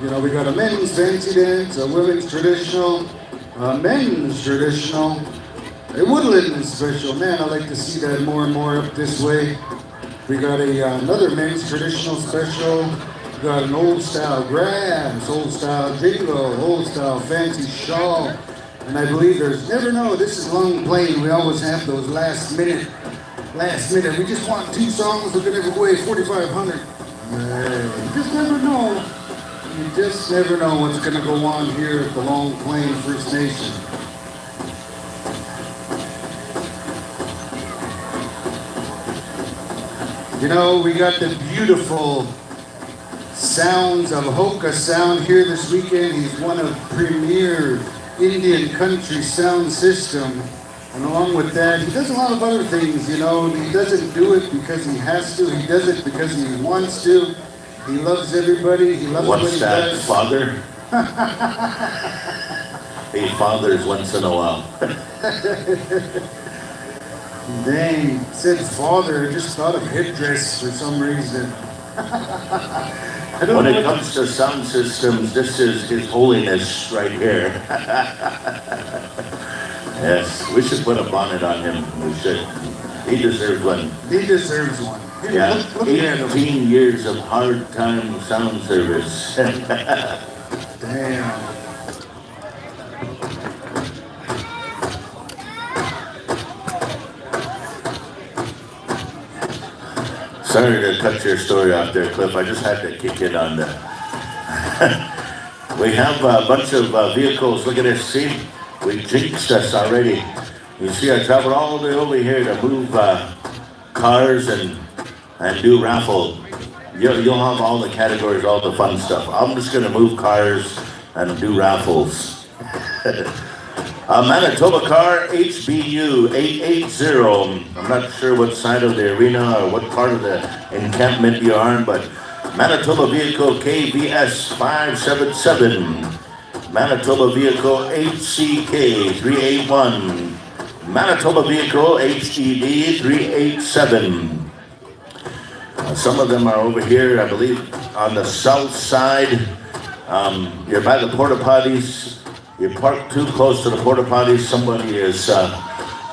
You know, we got a men's fancy dance, a women's traditional, a men's traditional, a woodland special. Man, I like to see that more and more up this way. We got another men's traditional special. We got an old style grass, old style jingle, old style fancy shawl. And I believe there's never know, this is Long Plain. We always have those last minute. We just want 2 songs, we're gonna give away 4,500. You just never know. You just never know what's gonna go on here at the Long Plain First Nation. You know, we got the beautiful sounds of Hoka Sound here this weekend. He's one of premier Indian country sound system. And along with that, he does a lot of other things, you know. He doesn't do it because he has to. He does it because he wants to. He loves everybody. He loves what he does. What's that, father? He fathers once in a while. Dang, said father, I just thought of headdress for some reason. When it comes to sound systems, this is His Holiness right here. Yes, we should put a bonnet on him. We should. He deserves one. He deserves one. Yeah, look 18 years of hard time sound service. Damn. Sorry to cut your story off there, Cliff. I just had to kick it on there. We have a bunch of vehicles. Look at this. See? We jinxed us already. You see, I traveled all the way over here to move cars and do raffle. You'll have all the categories, all the fun stuff. I'm just going to move cars and do raffles. Manitoba car HBU 880. I'm not sure what side of the arena or what part of the encampment you're on, but Manitoba vehicle KVS 577. Manitoba vehicle HCK 381. Manitoba vehicle HED 387. Some of them are over here, I believe, on the south side. You're by the porta potties. You park too close to the porta potties.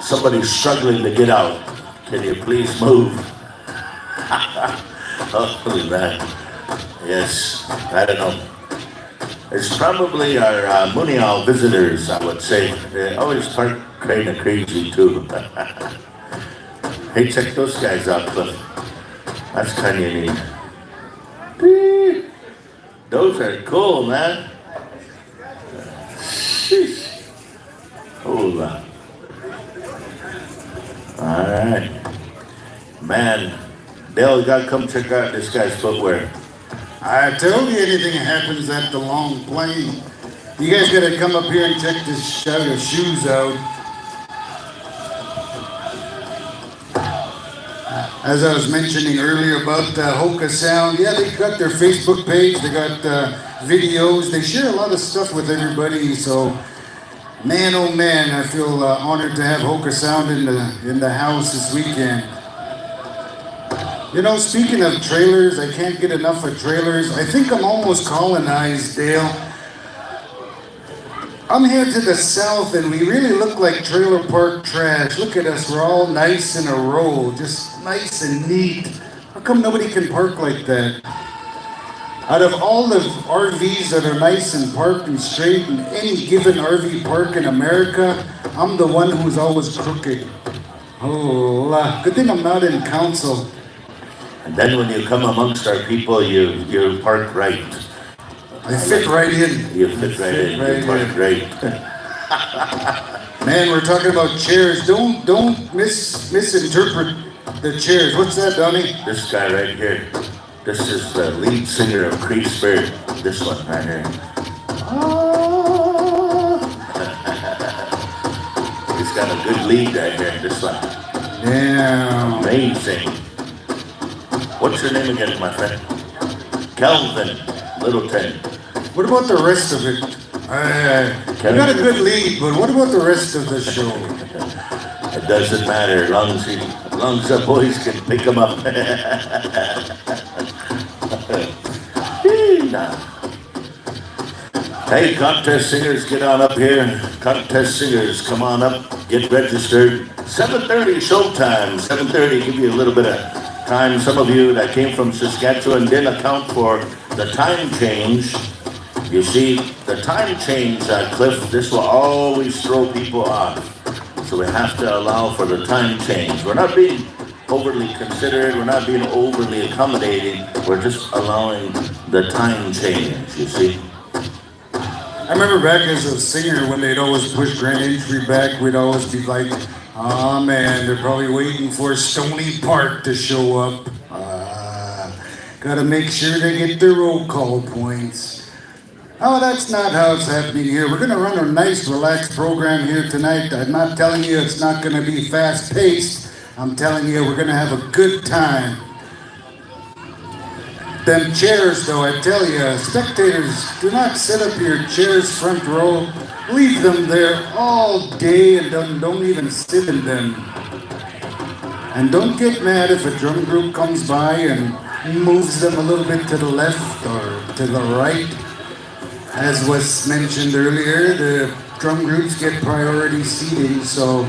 Somebody's struggling to get out. Can you please move? Oh, man. Yes, I don't know. It's probably our Munial visitors, I would say. They always park kind of crazy, too. Hey, check those guys out, Cliff. That's kind of neat. Those are cool, man. Sheesh. Hold on. All right. Man, Dale, you gotta come check out this guy's footwear. I told you anything happens at the Long Plain. You guys gotta come up here and check this set of shoes out. As I was mentioning earlier about Hoka Sound, yeah, they got their Facebook page, they got videos, they share a lot of stuff with everybody, so man, oh man, I feel honored to have Hoka Sound in the house this weekend. You know, speaking of trailers, I can't get enough of trailers. I think I'm almost colonized, Dale. I'm here to the south and we really look like trailer park trash. Look at us, we're all nice in a row, just nice and neat. How come nobody can park like that? Out of all the RVs that are nice and parked and straight in any given RV park in America, I'm the one who's always crooked. Oh, good thing I'm not in council. And then when you come amongst our people, you park right. I fit right in. You fit right in. You park right. Man, we're talking about chairs. Don't misinterpret the chairs. What's that, Donnie? This guy right here. This is the lead singer of Cree Spirit. This one right here. He's got a good lead right here. This one. Yeah. Amazing. What's your name again, my friend? Kelvin Littleton. What about the rest of it? You got a good lead, but what about the rest of the show? It doesn't matter, as long as the boys can pick them up. Hey, contest singers, get on up here. Contest singers, come on up, get registered. 7:30 showtime. 7:30, give you a little bit of time. Some of you that came from Saskatchewan didn't account for the time change. You see, the time change, Cliff, this will always throw people off. So we have to allow for the time change. We're not being overly considerate. We're not being overly accommodating. We're just allowing the time change, you see. I remember back as a singer when they'd always push Grand Entry back, we'd always be like, oh man, they're probably waiting for Stony Park to show up. Gotta make sure they get their roll call points. Oh, that's not how it's happening here. We're gonna run a nice, relaxed program here tonight. I'm not telling you it's not gonna be fast-paced. I'm telling you we're gonna have a good time. Them chairs, though, I tell you, spectators, do not set up your chairs front row. Leave them there all day and don't even sit in them. And don't get mad if a drum group comes by and moves them a little bit to the left or to the right. As was mentioned earlier, the drum groups get priority seating, so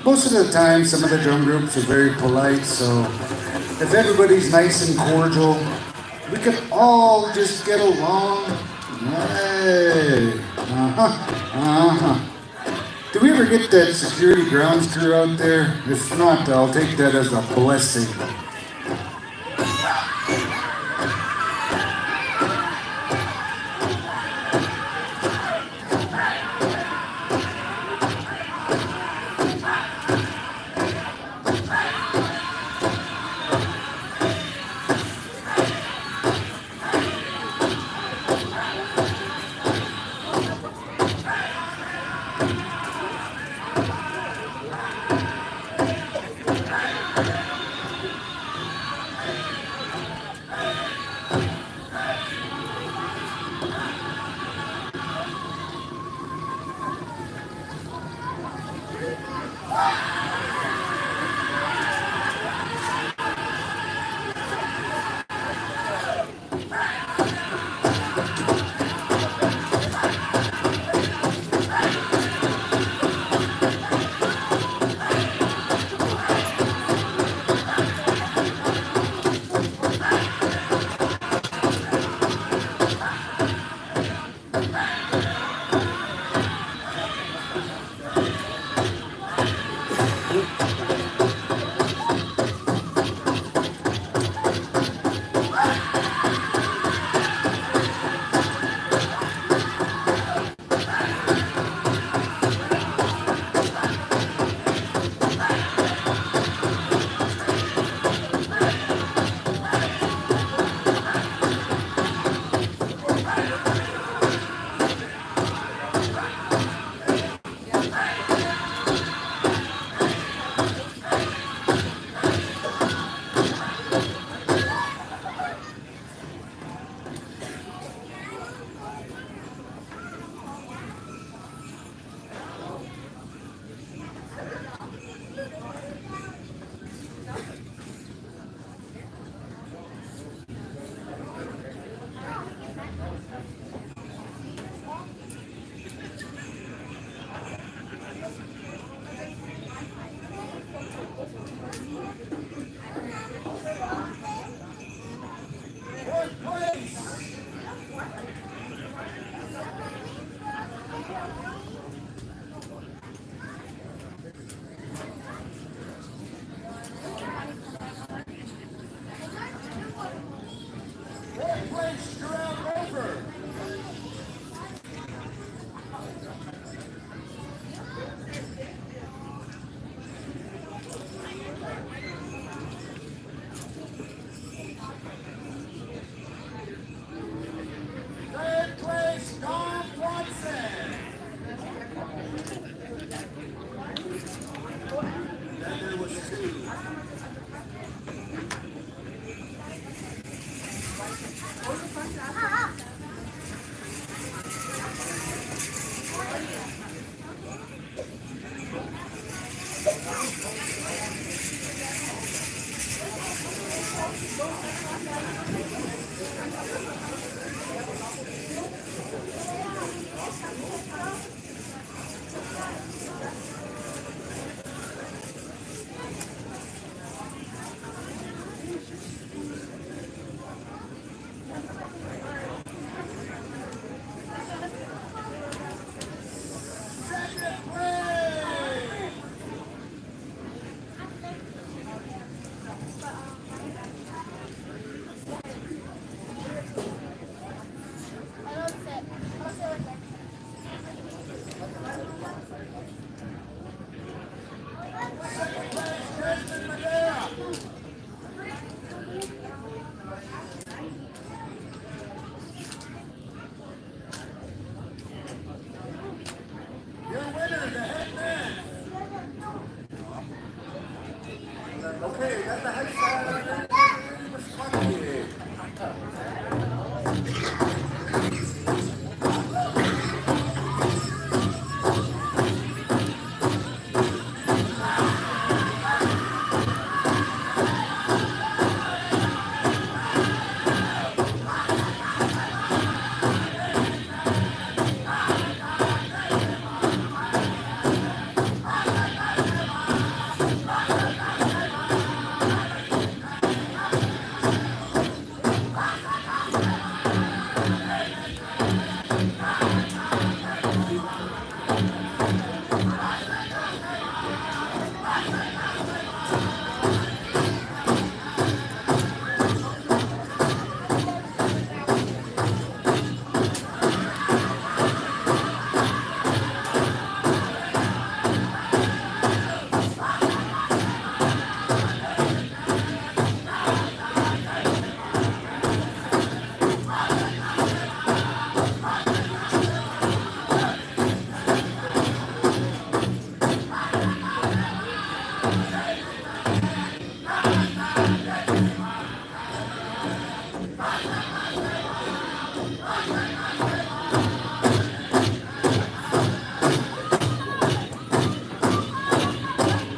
most of the time some of the drum groups are very polite, so if everybody's nice and cordial, we could all just get along. Hey. Do we ever get that security grounds crew out there? If not, I'll take that as a blessing.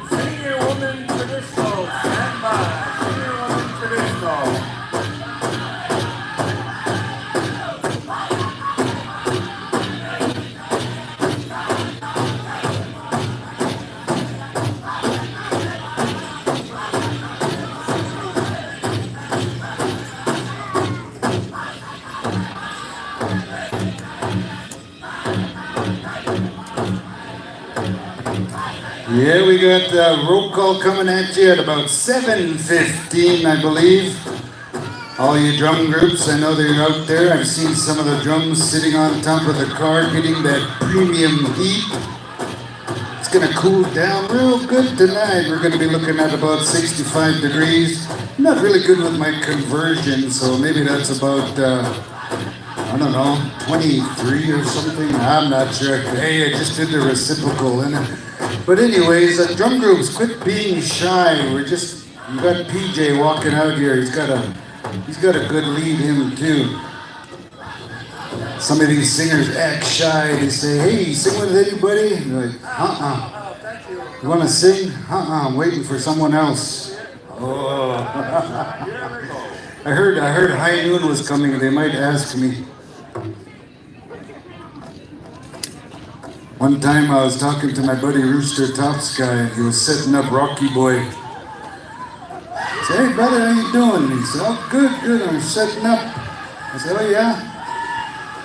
Senior woman traditional, stand by. Senior woman traditional. Yeah, we got roll call coming at you at about 7:15, I believe. All you drum groups, I know they're out there. I've seen some of the drums sitting on top of the car getting that premium heat. It's gonna cool down real good tonight. We're gonna be looking at about 65 degrees. I'm not really good with my conversion, so maybe that's about, I don't know, 23 or something. I'm not sure. Hey, I just did the reciprocal, innit? But anyways, drum groups, quit being shy. We got PJ walking out here. He's got a good lead, him too. Some of these singers act shy. They say, hey, you sing with anybody? And they're like, You want to sing? I'm waiting for someone else. Oh. I heard High Noon was coming. They might ask me. One time I was talking to my buddy Rooster Tots guy, and he was setting up Rocky Boy. I said, hey brother, how you doing? He said, oh good, I'm setting up. I said, oh yeah?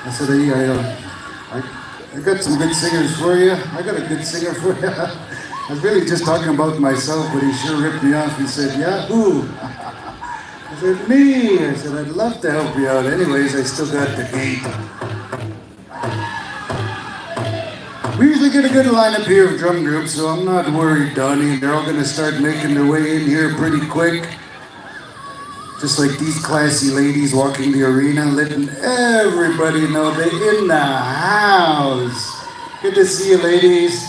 I said, I got some good singers for you. I got a good singer for you. I was really just talking about myself, but he sure ripped me off. He said, yeah, who? I said, me. I said, I'd love to help you out. Anyways, I still got the gate. We usually get a good lineup here of drum groups, so I'm not worried, Donnie. They're all going to start making their way in here pretty quick. Just like these classy ladies walking the arena, letting everybody know they're in the house. Good to see you, ladies.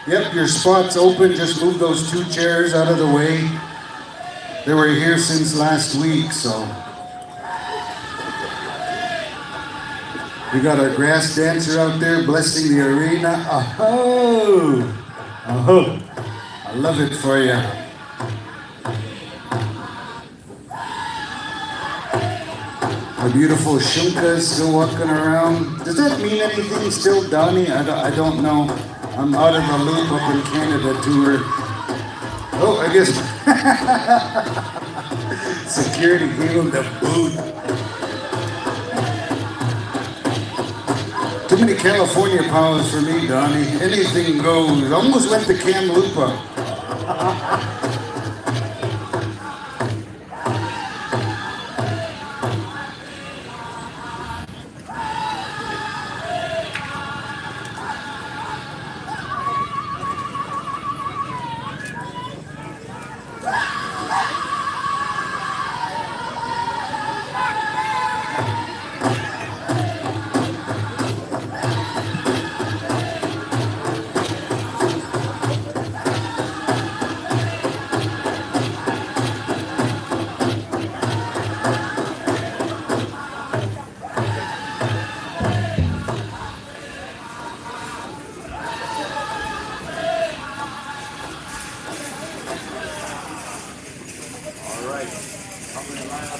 Yep, your spot's open. Just move those 2 chairs out of the way. They were here since last week, so. We got our grass dancer out there blessing the arena. Oh, I love it for you. The beautiful Shunka is still walking around. Does that mean anything still, Donnie? I don't know. I'm out of the loop up in Canada tour. Oh, I guess security gave him the boot. Too many California powers for me, Donnie. Anything goes. Almost went to Kamloopa.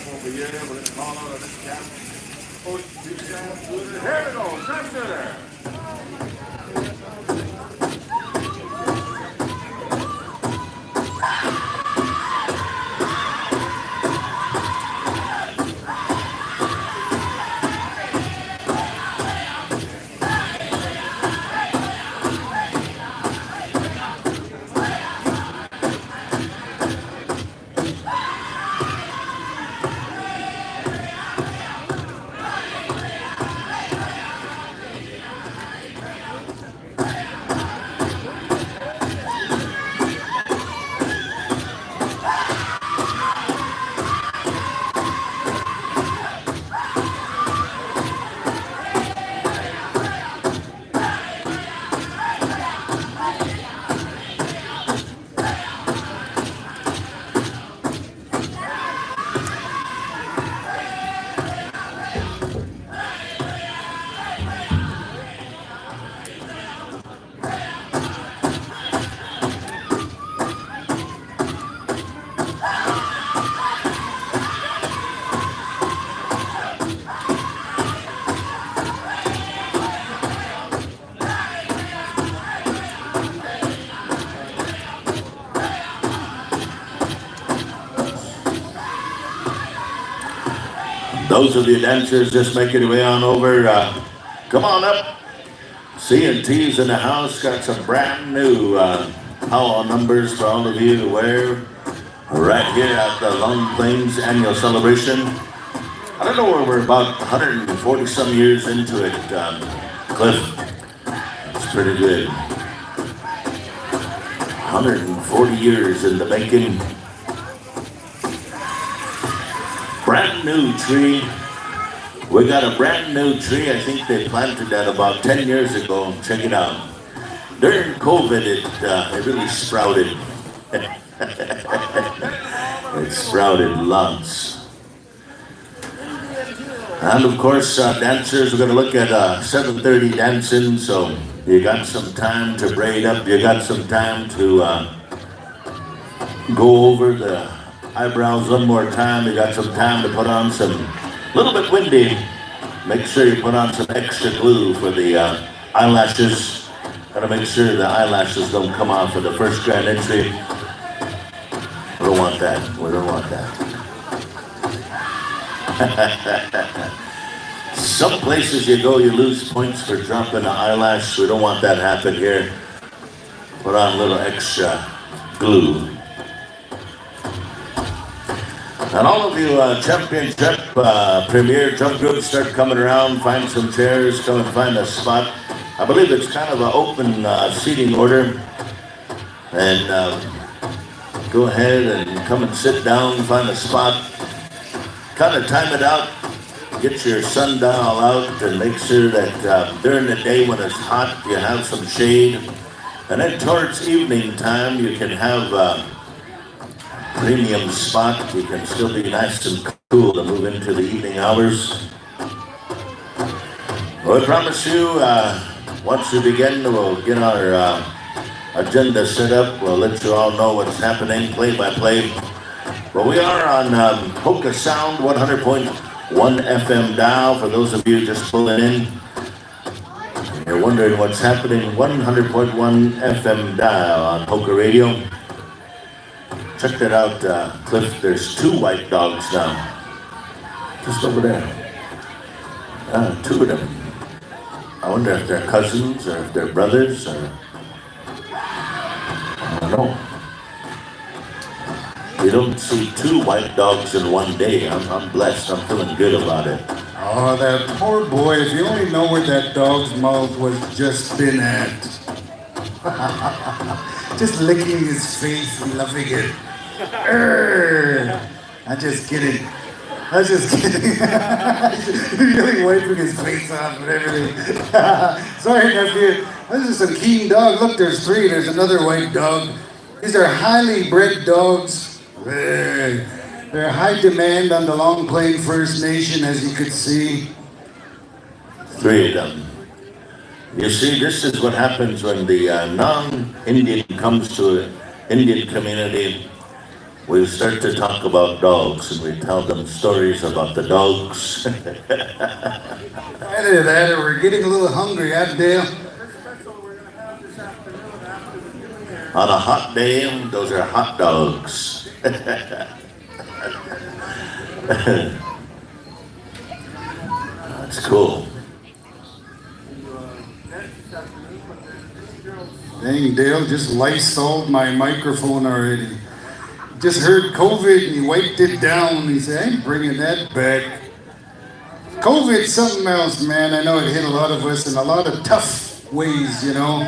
Over here, we're going to call out on this cap. Oh, here we go, transmitter. Those of you dancers just making your way on over, come on up. C&T's in the house, got some brand new Powwow numbers for all of you to wear right here at the Long Plains annual celebration. I don't know where we're about 140 some years into it, Cliff. It's pretty good. 140 years in the making. Brand new tree. We got a brand new tree. I think they planted that about 10 years ago. Check it out. During COVID, it really sprouted. It sprouted lots. And of course, dancers, we're going to look at 7:30 dancing. So you got some time to braid up. You got some time to go over the eyebrows one more time. You got some time to put on some, a little bit windy. Make sure you put on some extra glue for the eyelashes. Gotta make sure the eyelashes don't come off for the first grand entry. We don't want that. We don't want that. Some places you go, you lose points for dropping an eyelash. We don't want that to happen here. Put on a little extra glue. And all of you championship premier jump groups, start coming around, find some chairs, come and find a spot. I believe it's kind of an open seating order. And go ahead and come and sit down, find a spot. Kind of time it out, get your sundial out and make sure that during the day when it's hot, you have some shade. And then towards evening time, you can have premium spot. You can still be nice and cool to move into the evening hours. Well, I promise you, once we begin, we'll get our agenda set up. We'll let you all know what's happening, play by play. Well, we are on Hoka Sound 100.1 FM dial. For those of you just pulling in, you're wondering what's happening, 100.1 FM dial on Hoka Radio. Check that out, Cliff. There's 2 white dogs now. Just over there. 2 of them. I wonder if they're cousins or if they're brothers or... I don't know. You don't see 2 white dogs in one day. I'm blessed. I'm feeling good about it. Oh, that poor boy. If you only know where that dog's mouth was just been at. Just licking his face and loving it. I'm just kidding. I'm just kidding. Really wiping his face off and everything. Sorry, nephew. This is a keen dog. Look, there's 3. There's another white dog. These are highly bred dogs. They're high demand on the Long Plain First Nation, as you could see. 3 of them. You see, this is what happens when the non-Indian comes to an Indian community. We start to talk about dogs and we tell them stories about the dogs. Either that or we're getting a little hungry, Dale. On a hot day, those are hot dogs. That's cool. Dang, Dale just Lysoled my microphone already. Just heard COVID and he wiped it down. He said, I ain't bringing that back. COVID's something else, man. I know it hit a lot of us in a lot of tough ways, you know.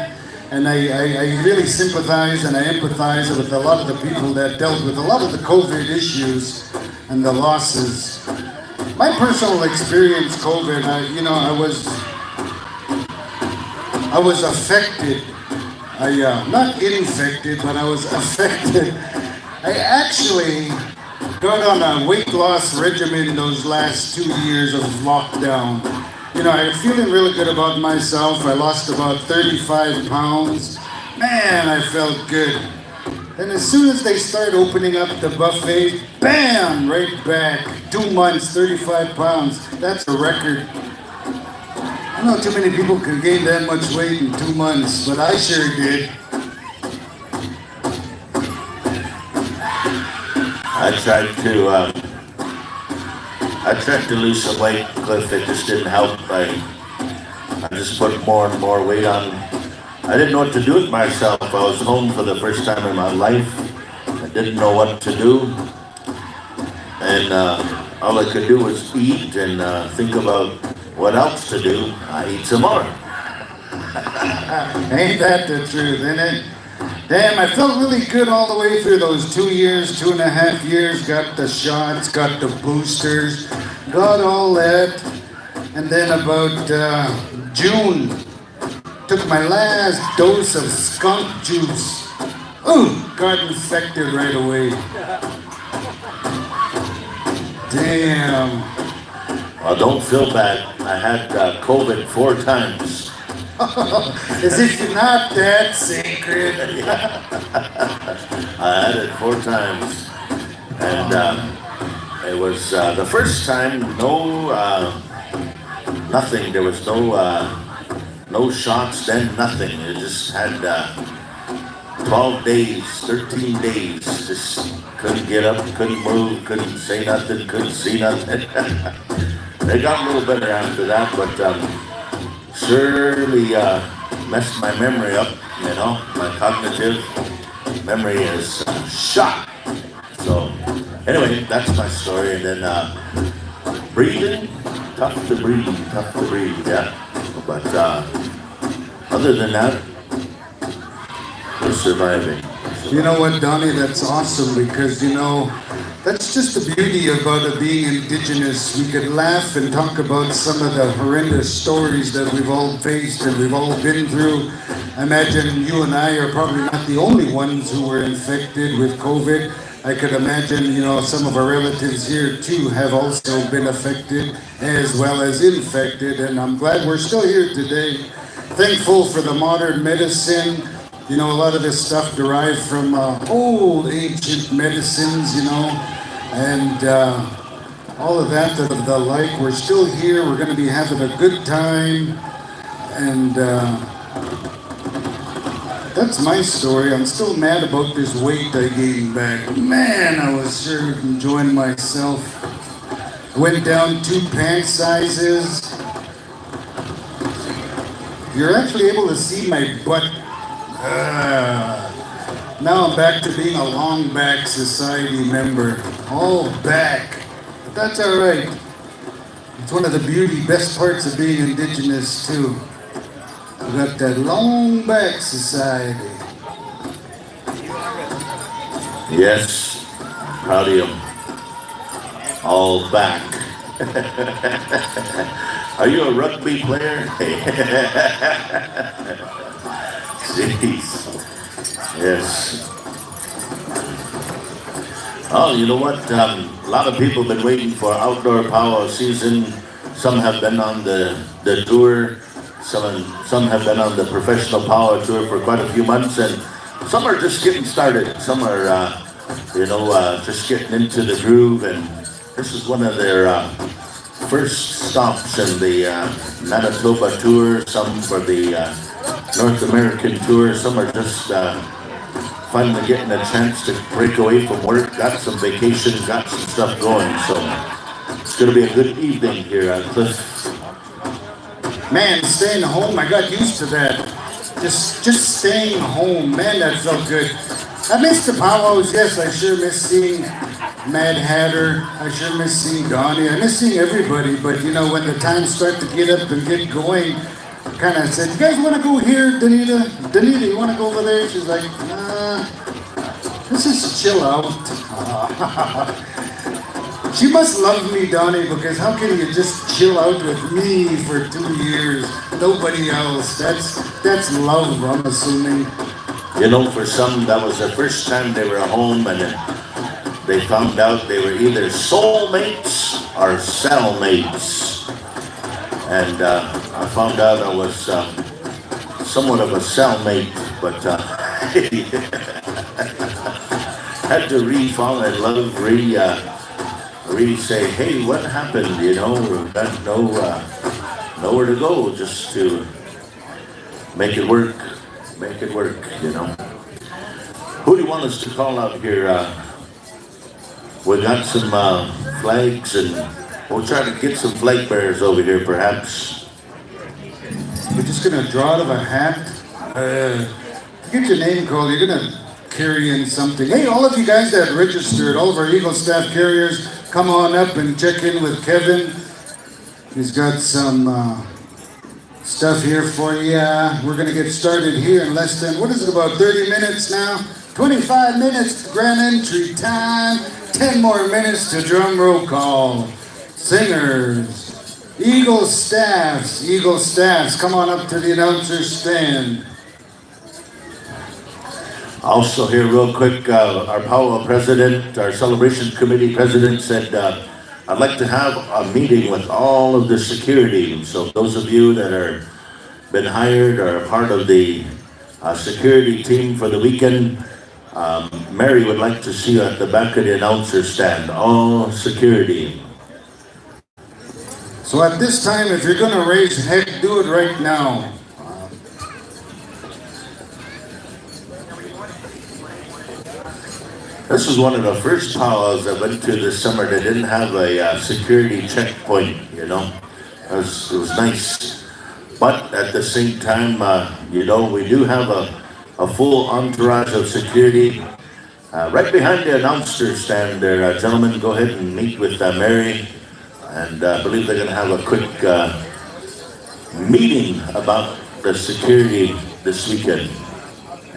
And I really sympathize and I empathize with a lot of the people that dealt with a lot of the COVID issues and the losses. My personal experience, COVID, I was affected. Not infected, but I was affected. I actually got on a weight loss regimen those last 2 years of lockdown. You know, I'm feeling really good about myself. I lost about 35 pounds. Man, I felt good. And as soon as they start opening up the buffet, bam, right back. 2 months, 35 pounds. That's a record. I don't know too many people can gain that much weight in 2 months, but I sure did. I I tried to lose some weight, Cliff. It just didn't help. I just put more and more weight on. I didn't know what to do with myself. I was home for the first time in my life. I didn't know what to do. And all I could do was eat and think about what else to do. I eat some more. Ain't that the truth, isn't it? Damn, I felt really good all the way through those 2 years, 2.5 years. Got the shots, got the boosters, got all that. And then about June, took my last dose of skunk juice. Ooh, got infected right away. Damn. Well, don't feel bad. I had COVID 4 times. As if you're not that sacred. I had it 4 times. And it was the first time, nothing. There was no shots, then nothing. It just had 12 days, 13 days. Just couldn't get up, couldn't move, couldn't say nothing, couldn't see nothing. It got a little better after that, but surely messed my memory up, you know. My cognitive memory is shot. So anyway, that's my story. And then breathing, tough to breathe, yeah. But other than that, we're surviving. You know what, Donnie, that's awesome because, you know, that's just the beauty about it being Indigenous. We could laugh and talk about some of the horrendous stories that we've all faced and we've all been through. I imagine you and I are probably not the only ones who were infected with COVID. I could imagine, you know, some of our relatives here too have also been affected as well as infected, and I'm glad we're still here today. Thankful for the modern medicine. You know, a lot of this stuff derived from old ancient medicines, you know, and all of that, the like. We're still here. We're going to be having a good time, and that's my story. I'm still mad about this weight I gained back. Man, I was sure enjoying myself. Went down 2 pant sizes. You're actually able to see my butt. Now I'm back to being a long back society member. All back. But that's all right. It's one of the best parts of being Indigenous too. We got that long back society. Yes, proud of you. All back. Are you a rugby player? Jeez. Yes. Oh, you know what? A lot of people have been waiting for outdoor powwow season. Some have been on the tour. Some have been on the professional powwow tour for quite a few months, and some are just getting started. Some are, just getting into the groove, and this is one of their first stops in the Manitoba tour. Some for the North American tour. Some are just finally getting a chance to break away from work, got some vacation, got some stuff going. So it's going to be a good evening here at Cliff. Man, staying home, I got used to that. Just staying home, man, that felt good. I miss the powwows, yes, I sure miss seeing Mad Hatter. I sure miss seeing Donnie. I miss seeing everybody, but you know, when the times start to get up and get going, I kind of said, you guys want to go here, Danita? Danita, you want to go over there? She's like, nah, let's just chill out. She must love me, Donnie, because how can you just chill out with me for 2 years? Nobody else. That's love, I'm assuming. You know, for some, that was the first time they were home, and they found out they were either soulmates or cellmates. And I found out I was somewhat of a cellmate, but had to re-fall in love, say, hey, what happened? You know, got nowhere to go, just to make it work, you know. Who do you want us to call out here? We got some flags and We'll try to get some flag bearers over here, perhaps. We're just gonna draw out of a hat. Get your name called. You're gonna carry in something. Hey, all of you guys that registered, all of our Eagle staff carriers, come on up and check in with Kevin. He's got some stuff here for you. We're gonna get started here in less than, what is it, about 30 minutes now? 25 minutes to grand entry time. 10 more minutes to drum roll call. Singers, Eagle staffs, come on up to the announcer's stand. Also here real quick, our Powwow president, our celebration committee president said, I'd like to have a meeting with all of the security. So those of you that are been hired or are part of the security team for the weekend, Mary would like to see you at the back of the announcer stand, all security. So at this time, if you're gonna raise heck, do it right now. This was one of the first powwows I went to this summer that didn't have a security checkpoint, you know. It was nice. But at the same time, you know, we do have a full entourage of security. Right behind the announcer stand there, gentlemen, go ahead and meet with Mary. And I believe they're going to have a quick meeting about the security this weekend.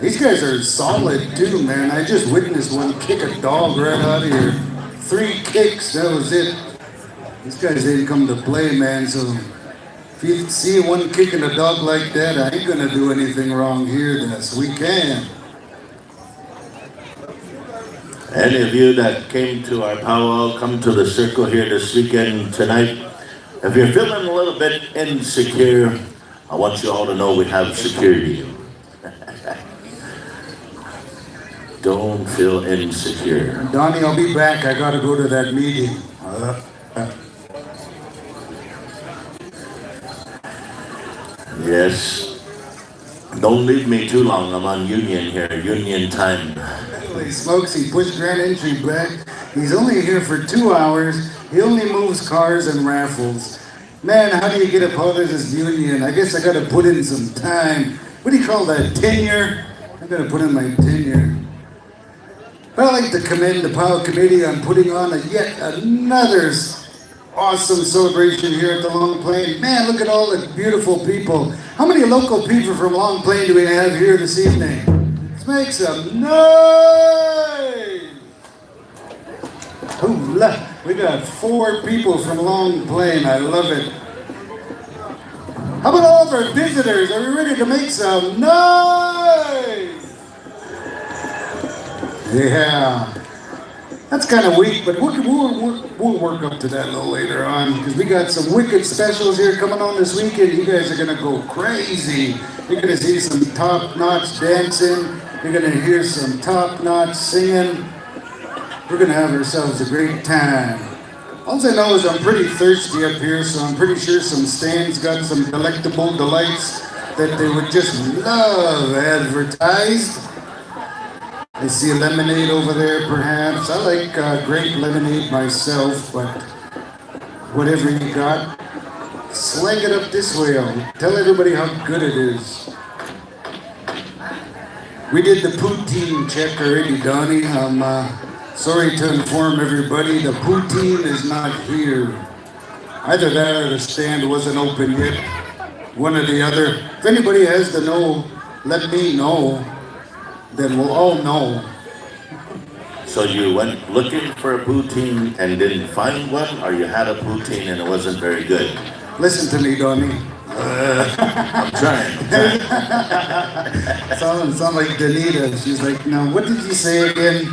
These guys are solid too, man. I just witnessed one kick a dog right out of here. 3 kicks, that was it. These guys didn't come to play, man. So if you see one kicking a dog like that, I ain't gonna do anything wrong here this weekend. Any of you that came to our powwow, come to the circle here this weekend tonight. If you're feeling a little bit insecure, I want you all to know we have security. Don't feel insecure. Donnie, I'll be back. I gotta go to that meeting. Yes. Don't leave me too long. I'm on union here, union time. Holy smokes, he pushed grand entry back. He's only here for 2 hours. He only moves cars and raffles. Man, how do you get a part of this union? I guess I gotta put in some time. What do you call that, tenure? I gotta put in my tenure. But I'd like to commend the Powwow Committee on putting on yet another awesome celebration here at the Long Plain. Man, look at all the beautiful people. How many local people from Long Plain do we have here this evening? Let's make some noise! Hoola! We got 4 people from Long Plain. I love it. How about all of our visitors? Are we ready to make some noise? Yeah. That's kind of weak, but we'll work up to that a little later on because we got some wicked specials here coming on this weekend. You guys are going to go crazy. You're going to see some top-notch dancing. You're going to hear some top-notch singing. We're going to have ourselves a great time. All I know is I'm pretty thirsty up here, so I'm pretty sure some stands got some delectable delights that they would just love advertised. I see lemonade over there, perhaps. I like grape lemonade myself, but whatever you got, slang it up this way. Tell everybody how good it is. We did the poutine check already, Donnie. I'm sorry to inform everybody, the poutine is not here. Either that or the stand wasn't open yet. One or the other. If anybody has to know, let me know. Then we'll all know. So you went looking for a poutine and didn't find one, or you had a poutine and it wasn't very good? Listen to me, Donnie. I'm trying. Sound like Danita. She's like, now what did you say again?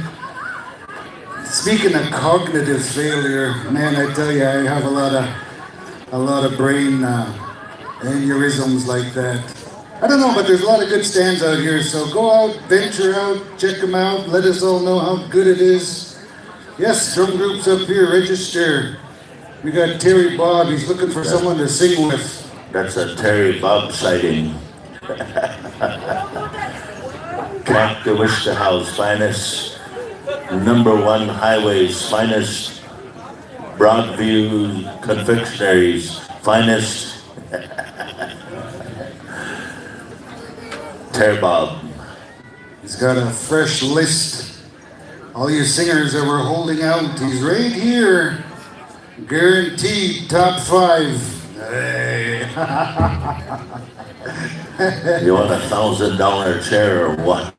Speaking of cognitive failure, man, I tell you, I have a lot of brain aneurysms like that. I don't know, but there's a lot of good stands out here, so go out, venture out, check them out, let us all know how good it is. Yes, drum groups up here, register. We got Terry Bob, he's looking for someone to sing with. That's a Terry Bob sighting. Camp the Wister House, finest, #1 highways, finest. Broadview Confectionary's finest. Bob. He's got a fresh list. All you singers that were holding out, he's right here. Guaranteed top 5. Hey. You want $1,000 chair or what?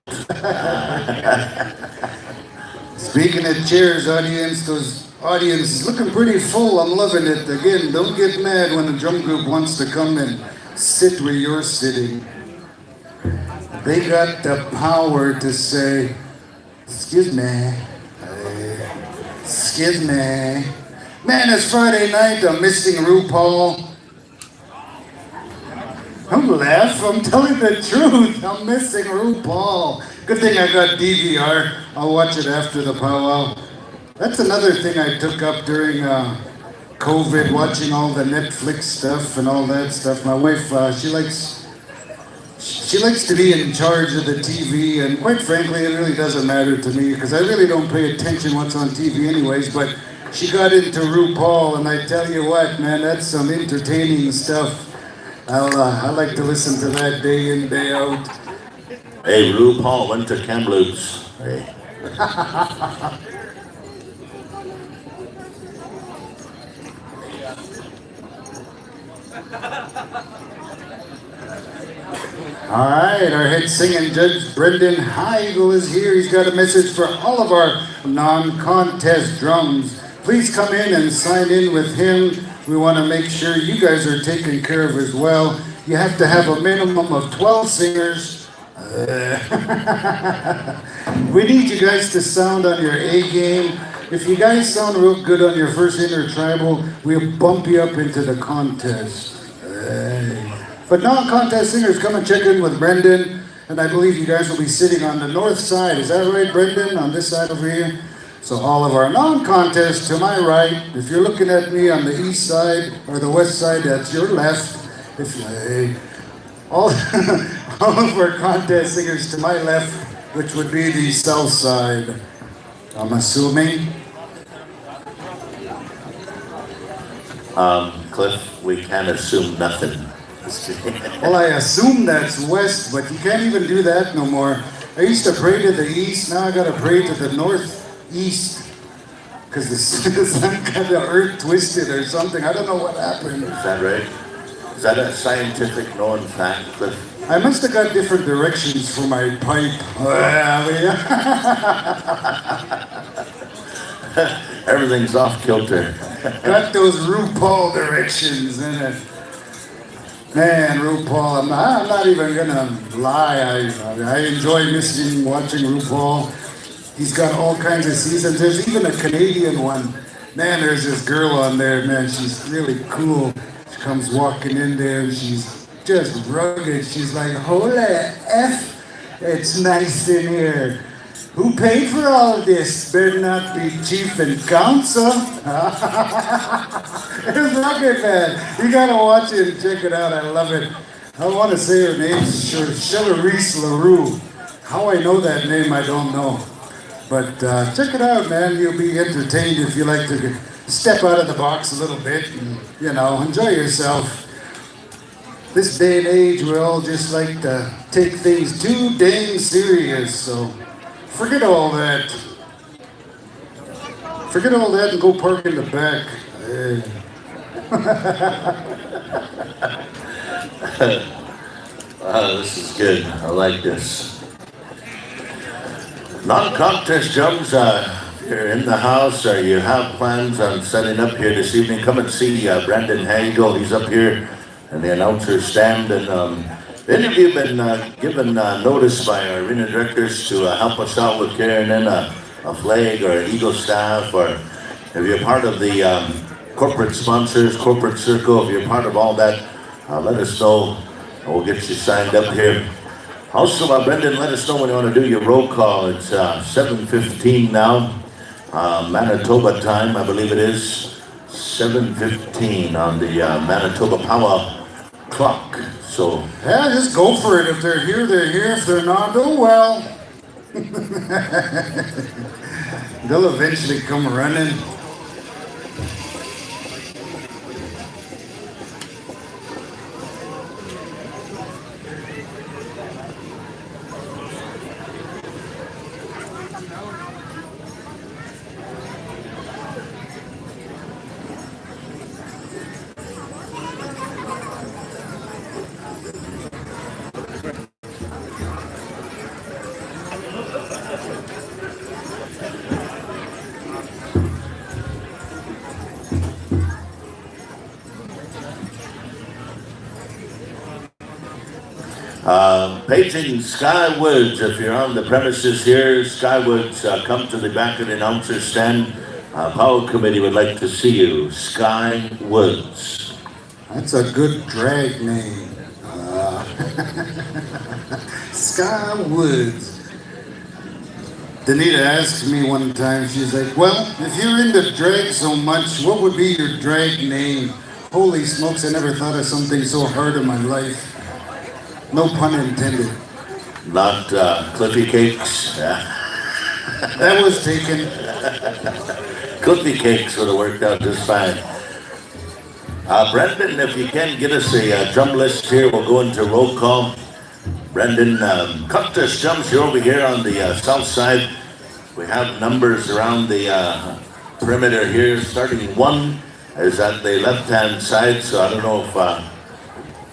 Speaking of chairs, those audience is looking pretty full. I'm loving it. Again, don't get mad when a drum group wants to come and sit where you're sitting. They got the power to say, excuse me, excuse me. Man, it's Friday night, I'm missing RuPaul. Don't laugh, I'm telling the truth, I'm missing RuPaul. Good thing I got DVR, I'll watch it after the powwow. That's another thing I took up during COVID, watching all the Netflix stuff and all that stuff. My wife, she likes to be in charge of the TV, and quite frankly, it really doesn't matter to me because I really don't pay attention what's on TV anyways, but she got into RuPaul, and I tell you what, man, that's some entertaining stuff. I like to listen to that day in, day out. Hey, RuPaul went to Kamloops. Hey. All right, our head singing judge, Brendan Heigl, is here. He's got a message for all of our non-contest drums. Please come in and sign in with him. We want to make sure you guys are taken care of as well. You have to have a minimum of 12 singers. We need you guys to sound on your A game. If you guys sound real good on your first intertribal, we'll bump you up into the contest. But non-contest singers, come and check in with Brendan, and I believe you guys will be sitting on the north side. Is that right, Brendan? On this side over here? So all of our non-contests to my right. If you're looking at me on the east side or the west side, that's your left. All of our contest singers to my left, which would be the south side, I'm assuming. Cliff, we can't assume nothing. Well, I assume that's west, but you can't even do that no more. I used to pray to the east, now I gotta pray to the northeast. Because the sun got the earth twisted or something. I don't know what happened. Is that right? Is that a scientific known fact, Cliff? I must have got different directions for my pipe. Everything's off kilter. Got those RuPaul directions in it. Man, RuPaul, I'm not even gonna lie. I enjoy watching RuPaul. He's got all kinds of seasons. There's even a Canadian one. Man, there's this girl on there, man. She's really cool. She comes walking in there and she's just rugged. She's like, holy F, it's nice in here. Who paid for all of this? Better not be chief and council. It's rugged, man. You gotta watch it and check it out. I love it. I want to say her name, Cherise LaRue. How I know that name, I don't know. But check it out, man. You'll be entertained if you like to step out of the box a little bit and, enjoy yourself. This day and age, we all just like to take things too dang serious, so forget all that. Forget all that and go park in the back. Wow, this is good. I like this. Non-contest drums, if you're in the house or you have plans on setting up here this evening, come and see Brendan Hagel. He's up here in the announcer stand. And the interview been given notice by our arena directors to help us out with carrying in a flag or an eagle staff, or if you're part of the corporate sponsors, corporate circle, if you're part of all that, let us know and we'll get you signed up here. Also, Brendan, let us know when you want to do your roll call. It's 7:15 now, Manitoba time, I believe it is. 7:15 on the Manitoba Powwow clock. So yeah, just go for it. If they're here, they're here. If they're not, oh well. They'll eventually come running. Paging Skywoods, if you're on the premises here, Skywoods, come to the back of the announcer stand. Powwow Committee would like to see you. Skywoods. That's a good drag name. Sky Woods. Danita asked me one time, she's like, well, if you're into drag so much, what would be your drag name? Holy smokes, I never thought of something so hard in my life. No pun intended. Not Cliffy Cakes. That was taken. Cliffy Cakes would have worked out just fine. Brendan, if you can get us a drum list here, we'll go into roll call. Brendan, Cactus jumps you over here on the south side. We have numbers around the perimeter here. Starting 1 is at the left-hand side, so I don't know if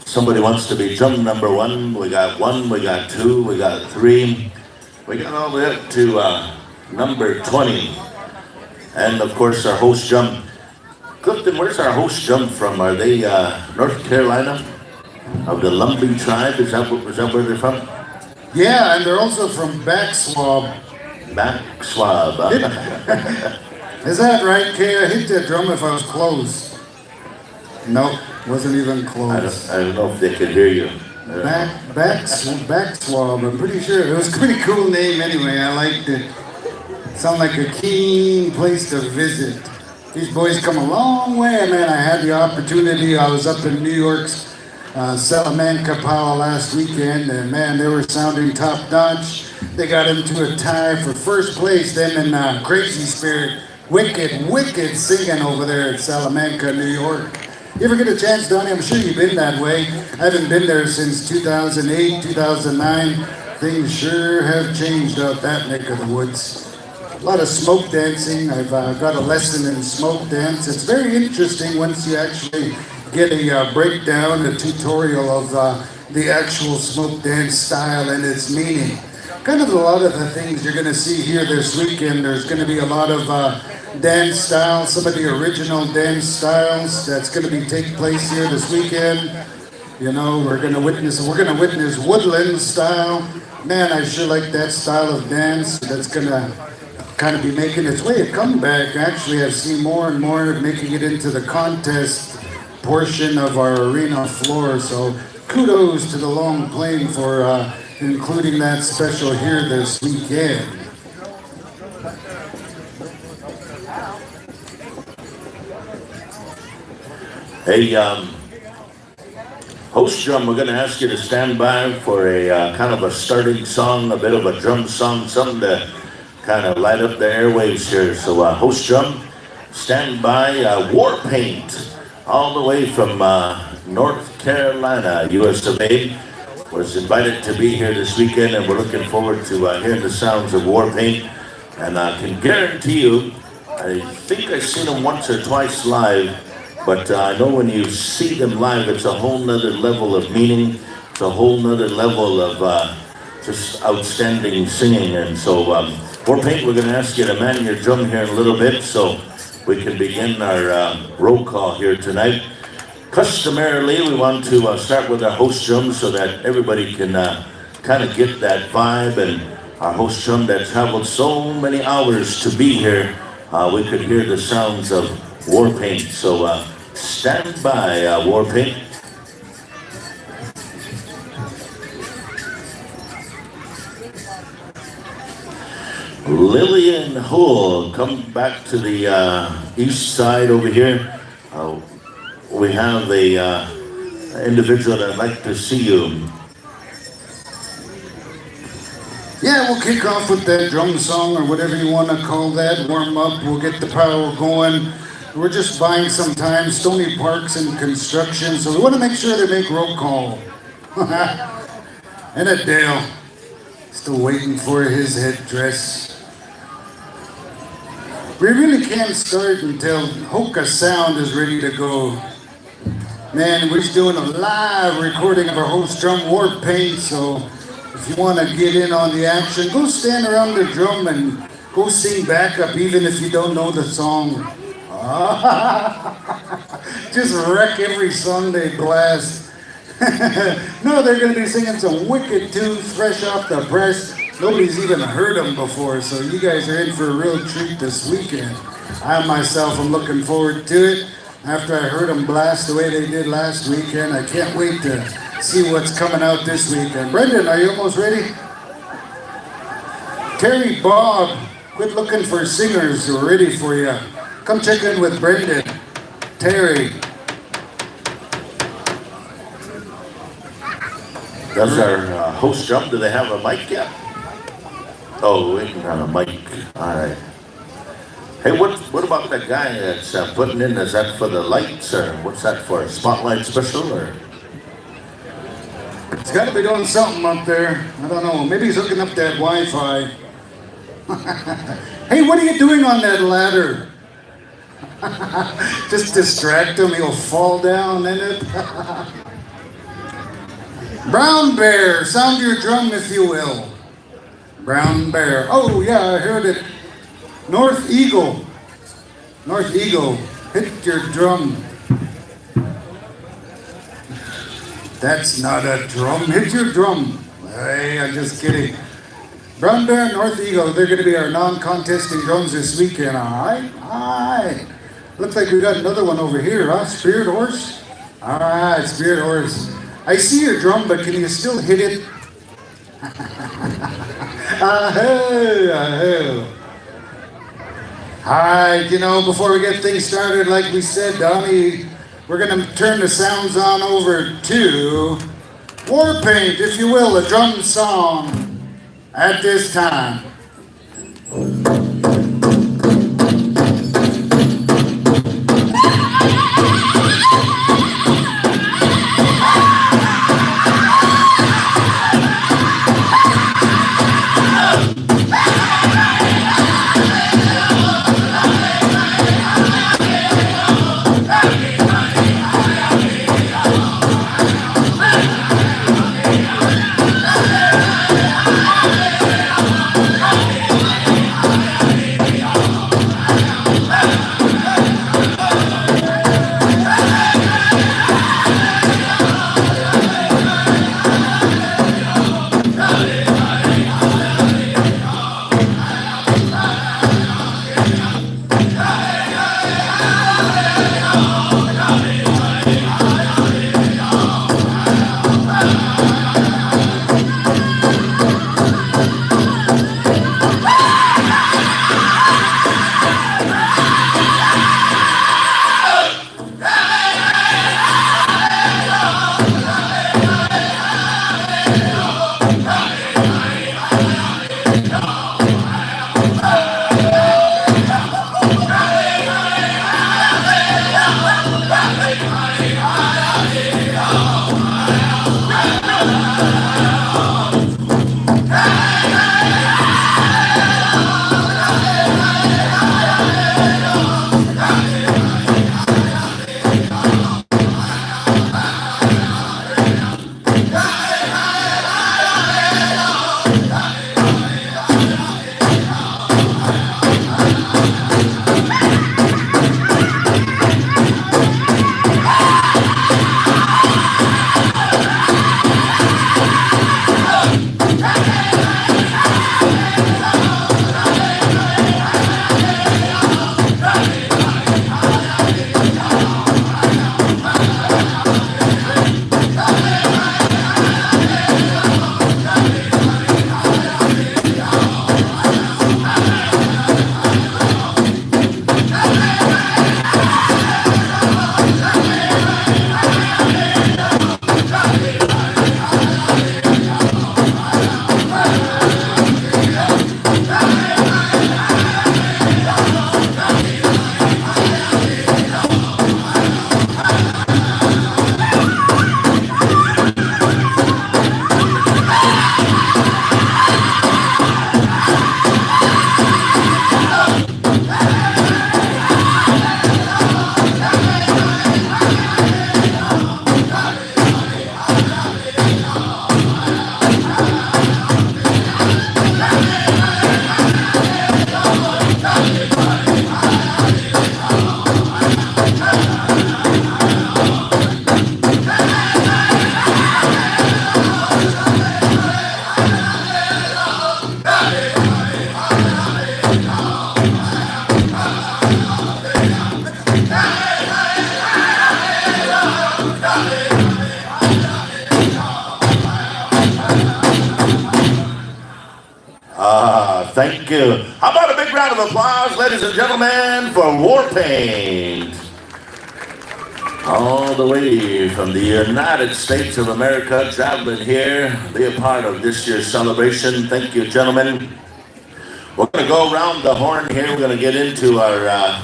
somebody wants to be drum number 1. We got 1, we got 2, we got 3. We got all the way up to number 20. And of course our host drum. Clifton, where's our host drum from? Are they North Carolina? Of the Lumbee tribe? Is that where they're from? Yeah, and they're also from Backswab. Backswab. Is that right, Kay? I hit that drum if I was close. Nope, wasn't even close. I don't know if they could hear you. Backswab, I'm pretty sure. It was a pretty cool name anyway. I liked it. Sounded like a keen place to visit. These boys come a long way, man. I had the opportunity. I was up in New York's Salamanca Powwow last weekend, and man, they were sounding top notch. They got into a tie for first place. Them and Crazy Spirit, wicked singing over there at Salamanca, New York. You ever get a chance, Donnie? I'm sure you've been that way. I haven't been there since 2008, 2009. Things sure have changed out that neck of the woods. A lot of smoke dancing. I've got a lesson in smoke dance. It's very interesting once you actually get a breakdown, a tutorial of the actual smoke dance style and its meaning. Kind of a lot of the things you're going to see here this weekend. There's going to be a lot of dance styles, some of the original dance styles that's going to be taking place here this weekend. You know, we're going to witness woodland style. Man, I sure like that style of dance. That's going to kind of be making its way a comeback. Actually, I've seen more and more making it into the contest portion of our arena floor. So kudos to the Long Plain for including that special here this weekend. Hey, host drum, we're going to ask you to stand by for a kind of a starting song, a bit of a drum song, something to kind of light up the airwaves here. So host drum, stand by. War Paint, all the way from North Carolina, US of A, was invited to be here this weekend, and we're looking forward to hearing the sounds of War Paint. And I can guarantee you, I think I've seen them once or twice live, but I know when you see them live, it's a whole nother level of meaning. It's a whole nother level of just outstanding singing. And so, War Paint, we're going to ask you to man your drum here in a little bit so we can begin our roll call here tonight. Customarily, we want to start with our host drum so that everybody can kind of get that vibe. And our host drum that traveled so many hours to be here, we could hear the sounds of War Paint. So stand by, War Paint. Lillian Hull, come back to the east side over here. We have a individual that'd like to see you. Yeah, we'll kick off with that drum song or whatever you want to call that. Warm up, we'll get the power going. We're just buying some time. Stony Park's in construction, so we want to make sure they make roll call. And Adele, still waiting for his headdress. We really can't start until Hoka Sound is ready to go. Man, we're just doing a live recording of our host drum war paint, so if you want to get in on the action, go stand around the drum and go sing backup even if you don't know the song. Just wreck every song they blast. No, they're going to be singing some wicked tunes fresh off the press. Nobody's even heard them before, so you guys are in for a real treat this weekend. I myself am looking forward to it. After I heard them blast the way they did last weekend, I can't wait to see what's coming out this weekend. Brendan, are you almost ready? Terry, Bob, quit looking for singers who are ready for you. Come check in with Brendan. Terry. Does our host drum, do they have a mic yet? Oh, waiting on a mic. All right. Hey, what about that guy that's putting in, is that for the lights, or what's that for, a spotlight special, or? He's got to be doing something up there. I don't know, maybe he's hooking up that Wi-Fi. Hey, what are you doing on that ladder? Just distract him, he'll fall down in it. Brown Bear, sound your drum if you will. Brown Bear, oh yeah, I heard it. North Eagle, hit your drum. That's not a drum, hit your drum. Hey, I'm just kidding. Brown Bear, North Eagle, they're going to be our non-contesting drums this weekend, all right? Looks like we got another one over here, huh? Spirit Horse? All right, Spirit Horse. I see your drum, but can you still hit it? Ahoo. Alright, before we get things started, like we said, Donnie, we're going to turn the sounds on over to War Paint, if you will, a drum song at this time. Thank you. How about a big round of applause, ladies and gentlemen, for Warpaint? All the way from the United States of America, traveling here, be a part of this year's celebration. Thank you, gentlemen. We're going to go around the horn here. We're going to get into our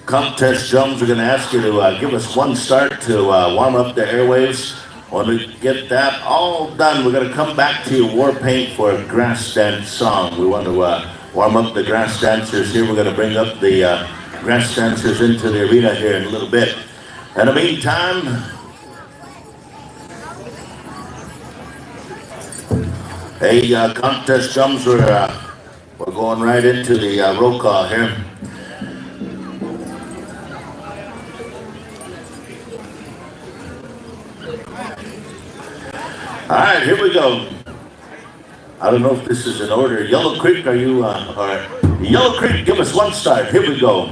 contest drums. We're going to ask you to give us one start to warm up the airwaves. When we get that all done, we're going to come back to Warpaint for a grass dance song. We want to warm up the grass dancers here. We're going to bring up the grass dancers into the arena here in a little bit. In the meantime, hey, contest drums, we're going right into the roll call here. All right, here we go. I don't know if this is in order. Yellow Creek, are you, all right. Yellow Creek, give us one start. Here we go.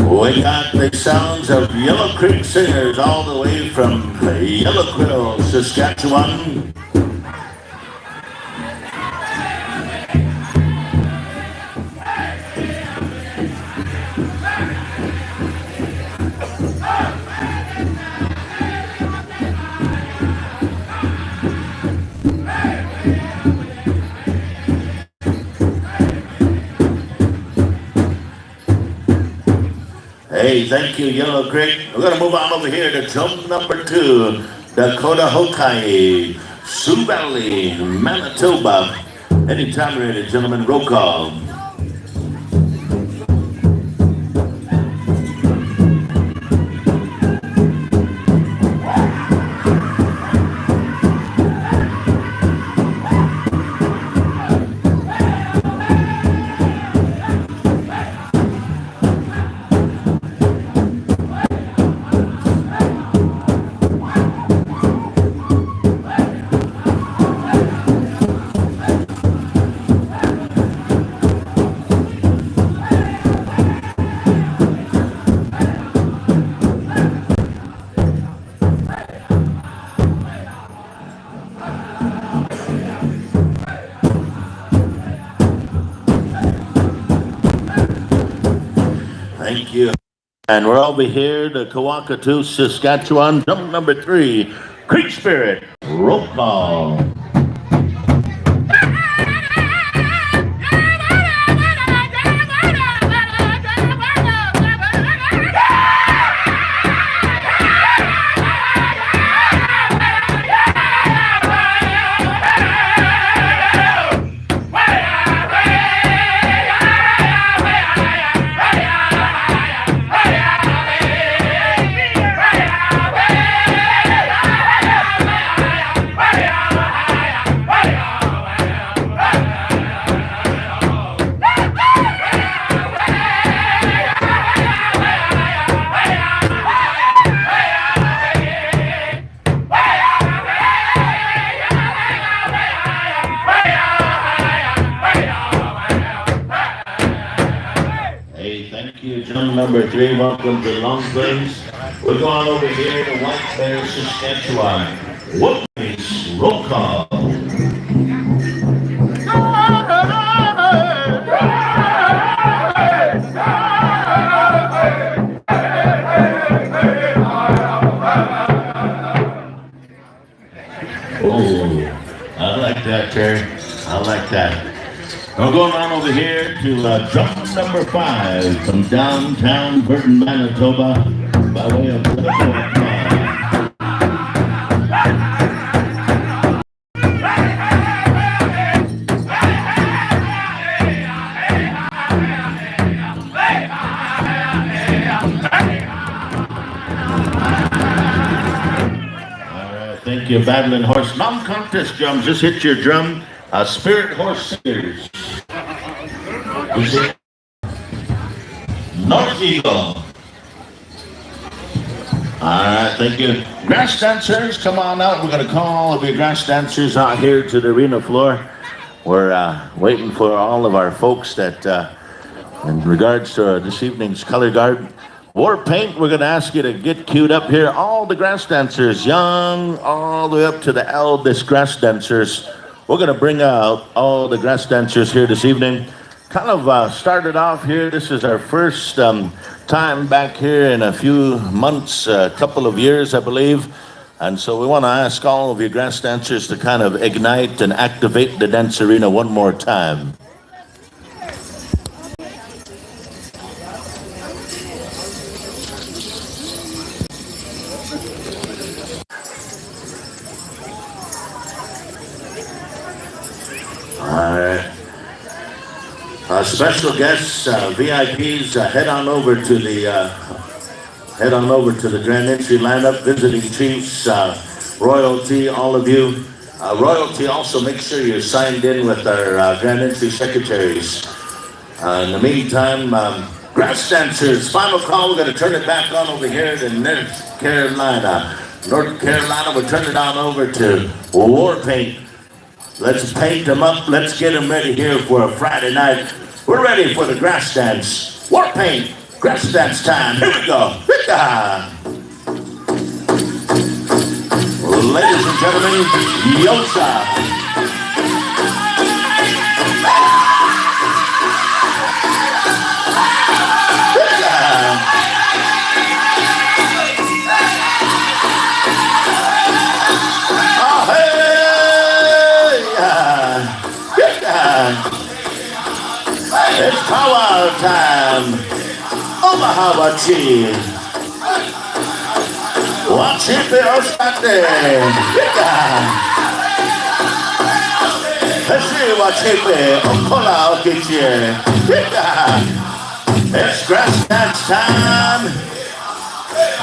We got the sounds of Yellow Creek Singers all the way from Yellow Quill, Saskatchewan. Hey, thank you, Yellow Creek. We're going to move on over here to drum number 2, Dakota Hokai, Sioux Valley, Manitoba. Anytime ready, gentlemen, roll call. Thank you. And we're over here to Kawakatu, Saskatchewan. Drum number 3, Creek Spirit, roll call. Drum number 3, welcome to Long Plains. We're going over here to White Bear, Saskatchewan. Whoop-piece, roll call. Oh, I like that, Terry. I like that. We're going on over here to drum number 5 from downtown Burton, Manitoba, by way of All right, thank you, Battling Horse. Non-contest drums, just hit your drum. Spirit Horse Series. North Eagle. Alright, thank you. Grass dancers, come on out. We're going to call all of your grass dancers out here to the arena floor. We're waiting for all of our folks that, in regards to this evening's color guard, war paint, we're going to ask you to get queued up here. All the grass dancers, young, all the way up to the eldest grass dancers. We're going to bring out all the grass dancers here this evening. Kind of started off here. This is our first time back here in a few months, a couple of years, I believe. And so we want to ask all of you grass dancers to kind of ignite and activate the dance arena one more time. All right. Special guests, VIPs, head on over to the grand entry lineup. Visiting chiefs, royalty, all of you. Royalty, also make sure you're signed in with our grand entry secretaries. In the meantime, grass dancers, final call. We're going to turn it back on over here to North Carolina. North Carolina, we'll turn it on over to war paint. Let's paint them up. Let's get them ready here for a Friday night. We're ready for the grass dance. War paint, grass dance time. Here we go. Ladies and gentlemen, Yosa. It's powwow time. Omaha Wachi. Wachipe Osate. Let's see Wachipe Okola Okichi. It's grass dance time.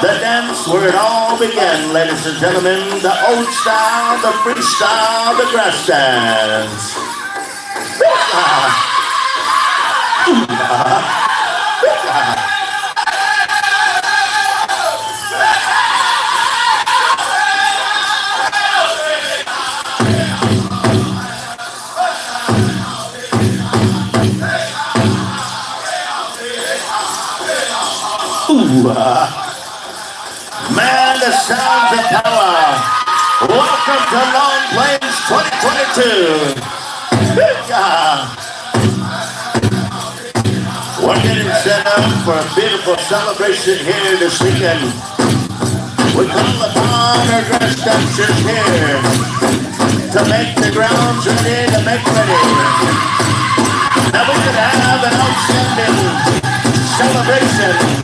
The dance where it all began, ladies and gentlemen. The old style, the freestyle, the grass dance. Man, the sounds of power. Welcome to Long Plains 2022. We're getting set up for a beautiful celebration here this weekend. We call upon our grass dancers here to make the grounds ready, to make ready. Now we could have an outstanding celebration.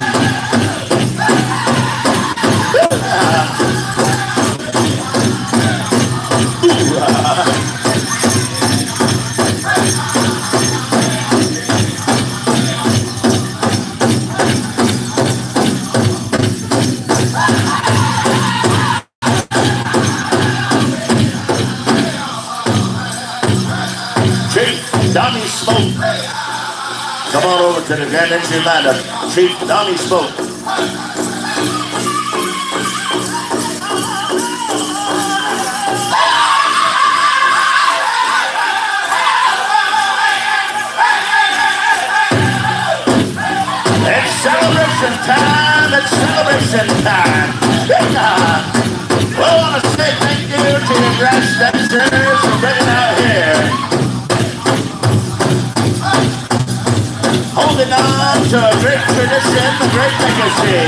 Donnie Smoke. Come on over to the grand entry lineup. Chief Donnie Smoke. It's celebration time. It's celebration time. We want to say thank you to the grass dancers for bringing out here. Holding on to a great tradition, a great legacy.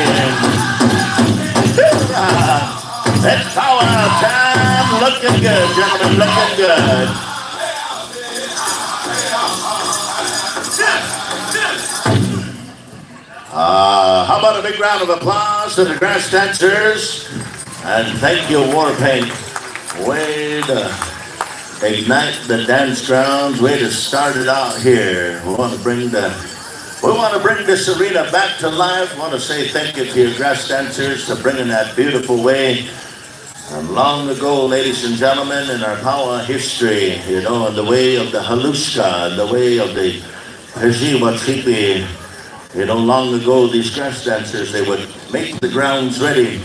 It's powwow time. Looking good, gentlemen, looking good. How about a big round of applause to the grass dancers? And thank you, War Paint. Way to ignite the dance grounds. Way to start it out here. We want to bring this arena back to life. I want to say thank you to your grass dancers for bringing that beautiful way. And long ago, ladies and gentlemen, in our Powwow history, in the way of the Halushka, in the way of the Hajiwa Tripi, long ago, these grass dancers, they would make the grounds ready.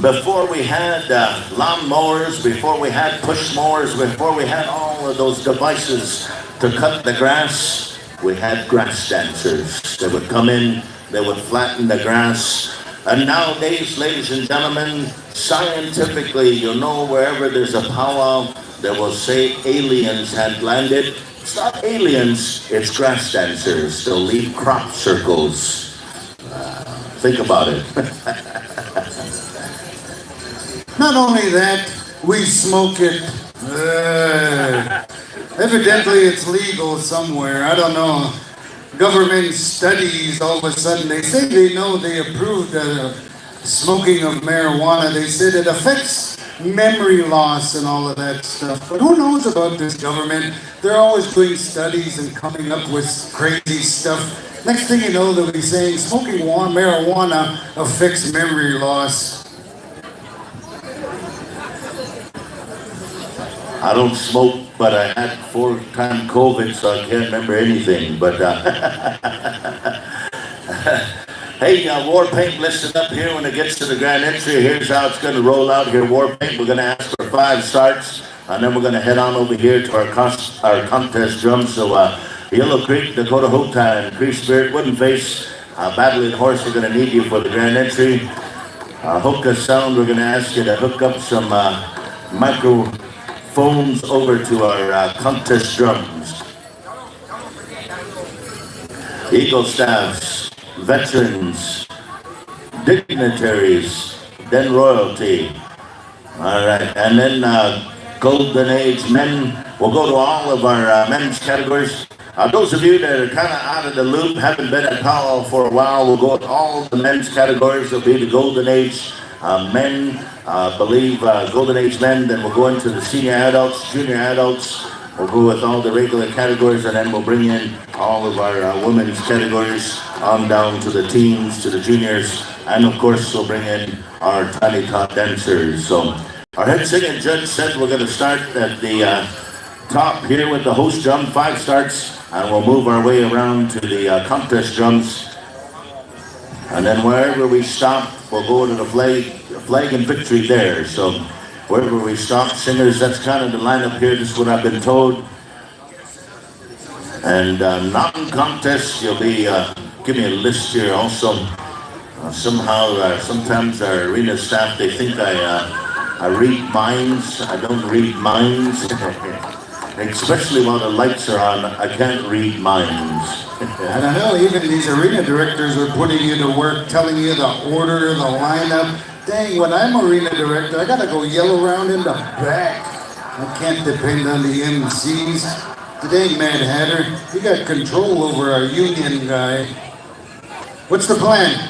Before we had lawn mowers, before we had push mowers, before we had all of those devices to cut the grass, we had grass dancers. They would come in, they would flatten the grass. And nowadays, ladies and gentlemen, scientifically, wherever there's a powwow, they will say aliens had landed. It's not aliens, it's grass dancers. They'll leave crop circles. Think about it. Not only that, we smoke it. Evidently it's legal somewhere. I don't know. Government studies, all of a sudden, they say they approved smoking of marijuana. They said it affects memory loss and all of that stuff. But who knows about this government? They're always doing studies and coming up with crazy stuff. Next thing you know, they'll be saying smoking marijuana affects memory loss. I don't smoke, but I had 4-time COVID, so I can't remember anything. But hey, War Paint, listen up here when it gets to the grand entry. Here's how it's going to roll out here, War Paint. We're going to ask for 5 starts, and then we're going to head on over here to our contest drum. So Yellow Creek, Dakota Hota, and Cree Spirit, Wooden Face, Battling Horse, we're going to need you for the grand entry. Hoka Sound, we're going to ask you to hook up some microphones over to our contest drums. Eagle Staffs, Veterans, Dignitaries, then Royalty. All right, and then Golden Age Men. We'll go to all of our men's categories. Those of you that are kind of out of the loop, haven't been at Powwow for a while, we'll go to all the men's categories. There'll be the Golden Age men, Golden Age men, then we'll go into the senior adults, junior adults. We'll go with all the regular categories, and then we'll bring in all of our women's categories on down to the teens, to the juniors, and of course we'll bring in our tiny tot dancers. So our head singing judge said we're going to start at the top here with the host drum, 5 starts, and we'll move our way around to the contest drums. And then wherever we stop, we'll go to the flag and victory there. So wherever we stop, singers, that's kind of the lineup here. This is what I've been told. And non-contest, you'll be, give me a list here also. Sometimes our arena staff, they think I read minds. I don't read minds. Especially while the lights are on, I can't read minds. And I know even these arena directors are putting you to work, telling you the order, the lineup. Dang, when I'm arena director, I gotta go yell around in the back. I can't depend on the MCs. Dang, Mad Hatter, you got control over our union guy. What's the plan?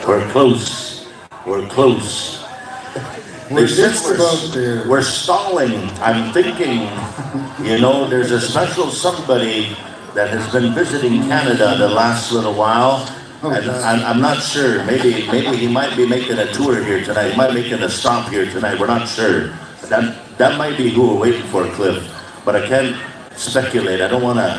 We're close. We're close. We're just about there. We're stalling. I'm thinking, there's a special somebody that has been visiting Canada the last little while. And I'm not sure. Maybe he might be making a tour here tonight. He might be making a stop here tonight. We're not sure. That might be who we're waiting for, Cliff. But I can't speculate. I don't want to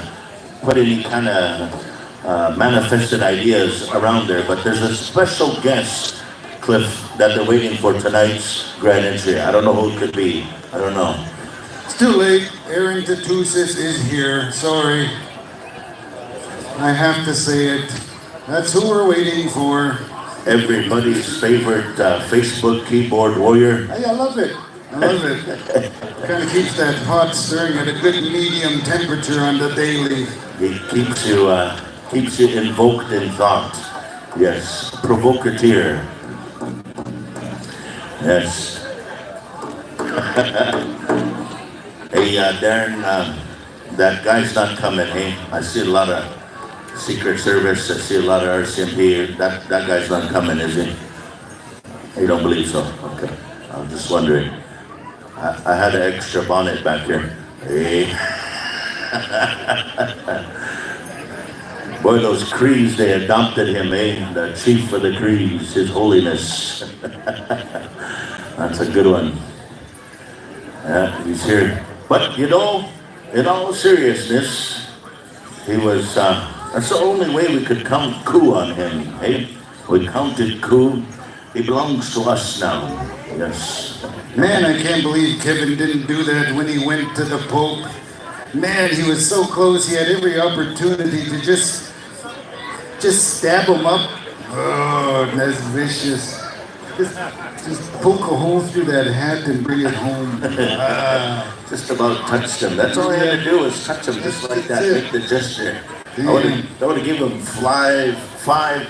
put any kind of manifested ideas around there. But there's a special guest, Cliff, that they're waiting for tonight's grand entry. I don't know who it could be. I don't know. It's too late. Aaron Tatusis is here. Sorry. I have to say it. That's who we're waiting for. Everybody's favorite Facebook keyboard warrior. Hey, I love it. I love it. Kind of keeps that pot stirring at a good medium temperature on the daily. It keeps you invoked in thought. Yes, provocateur. Yes. Hey, Darren, that guy's not coming, hey? I see a lot of Secret Service, I see a lot of RCMP. That guy's not coming, is he? You don't believe so? Okay. I'm just wondering. I had an extra bonnet back here. Hey. Boy, those Crees, they adopted him, eh? The chief of the Crees, His Holiness. That's a good one. Yeah, he's here. But, you know, in all seriousness, he was, that's the only way we could count coup on him, eh? We counted coup. He belongs to us now. Yes. Man, I can't believe Kevin didn't do that when he went to the Pope. Man, he was so close. He had every opportunity to just stab him up. Oh, that's vicious. Just poke a hole through that hat and bring it home. Just about touched him. That's all he had to do was touch him just like that. Make the gesture. I would have given him five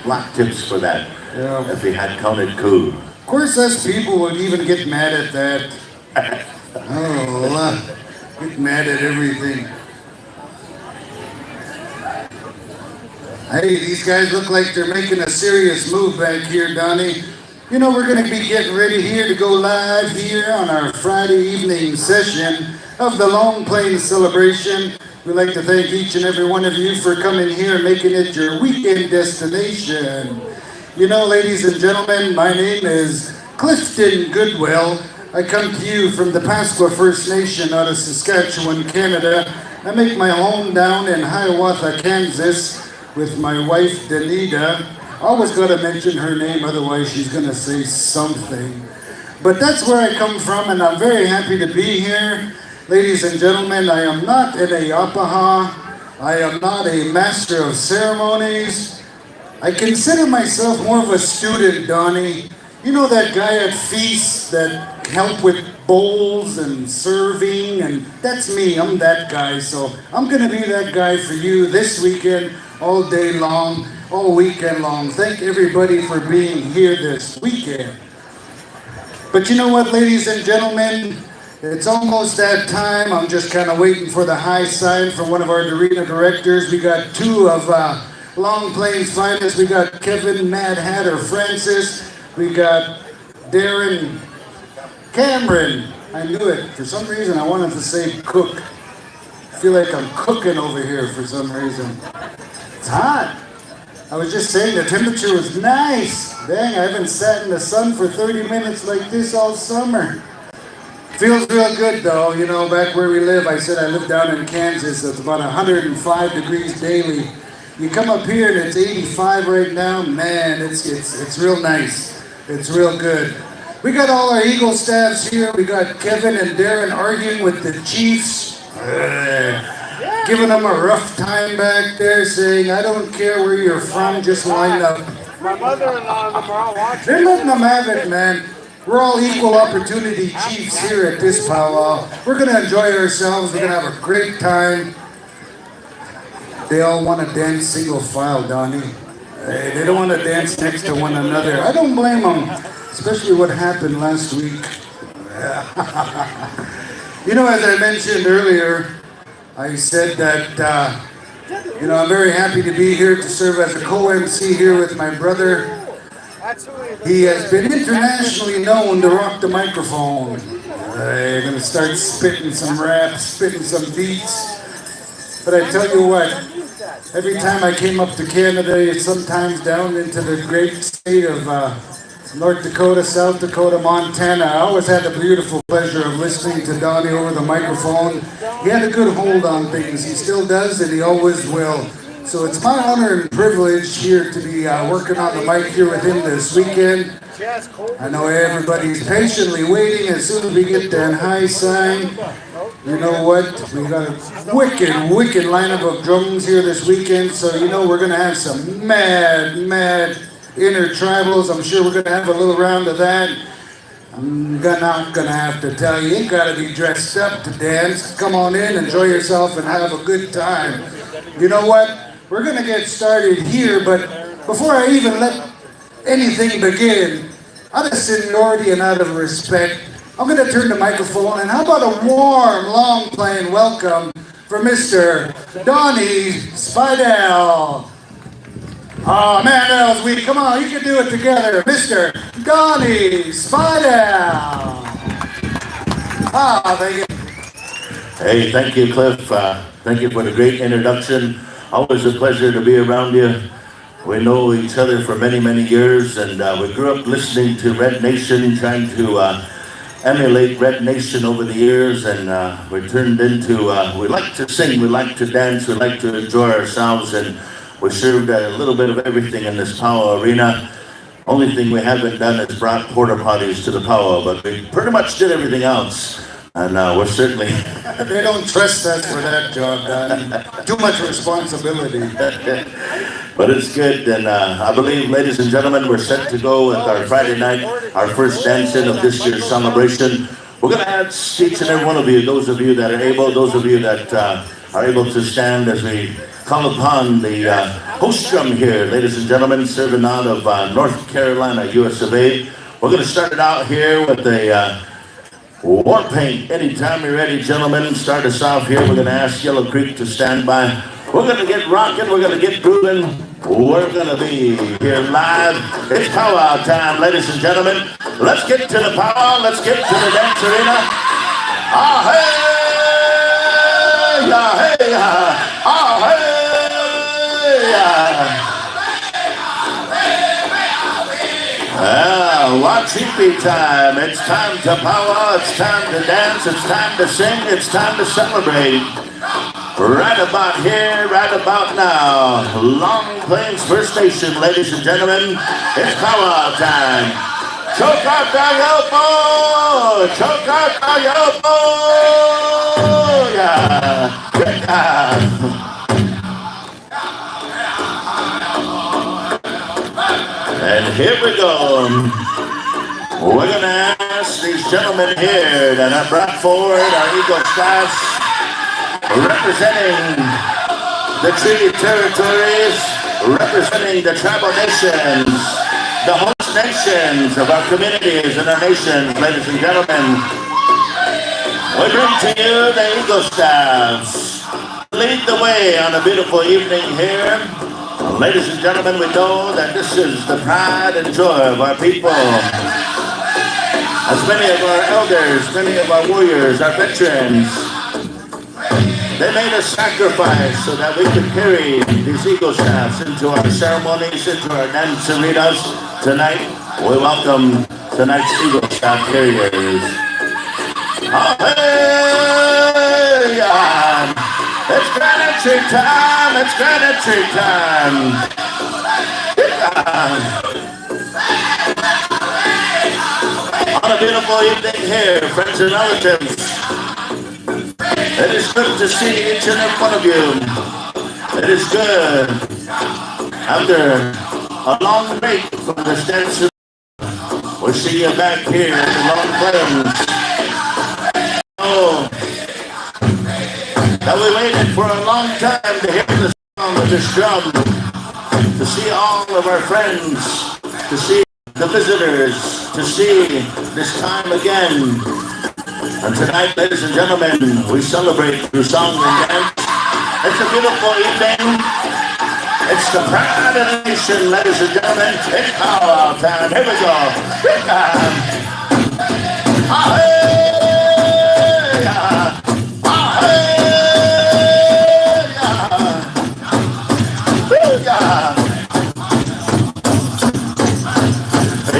black tips for that. Yeah. If he had counted coup. Of course, us people would even get mad at that. Oh, get mad at everything. Hey, these guys look like they're making a serious move back here, Donnie. You know, we're going to be getting ready here to go live here on our Friday evening session of the Long Plains celebration. We'd like to thank each and every one of you for coming here and making it your weekend destination. You know, ladies and gentlemen, my name is Clifton Goodwill. I come to you from the Pasqua First Nation out of Saskatchewan, Canada. I make my home down in Hiawatha, Kansas with my wife, Danita. Always got to mention her name, otherwise she's going to say something. But that's where I come from, and I'm very happy to be here. Ladies and gentlemen, I am not an Ayapaha. I am not a master of ceremonies. I consider myself more of a student, Donnie. You know that guy at feasts that help with bowls and serving, and that's me. I'm that guy, so I'm going to be that guy for you this weekend, all day long, all weekend long. Thank everybody for being here this weekend. But you know what, ladies and gentlemen? It's almost that time. I'm just kind of waiting for the high sign from one of our arena directors. We got two of Long Plains finest. We got Kevin Mad Hatter Francis. We got Darren Cameron. I knew it. For some reason, I wanted to say cook. I feel like I'm cooking over here for some reason. It's hot. I was just saying the temperature was nice. Dang, I haven't sat in the sun for 30 minutes like this all summer. Feels real good though. You know, back where we live, I said I live down in Kansas. It's about 105 degrees daily. You come up here and it's 85 right now. Man, it's real nice. It's real good. We got all our Eagle staffs here. We got Kevin and Darren arguing with the Chiefs. Giving them a rough time back there, saying, I don't care where you're from, just line up. My mother-in-law and them are all watching. They're letting them have it, man. We're all equal opportunity chiefs here at this powwow. We're going to enjoy ourselves. We're going to have a great time. They all want to dance single file, Donnie. They don't want to dance next to one another. I don't blame them, especially what happened last week. You know, as I mentioned earlier, I said that, I'm very happy to be here to serve as a co-MC here with my brother. He has been internationally known to rock the microphone. You're going to start spitting some raps, spitting some beats. But I tell you what, every time I came up to Canada, sometimes down into the great state of North Dakota, South Dakota, Montana, I always had the beautiful pleasure of listening to Donnie over the microphone. He had a good hold on things. He still does, and he always will. So it's my honor and privilege here to be working on the mic here with him this weekend. I know everybody's patiently waiting. As soon as we get that high sign, you know what? We got a wicked lineup of drums here this weekend. So you know we're gonna have some mad intertribals. I'm sure we're gonna have a little round of that. I'm not gonna have to tell you, you gotta be dressed up to dance. Come on in, enjoy yourself, and have a good time. You know what? We're gonna get started here, but before I even let anything begin, out of seniority and out of respect, I'm gonna turn the microphone, and how about a warm, Long Plain welcome for Mr. Donnie Spidell. Oh man, that was weak. Come on, you can do it together. Mr. Donnie Spidell. Thank you. Hey, thank you, Cliff. Thank you for the great introduction. Always a pleasure to be around you. We know each other for many, many years, and we grew up listening to Red Nation, trying to emulate Red Nation over the years, and we turned into, we like to sing, we like to dance, we like to enjoy ourselves, and we served a little bit of everything in this Powwow arena. Only thing we haven't done is brought porta potties to the Powwow, but we pretty much did everything else. And we're certainly... They don't trust us for that job, Donnie. Too much responsibility. But it's good, and I believe, ladies and gentlemen, we're set to go with our Friday night, our first dance-in of this year's celebration. We're going to ask each and every one of you, those of you that are able, those of you that are able to stand as we call upon the host drum here, ladies and gentlemen, serving out of North Carolina, US of A. We're going to start it out here with a war paint. Anytime you're ready, gentlemen, start us off here. We're going to ask Yellow Creek to stand by. We're going to get rocking. We're going to get grooving. We're going to be here live. It's powwow time, ladies and gentlemen. Let's get to the powwow. Let's get to the dance arena. Ah, hey, ah, hey, ah, hey, watch hippie time. It's time to powwow. It's time to dance. It's time to sing. It's time to celebrate. Right about here, right about now. Long Plains First Station, ladies and gentlemen. It's powwow time. Choke out the elbow. Choke out the elbow. Yeah. And here we go. We're going to ask these gentlemen here that have brought forward our Eagle class, representing the treaty territories, representing the tribal nations, the host nations of our communities and our nations, ladies and gentlemen. We bring to you the Eagle staffs. Lead the way on a beautiful evening here. Ladies and gentlemen, we know that this is the pride and joy of our people. As many of our elders, many of our warriors, our veterans, they made a sacrifice so that we could carry these Eagle staffs into our ceremonies, into our dance arenas. Tonight, we welcome tonight's Eagle staff carriers. Oh, hey, it's gratitude time, it's gratitude time. On a beautiful evening here, friends and relatives. It is good to see each and every one of you. It is good. After a long break from the dance, we'll see you back here in the Long Plains. Oh, that we waited for a long time to hear the sound of this drum, to see all of our friends, to see the visitors, to see this time again. And tonight, ladies and gentlemen, we celebrate through song and dance. It's a beautiful evening. It's the pride of the nation, ladies and gentlemen. It's powwow time. Here we go.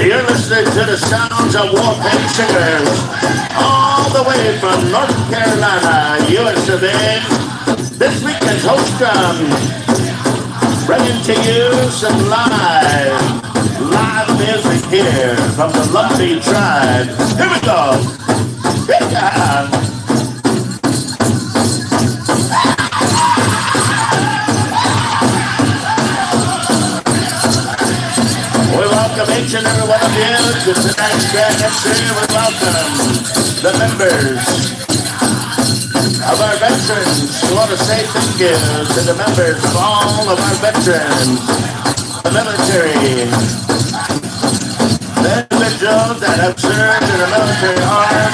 You're listening to the sounds of war paint singers all the way from North Carolina, US of A. This weekend's host drum, bringing to you some live music here from the Lumpy tribe. Here we go. We welcome each and every one of you to tonight's grand entry. We welcome the members of our veterans. We want to say thank you to the members of all of our veterans, the military, the individuals that have served in the military arm.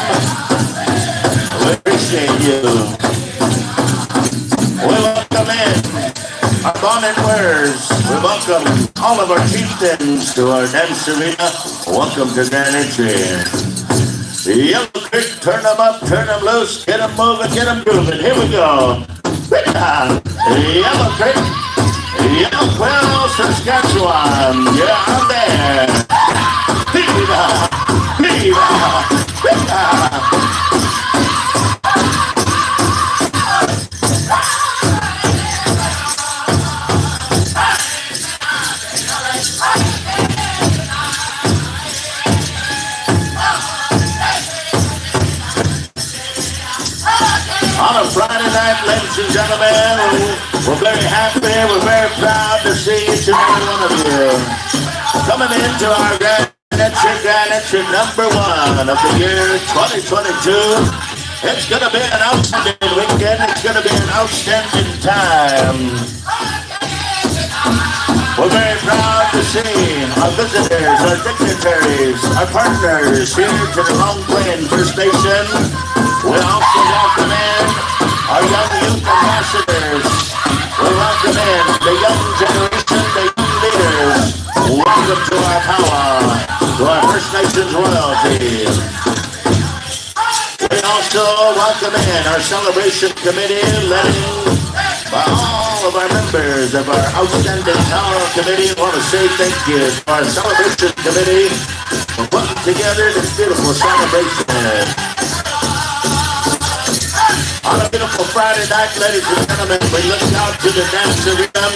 We appreciate you. We welcome in our bonnet wearers. We welcome all of our chieftains to our dance arena. Welcome to Grand Entry. Yellow Creek, turn them up, turn them loose, get them moving, get them grooving. Here we go. Yellow Creek, Yellow Quill, Saskatchewan. Yeah, I'm there. Viva, viva, viva. On a Friday night, ladies and gentlemen, we're very happy, we're very proud to see each and every one of you coming into our Grand Entry number 1 of the year 2022. It's going to be an outstanding weekend. It's going to be an outstanding time. We're very proud to see our visitors, our dignitaries, our partners here to the Long Plain First Nation. We also welcome in our young youth ambassadors. We welcome in the young generation, the young leaders. Welcome to our powwow, to our First Nations royalty. We also welcome in our celebration committee, led by all of our members of our outstanding powwow committee. I want to say thank you to our celebration committee for putting together this beautiful celebration. On a beautiful Friday night, ladies and gentlemen, we look out to the dance arena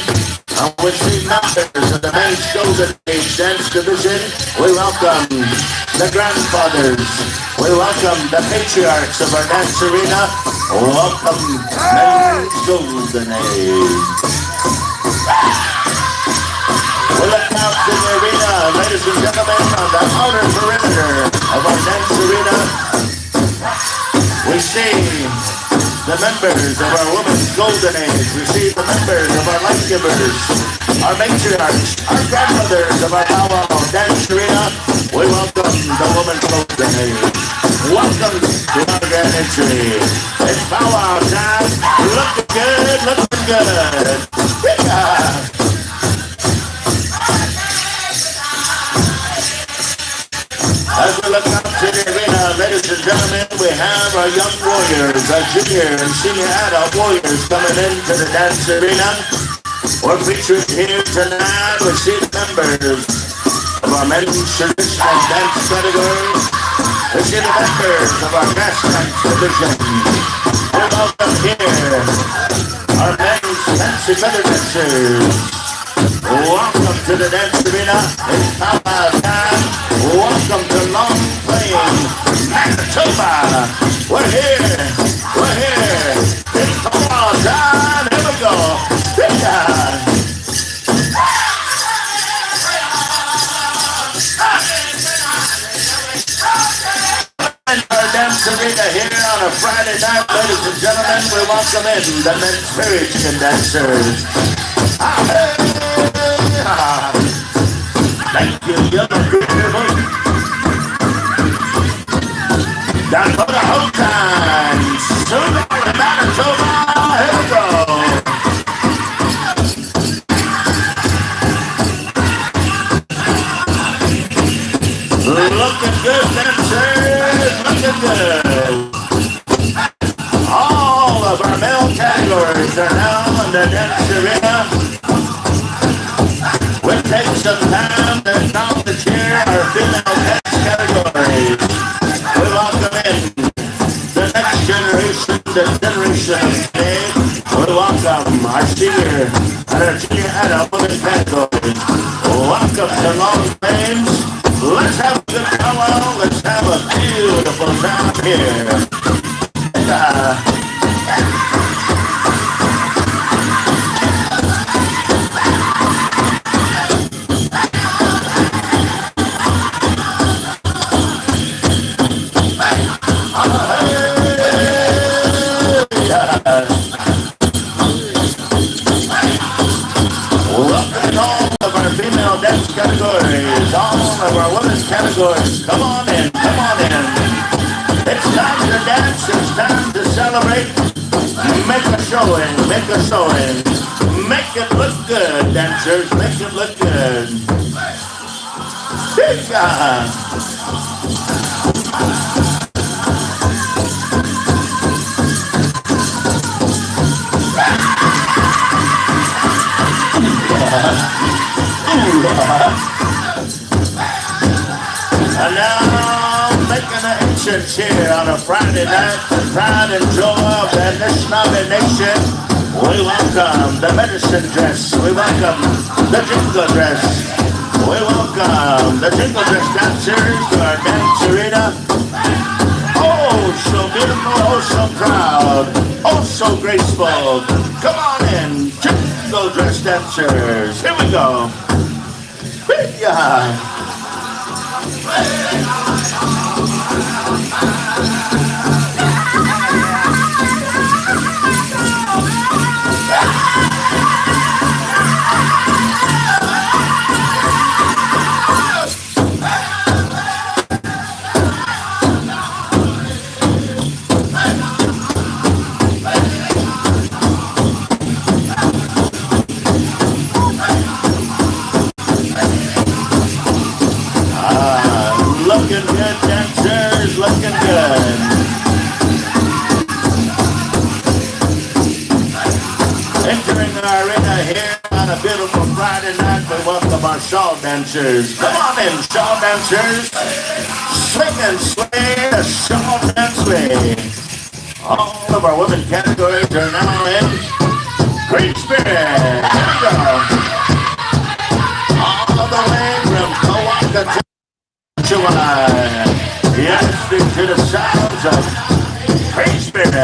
and we see members of the men's Golden Age Dance Division. We welcome the grandfathers. We welcome the patriarchs of our dance arena. Welcome men's Golden Age. We look out to the arena, ladies and gentlemen, on the outer perimeter of our dance arena. We see the members of our Women's Golden Age. We see the members of our Life Givers, our matriarchs, our grandmothers of our powwow dance arena. We welcome the Women's Golden Age. Welcome to our Grand Entry. It's powwow time. Looking good, looking good. Yeah. As we look up to the arena, ladies and gentlemen, we have our young warriors, our junior and senior adult warriors coming into the dance arena. We're featured here tonight. We see members of our men's traditional dance category. We see the members of our grass dance division. We welcome here our men's fancy feather dancers. Welcome to the dance arena. It's powwow time. Welcome to Long Plain, Manitoba. We're here. We're here. It's powwow time. Here we go. Yeah. Our dance arena here on a Friday night, ladies and gentlemen. We welcome in the men's Persian dancers. Thank you, Yellow Creek people. Down for the whole time. Soon over Manitoba. Here we go. Looking good, dancers. Looking good. All of our male categories are now in the dance arena. We'll take some time to acknowledge here our female dance categories. We welcome in the next generation, the generation of today. We welcome our senior and our junior adult women categories. Welcome to Long Plains. Let's have a good powwow. Let's have a beautiful time here. Welcome all of our female dance categories, all of our women's categories. Come on in, come on in. It's time to dance, it's time to celebrate. Make a showing, make a showing. Make it look good, dancers, make it look good. Big God. musicians here on a Friday night, the pride and joy of the Anishinaabe Nation. We welcome the medicine dress. We welcome the jingle dress. We welcome the jingle dress dancers to our dance arena. Oh, so beautiful, oh, so proud, oh, so graceful. Come on in, jingle dress dancers. Here we go. Yeah. Looking good, dancers, looking good. Entering our arena here on a beautiful Friday night, we welcome our shawl dancers. Come on in, shawl dancers. Swing and sway, the shawl dance way. All of our women categories are now in Green Spirit. Here we go. All the way from Powwow to yes, to the sounds of Green Spirit.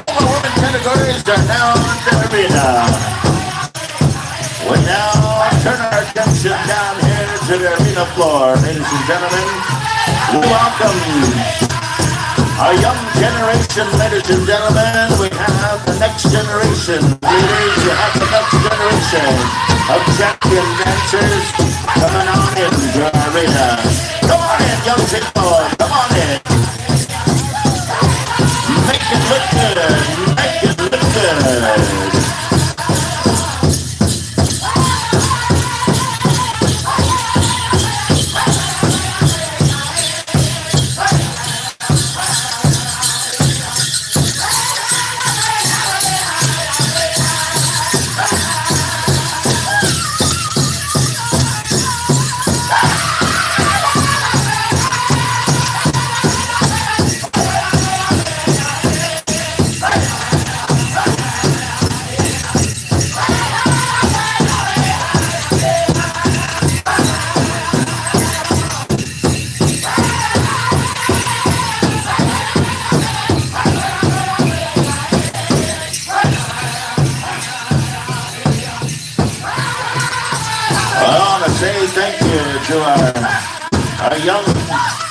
All the women categories are now in the arena. We now turn our attention down here to the arena floor, ladies and gentlemen. We welcome our young generation, ladies and gentlemen. We have the next generation. Ladies, you have the next generation of champion dancers coming on into our arena. Come on in, young people. Come on in. Make it look good. Make it look good. Say thank you to our young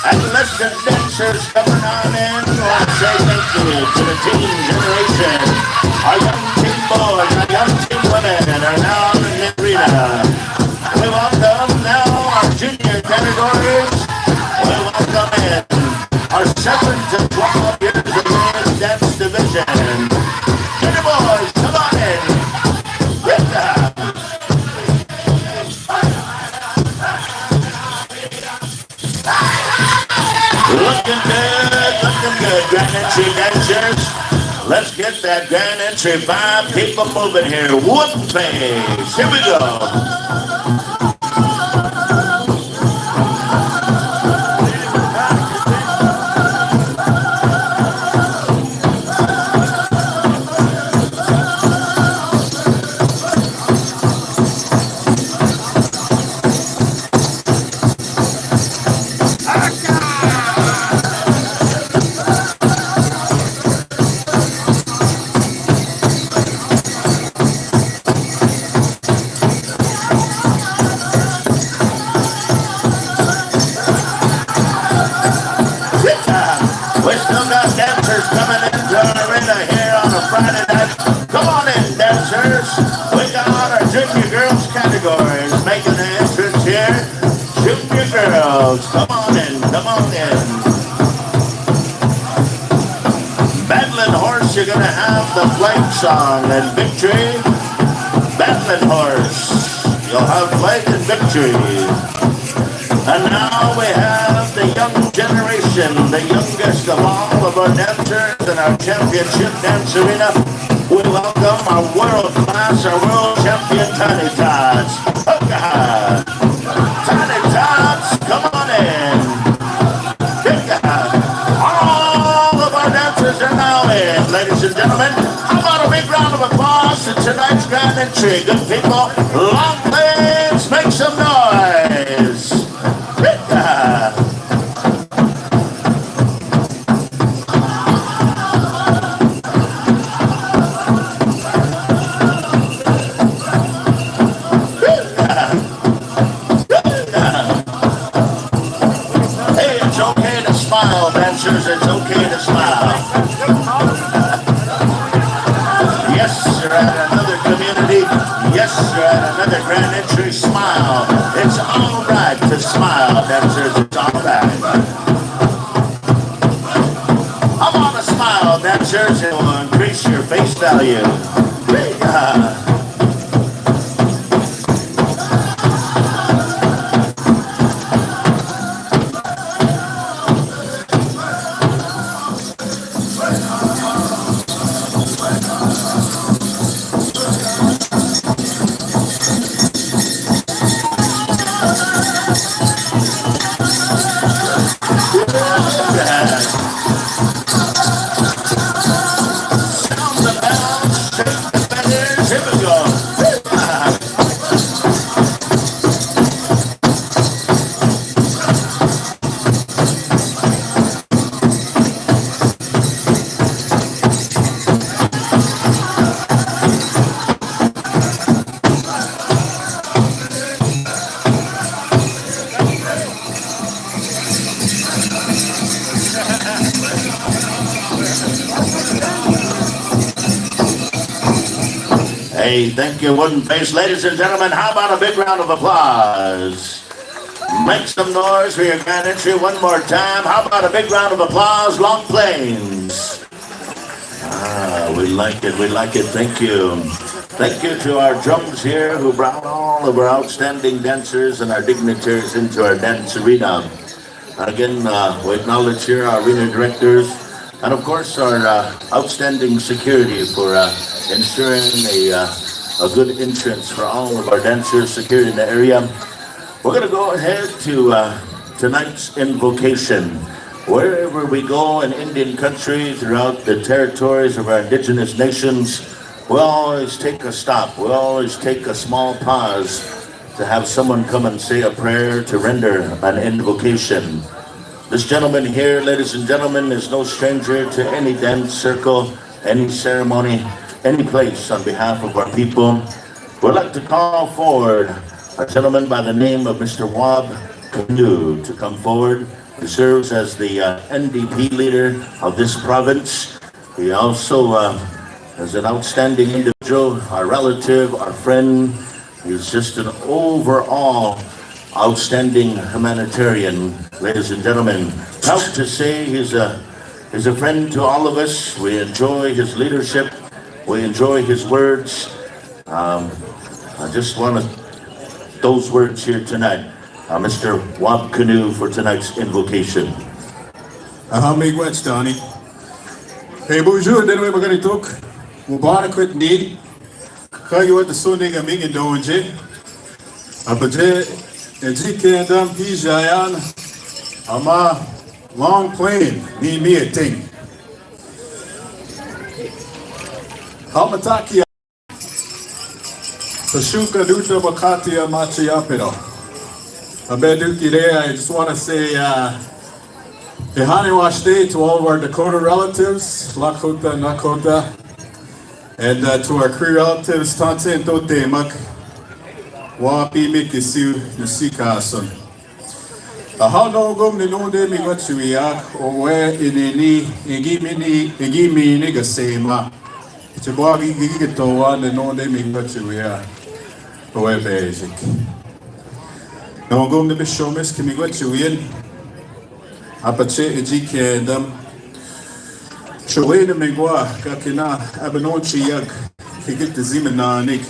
adolescent dancers coming on in. I want to say thank you to the teen generation. Our young teen boys, our young teen women are now in the arena. We welcome now our junior categories. We welcome in our 7 to 12 years of age dance division. Junior boys, come on in. With that. Looking good, Grand Entry dancers. Let's get that Grand Entry vibe. Keep them moving here. Whoop face. Here we go. We still got dancers coming into our arena here on a Friday night. Come on in, dancers. We got our junior girls categories making an entrance here. Junior girls, come on in, come on in. Battling horse, you're gonna have the flag song and victory. Battling horse, you'll have flag and victory. And now we have the young generation, the youngest of all of our dancers in our championship dance arena. We welcome our world class, our world champion Tiny Tots. Tiny Tots, come on in. All of our dancers are now in, ladies and gentlemen. How about a big round of applause to tonight's grand entry? Good people, long legs, make some noise. Smile, dancers, it's okay to smile. Yes, you're at another community. Yes, you're at another grand entry. Smile. It's all right to smile, dancers. It's all right. I want to smile, dancers. It will increase your face value. Hey, thank you, Wooden Face. Ladies and gentlemen, how about a big round of applause? Make some noise for your grand entry one more time. How about a big round of applause, Long Plains? We like it, thank you. Thank you to our drums here who brought all of our outstanding dancers and our dignitaries into our dance arena. Again, we acknowledge here our arena directors and of course our outstanding security for ensuring a good entrance for all of our dancers secured in the area. We're going to go ahead to tonight's invocation. Wherever we go in Indian country, throughout the territories of our indigenous nations, we'll always take a stop. We'll always take a small pause to have someone come and say a prayer to render an invocation. This gentleman here, ladies and gentlemen, is no stranger to any dance circle, any ceremony, any place on behalf of our people. We'd like to call forward a gentleman by the name of Mr. Wab Canoe to come forward. He serves as the NDP leader of this province. He also is an outstanding individual, our relative, our friend. He's just an overall outstanding humanitarian, ladies and gentlemen. Proud to say he's a friend to all of us. We enjoy his leadership. We enjoy his words. I just want those words here tonight. Mr. Wab Canoe for tonight's invocation. Miigwech, Donnie. Hey, bonjour, denwe magalitok. Mubarak with need. Kayo at the Sunday gaming in Donje. Apaje, Ejike Dam Pijayan. Ama Long Plain, need me a thing. Hamataki. Pashuka Dutra Makatia Machiapino. I just want to say Tehaniwash Day to all of our Dakota relatives, Lakota, Nakota, and to our Cree relatives, Tante and Totemak, Wapi Mikisu, Nusikason. How no gum ni no de mi wachuiak, or where in any, Igimi nigga sema. It's a boggy gigatoa, and no de mi wachuiak, or where basic. No go to the show, Miss Kimigwatchuian. Apache Ejike and Shaway the Megua, Kakina, Abanochi Yak, he get the Zimananik,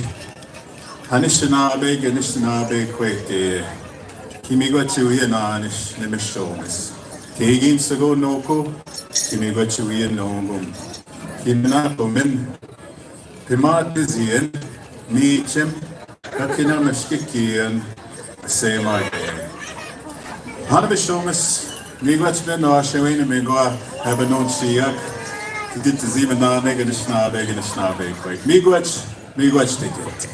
Hanishana Beg and Nishana Beg Quake, Kimigwatchuian Anish, the Miss Show, Miss. Kagins to go no co, Kimigwatchuian no gum. Kinapo men, Pimatizien, Nichim, Kakinamashkikian, Semai. Hanabishomas, Migwachman, no Ashawin, and Mingwa, have a known Shiak, did to Zimana, Negan Schnabeg and Schnabeg. Migwach ticket.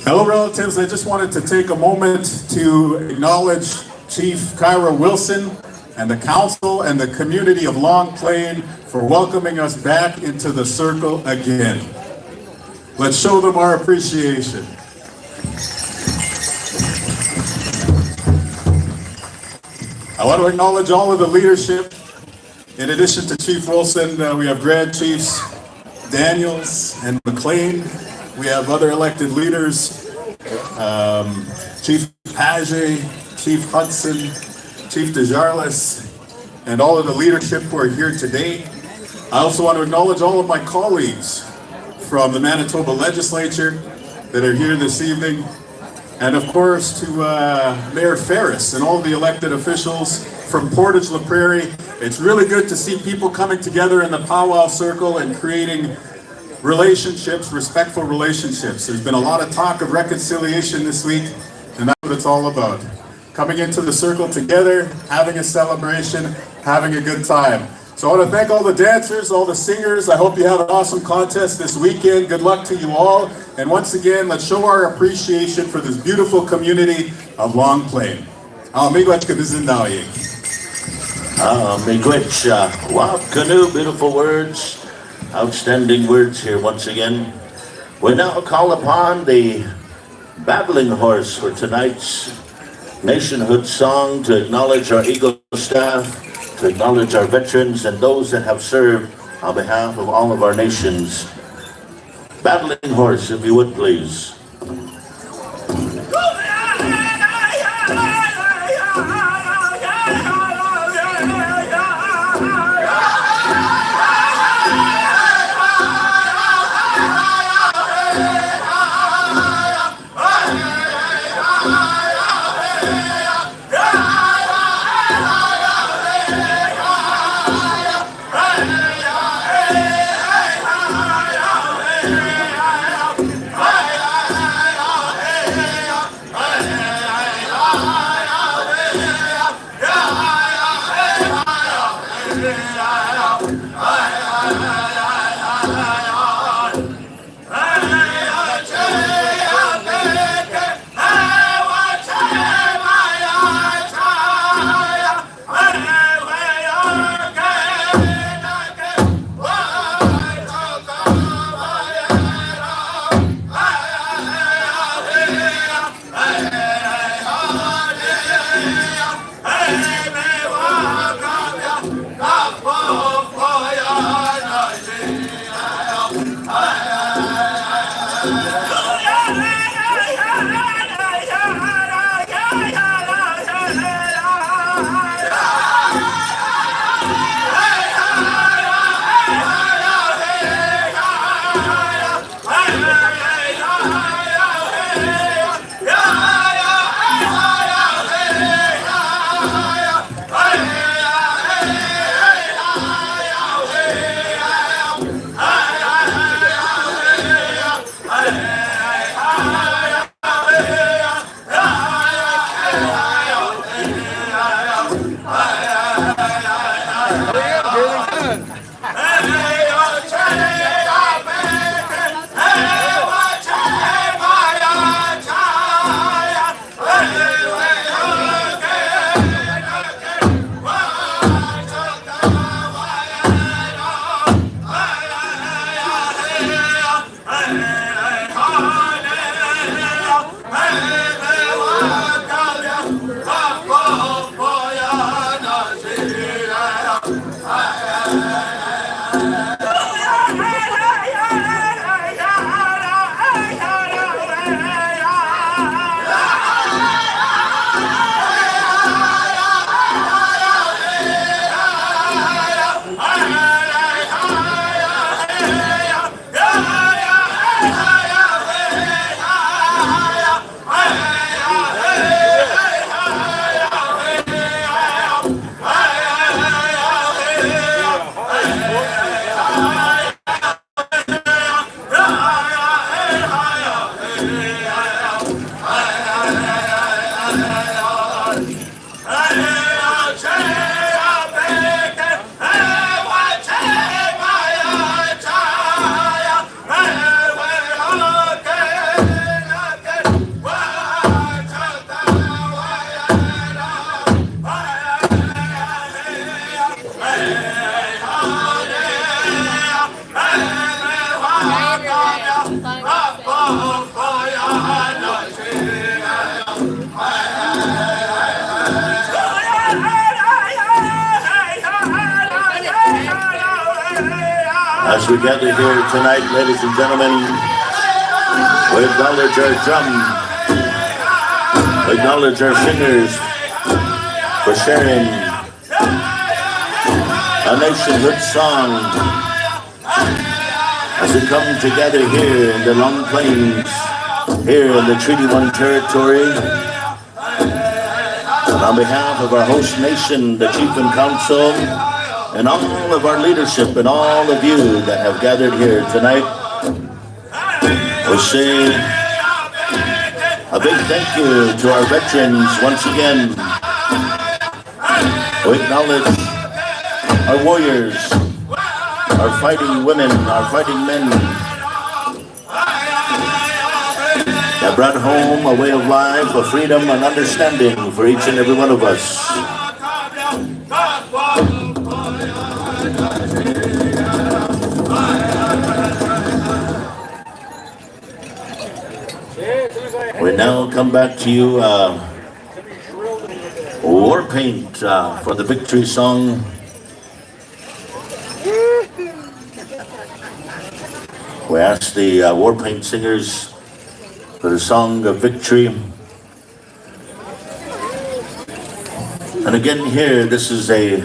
Hello, relatives. I just wanted to take a moment to acknowledge Chief Kyra Wilson and the council and the community of Long Plain for welcoming us back into the circle again. Let's show them our appreciation. I want to acknowledge all of the leadership. In addition to Chief Wilson, we have Grand Chiefs Daniels and McLean. We have other elected leaders, Chief Page, Chief Hudson, Chief DeJarlis, and all of the leadership who are here today. I also want to acknowledge all of my colleagues from the Manitoba Legislature that are here this evening. And of course to Mayor Ferris and all of the elected officials from Portage La Prairie. It's really good to see people coming together in the powwow circle and creating relationships, respectful relationships. There's been a lot of talk of reconciliation this week, and that's what it's all about. Coming into the circle together, having a celebration, having a good time. So I want to thank all the dancers, all the singers. I hope you have an awesome contest this weekend. Good luck to you all. And once again, let's show our appreciation for this beautiful community of Long Plain. Miigwech kabizindawi. Miigwech, wow, canoe, beautiful words. Outstanding words here once again. We now call upon the babbling horse for tonight's Nationhood song to acknowledge our Eagle staff, to acknowledge our veterans and those that have served on behalf of all of our nations. Babbling horse, if you would please. we gather here tonight, ladies and gentlemen, we acknowledge our drum, we acknowledge our singers for sharing a Nationhood song as we come together here in the Long Plains, here in the Treaty 1 territory. And on behalf of our host nation, the Chief and Council, and all of our leadership and all of you that have gathered here tonight, we say a big thank you to our veterans once again. We acknowledge our warriors, our fighting women, our fighting men that brought home a way of life, of freedom and understanding for each and every one of us. We now come back to you, War Paint for the victory song. We ask the War Paint singers for the song of victory. And again here, this is a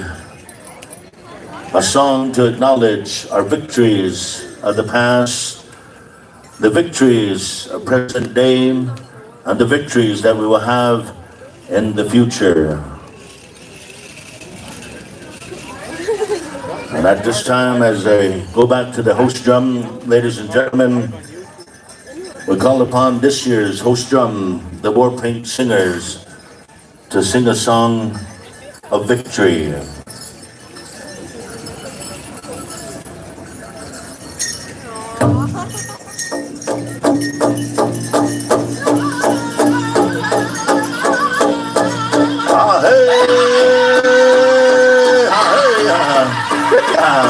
song to acknowledge our victories of the past, the victories of present day, and the victories that we will have in the future. And at this time, as I go back to the host drum, ladies and gentlemen, we call upon this year's host drum, the War Paint Singers, to sing a song of victory. Ah, hey, ah, hey, ah.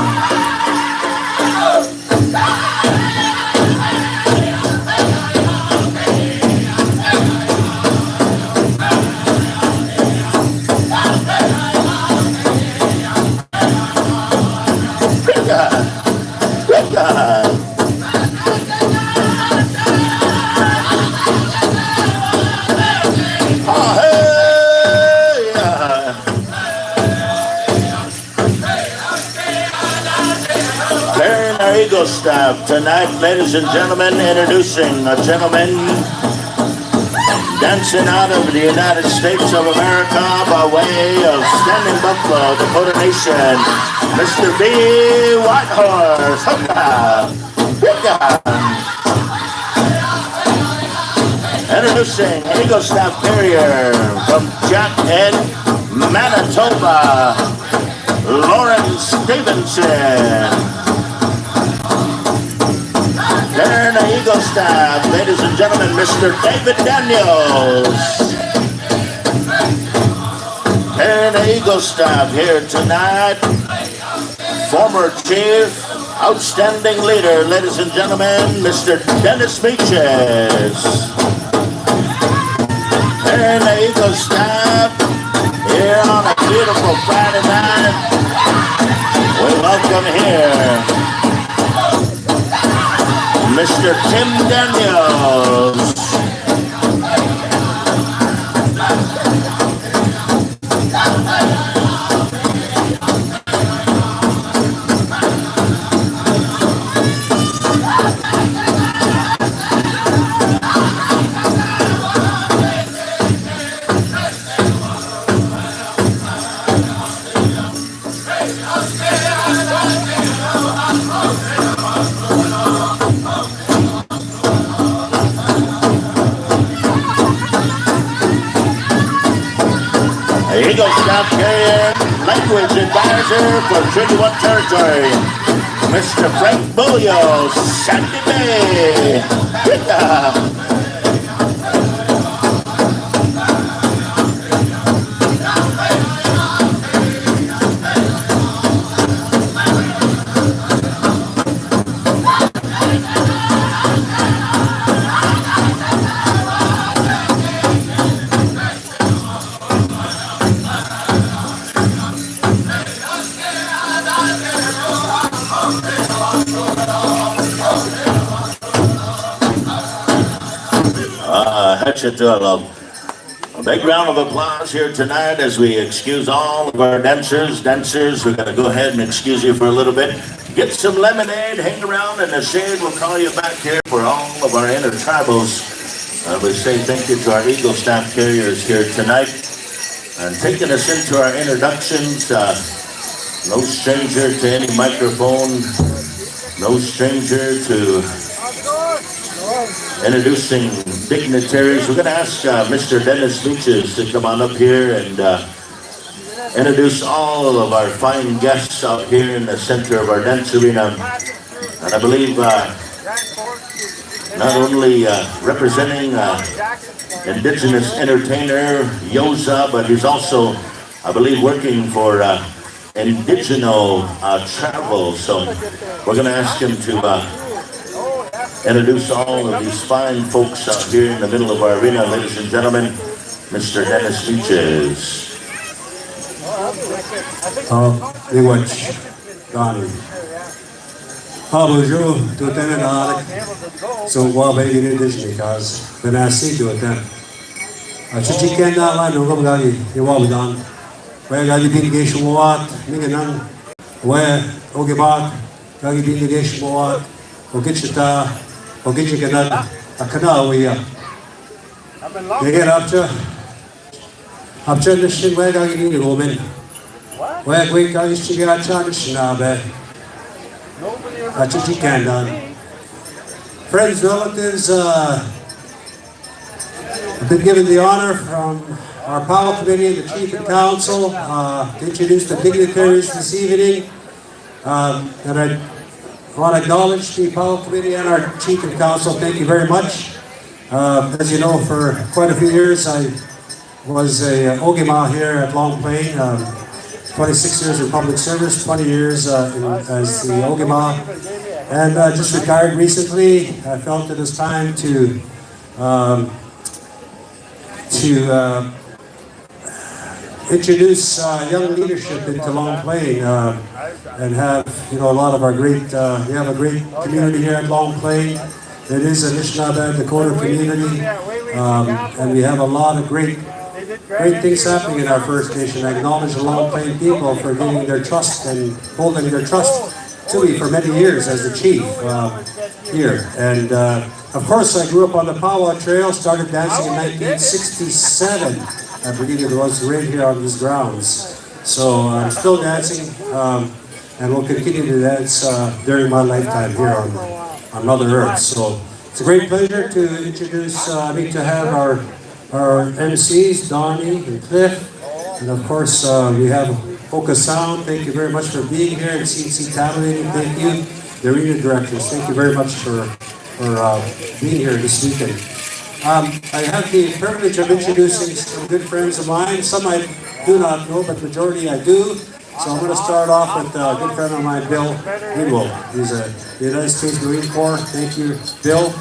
Eagle Staff tonight, ladies and gentlemen, introducing a gentleman dancing out of the United States of America by way of Standing Buffalo, Dakota Nation, Mr. B. Whitehorse. Introducing Eagle Staff Carrier from Jack Head, Manitoba, Lawrence Stevenson. There in the Eagle Staff, ladies and gentlemen, Mr. David Daniels. There in the Eagle Staff here tonight, former chief, outstanding leader, ladies and gentlemen, Mr. Dennis Beaches. There in the Eagle Staff, here on a beautiful Friday night, we welcome here Mr. Tim Daniels. Eagle Staff Carrier, Language Advisor for Treaty 1 Territory, Mr. Frank Bullios, Sandy Bay. A big round of applause here tonight as we excuse all of our dancers. Dancers, we're going to go ahead and excuse you for a little bit. Get some lemonade, hang around in the shade. We'll call you back here for all of our intertribals. We say thank you to our Eagle staff carriers here tonight. And taking us into our introductions, no stranger to any microphone, no stranger to introducing dignitaries. We're going to ask Mr. Dennis Leaches to come on up here and introduce all of our fine guests out here in the center of our dance arena. And I believe not only representing indigenous entertainer Yoza, but he's also, I believe, working for Indigeno Travel. So we're going to ask him to introduce all of these fine folks out here in the middle of our arena. Ladies and gentlemen, Mr. Dennis Leaches. Miigwech, Donnie. Bonjour, tout le monde. So, well, baby, it is because the nasi do it then. Chichi can not lie no go gagi, you will done. Where gagi pinigation what, Minganan, where Ogibat, gagi pinigation what, Ogichita, Ogichikanat, a canal we are. You get up to the shit where gagi need a woman. Where we got is to get a chance now, but that's what you can done. Friends, relatives, I've been given the honor from our Powwow Committee and the Chief and Council to introduce the dignitaries this evening. And I want to acknowledge the Powwow Committee and our Chief and Council. Thank you very much. As you know, for quite a few years, I was a Ogima here at Long Plain. 26 years in public service, 20 years as the Ogima, and just retired recently. I felt it was time to introduce young leadership into Long Plain and have a lot of our great. We have a great community here at Long Plain. It is a Anishinaabe Dakota community, and we have a lot of great things happening in our First Nation. I acknowledge the Long Plain people for giving their trust and holding their trust to me for many years as the chief here. And of course, I grew up on the Powwow Trail, started dancing in 1967. I believe it was right here on these grounds. So I'm still dancing and will continue to dance during my lifetime here on Mother Earth. So it's a great pleasure to introduce, to have our MCs, Donnie and Cliff, and of course we have Oka Sound. Thank you very much for being here, and CNC Tabulating. Thank you, the arena directors. Thank you very much for being here this weekend. I have the privilege of introducing some good friends of mine. Some I do not know, but majority I do. So I'm going to start off with a good friend of mine, Bill Jingle. He's a United States Marine Corps. Thank you, Bill.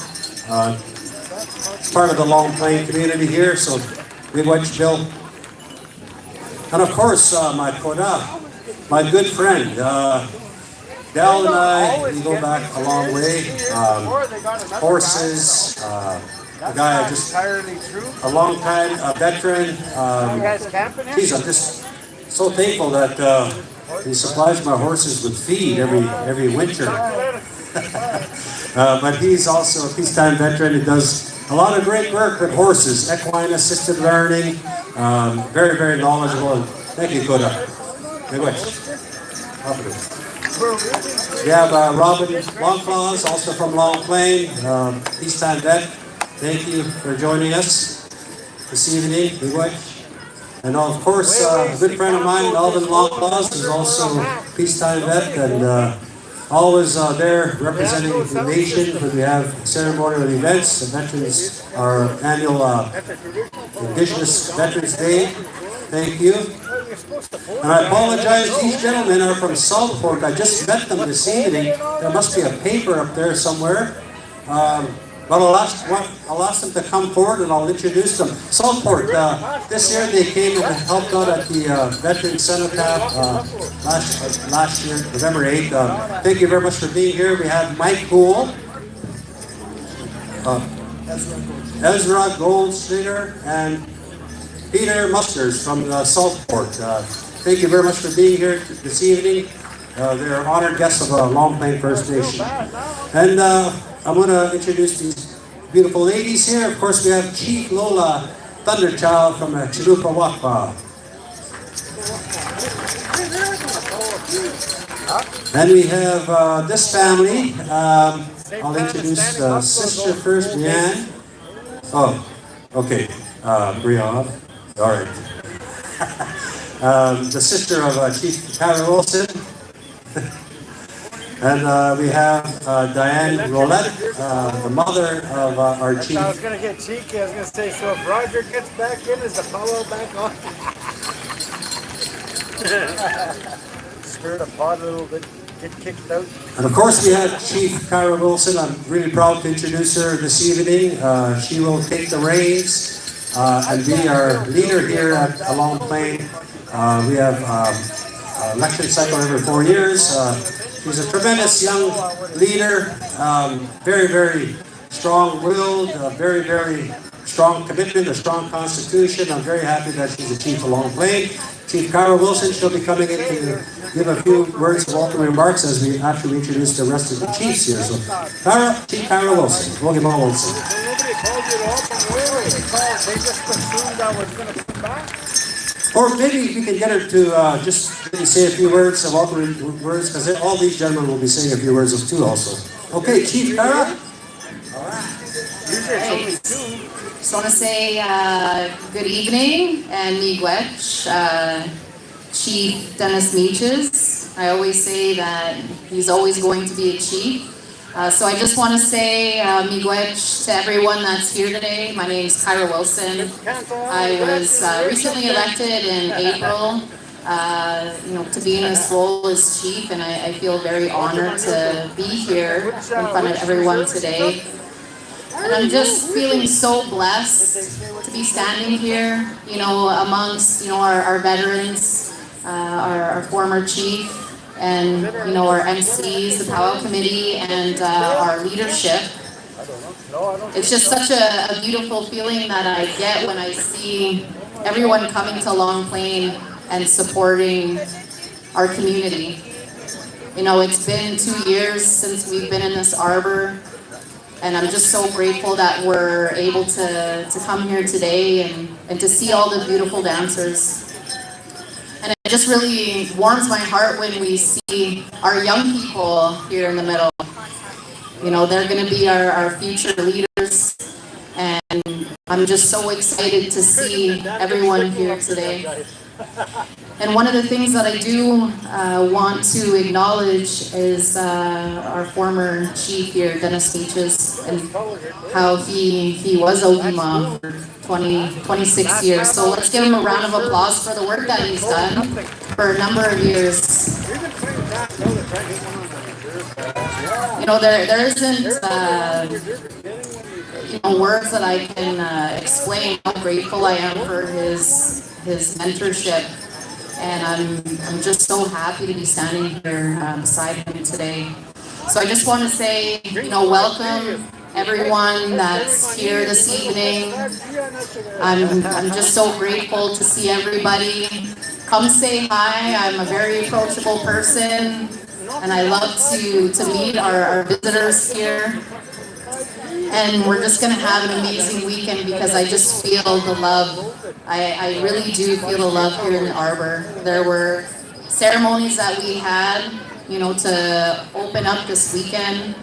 It's part of the Long Plain community here, so we watch Bill. And of course, my Koda, my good friend, Dal and I, we go back a long way. Horses, a guy I just, a long time, a veteran. Geez, I'm just so thankful that he supplies my horses with feed every winter. But he's also a peacetime veteran. He does a lot of great work with horses, equine assisted learning, very, very knowledgeable. Thank you, Koda. We have Robin Longclaws, also from Long Plain, peacetime vet. Thank you for joining us this evening. And of course, a good friend of mine, Alvin Longclaws, is also a peacetime vet and always there representing the nation when we have ceremonial events. The veterans, our annual Indigenous Veterans Day. Thank you. And I apologize, these gentlemen are from Southport. I just met them this evening. There must be a paper up there somewhere. But I'll ask them to come forward and I'll introduce them. Southport, this year they came and helped out at the Veteran Cenotaph last year, November 8th. Thank you very much for being here. We have Mike Poole. Ezra Goldschneider, and Peter Musters from Southport. Thank you very much for being here this evening. They're honored guests of Long Plain First Nation. And I'm going to introduce these beautiful ladies here. Of course, we have Chief Lola Thunderchild from Chilupa Wakpa. Then we have this family. I'll introduce the sister first, Brianne. Oh, okay, Brianne. All right. The sister of Chief Karen Wilson. And we have Diane Rolette, the mother of our chief. I was going to get cheeky. I was going to say, so if Roger gets back in, is the powwow back on? Stir the pot a little bit, get kicked out. And of course we have Chief Kyra Wilson. I'm really proud to introduce her this evening. She will take the reins and be our leader here at Long Plain. We have election cycle every 4 years. She's a tremendous young leader, very, very strong-willed, very, very strong commitment, a strong constitution. I'm very happy that she's the chief of Long Plain. Chief Kyra Wilson, she'll be coming in to give a few words of welcome remarks as we actually introduce the rest of the chiefs here. So, Chief Kyra Wilson, welcome Wilson. Nobody called you at all from where? They just assumed I was going to come back. Or maybe we can get her to just maybe say a few words of welcome words, because all these gentlemen will be saying a few words of too also. Okay, Chief Kyra. Right. Just want to say good evening and miigwech, Chief Dennis Meaches. I always say that he's always going to be a chief. So I just want to say miigwech to everyone that's here today. My name is Kyra Wilson. I was recently elected in April, to be in this role as chief, and I feel very honored to be here in front of everyone today. And I'm just feeling so blessed to be standing here, amongst, our veterans, our former chief, and, our MCs, the Powwow Committee, and our leadership. It's just such a beautiful feeling that I get when I see everyone coming to Long Plain and supporting our community. It's been 2 years since we've been in this arbor. And I'm just so grateful that we're able to come here today and to see all the beautiful dancers. And it just really warms my heart when we see our young people here in the middle. They're going to be our future leaders. And I'm just so excited to see everyone here today. And one of the things that I do want to acknowledge is our former chief here, Dennis Meaches, and how he was Ogima for 26 years. So let's give him a round of applause for the work that he's done for a number of years. There isn't words that I can explain how grateful I am for his mentorship. And I'm just so happy to be standing here beside him today. So I just want to say, welcome everyone that's here this evening. I'm just so grateful to see everybody. Come say hi. I'm a very approachable person, and I love to meet our visitors here. And we're just going to have an amazing weekend because I just feel the love. I really do feel the love here in the arbor. There were ceremonies that we had, to open up this weekend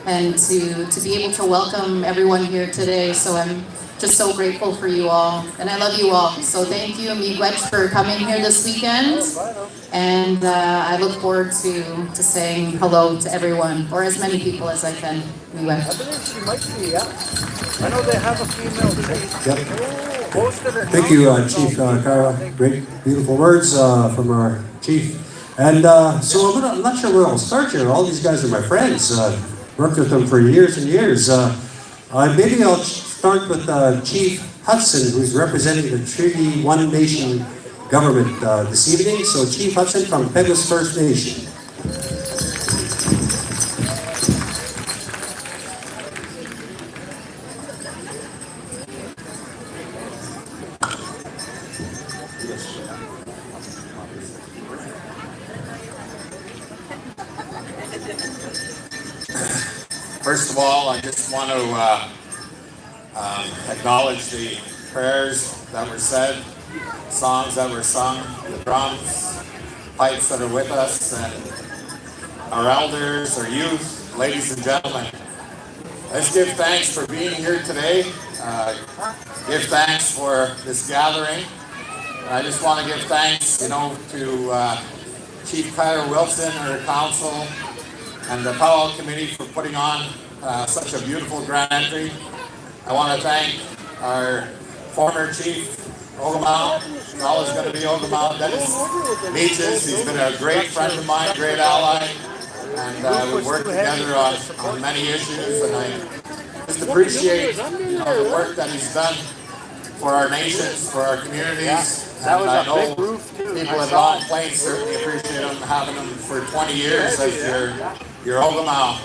and to be able to welcome everyone here today. So I'm just so grateful for you all, and I love you all. So thank you, miigwech, for coming here this weekend. And I look forward to saying hello to everyone, or as many people as I can. Miigwech. I believe she might be, yeah. I know they have a female chief. Yep. Most of it. Thank you, Chief Kyra. Great, beautiful words from our chief. And so I'm not sure where I'll start here. All these guys are my friends. Worked with them for years and years. Maybe I'll start with Chief Hudson, who's representing the Treaty One Nation government this evening. So Chief Hudson from Peguis First Nation. of all, I just want to acknowledge the prayers that were said, songs that were sung, the drums, pipes that are with us, and our elders, our youth, ladies and gentlemen. Let's give thanks for being here today. Give thanks for this gathering. I just want to give thanks, to Chief Kyra Wilson, her council, and the Powwow Committee for putting on such a beautiful grand entry. I want to thank our former Chief Ogama, always going to be Ogama, Dennis Meaches. He's been a great friend of mine, great ally, and we've worked together on many issues, and I just appreciate the work that he's done for our nations, for our communities. That was and I a know big roof too. people at Long Plain certainly appreciate him having him for 20 years as your Ogama.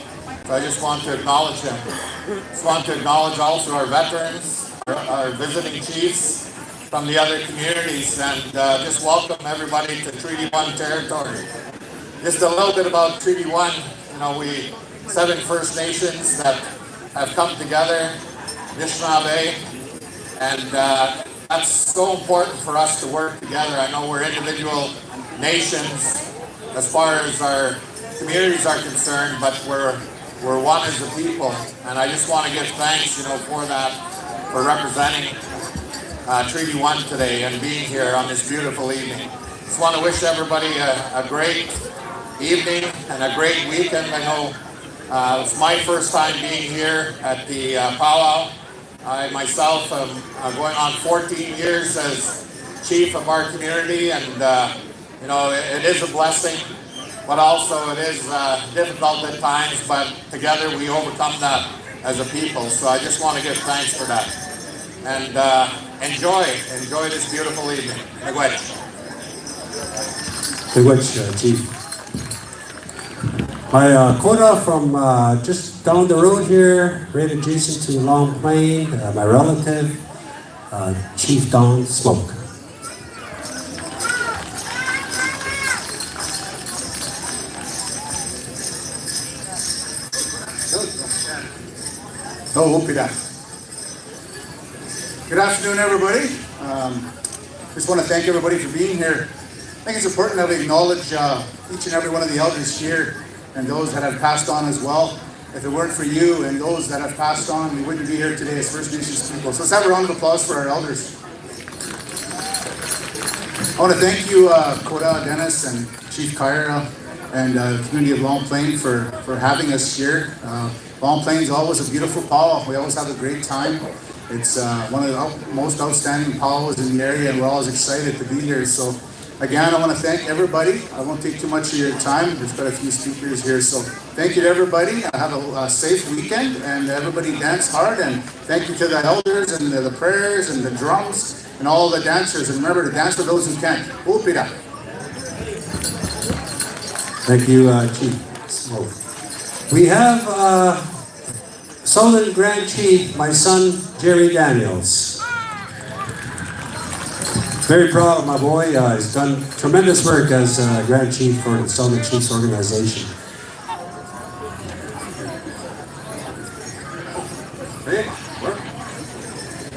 So I just want to acknowledge him. Just want to acknowledge also our veterans, our visiting chiefs from the other communities, and just welcome everybody to Treaty 1 territory. Just a little bit about Treaty 1. We 7 First Nations that have come together, Anishinaabe, and that's so important for us to work together. I know we're individual nations as far as our communities are concerned, but we're one as a people, and I just want to give thanks, for that, for representing Treaty 1 today and being here on this beautiful evening. Just want to wish everybody a great evening and a great weekend. I know it's my first time being here at the Powwow. I myself am going on 14 years as chief of our community, and it is a blessing, but also it is difficult at times, but together we overcome that as a people. So I just want to give thanks for that. And enjoy this beautiful evening. Miigwech. Miigwech, Chief. My quota from just down the road here, right adjacent to Long Plain, my relative, Chief Don Smoke. Oh, good afternoon, everybody. Just want to thank everybody for being here. I think it's important that we acknowledge each and every one of the elders here and those that have passed on as well. If it weren't for you and those that have passed on, we wouldn't be here today as First Nations people. So let's have a round of applause for our elders. I want to thank you, Koda, Dennis, and Chief Kyra, and the community of Long Plain for having us here. Long Plain is always a beautiful powwow. We always have a great time. It's one of the most outstanding powwows in the area, and we're always excited to be here. So again, I want to thank everybody. I won't take too much of your time. We've got a few speakers here. So thank you to everybody. Have a safe weekend, and everybody dance hard. And thank you to the elders and the prayers and the drums and all the dancers. And remember to dance for those who can't. Upira. Thank you, Chief Smoke. We have Southern Grand Chief, my son, Jerry Daniels. Very proud of my boy. He's done tremendous work as Grand Chief for the Southern Chiefs organization.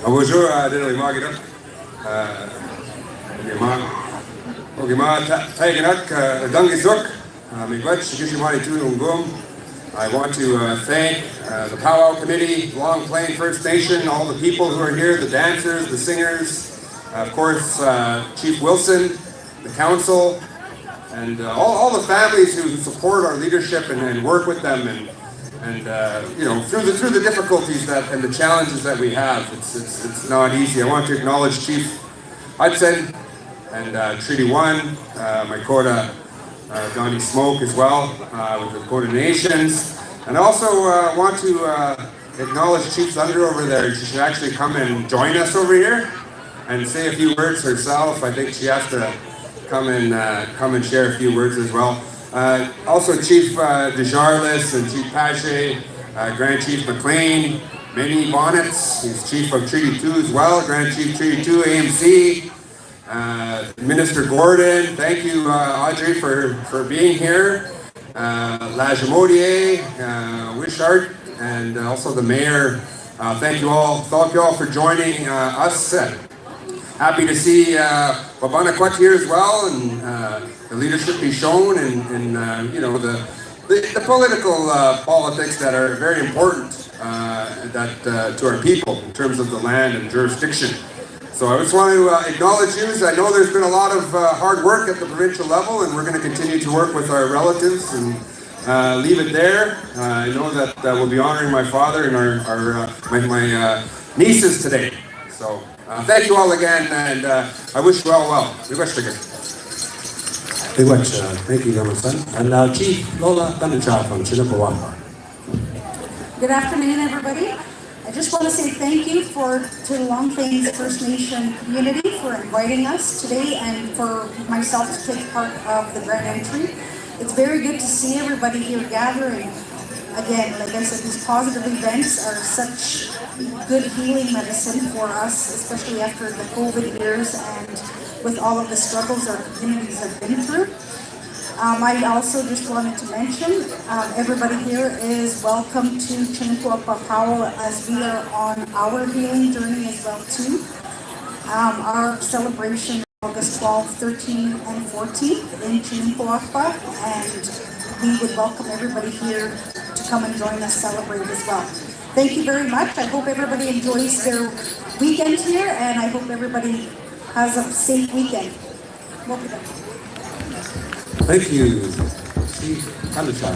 Bonjour, Dignitary Margaret. I want to thank the Powwow Committee, Long Plain First Nation, all the people who are here, the dancers, the singers, of course, Chief Wilson, the council, and all the families who support our leadership and work with them, and through the difficulties and the challenges that we have. It's not easy. I want to acknowledge Chief Hudson and Treaty 1, my quota, Donnie Smoke as well, with the Quota Nations. And I also want to acknowledge Chief Thunder over there. She should actually come and join us over here and say a few words herself. I think she has to come and share a few words as well. Also Chief Desjarlis and Chief Pache, Grand Chief McLean, Minnie Bonnets, he's Chief of Treaty 2 as well, Grand Chief Treaty 2 AMC. Minister Gordon, thank you, Audrey, for being here. La Jamodier, Wishart, and also the mayor. Thank you all for joining us. Happy to see Wabanakwat here as well, and the leadership be shown, and you know, the political politics that are very important to our people in terms of the land and jurisdiction. So I just want to acknowledge you. I know there's been a lot of hard work at the provincial level, and we're going to continue to work with our relatives and leave it there. I know that we'll be honoring my father and my nieces today. So thank you all again, and I wish you all well. We wish you good. Very much. Thank you, Governor. And now Chief Lola Tanucha from Chinapawapa. Good afternoon, everybody. I just want to say thank you to the Long Plains First Nation community for inviting us today and for myself to take part of the grand entry. It's very good to see everybody here gathering. Again, like I said, these positive events are such good healing medicine for us, especially after the COVID years and with all of the struggles our communities have been through. I also just wanted to mention, everybody here is welcome to Powwow as we are on our healing journey as well too. Our celebration August 12th, 13th, and 14th in Chinapawapa, and we would welcome everybody here to come and join us celebrate as well. Thank you very much. I hope everybody enjoys their weekend here, and I hope everybody has a safe weekend. Thank you, Chief Tanucha.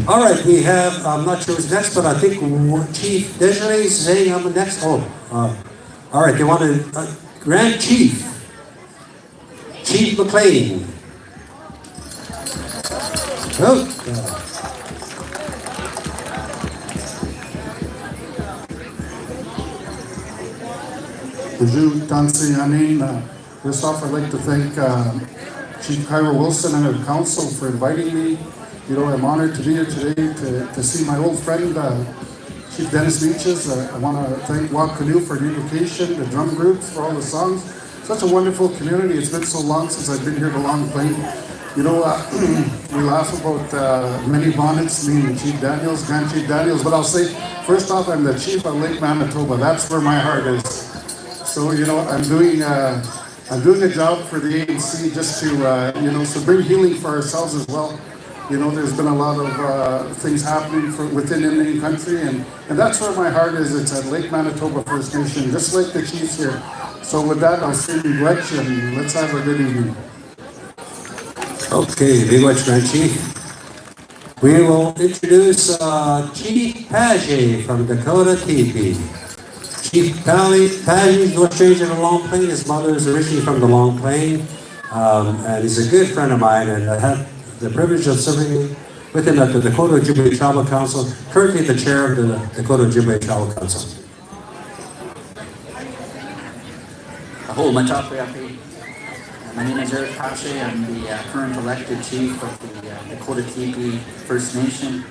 All right, we have, I'm not sure who's next, but I think Chief Dignitary is saying I'm next. Oh, all right, they want to, Grand Chief McLean. Oh, First off, I'd like to thank Chief Kyra Wilson and her council for inviting me. You know, I'm honored to be here today to see my old friend, Chief Dennis Meaches. I want to thank Wab Canoe for the invocation, the drum groups for all the songs. Such a wonderful community. It's been so long since I've been here to Long Plain. You know, we laugh about many bonnets, me and Chief Daniels, Grand Chief Daniels, but I'll say, first off, I'm the Chief of Lake Manitoba. That's where my heart is. So, you know, I'm doing a job for the ANC just to, you know, so bring healing for ourselves as well. You know, there's been a lot of things happening within Indian country, and that's where my heart is. It's at Lake Manitoba First Nation, just like the chiefs here. So with that, I'll say miigwech, and let's have a good evening. okay, miigwech, Grand Chief. We will introduce Chief Page from Dakota TP. Chief Page is no stranger to Long Plain. His mother is originally from the Long Plain, and he's a good friend of mine, and I have the privilege of serving with him at the Dakota Ojibwe Tribal Council, currently the chair of the Dakota Ojibwe Tribal Council. My name is Eric Pache. I'm the current elected chief of the Dakota TP First Nation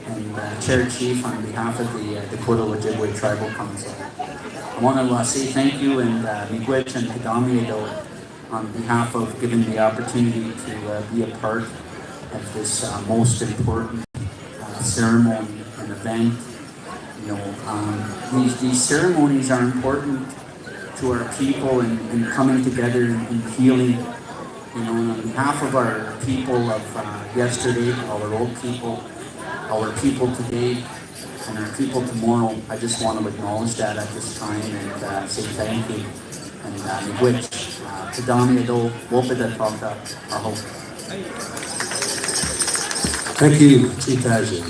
and chair chief on behalf of the Dakota Ojibwe Tribal Council. I want to say thank you and miigwech and kadamiedo on behalf of giving the opportunity to be a part of this most important ceremony and event. You know, these ceremonies are important to our people and coming together and healing. You know, and on behalf of our people of yesterday, our old people, our people today, and our people tomorrow, I just want to acknowledge that at this time and say thank you. And miigwech, kadamiedo, wopedataka, aho. Thank you, Chief Page.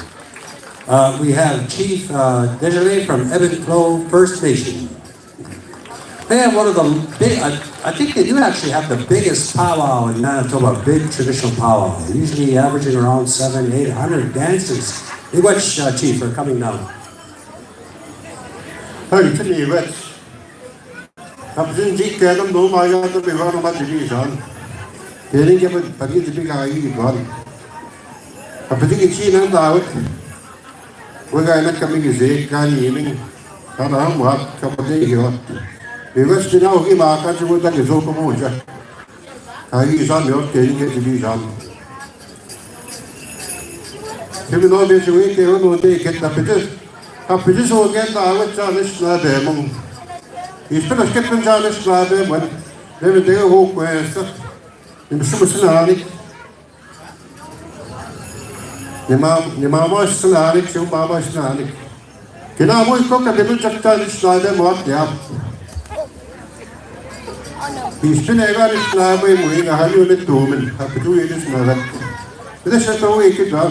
We have Chief Dignitary from Evansville First Nation. They have one of the big, I think they do actually have the biggest powwow in Manitoba, big traditional powwow. Usually averaging around 700-800 dancers. Miigwech, Chief, for coming down. Hey, to me, West. I'm saying, Jake, I'm no my God, to be one of my division. They didn't get a big guy, I'm thinking, she and out. We're going to come in, say, can you mean? I'm what, come of day here. The West now, give our country with that is open moja. I use on your taking it to be done. Kimi no be chui ke no de get na pide. A pide so get na awat cha nis na de mong. Isto na sket cha nis na de man. De de ho questa. Im su snani. Ni mama snani, chu mama snani. Kina mo ko ka de cha nis na de mo ya. Isto na ga nis na be mo ga halu ne tumen. A pide nis na de. ده شكله كده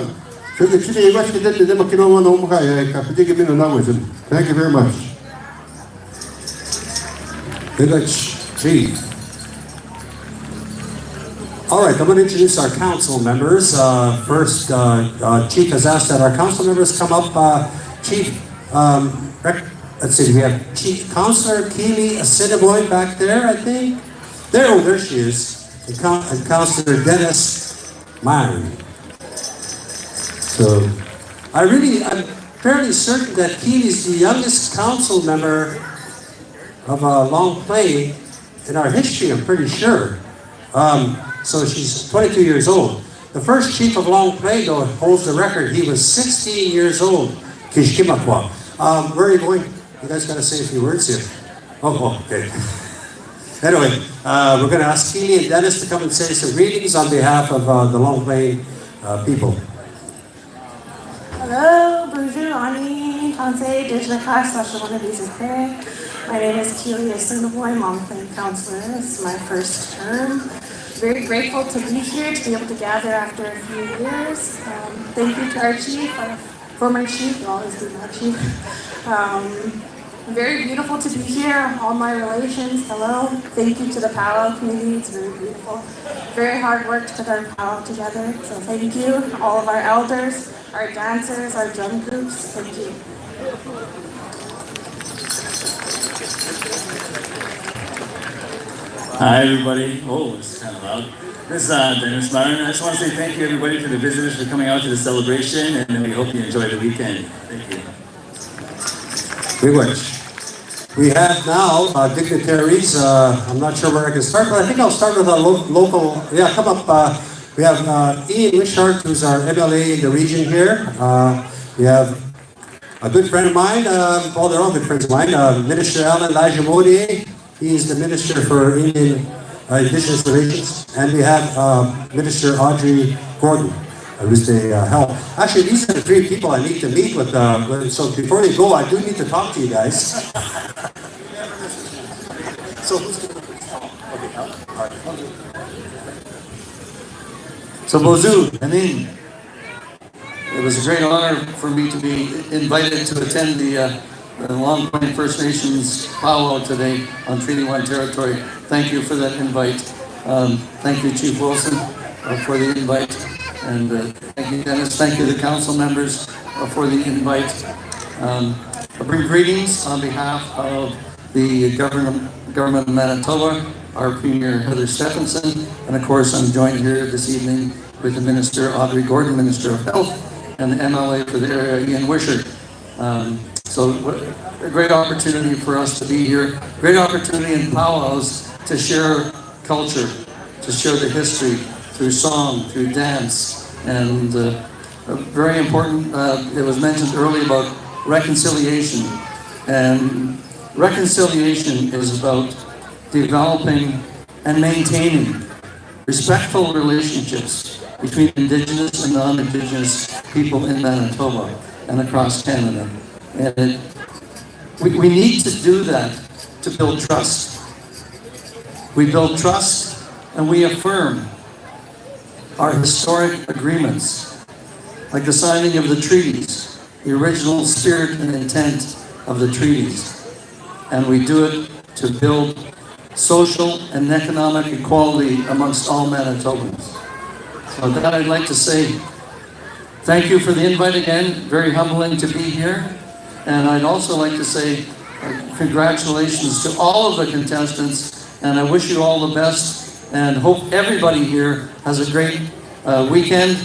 شو كده يبقى كده ده ما كانوا ما هم كاي كابتن منه ناوزن. Thank you very much. Good luck, Chief. All right, I'm going to introduce our council members. First, Chief has asked that our council members come up. Chief, let's see, we have Chief Councilor Keely Assiniboy back there, I think. There she is. And Councilor Dennis Myron. So, I'm fairly certain that Keely's the youngest council member of Long Plain in our history, I'm pretty sure. So she's 22 years old. The first chief of Long Plain, though, holds the record. He was 16 years old. Kishkimakwa. Where are you going? You guys got to say a few words here. Oh, okay. Anyway, we're going to ask Keely and Dennis to come and say some greetings on behalf of the Long Plain people. Hello, bonjour, Ani, Tansei, Dijnakai, /1 My name is Keely Assiniboy, Long Plain Councilor. This is my first term. Very grateful to be here, to be able to gather after a few years. Thank you to our chief, our former chief, you'll always be my chief. Very beautiful to be here, all my relations, hello. Thank you to the Powwow community, it's very beautiful. Very hard work to put our powwow together, so thank you. All of our elders, our dancers, our drum groups, thank you. Hi everybody. Oh, it's kind of loud. This is Dennis Myron. I just want to say thank you everybody to the visitors for coming out to the celebration, and we hope you enjoy the weekend. Thank you. We wish. We have now dignitaries. I'm not sure where I can start, but I think I'll start with a local. Yeah, come up. We have Ian Wishart, who's our MLA in the region here. We have a good friend of mine. Well, they're all good friends of mine. Minister Alan Lajamodi. He's the Minister for Indigenous Relations. And we have Minister Audrey Gordon, who's the health. Actually, these are the three people I need to meet with. So before they go, I do need to talk to you guys. So Bozu, Anin, it was a great honor for me to be invited to attend the Long Plain First Nations powwow today on Treaty 1 territory. Thank you for that invite. Thank you, Chief Wilson, for the invite. And thank you, Dennis. Thank you, the council members, for the invite. I bring greetings on behalf of the government of Manitoba, our Premier Heather Stephenson, and of course I'm joined here this evening with the Minister Audrey Gordon, Minister of Health, and the MLA for the area, Ian Wishart. So a great opportunity for us to be here. Great opportunity in powwows to share culture, to share the history through song, through dance, and very important, it was mentioned earlier about reconciliation. And reconciliation is about developing and maintaining respectful relationships between Indigenous and non-Indigenous people in Manitoba and across Canada. And we need to do that to build trust. We build trust and we affirm our historic agreements, like the signing of the treaties, the original spirit and intent of the treaties. And we do it to build social and economic equality amongst all Manitobans. So with that, I'd like to say thank you for the invite again. Very humbling to be here. And I'd also like to say congratulations to all of the contestants, and I wish you all the best, and hope everybody here has a great weekend,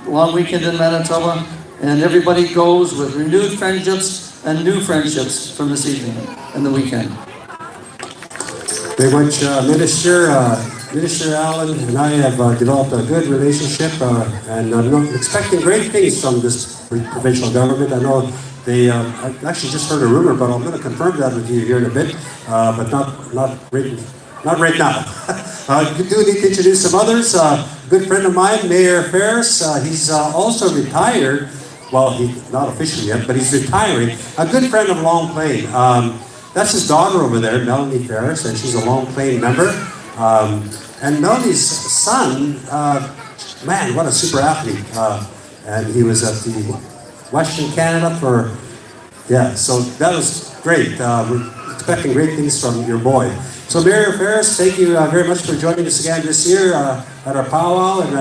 long weekend in Manitoba, and everybody goes with renewed friendships and new friendships from this evening and the weekend. Very much, Minister. Minister Allen and I have developed a good relationship, and I'm expecting great things from this provincial government. I know I actually just heard a rumor, but I'm going to confirm that with you here in a bit, but not right now. I do need to introduce some others. A good friend of mine, Mayor Ferris. He's also retired. Well, he's not officially yet, but he's retiring. A good friend of Long Plain. That's his daughter over there, Melanie Ferris, and she's a Long Plain member. And Melanie's son, man, what a super athlete. And he was at the Western Canada so that was great. We're expecting great things from your boy. So Mayor Ferris, thank you very much for joining us again this year at our powwow. And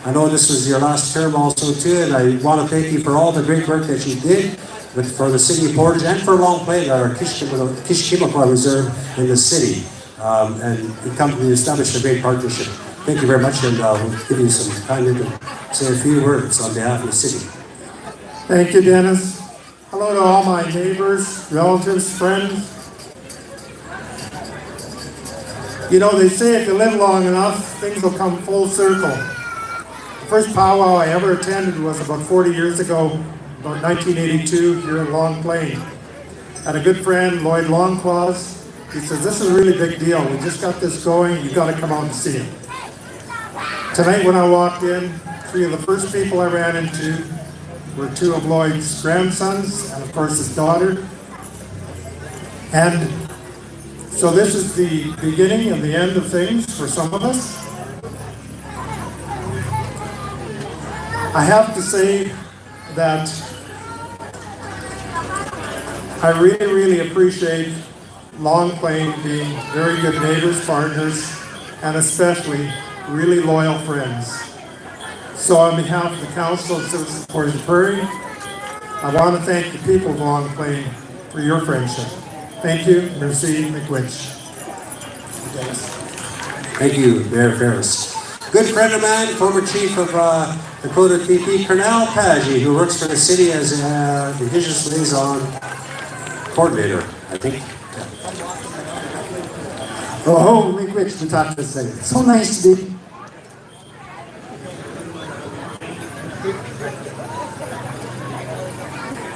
I know this was your last term also too, and I want to thank you for all the great work that you did for the city of Portage and for Long Plain, our Kishkimakwa Reserve in the city. And we established a great partnership. Thank you very much, and we'll give you some time to say a few words on behalf of the city. Thank you, Dennis. Hello to all my neighbors, relatives, friends. You know, they say if you live long enough, things will come full circle. The first powwow I ever attended was about 40 years ago, about 1982, here in Long Plain. I had a good friend, Lloyd Longclaws. He says, this is a really big deal. We just got this going. You've got to come out and see it. Tonight when I walked in, three of the first people I ran into were two of Lloyd's grandsons and of course his daughter. And so this is the beginning and the end of things for some of us. I have to say that I really, really appreciate Long Plain being very good neighbors, partners, and especially really loyal friends. So on behalf of the Council of Citizens of Portage Prairie, I want to thank the people of Long Plain for your friendship. Thank you, merci, McWitch. Thank you, Mayor Ferris. Good friend of mine, former chief of Dakota TP, Cornell Paggi, who works for the city as Indigenous Liaison Coordinator, I think. Oh, McWitch to talk to us later. So nice to be.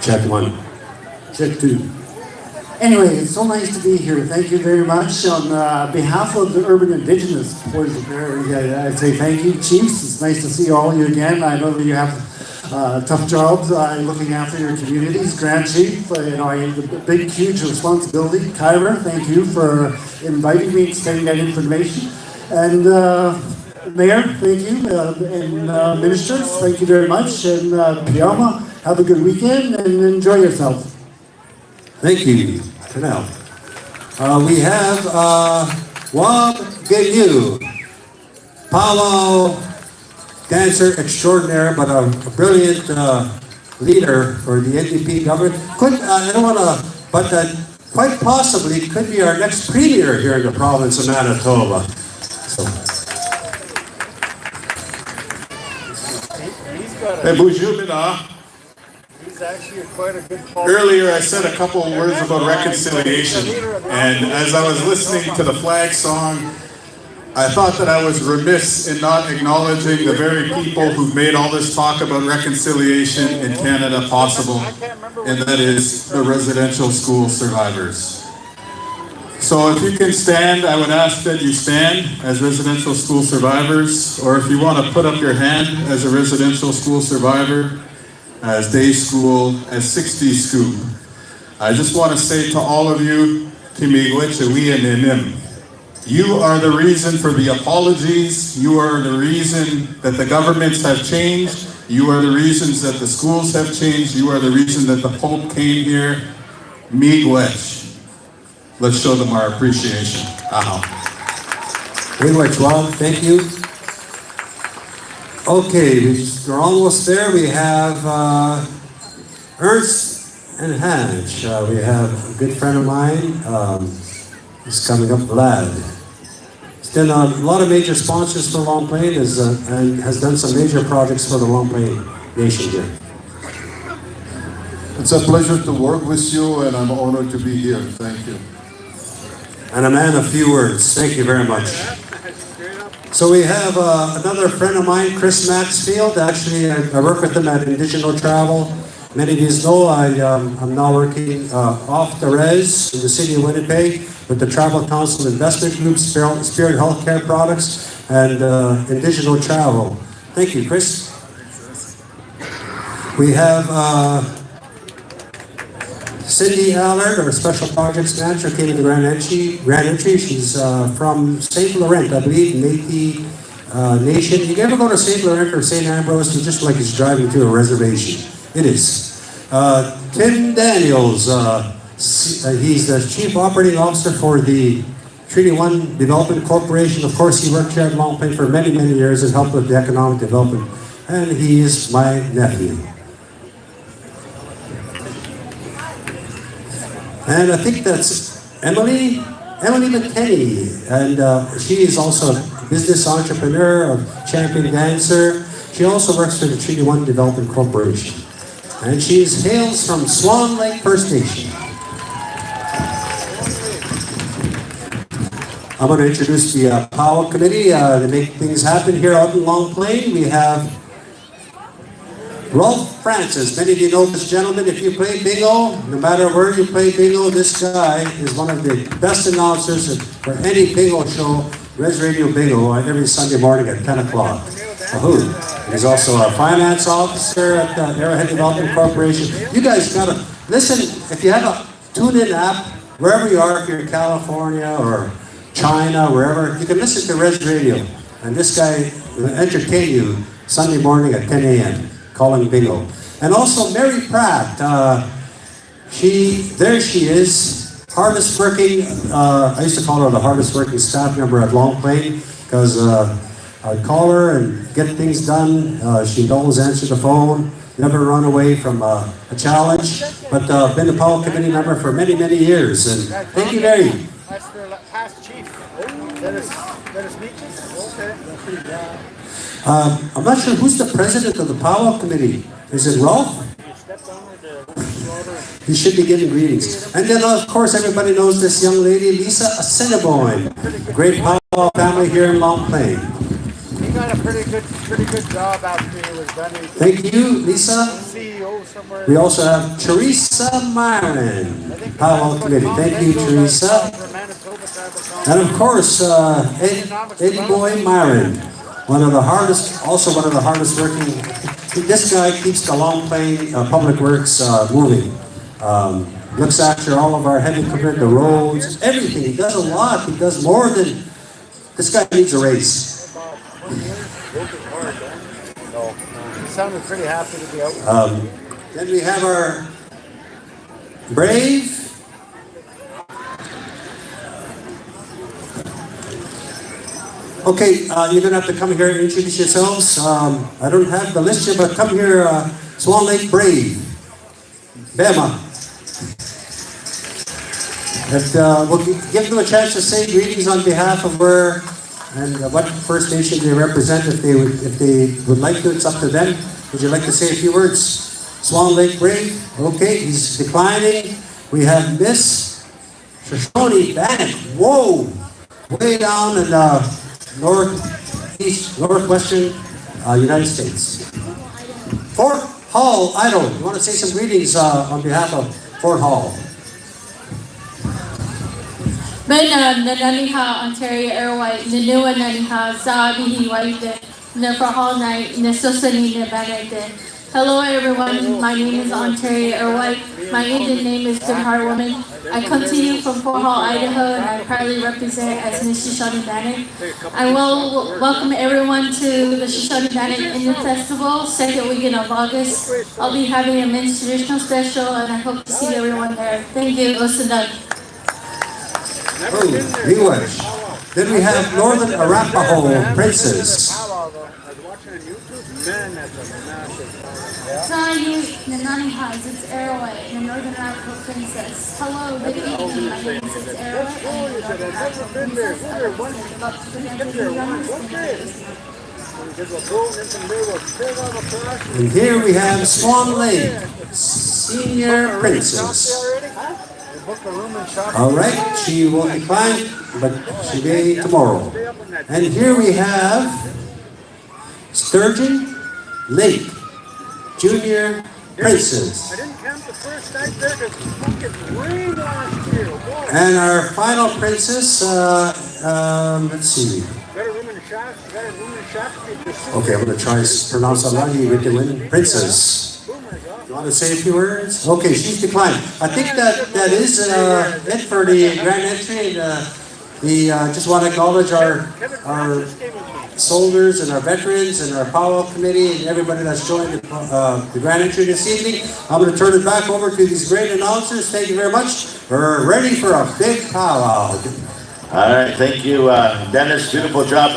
Check one. Check two. Anyway, it's so nice to be here. Thank you very much. On behalf of the Urban Indigenous Portage Prairie, I'd say thank you, Chiefs. It's nice to see all of you again. I know that you have tough jobs looking after your communities. Grand Chief, you know, I have a big, huge responsibility. Kyra, thank you for inviting me and extending that information. And Mayor, thank you. And Ministers, thank you very much. And Piyama, have a good weekend and enjoy yourself. Thank you, Cornell. We have Wab Gayu, powwow dancer extraordinaire, but a brilliant leader for the NDP government. I don't want to, but that quite possibly could be our next premier here in the province of Manitoba. So. Hey, bonjour, Mina. Earlier I said a couple of words about reconciliation, and as I was listening to the flag song, I thought that I was remiss in not acknowledging the very people who've made all this talk about reconciliation in Canada possible, and that is the residential school survivors. So if you can stand, I would ask that you stand as residential school survivors, or if you want to put up your hand as a residential school survivor, as day school, as 60 school. I just want to say to all of you, you are the reason for the apologies, you are the reason that the governments have changed, you are the reasons that the schools have changed, you are the reason that the Pope came here. Miigwech. Let's show them our appreciation. Miigwech, Rob, thank you. Okay, we're almost there. We have Ernst and Hanch. We have a good friend of mine. He's coming up, Vlad. He's done a lot of major sponsors for Long Plain and has done some major projects for the Long Plain Nation here. It's a pleasure to work with you, and I'm honored to be here. Thank you. And a man of few words. Thank you very much. So we have another friend of mine, Chris Maxfield. Actually, I work with him at Indigenous Travel. Many of you know I'm now working off the res in the city of Winnipeg with the Travel Council Investment Group, Spirit Healthcare Products, and Indigenous Travel. Thank you, Chris. We have Cindy Allard, our Special Projects Manager, came into Grand Entry. She's from St. Laurent, I believe, Métis Nation. You ever go to St. Laurent or St. Ambrose? It's just like it's driving to a reservation. It is. Tim Daniels, he's the Chief Operating Officer for the Treaty 1 Development Corporation. Of course, he worked here at Long Plain for many, many years and helped with the economic development. And he is my nephew. And I think that's Emily McKenney. And she is also a business entrepreneur, a champion dancer. She also works for the Treaty 1 Development Corporation. And she hails from Swan Lake First Nation. I'm going to introduce the Powwow Committee to make things happen here out in Long Plain. We have Rolf Francis. Many of you know this gentleman. If you play bingo, no matter where you play bingo, this guy is one of the best announcers for any bingo show, Res Radio Bingo, every Sunday morning at 10 o'clock. He's also a finance officer at the Arrowhead Development Corporation. You guys gotta listen. If you have a tune-in app, wherever you are, if you're in California or China, wherever, you can listen to Res Radio. And this guy will entertain you Sunday morning at 10 a.m. calling bingo. And also Mary Pratt. She is, hardest working. I used to call her the hardest working staff member at Long Plain because I'd call her and get things done. She'd always answer the phone, never run away from a challenge. But been a Powwow Committee member for many, many years. And thank you, Mary. That's the past chief. Dennis Meaches. Okay. I'm not sure who's the president of the Powwow Committee. Is it Rolf? He should be giving greetings. And then, of course, everybody knows this young lady, Lisa Assiniboine. Great Powwow family here in Long Plain. He got a pretty good job after it was done. Thank you, Lisa. CEO somewhere. We also have Teresa Myron, Powwow Committee. Thank you, Teresa. And of course, Eddie Boy Myron, one of the hardest working. This guy keeps the Long Plain Public Works moving. Looks after all of our heavy equipment, the roads, everything. He does a lot. He does more than. This guy needs a raise. He sounded pretty happy to be out. Then we have our Brave. Okay, you're going to have to come here and introduce yourselves. I don't have the list here, but come here, Swan Lake Brave. Bema. And, we'll give them a chance to say greetings on behalf of where and what First Nation they represent. If they would like to, it's up to them. Would you like to say a few words? Swan Lake Brave. Okay, he's declining. We have Miss Shoshone Bannock. Whoa, way down in northwestern United States. Fort Hall, Idaho. You want to say some greetings on behalf of Fort Hall? Naniha, Ontario Airwhite, Nanua Naniha, Zabihi White, Nefahal Night, Nesosani Nebanite. Hello everyone, my name is Ontario Airwhite. My Indian name is Good Heart Woman. I come to you from Fort Hall, Idaho, and I proudly represent as Miss Shoshone Bannock. I will welcome everyone to the Shoshone Bannock Indian Festival, second weekend of August. I'll be having a men's traditional special, and I hope to see everyone there. Thank you, Osadag. English. Then we have Northern Arapaho Princess. Tayu Nananiha, it's Airway, the Northern Arapaho Princess. Hello, good evening. My name is Airway. I'm the Northern Arapaho Princess. I love to present And here we have Swan Lake, Senior Princess. book a room and shop. All right, she will decline, but she may tomorrow. And here we have Sturgeon Lake Junior Princess. I didn't camp the first night there because the fucking rain last year. Boy. And our final princess, let's see. Got a room in the shop. Got a room in the shop. Okay, I'm going to try to pronounce Alani with the win. Princess. You want to say a few words? Okay, she's declined. I think that is it for the grand entry. We just want to acknowledge our soldiers and our veterans and our powwow committee and everybody that's joined the grand entry this evening. I'm going to turn it back over to these great announcers. Thank you very much. We're ready for a big powwow. All right, thank you, Dennis. Beautiful job.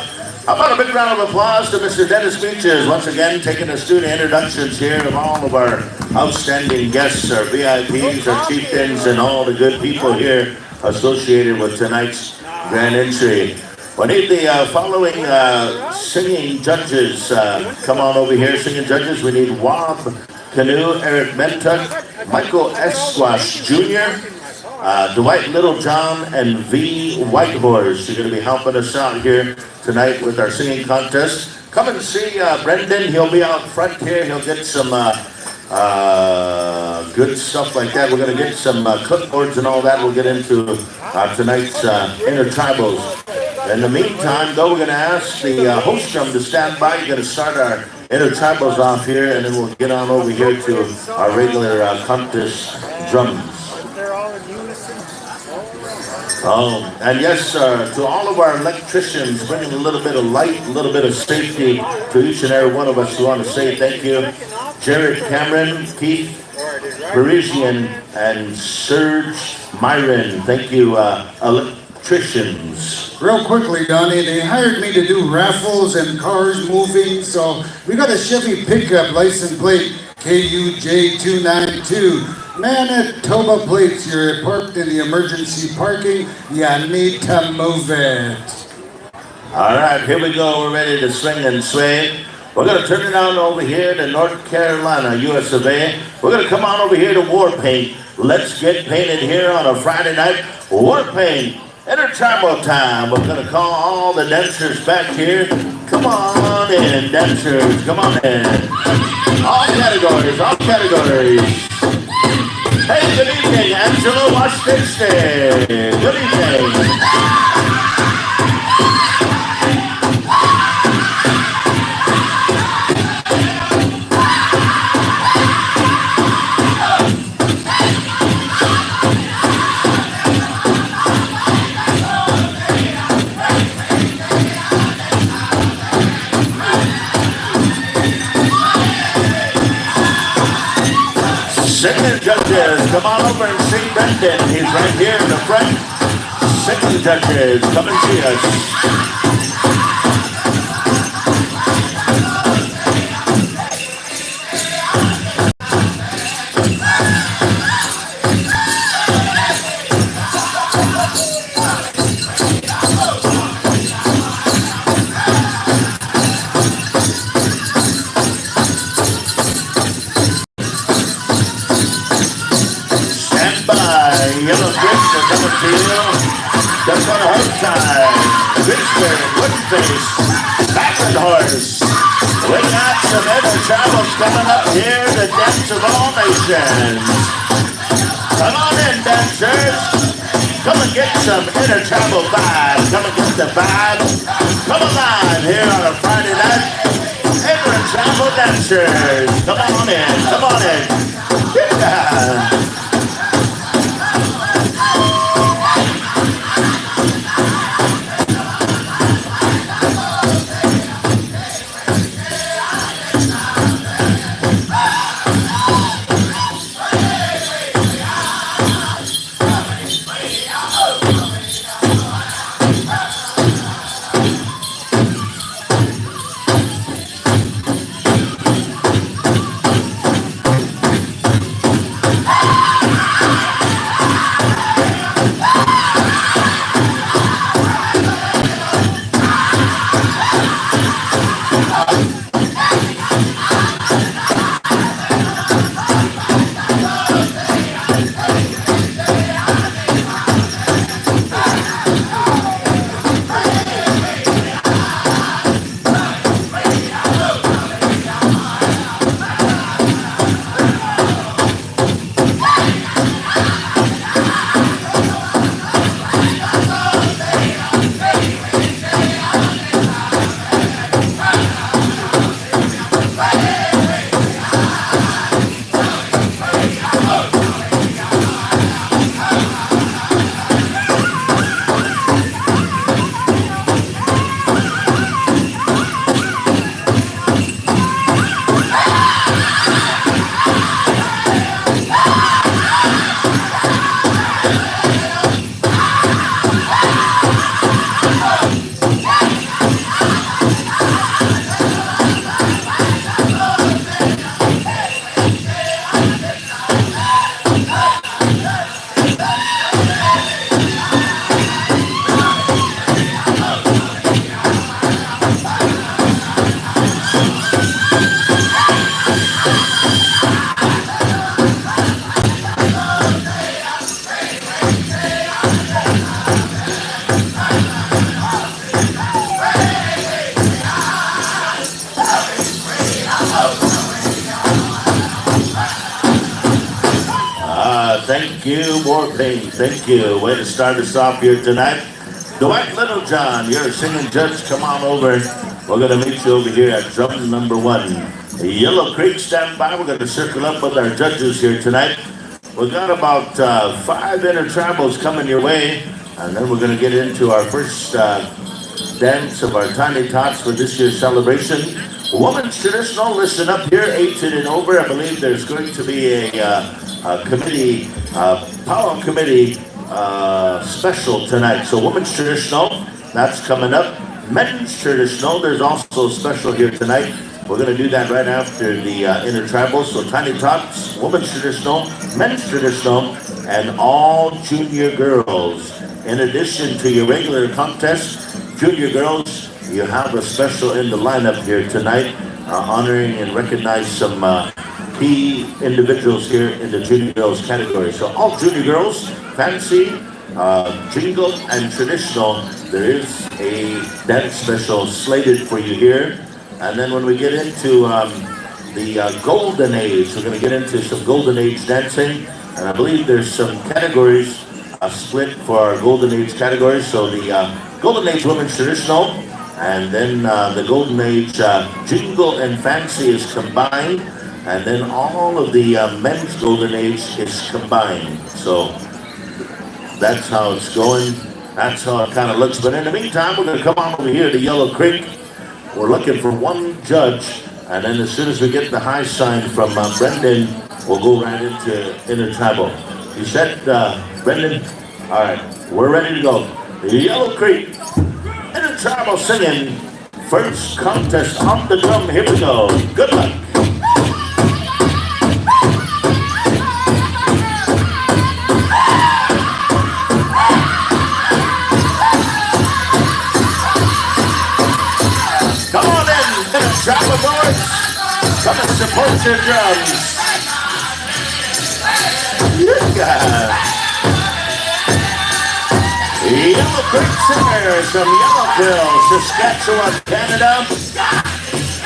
How about a big round of applause to Mr. Dennis Beaches, once again taking us through the introductions here of all of our outstanding guests, our VIPs, our chieftains, and all the good people here associated with tonight's grand entry. We need the following singing judges. Come on over here, singing judges. We need Wab Canoe, Eric Mentuck, Michael Esquash Jr., Dwight Littlejohn, and V. Whitehorse. You're going to be helping us out here tonight with our singing contest. Come and see Brendan. He'll be out front here. He'll get some good stuff like that. We're going to get some clipboards and all that. We'll get into tonight's intertribals. In the meantime, though, we're going to ask the host drum to stand by. You're going to start our intertribals off here, and then we'll get on over here to our regular contest drums. Oh, and yes, to all of our electricians, bringing a little bit of light, a little bit of safety to each and every one of us, we want to say thank you. Jared Cameron, Keith Parisian, and Serge Myron. Thank you, electricians. Real quickly, Donnie, they hired me to do raffles and cars moving, so we got a Chevy pickup license plate KUJ292. Manitoba plates, you're parked in the emergency parking, you need to move it. All right, here we go. We're ready to swing and sway. We're going to turn it on over here to North Carolina, US of A. We're going to come on over here to War Paint. Let's get painted here on a Friday night. War Paint, intertribal time. We're going to call all the dancers back here. Come on in, dancers. Come on in. All categories, all categories. Hey, good evening, Angela Washington. Good evening. Singing judges, come on over and see Brendan. He's right here in the front. Singing judges, come and see us. Yellow Bricks are coming to you. Just on a home time. Vicksburg, Wooden Face, Backward Horse. We got some intertribals coming up here, the dance of all nations. Come on in, dancers. Come and get some intertribal vibe. Come and get the vibe. Come alive here on a Friday night. Intertribal dancers. Come on in, come on in. Yeah. Thank you, Warpaint. Thank you. Way to start us off here tonight. Dwight Littlejohn, you're a singing judge. Come on over. We're going to meet you over here at drum number 1. Yellow Creek, stand by. We're going to circle up with our judges here tonight. We've got about 5 intertribals coming your way. And then we're going to get into our first dance of our Tiny Tots for this year's celebration. Women's traditional, listen up here, 18 and over. I believe there's going to be a committee, powwow committee special tonight. So women's traditional, that's coming up. Men's traditional, there's also a special here tonight. We're going to do that right after the intertribal. So Tiny Tots, women's traditional, men's traditional, and all junior girls. In addition to your regular contest, junior girls, you have a special in the lineup here tonight, honoring and recognize some key individuals here in the junior girls category. So all junior girls, fancy, jingle, and traditional, there is a dance special slated for you here. And then when we get into the golden age, we're going to get into some golden age dancing. And I believe there's some categories split for our golden age categories. So the golden age women's traditional, and then the golden age jingle and fancy is combined. And then all of the men's golden age is combined. So that's how it's going. That's how it kind of looks. But in the meantime, we're going to come on over here to Yellow Creek. We're looking for one judge, and then as soon as we get the high sign from Brendan, we'll go right into intertribal. You said, Brendan? All right, we're ready to go. Yellow Creek, intertribal singing, first contest on the drum. Here we go. Good luck. Come on in, intertribal boys. Come and support your drums. Yeah. Yellow Creek Singers from Yellowville, Saskatchewan, Canada.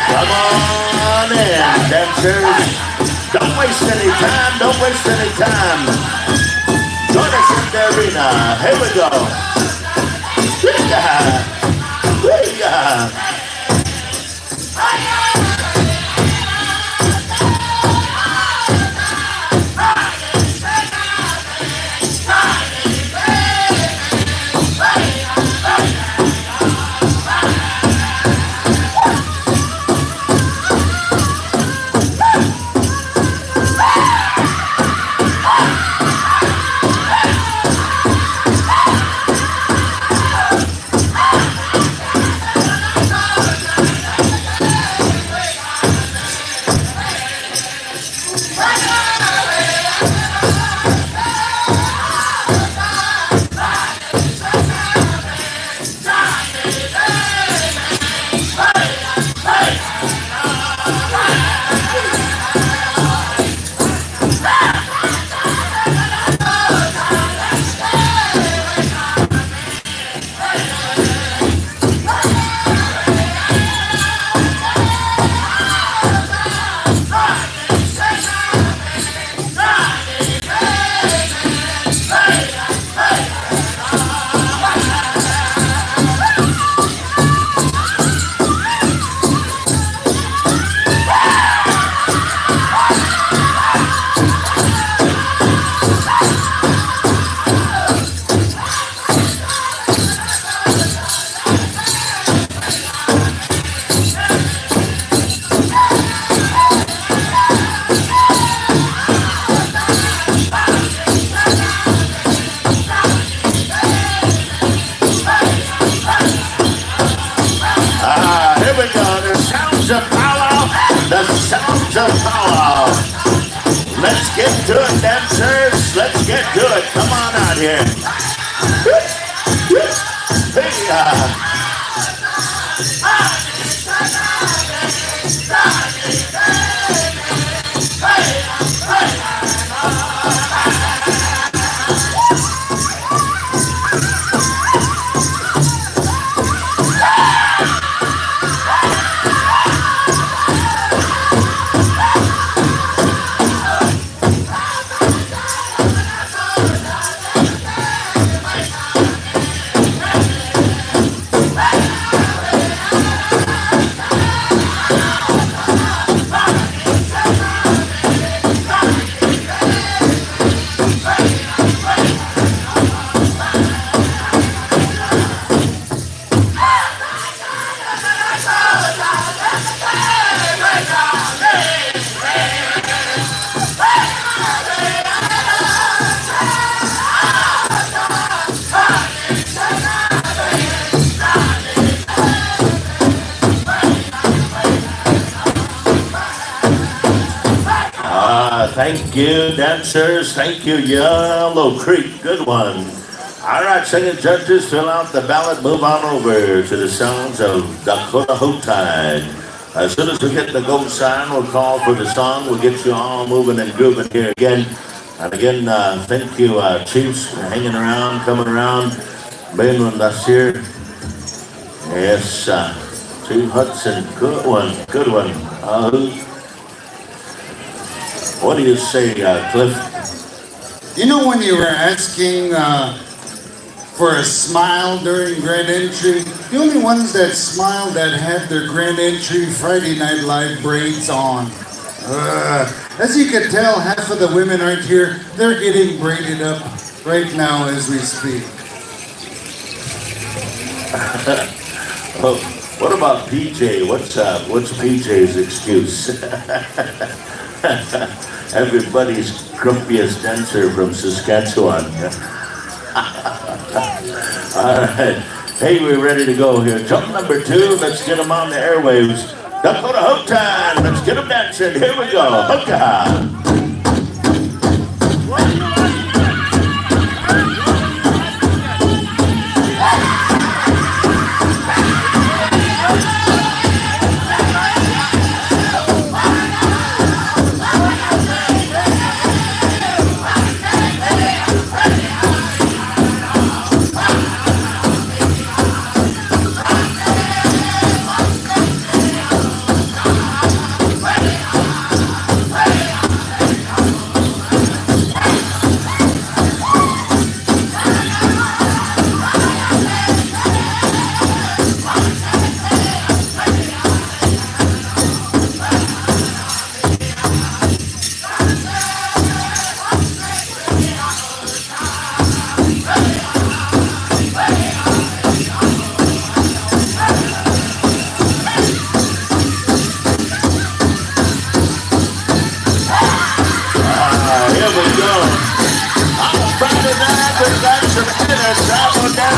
Come on in, dancers. Don't waste any time, don't waste any time. Join us in the arena. Here we go. Yeah. Let's get to it, dancers. Let's get to it. Come on out here. Thank you, dancers. Thank you, Yellow Creek. Good one. All right, singing judges, fill out the ballot. Move on over to the sounds of Dakota Hope-Tide. As soon as we get the go sign, we'll call for the song. We'll get you all moving and grooving here again. And again, thank you, Chiefs, for hanging around, coming around, being with us here. Yes, Chief Hudson, good one, good one. What do you say, Cliff? You know when you were asking for a smile during Grand Entry, the only ones that smiled that had their Grand Entry Friday Night Live braids on. As you can tell, half of the women aren't here. They're getting braided up right now as we speak. Oh, what about PJ? What's PJ's excuse? Everybody's grumpiest dancer from Saskatchewan. All right. Hey, we're ready to go here. Jump number 2. Let's get them on the airwaves. Dakota Hope time. Let's get them dancing. Here we go. Hookah.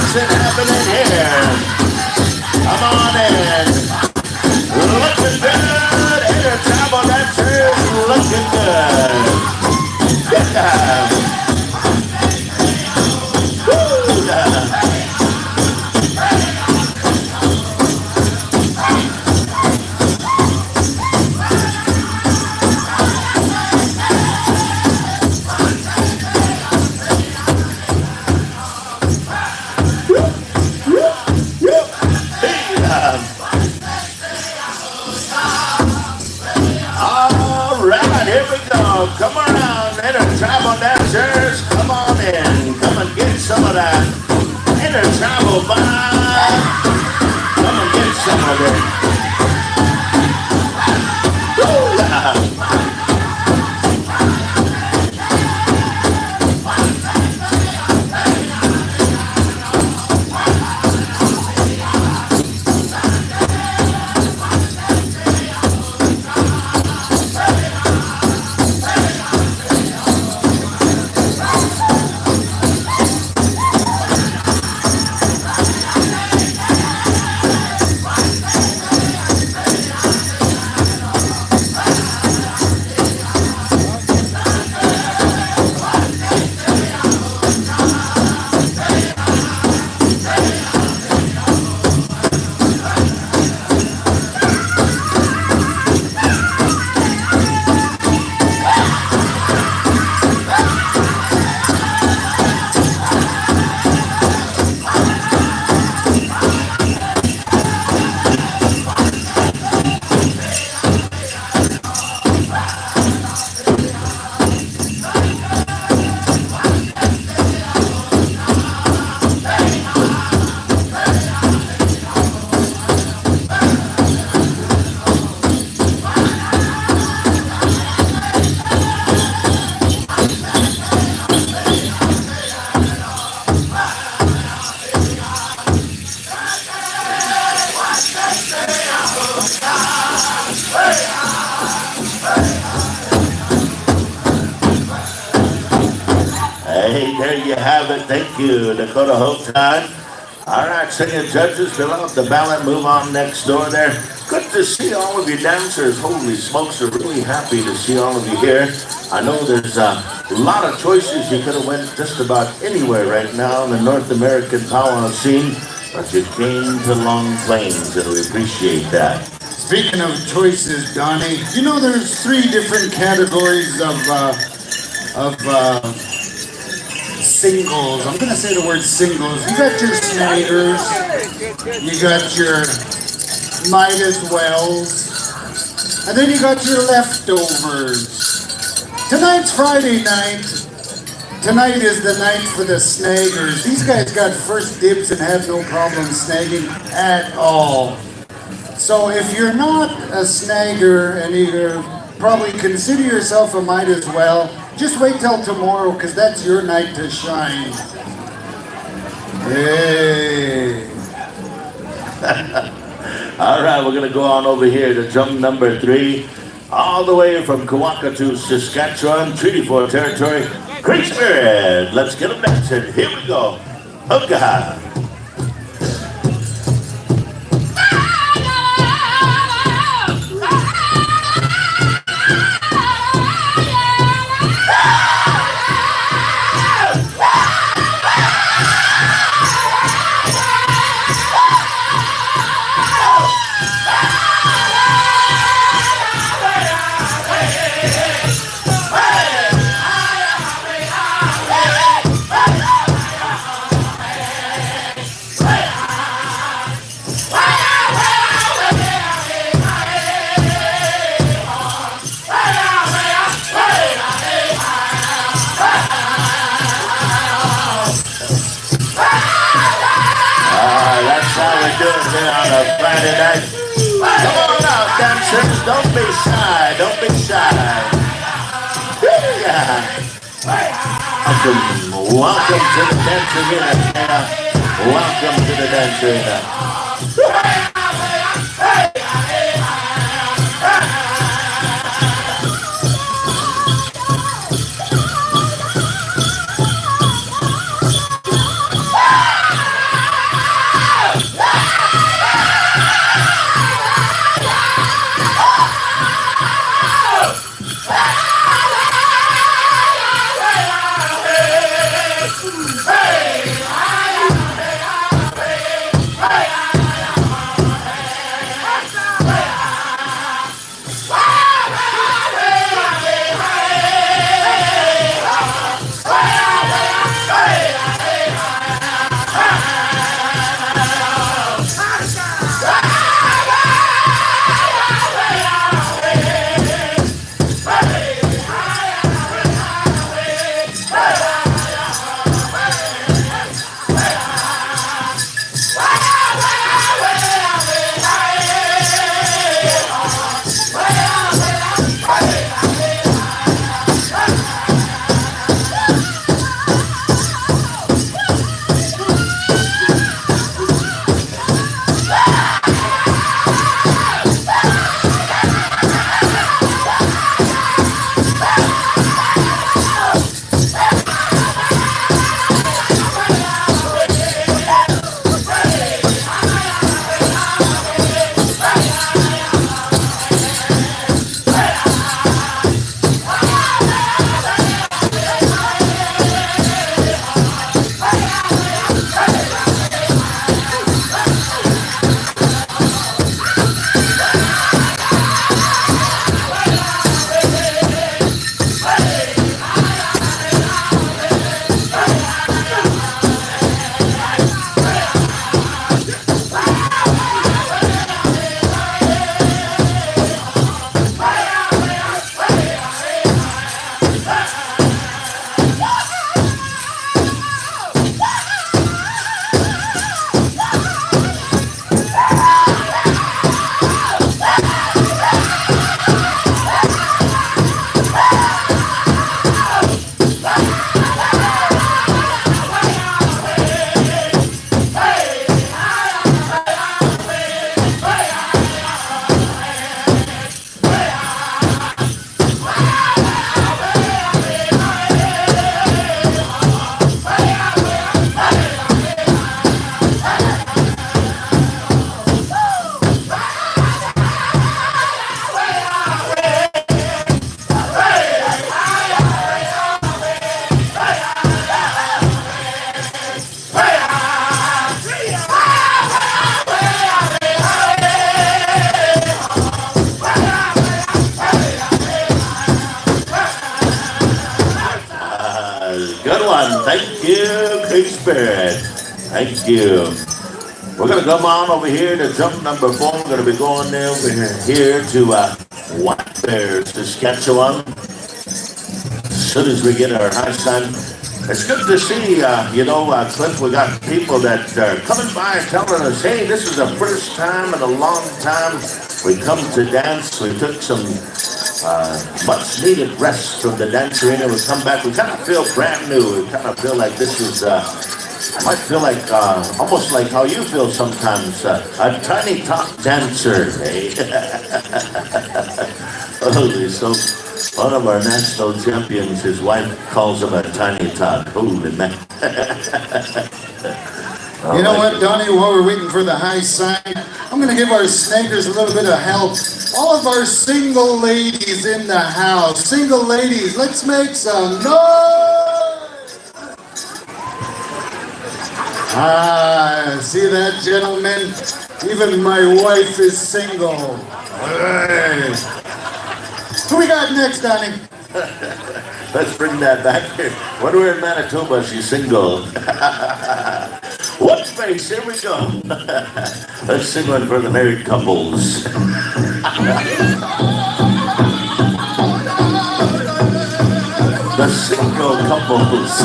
Happening here. Come on in. Looking good. Inner travel dancers looking good. Yeah. Come around, inner travel dancers, come on in, come and get some of that inner travel vibe. Come and get some of it. Hey, there you have it. Thank you, Dakota Hope time. All right, singing judges, fill out the ballot. Move on next door there. Good to see all of you dancers. Holy smokes, we're really happy to see all of you here. I know there's a lot of choices. You could have went just about anywhere right now in the North American powwow scene, but you came to Long Plains, and we appreciate that. Speaking of choices, Donnie, you know there's 3 different categories of singles. I'm gonna say the word singles. You got your snaggers, you got your might as wells, and then you got your leftovers. Tonight's Friday night. Tonight is the night for the snaggers. These guys got first dibs and have no problem snagging at all. So if you're not a snagger and you probably consider yourself a might as well, just wait till tomorrow because that's your night to shine. Hey. All right, we're going to go on over here to drum number 3, all the way from Kawakatu, Saskatchewan, Treaty 4 territory. Great Spirit, let's get them dancing. Here we go. Hookah. On a Friday night. Come on out, dancers. Don't be shy. Don't be shy. Yeah. Welcome to the dance arena. Welcome to the dance arena. you, Great Spirit. Thank you. We're going to come on over here to jump number 4. We're going to be going over here to White Bear, Saskatchewan. As soon as we get our high sign. It's good to see, Cliff, we got people that are coming by telling us, hey, this is the first time in a long time we come to dance. We took some much needed rest from the dance arena. We come back, we kind of feel brand new. We kind of feel like this is, I feel like, almost like how you feel sometimes, a tiny top dancer, eh? Holy so. One of our national champions, his wife calls him a tiny tot. Holy man. You know what, Donnie, while we're waiting for the high sign, I'm going to give our snakers a little bit of help. All of our single ladies in the house. Single ladies, let's make some noise! Ah, see that, gentlemen? Even my wife is single. Hey. Who we got next, Donnie? Let's bring that back here. When we're in Manitoba, she's single. What face? Here we go. Let's sing one for the married couples. The single couples.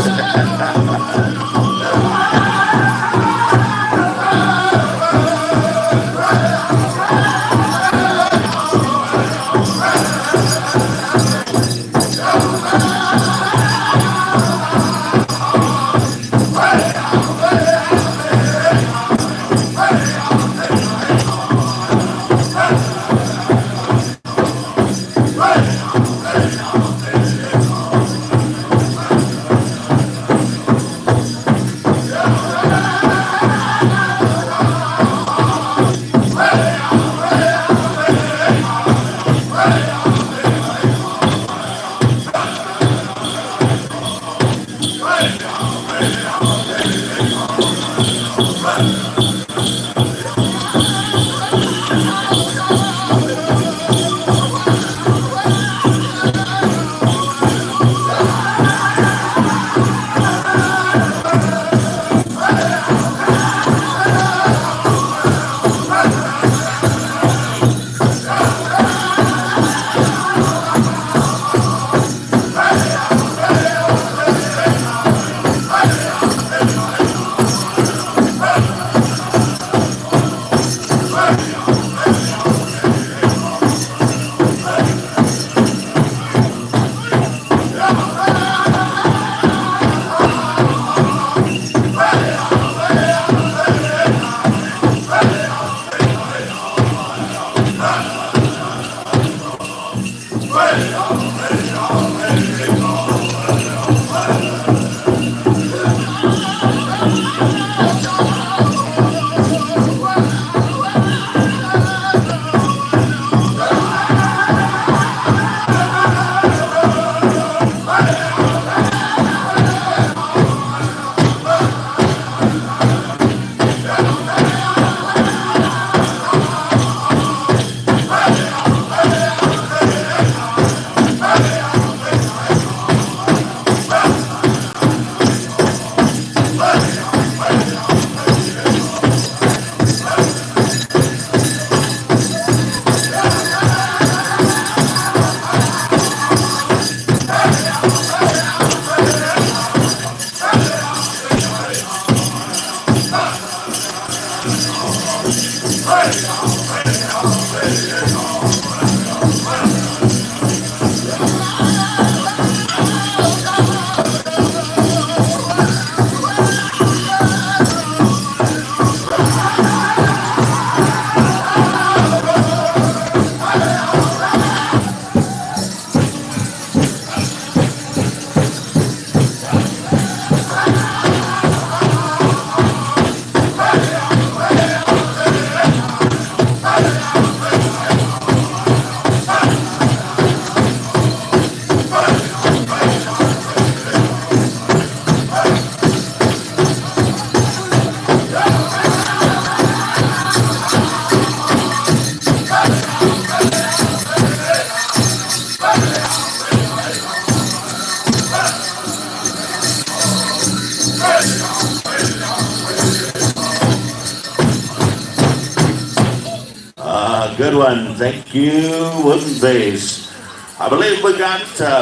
good one. Thank you, Wooden Face. I believe we got,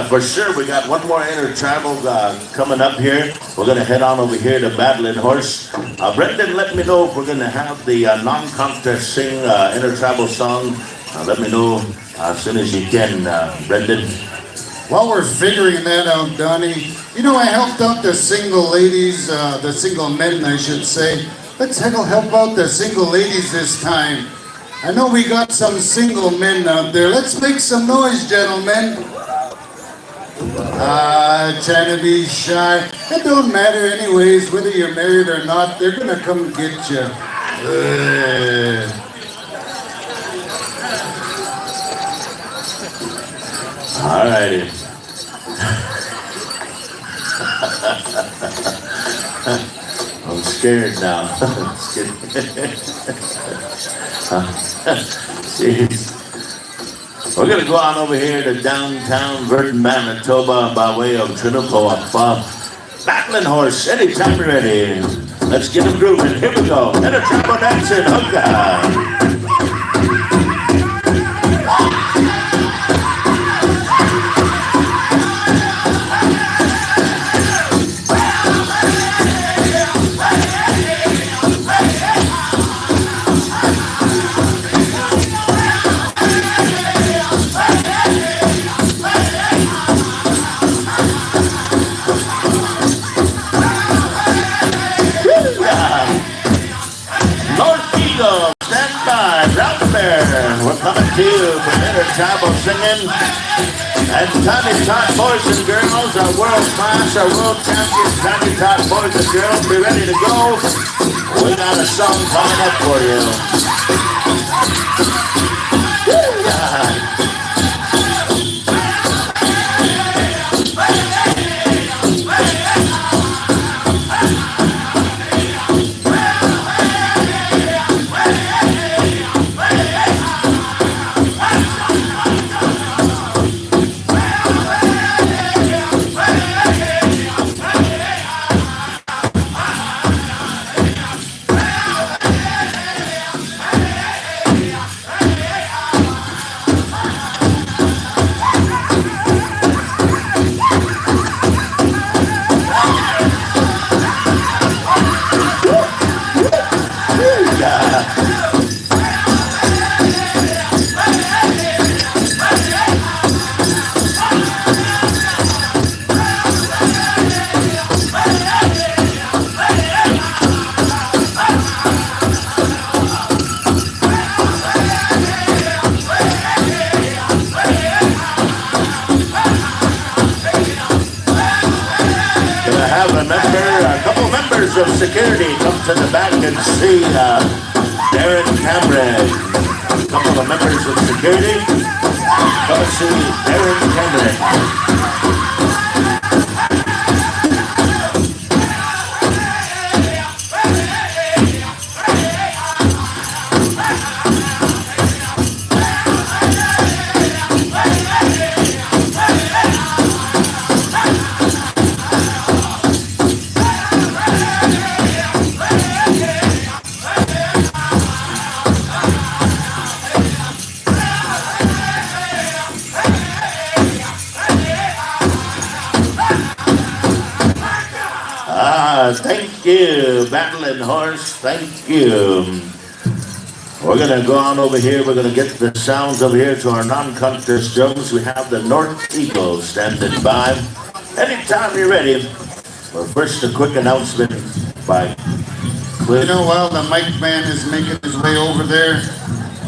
for sure, we got one more intertribal coming up here. We're going to head on over here to Battling Horse. Brendan, let me know if we're going to have the non-contest sing intertribal song. Let me know as soon as you can, Brendan. While we're figuring that out, Donnie, you know, I helped out the single ladies, the single men, I should say. Let's help out the single ladies this time. I know we got some single men out there. Let's make some noise, gentlemen. Trying to be shy. It don't matter anyways, whether you're married or not, they're gonna come get you. All righty. I'm scared now. Jeez. We're going to go on over here to downtown Virgin, Manitoba by way of Trinidad. Battling Horse, anytime you're ready. Let's get them grooving. Here we go. Intertribal dancing. Okay. We're coming to you from intertribal singing. And Tommy Tot boys and girls, our world class, our world champions, Tommy Tot boys and girls, be ready to go. We got a song coming up for you. Of security come to the back and see Darren Cameron. A couple of members of security come and see Darren Cameron. Thank you, Battling Horse. Thank you. We're going to go on over here. We're going to get the sounds over here to our non-contest drums. We have the North Eagles standing by. Anytime you're ready. Well, first, a quick announcement by Cliff. You know, while the mic man is making his way over there.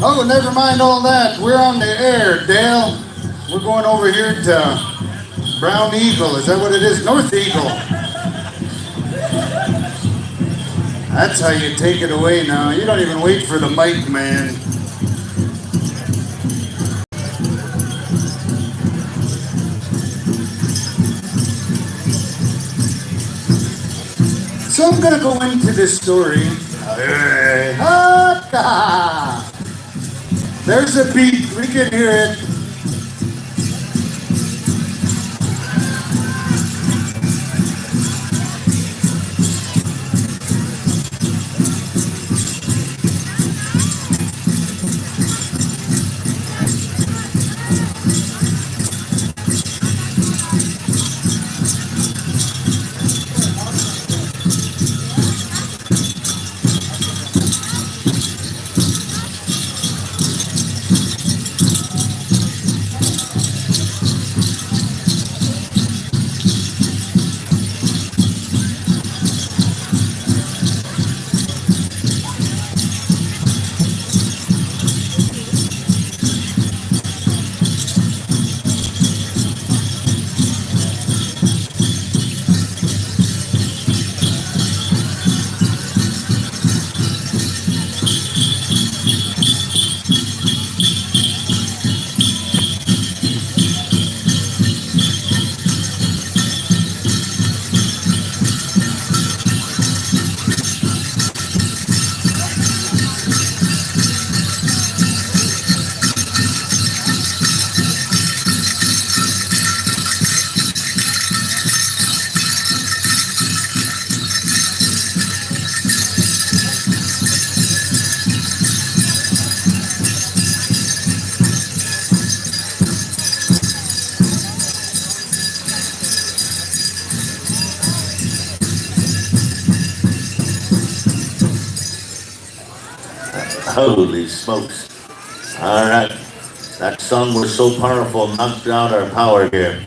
Oh, never mind all that. We're on the air, Dale. We're going over here to Brown Eagle. Is that what it is? North Eagle. That's how you take it away now. You don't even wait for the mic, man. So I'm gonna go into this story. There's a beat, we can hear it. Holy smokes. All right. That song was so powerful, knocked out our power here.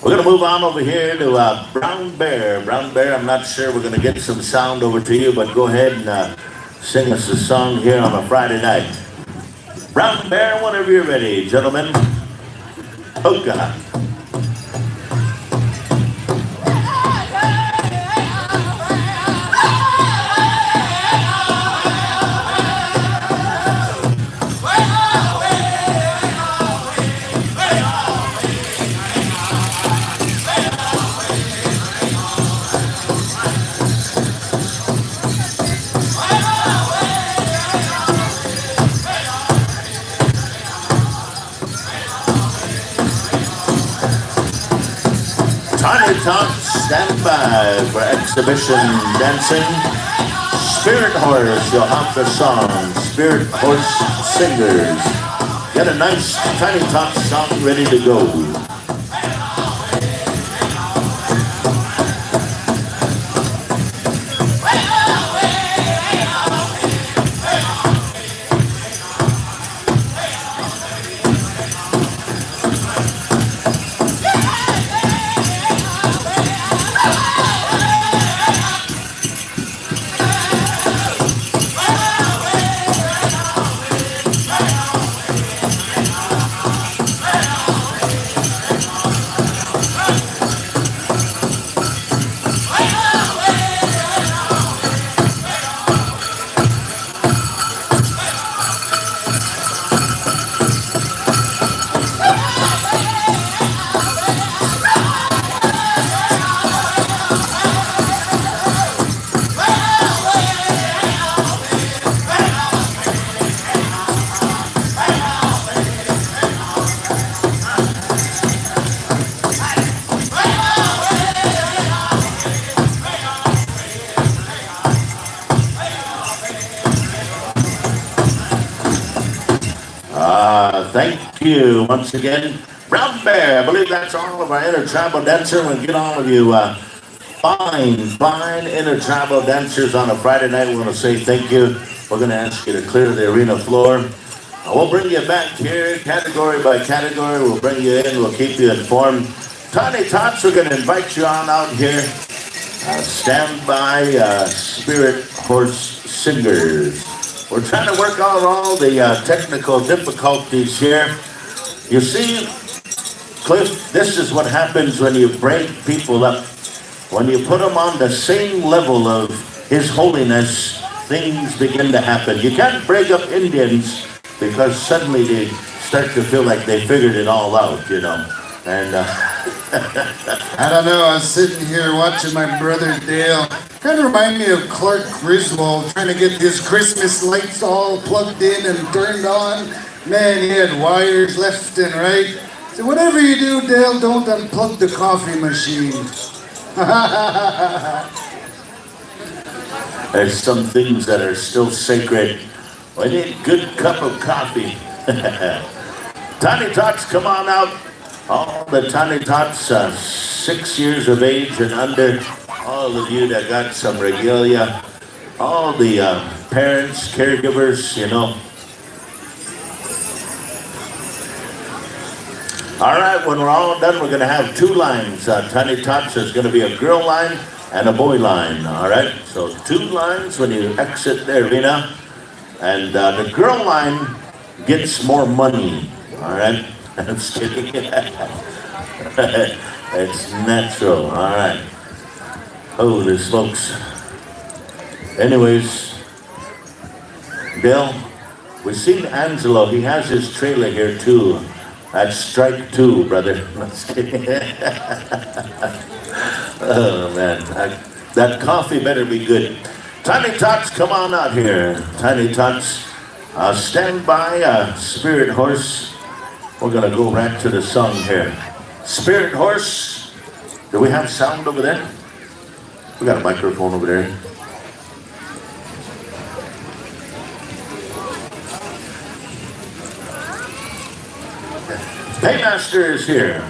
We're going to move on over here to Brown Bear. Brown Bear, I'm not sure we're going to get some sound over to you, but go ahead and sing us a song here on a Friday night. Brown Bear, whenever you're ready, gentlemen. Oh, God. Tiny Tots, stand by for exhibition dancing. Spirit Horse, you'll have the song. Spirit Horse Singers. Get a nice Tiny Tots song ready to go. Thank you once again. Brown Bear, I believe that's all of our intertribal dancers. We'll get on with you. Fine intertribal dancers on a Friday night. We want to say thank you. We're going to ask you to clear the arena floor. We'll bring you back here, category by category. We'll bring you in. We'll keep you informed. Tiny Tots, we're going to invite you on out here. Stand by, Spirit Horse Singers. We're trying to work out all the technical difficulties here. You see, Cliff, this is what happens when you break people up. When you put them on the same level of His Holiness, things begin to happen. You can't break up Indians because suddenly they start to feel like they figured it all out, you know. And I don't know, I was sitting here watching my brother Dale. Kind of remind me of Clark Griswold trying to get his Christmas lights all plugged in and turned on. Man, he had wires left and right. So whatever you do, Dale, don't unplug the coffee machine. there's some things that are still sacred. We need a good cup of coffee. Tiny Tots, come on out. All the Tiny Tots, 6 years of age and under, all of you that got some regalia, all the parents, caregivers, you know. All right, when we're all done, we're going to have two lines. Tiny Tots, there's going to be a girl line and a boy line, all right? So two lines when you exit the arena. And the girl line gets more money, all right? I'm just kidding. It's natural, all right. Holy smokes. Anyways, Bill, we've seen Angelo. He has his trailer here too. That's strike two, brother. I'm just kidding. Oh man, that coffee better be good. Tiny Tots, come on out here. Tiny Tots, stand by, Spirit Horse. We're gonna go right to the song here. Spirit Horse, do we have sound over there? We got a microphone over there. Paymaster is here.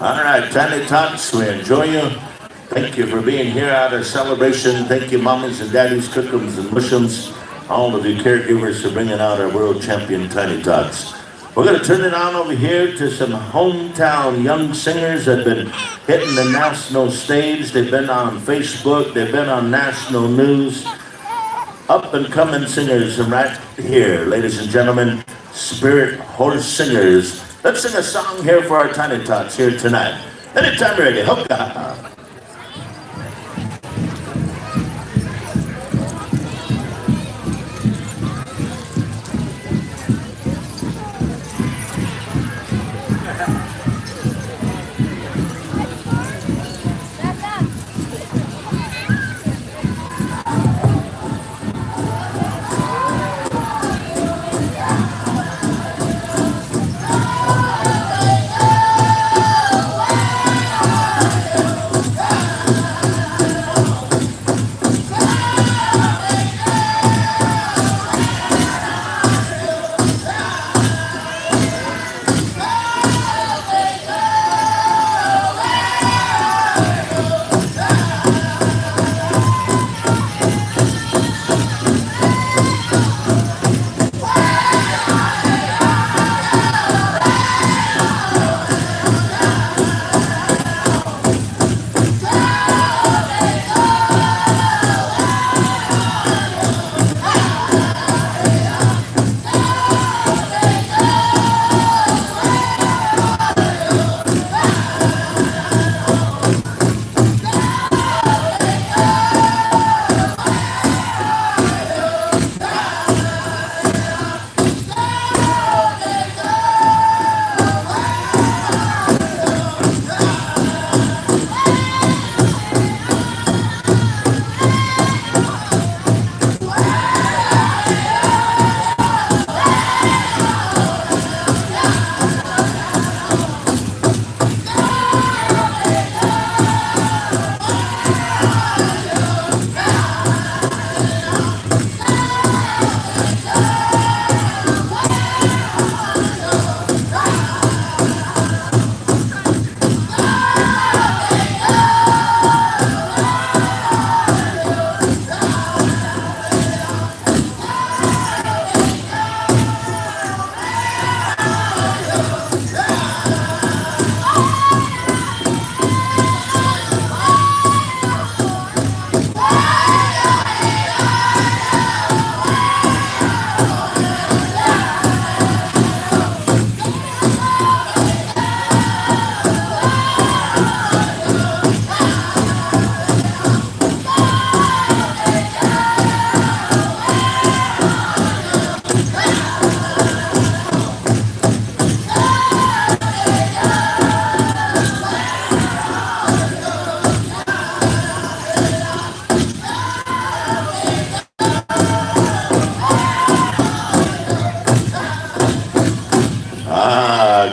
All right, Tiny Tots, we enjoy you. Thank you for being here at our celebration. Thank you, mommies and daddies, cookums and mushums, all of you caregivers for bringing out our world champion Tiny Tots. We're going to turn it on over here to some hometown young singers that have been hitting the national stage. They've been on Facebook. They've been on national news. Up and coming singers from right here, ladies and gentlemen, Spirit Horse Singers. Let's sing a song here for our Tiny Tots here tonight. Anytime you're ready, hookah.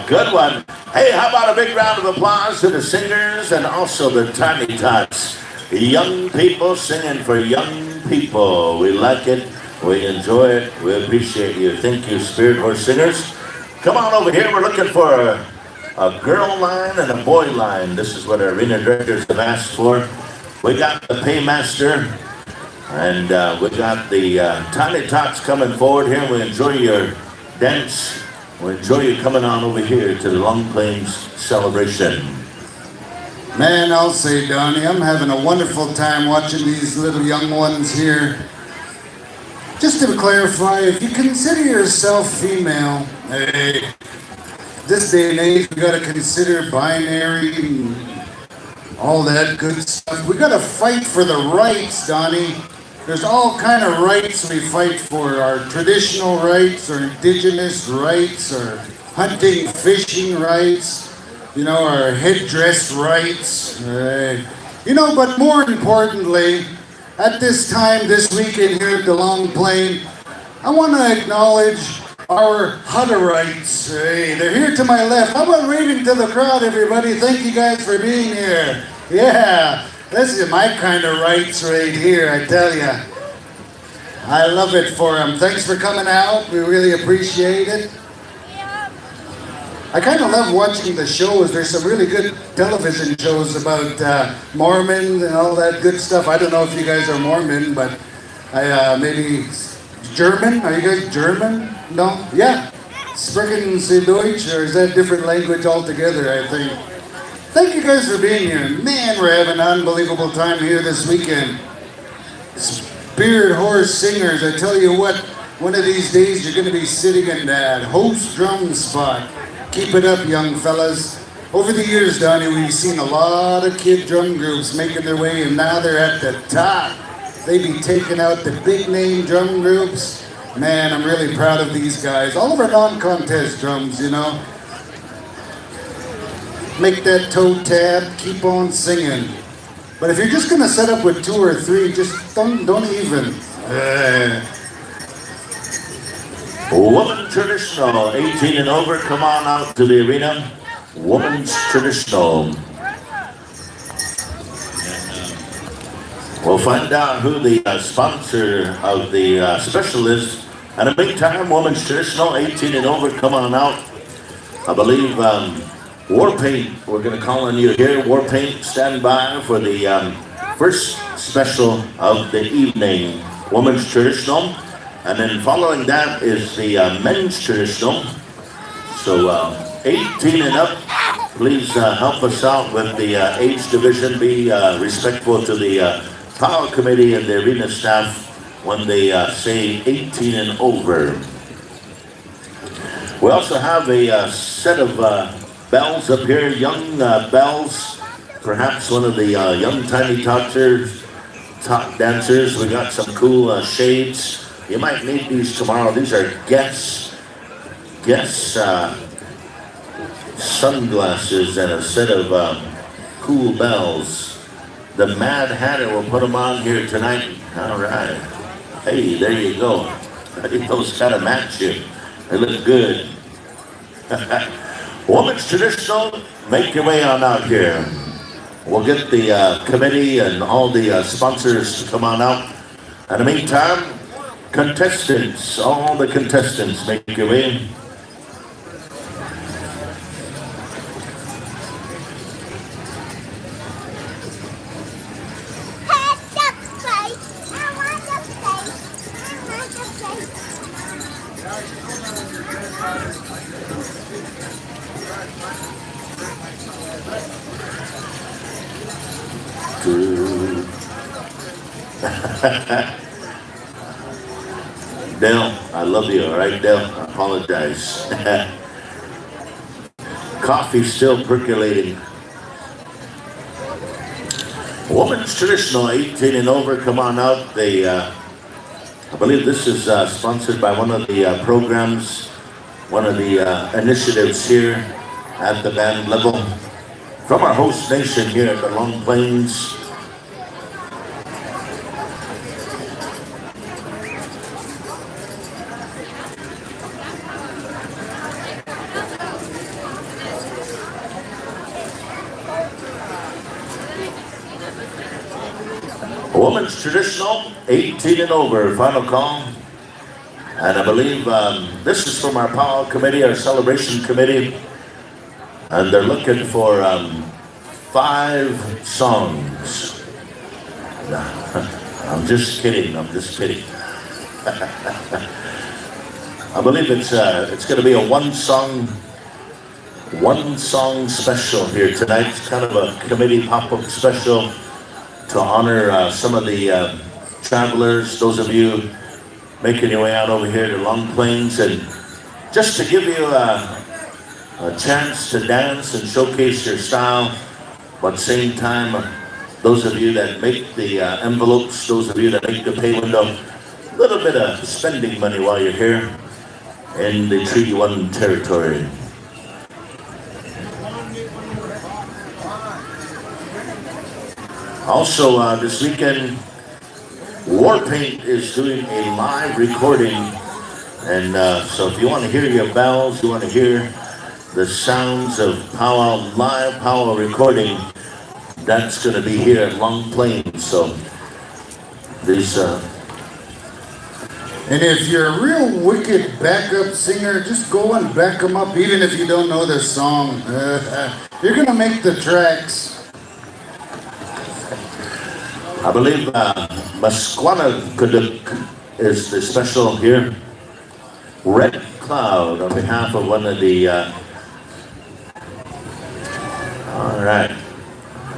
Good one. Hey, how about a big round of applause to the singers and also the Tiny Tots. Young people singing for young people. We like it. We enjoy it. We appreciate you. Thank you, Spirit Horse Singers. Come on over here. We're looking for a girl line and a boy line. This is what our arena directors have asked for. We got the Paymaster. And we got the Tiny Tots coming forward here. We enjoy your dance. We enjoy you coming on over here to the Long Plains celebration. Man, I'll say, Donnie, I'm having a wonderful time watching these little young ones here. Just to clarify, if you consider yourself female, hey, this day and age, we gotta consider binary and all that good stuff. We gotta fight for the rights, Donnie. There's all kind of rights we fight for. Our traditional rights, our indigenous rights, our hunting, fishing rights, you know, our headdress rights. You know, but more importantly, at this time, this weekend here at the Long Plain, I want to acknowledge our Hutta rights. Hey, they're here to my left. How about waving to the crowd, everybody? Thank you guys for being here. Yeah, this is my kind of rights right here, I tell ya. I love it for them. Thanks for coming out. We really appreciate it. I kind of love watching the shows. There's some really good television shows about Mormon and all that good stuff. I don't know if you guys are Mormon, but maybe German? Are you guys German? No? Yeah. Sprechen Sie Deutsch, or is that different language altogether, I think. Thank you guys for being here. Man, we're having an unbelievable time here this weekend. Spirit horse singers, I tell you what, one of these days you're going to be sitting in that host drum spot. Keep it up, young fellas. Over the years, Donnie, we've seen a lot of kid drum groups making their way, and now they're at the top. They be taking out the big name drum groups. Man, I'm really proud of these guys. All of our non-contest drums, you know. Make that toe tab, keep on singing. But if you're just gonna set up with 2 or 3, just don't even. Woman Traditional, 18 and over, come on out to the arena. Woman's Traditional. We'll find out who the sponsor of the special is. And in the meantime, Woman's Traditional, 18 and over, come on out. I believe Warpaint, we're going to call on you here. Warpaint, stand by for the first special of the evening, Woman's Traditional. And then following that is the men's traditional. So 18 and up, please help us out with the age division. Be respectful to the Powwow Committee and the arena staff when they say 18 and over. We also have a set of bells up here, young bells. Perhaps one of the young tiny toddlers, top dancers. We got some cool shades. You might need these tomorrow. These are guess sunglasses and a set of cool bells. The Mad Hatter will put them on here tonight. All right. Hey, there you go. I think those kind of match you. They look good. Woman's Traditional, make your way on out here. We'll get the committee and all the sponsors to come on out. In the meantime, contestants, all the contestants, make your way. Dale, I love you, all right, Dale? I apologize. Coffee's still percolating. Woman's Traditional, 18 and over, come on out. They, I believe this is sponsored by one of the programs, one of the initiatives here at the band level. From our host nation here at the Long Plains. Woman's Traditional, 18 and over, final call. And I believe this is from our Powwow Committee, our celebration committee. And they're looking for 5 songs. I'm just kidding. I believe it's going to be a one song special here tonight. It's kind of a committee pop-up special to honor some of the travelers, those of you making your way out over here to Long Plains, and just to give you a chance to dance and showcase your style, but at the same time, those of you that make the envelopes, those of you that make the pay window, a little bit of spending money while you're here in the Treaty 1 territory. Also, this weekend, Warpaint is doing a live recording, and so if you want to hear your bells, you want to hear the sounds of Powwow, live Powwow recording, that's going to be here at Long Plains. So these And if you're a real wicked backup singer, just go and back them up, even if you don't know the song. You're gonna make the tracks. I believe Musqueam is the special here. Red Cloud on behalf of one of the. All right.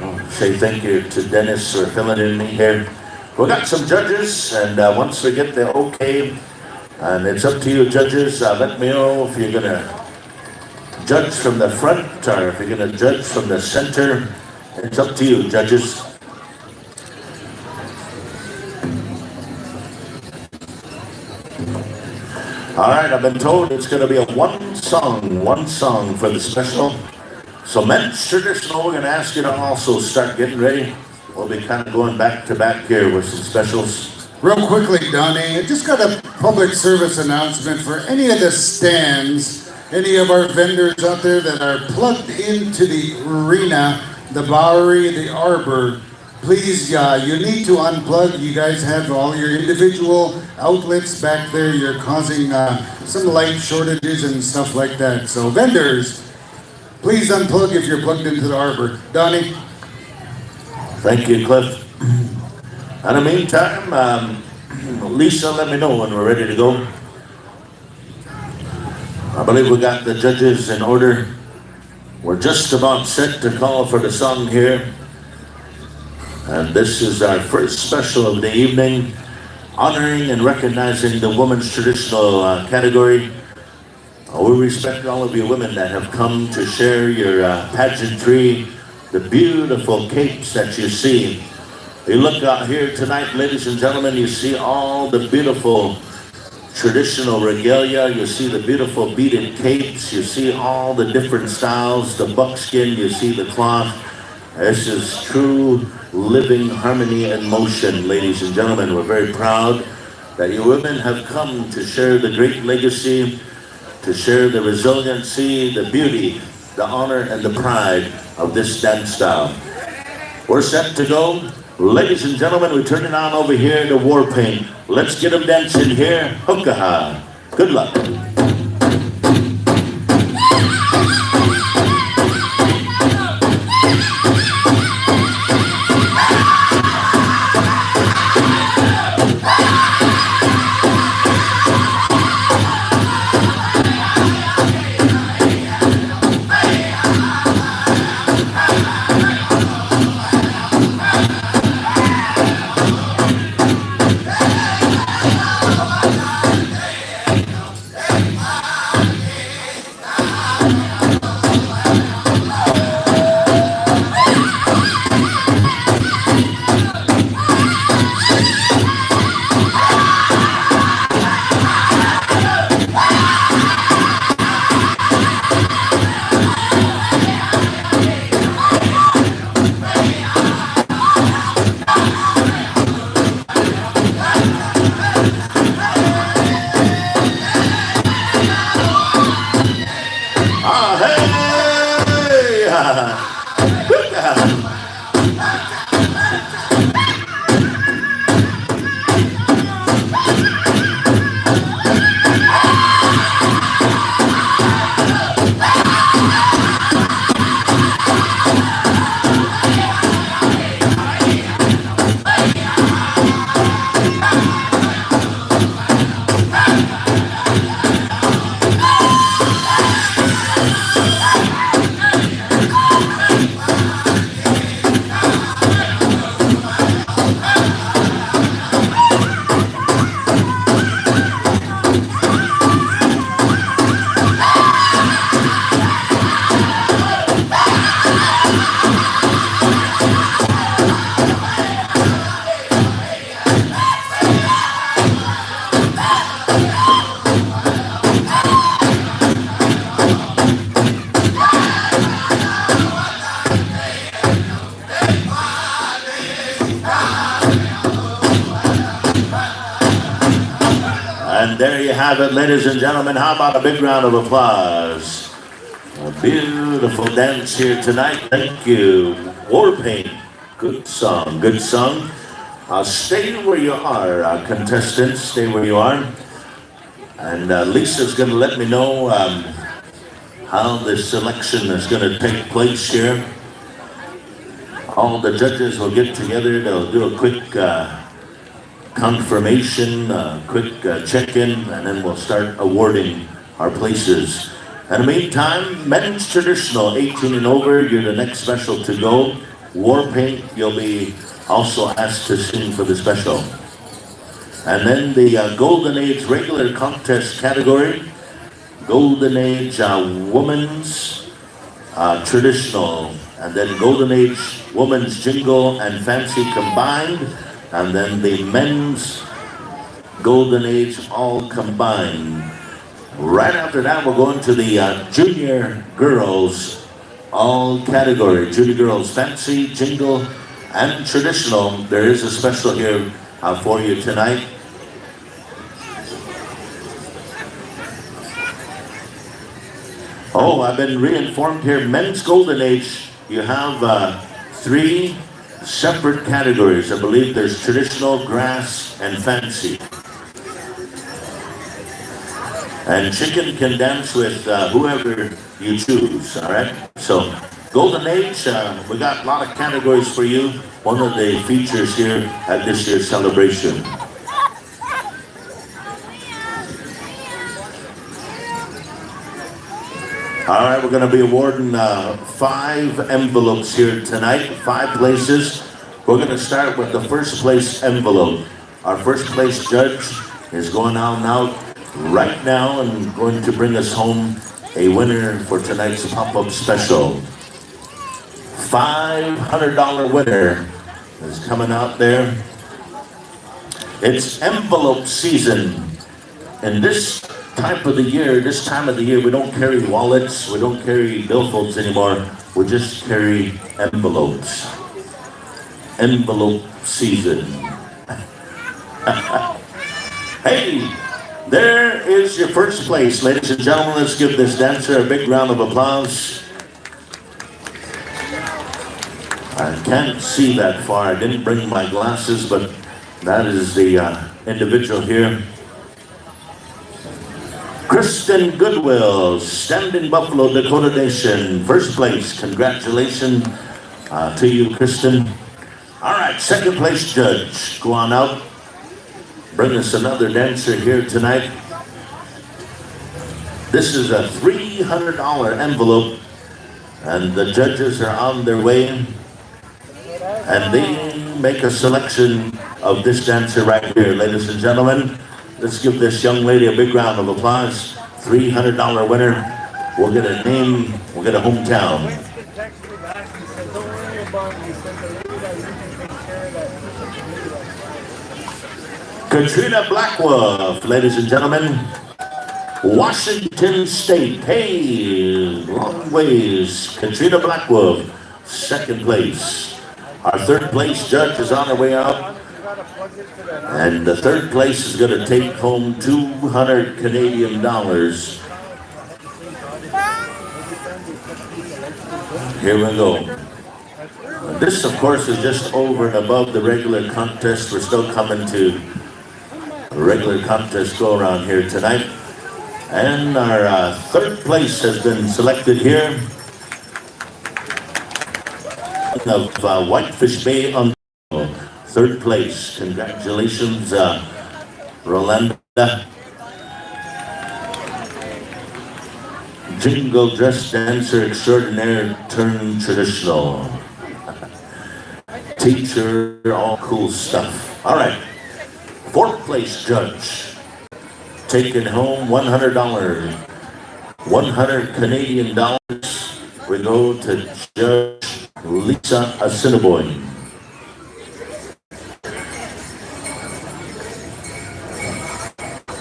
I'll say thank you to Dennis for filling in me here. We got some judges, and once we get the okay, and it's up to you, judges. Let me know if you're gonna judge from the front or if you're gonna judge from the center. It's up to you, judges. All right, I've been told it's going to be a one song for the special. So men's traditional, we're going to ask you to also start getting ready. We'll be kind of going back to back here with some specials. Real quickly, Donnie, I just got a public service announcement for any of the stands, any of our vendors out there that are plugged into the arena, the Bowery, the Arbor. Please, you need to unplug. You guys have all your individual outlets back there. You're causing some light shortages and stuff like that. So vendors, please unplug if you're plugged into the Arbor. Donnie? Thank you, Cliff. In the meantime, Lisa, let me know when we're ready to go. I believe we got the judges in order. We're just about set to call for the song here. And this is our first special of the evening, honoring and recognizing the women's traditional category. We respect all of you women that have come to share your pageantry, the beautiful capes that you see. You look out here tonight, ladies and gentlemen, you see all the beautiful traditional regalia, you see the beautiful beaded capes, you see all the different styles, the buckskin, you see the cloth. This is true living harmony and motion, ladies and gentlemen. We're very proud that you women have come to share the great legacy, to share the resiliency, the beauty, the honor, and the pride of this dance style. We're set to go. Ladies and gentlemen, we turn it on over here to Warpaint. Let's get them dancing here. Hookah. Good luck. And there you have it, ladies and gentlemen. How about a big round of applause? A beautiful dance here tonight. Thank you. War Paint. Good song, good song. Stay where you are, contestants. Stay where you are. And Lisa's going to let me know how the selection is going to take place here. All the judges will get together. They'll do a quick confirmation, quick check-in, and then we'll start awarding our places. In the meantime, men's traditional, 18 and over, you're the next special to go. War Paint, you'll be also asked to sing for the special. And then the Golden Age regular contest category, Golden Age Women's Traditional, and then Golden Age Women's Jingle and Fancy combined, and then the Men's Golden Age all combined. Right after that, we're going to the Junior Girls all category. Junior Girls Fancy, Jingle, and Traditional. There is a special here for you tonight. Oh, I've been re-informed here. Men's Golden Age, you have 3 separate categories. I believe there's Traditional, Grass, and Fancy. And chicken can dance with whoever you choose, all right? So, Golden Age, we got a lot of categories for you. One of the features here at this year's celebration. All right, we're going to be awarding 5 envelopes here tonight, 5 places. We're going to start with the first place envelope. Our first place judge is going on out right now and going to bring us home a winner for tonight's pop-up special. $500 winner is coming out there. It's envelope season. And this time of the year, we don't carry wallets, we don't carry billfolds anymore. We just carry envelopes. Envelope season. Hey, there is your first place, ladies and gentlemen. Let's give this dancer a big round of applause. I can't see that far. I didn't bring my glasses, but that is the individual here. Kristen Goodwill, Standing Buffalo, Dakota Nation, first place. Congratulations to you, Kristen. All right, second place judge, go on out. Bring us another dancer here tonight. This is a $300 envelope, and the judges are on their way, and they make a selection of this dancer right here, ladies and gentlemen. Let's give this young lady a big round of applause. $300 winner. We'll get a name, we'll get a hometown. Katrina Blackwolf, ladies and gentlemen. Washington State. Hey, long ways. Katrina Blackwolf, second place. Our third place judge is on her way out. And the third place is going to take home 200 Canadian dollars. Here we go. This, of course, is just over and above the regular contest. We're still coming to a regular contest go around here tonight. And our third place has been selected here of Whitefish Bay, Ontario. Third place. Congratulations, Rolanda. Jingle dress dancer extraordinaire turned traditional. Teacher, all cool stuff. All right. Fourth place judge. Taking home $100. 100 Canadian dollars. We go to Judge Lisa Assiniboine.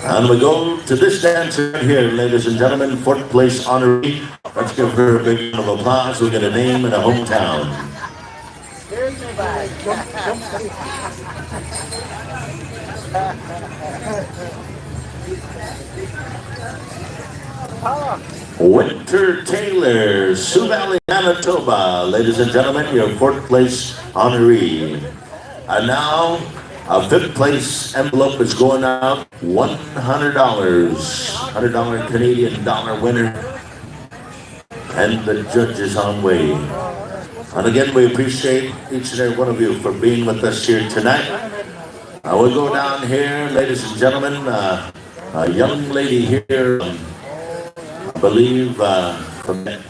And we go to this dancer here, ladies and gentlemen, fourth place honoree. Let's give her a big round of applause. We get a name and a hometown. Here's your bag. Jump. Winter Taylor, Sioux Valley, Manitoba. Ladies and gentlemen, your 4th place honoree. And now, a 5th place envelope is going out, $100. $100 Canadian dollar winner. And the judge is on way. And again, we appreciate each and every one of you for being with us here tonight. We'll go down here, ladies and gentlemen. A young lady here, I believe, from the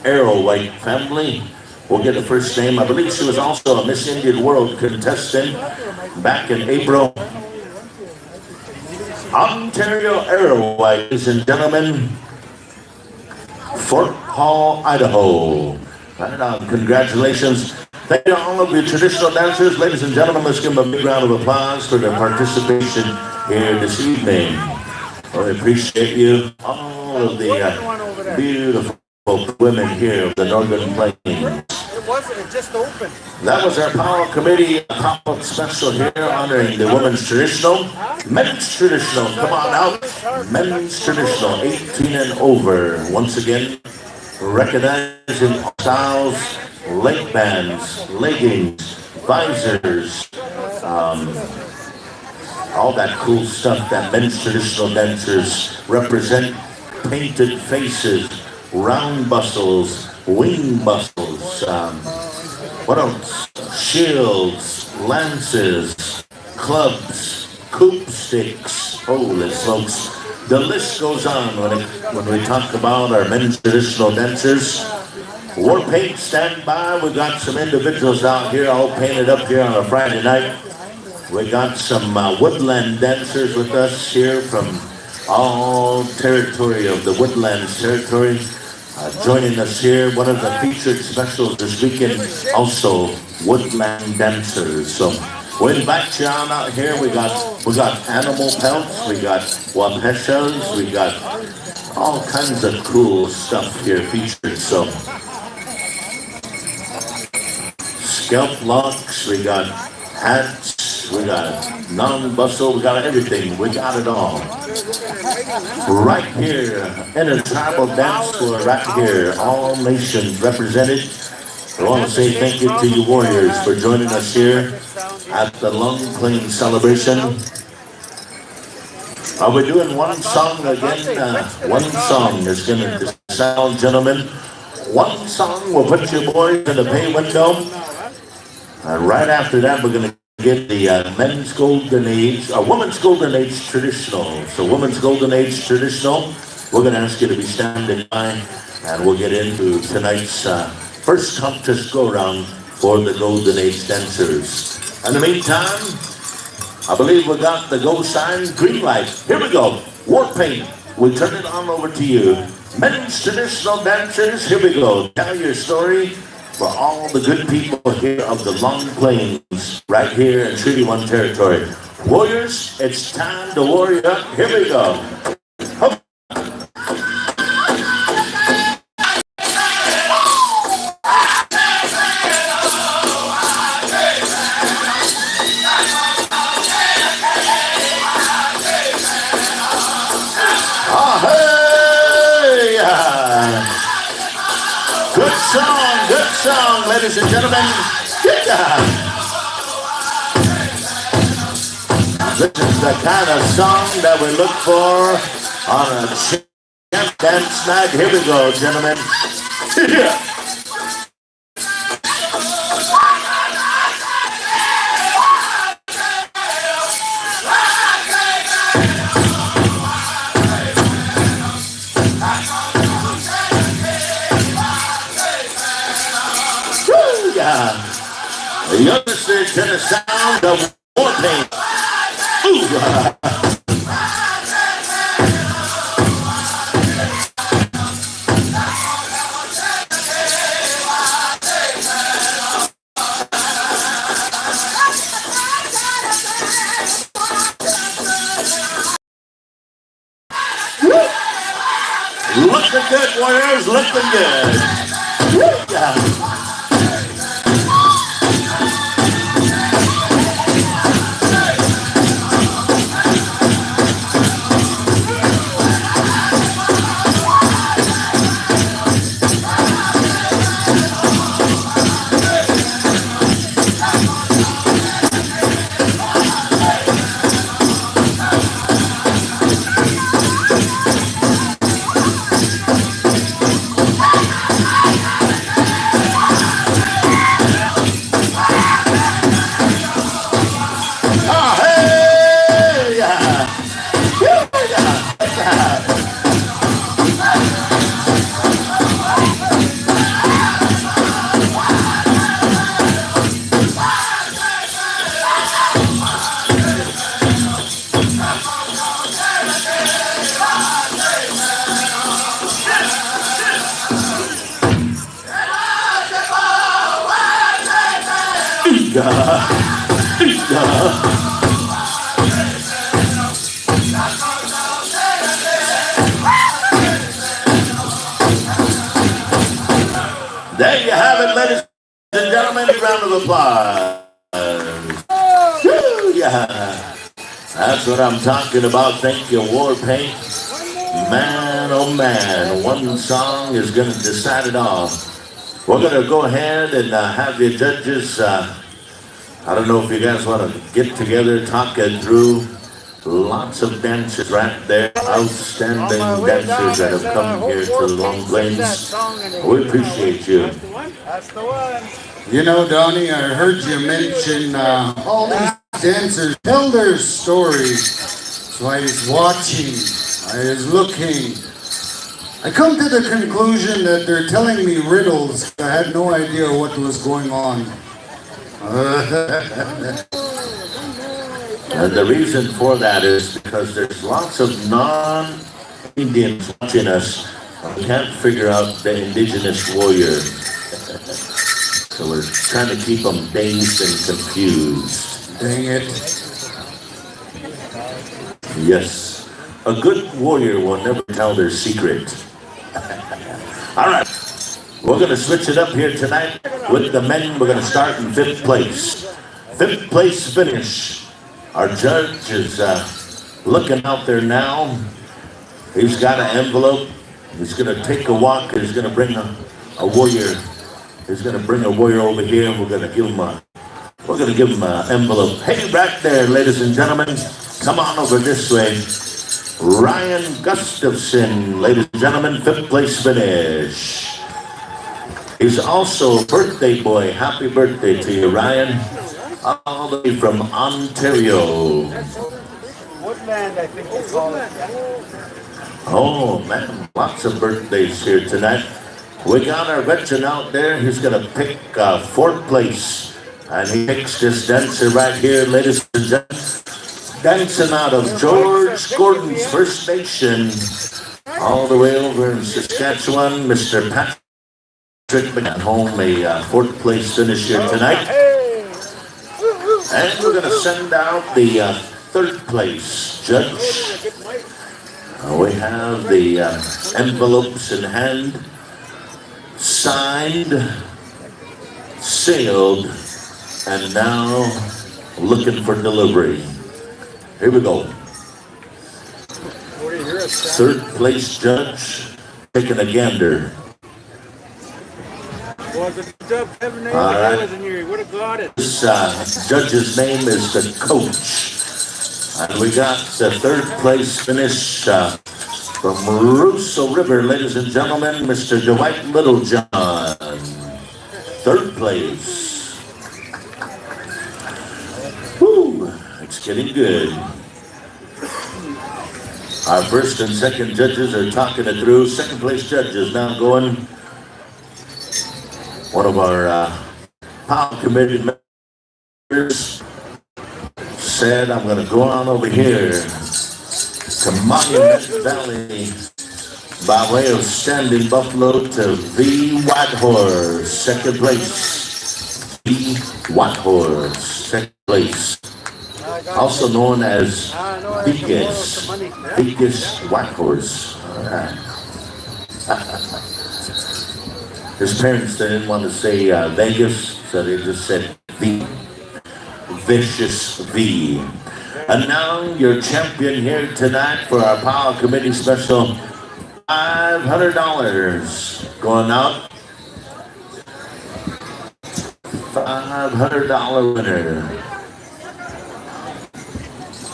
Arrow White family. We'll get the first name. I believe she was also a Miss Indian World contestant back in April. Ontario Arrow White, ladies and gentlemen. Fort Hall, Idaho. And congratulations. Thank you to all of the traditional dancers. Ladies and gentlemen, let's give them a big round of applause for their participation here this evening. We appreciate you, all of the beautiful women here of the Northern Plains. It wasn't, it just opened. That was our Powwow Committee pop-up special here honoring the women's traditional. Men's traditional, come on out. Men's traditional, 18 and over. Once again, recognizing styles, leg bands, leggings, visors, all that cool stuff that men's traditional dancers represent. Painted faces, round bustles, wing bustles, what else? Shields, lances, clubs, coop sticks. Holy smokes. The list goes on when we talk about our men's traditional dancers. War paint, stand by. We got some individuals out here all painted up here on a Friday night. We got some woodland dancers with us here from all territory of the Woodlands territory. Joining us here, one of the featured specials this weekend, also woodland dancers. So we invite you on out here. We got animal pelts, we got wapeshas, we got all kinds of cool stuff here featured. So scalp locks, we got hats, we got non-bustle, we got everything. We got it all. Right here in a tribal dance floor, right here, all nations represented. I want to say thank you to you warriors for joining us here at the Long Plain celebration. Are we doing one song again? One song is going to sound, gentlemen. One song will put you boys in the pay window. Right after that, we're going to get the men's golden age, women's golden age traditional. So women's golden age traditional, we're going to ask you to be standing by, and we'll get into tonight's first contest go-around for the golden age dancers. In the meantime, I believe we got the go sign, green light. Here we go. War paint. We turn it on over to you. Men's traditional dancers, here we go. Tell your story for all the good people here of the Long Plains, right here in Treaty 1 territory. Warriors, it's time to warrior up. Here we go. Hup. Good song, ladies and gentlemen. Good job. This is the kind of song that we look for on a champ dance night. Here we go, gentlemen. Yeah. You're listening to the sound of war paint. Looking good, warriors, looking good. Yeah. There you have it, ladies and gentlemen. A round of applause. Woo, yeah. That's what I'm talking about. Thank you, Warpaint. Man, oh man, one song is going to decide it all. We're going to go ahead and have the judges, I don't know if you guys want to get together, talk it through. Lots of dancers right there, outstanding dancers that have come here to Long Plains. We appreciate you. That's the one. You know, Donnie, I heard you mention all these dancers tell their stories. So I was watching, I was looking. I come to the conclusion that they're telling me riddles. I had no idea what was going on. And the reason for that is because there's lots of non-Indians watching us. We can't figure out the indigenous warrior. So we're trying to keep them dazed and confused. Dang it. Yes. A good warrior will never tell their secret. All right. We're going to switch it up here tonight with the men. We're going to start in 5th place. 5th place finish. Our judge is looking out there now. He's got an envelope. He's going to take a walk. He's going to bring a warrior. He's going to bring a warrior over here, and we're going to give him an envelope. Hey, right there, ladies and gentlemen. Come on over this way. Ryan Gustafson, ladies and gentlemen, 5th place finish. He's also a birthday boy. Happy birthday to you, Ryan. All the way from Ontario. Woodland, I think they call it. Oh man, lots of birthdays here tonight. We got our veteran out there. He's gonna pick 4th place. And he picks this dancer right here, ladies and gentlemen. Dancing out of George Gordon's First Nation. All the way over in Saskatchewan, Mr. Patrick at home, a 4th place finish here tonight. And we're going to send out the 3rd place judge. We have the envelopes in hand, signed, sealed, and now looking for delivery. Here we go. 3rd place judge taking a gander. Well, good job, Kevin. All right. You would have got it. This judge's name is the coach. And we got the 3rd place finish from Russo River, ladies and gentlemen, Mr. Dwight Littlejohn. 3rd place. Woo, it's getting good. Our 1st and 2nd judges are talking it through. 2nd place judge is now going. One of our Powwow committee members said, I'm going to go on over here to Monument Valley by way of Standing Buffalo to V. Whitehorse, 2nd place. V. Whitehorse, 2nd place. Also known as Vegas Whitehorse. All right. His parents didn't want to say Vegas, so they just said V. Vicious V. And now your champion here tonight for our Powwow Committee special, $500 going out. $500 winner.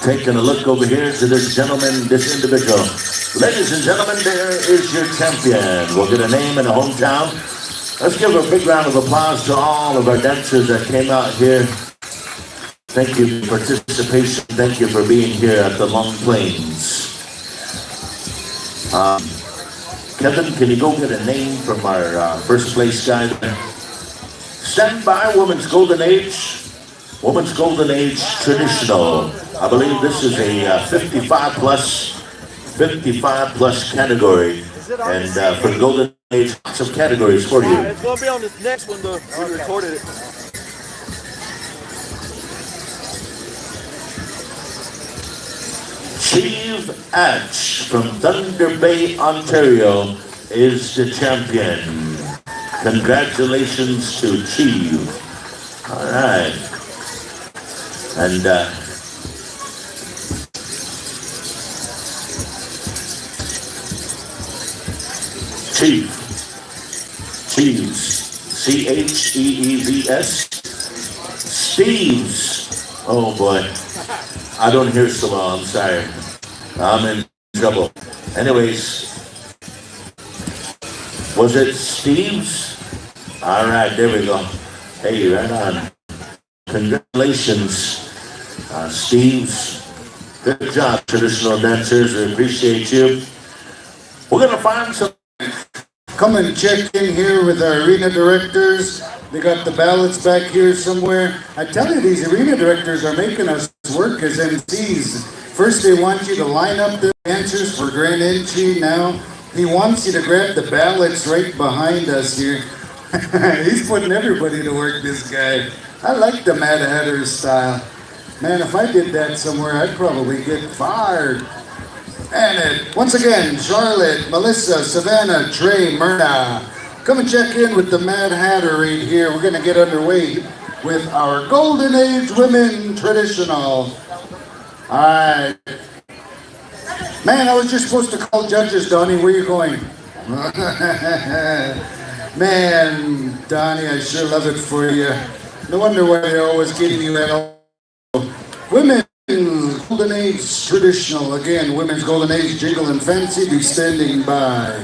Taking a look over here to this gentleman, this individual. Ladies and gentlemen, there is your champion. We'll get a name and a hometown. Let's give a big round of applause to all of our dancers that came out here. Thank you for participation. Thank you for being here at the Long Plains. Kevin, can you go get a name from our 1st place guy? Stand by, Women's Golden Age. Women's Golden Age Traditional. I believe this is a 55 plus category. And for Golden Age, lots of categories for you. It's going to be on this next one, though. We recorded it. Chief Atch from Thunder Bay, Ontario is the champion. Congratulations to Chief. All right. And Chiefs, Cheeves, Steves. Oh boy, I don't hear so well, I'm sorry. I'm in trouble. Anyways, was it Steves? All right, there we go. Hey, right on. Congratulations, Steves. Good job, traditional dancers. We appreciate you. We're gonna find some. Come and check in here with our arena directors. They got the ballots back here somewhere. I tell you, these arena directors are making us work as MCs. First, they want you to line up the dancers for grand entry. Now, he wants you to grab the ballots right behind us here. He's putting everybody to work, this guy. I like the Mad Hatter style. Man, if I did that somewhere, I'd probably get fired. And once again, Charlotte, Melissa, Savannah, Trey, Myrna. Come and check in with the Mad Hatter right here. We're going to get underway with our Golden Age Women Traditional. All right. Man, I was just supposed to call judges, Donnie. Where are you going? Man, Donnie, I sure love it for you. No wonder why they're always getting you at all. Women. Golden Age Traditional. Again, Women's Golden Age Jingle and Fancy be standing by.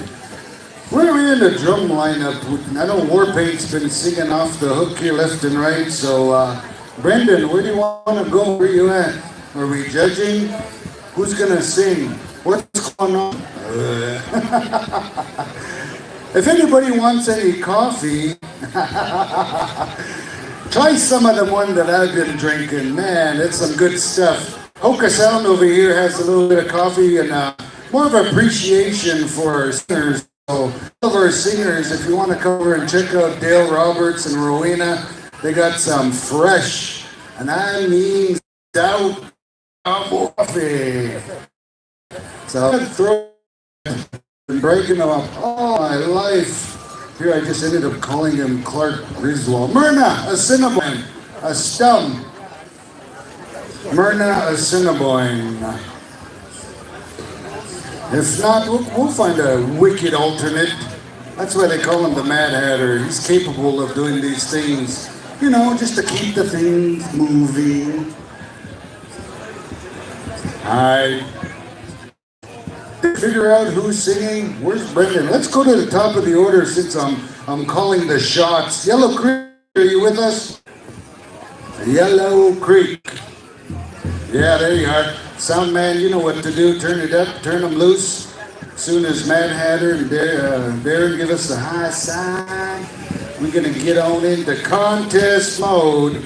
We're in the drum lineup. I know Warpaint's been singing off the hook here left and right, so Brendan, where do you want to go? Where you at? Are we judging? Who's gonna sing? What's going on? If anybody wants any coffee, try some of the one that I've been drinking. Man, it's some good stuff. Hoka Sound over here has a little bit of coffee and more of appreciation for our singers. So, all of our singers, if you want to come over and check out Dale Roberts and Rowena, they got some fresh, and I mean stout coffee. So I've been breaking them up all my life. Here I just ended up calling him Clark Griswold. Myrna, a Cinnabon, a Stum. Myrna, a Cinnabon. If not, we'll find a wicked alternate. That's why they call him the Mad Hatter. He's capable of doing these things, you know, just to keep the things moving. I figure out who's singing. Where's Brendan? Let's go to the top of the order since I'm calling the shots. Yellow Creek, are you with us? Yellow Creek. Yeah, there you are. Sound man, you know what to do. Turn it up, turn them loose. As soon as Mad Hatter and Darren give us the high sign, we're gonna get on into contest mode.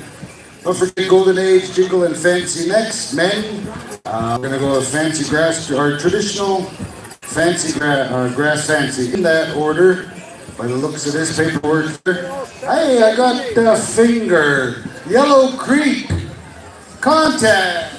Don't forget Golden Age, Jingle, and Fancy next, men. We're gonna go with Fancy Grass, or traditional Fancy Grass Fancy. In that order, by the looks of this paperwork. Hey, I got the finger. Yellow Creek. Contact.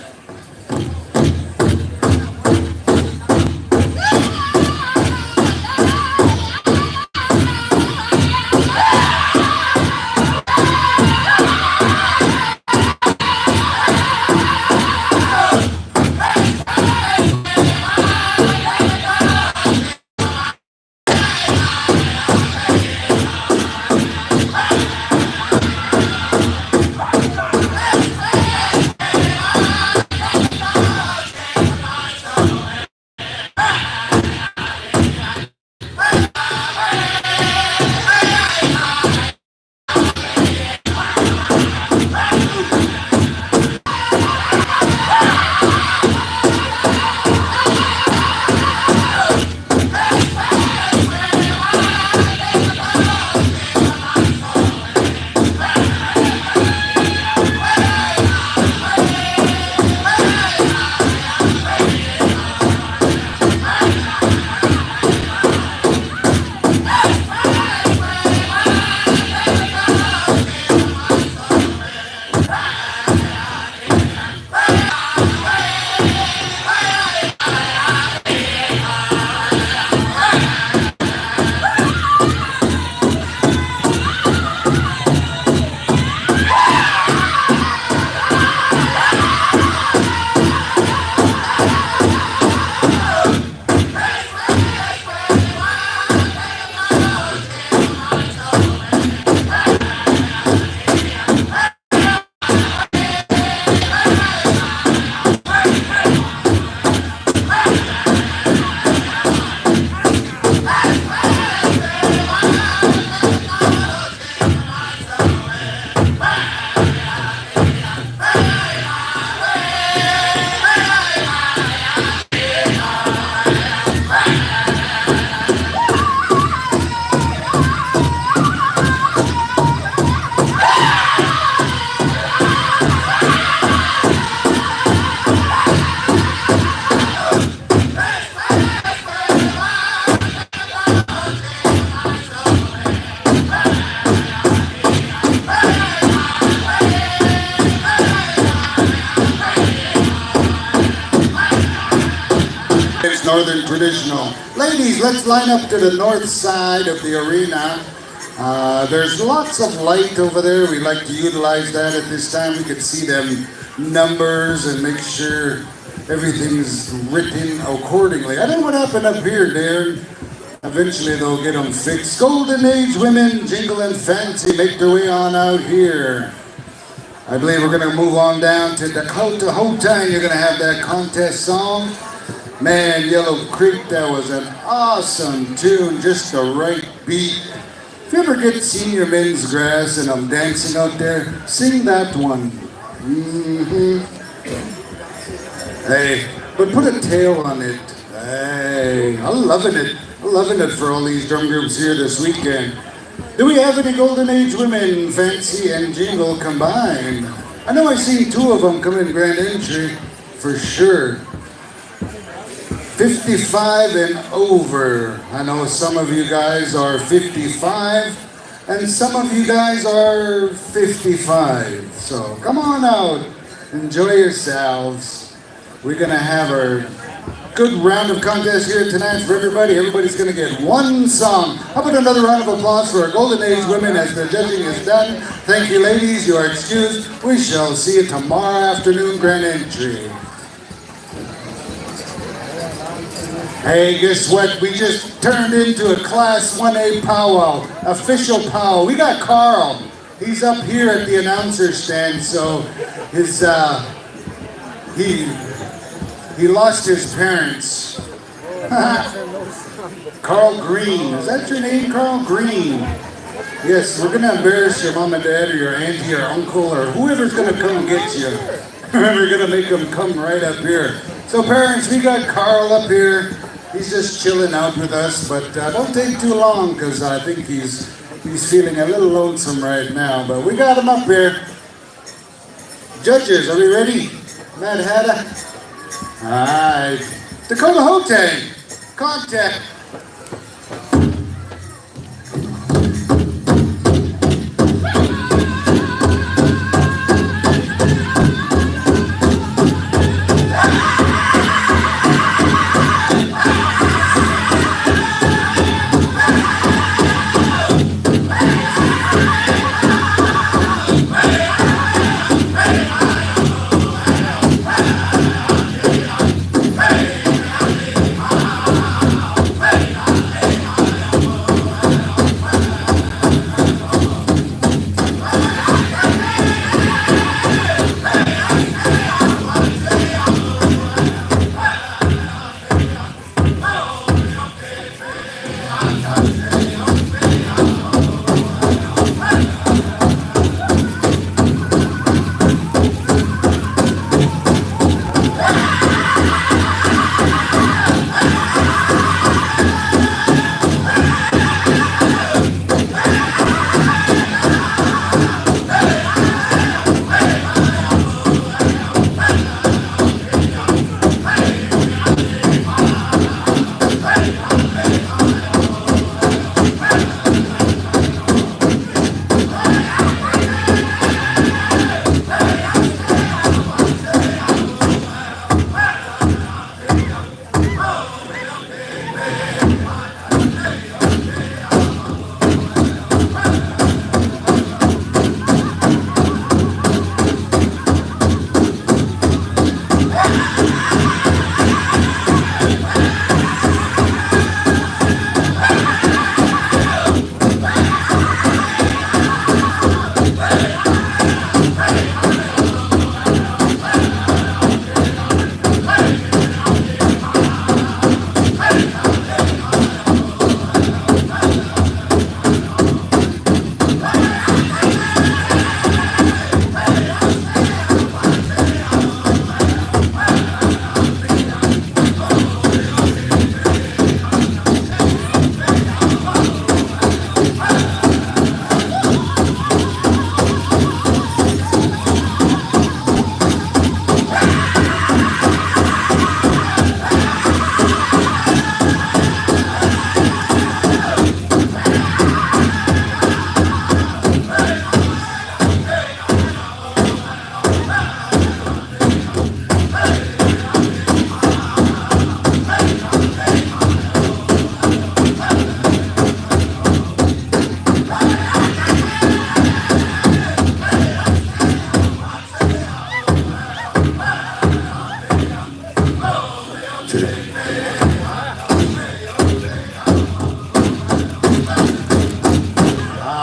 Northern Traditional. Ladies, let's line up to the north side of the arena. There's lots of light over there. We like to utilize that at this time. We can see them numbers and make sure everything's written accordingly. I don't know what happened up here, Darren. Eventually they'll get them fixed. Golden Age women, Jingle and Fancy, make their way on out here. I believe we're going to move on down to Dakota Hotan. You're going to have that contest song. Man, Yellow Creek, that was an awesome tune, just the right beat. If you ever get senior men's grass and I'm dancing out there, sing that one. Hey, but put a tail on it. Hey, I'm loving it. I'm loving it for all these drum groups here this weekend. Do we have any Golden Age women, Fancy and Jingle combined? I know I've seen two of them come in grand entry, for sure. 55 and over. I know some of you guys are 55, and some of you guys are 55. So come on out, enjoy yourselves. We're gonna have our good round of contest here tonight for everybody. Everybody's gonna get one song. How about another round of applause for our Golden Age women as the judging is done. Thank you, ladies. You are excused. We shall see you tomorrow afternoon, grand entry. Hey, guess what? We just turned into a Class 1A powwow, official powwow. We got Carl. He's up here at the announcer stand, so his he lost his parents. Carl Green. Is that your name, Carl Green? Yes, we're gonna embarrass your mom and dad or your auntie or uncle or whoever's gonna come get you. We're gonna make them come right up here. So parents, we got Carl up here. He's just chilling out with us, but don't take too long because I think he's feeling a little lonesome right now. But we got him up here. Judges, are we ready? Mad Hatter? All right. Dakota Hotan, contact.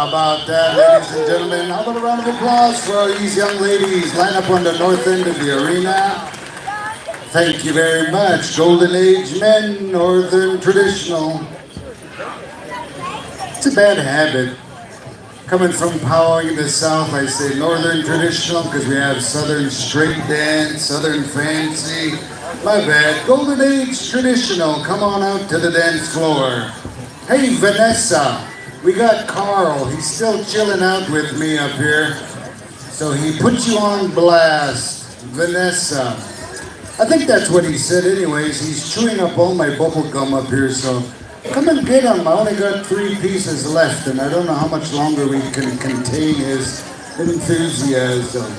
How about that, ladies and gentlemen? How about a round of applause for all these young ladies line up on the north end of the arena? Thank you very much. Golden Age men, Northern Traditional. It's a bad habit. Coming from Powwow in the South, I say Northern Traditional because we have Southern Straight Dance, Southern Fancy. My bad. Golden Age Traditional. Come on out to the dance floor. Hey, Vanessa. We got Carl. He's still chilling out with me up here. So he put you on blast. Vanessa. I think that's what he said anyways. He's chewing up all my bubble gum up here, so come and get him. I only got 3 pieces left, and I don't know how much longer we can contain his enthusiasm.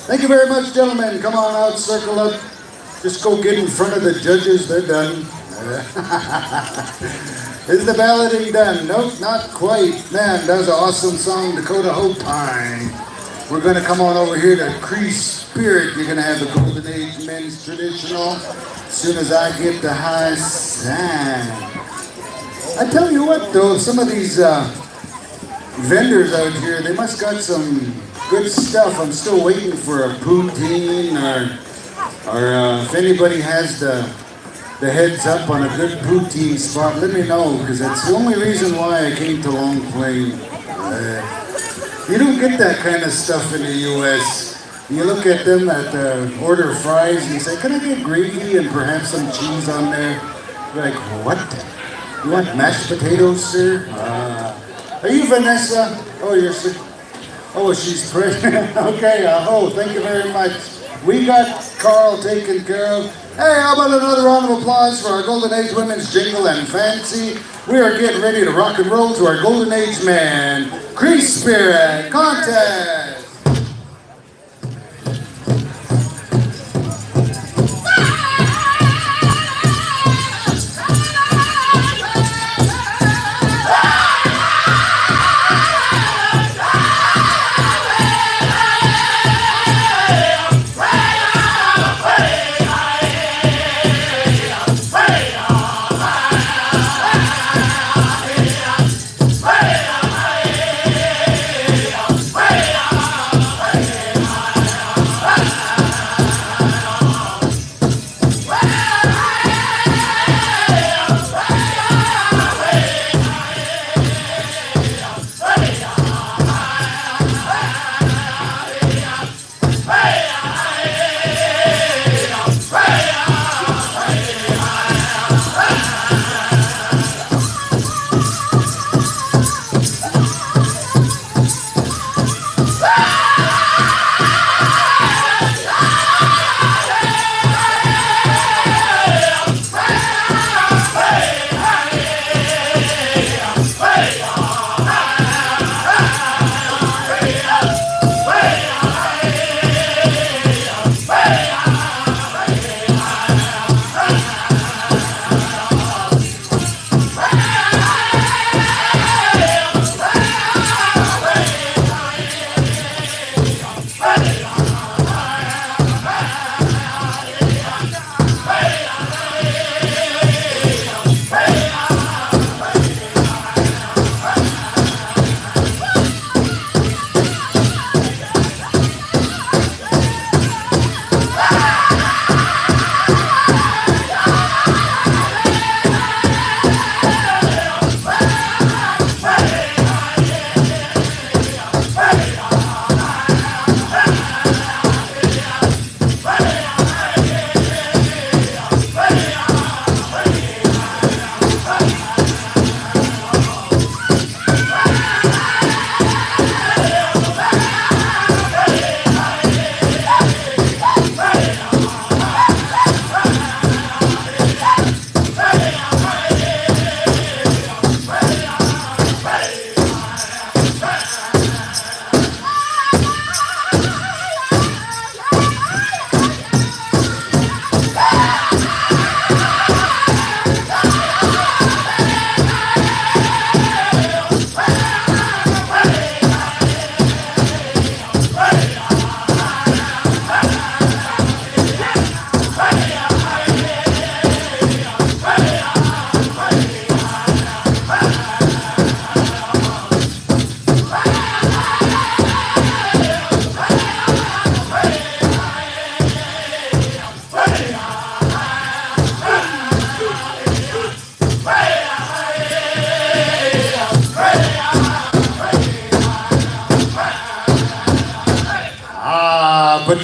Thank you very much, gentlemen. Come on out, circle up. Just go get in front of the judges. They're done. Is the balloting done? Nope, not quite. Man, that was an awesome song, Dakota Hope Pine. We're going to come on over here to Cree Spirit. You're going to have the Golden Age Men's Traditional as soon as I get the high sign. I tell you what, though, some of these vendors out here, they must got some good stuff. I'm still waiting for a poutine or if anybody has the heads up on a good poutine spot, let me know, because that's the only reason why I came to Long Plain. You don't get that kind of stuff in the U.S. You look at them at order fries and you say, can I get gravy and perhaps some cheese on there? You're like, what? You want mashed potatoes, sir? Are you Vanessa? Oh, you're sick. Oh, she's pregnant. Okay, oh, thank you very much. We got Carl taken care of. Hey, how about another round of applause for our Golden Age Women's Jingle and Fancy? We are getting ready to rock and roll to our Golden Age Man, Cree Spirit Contest. Hey!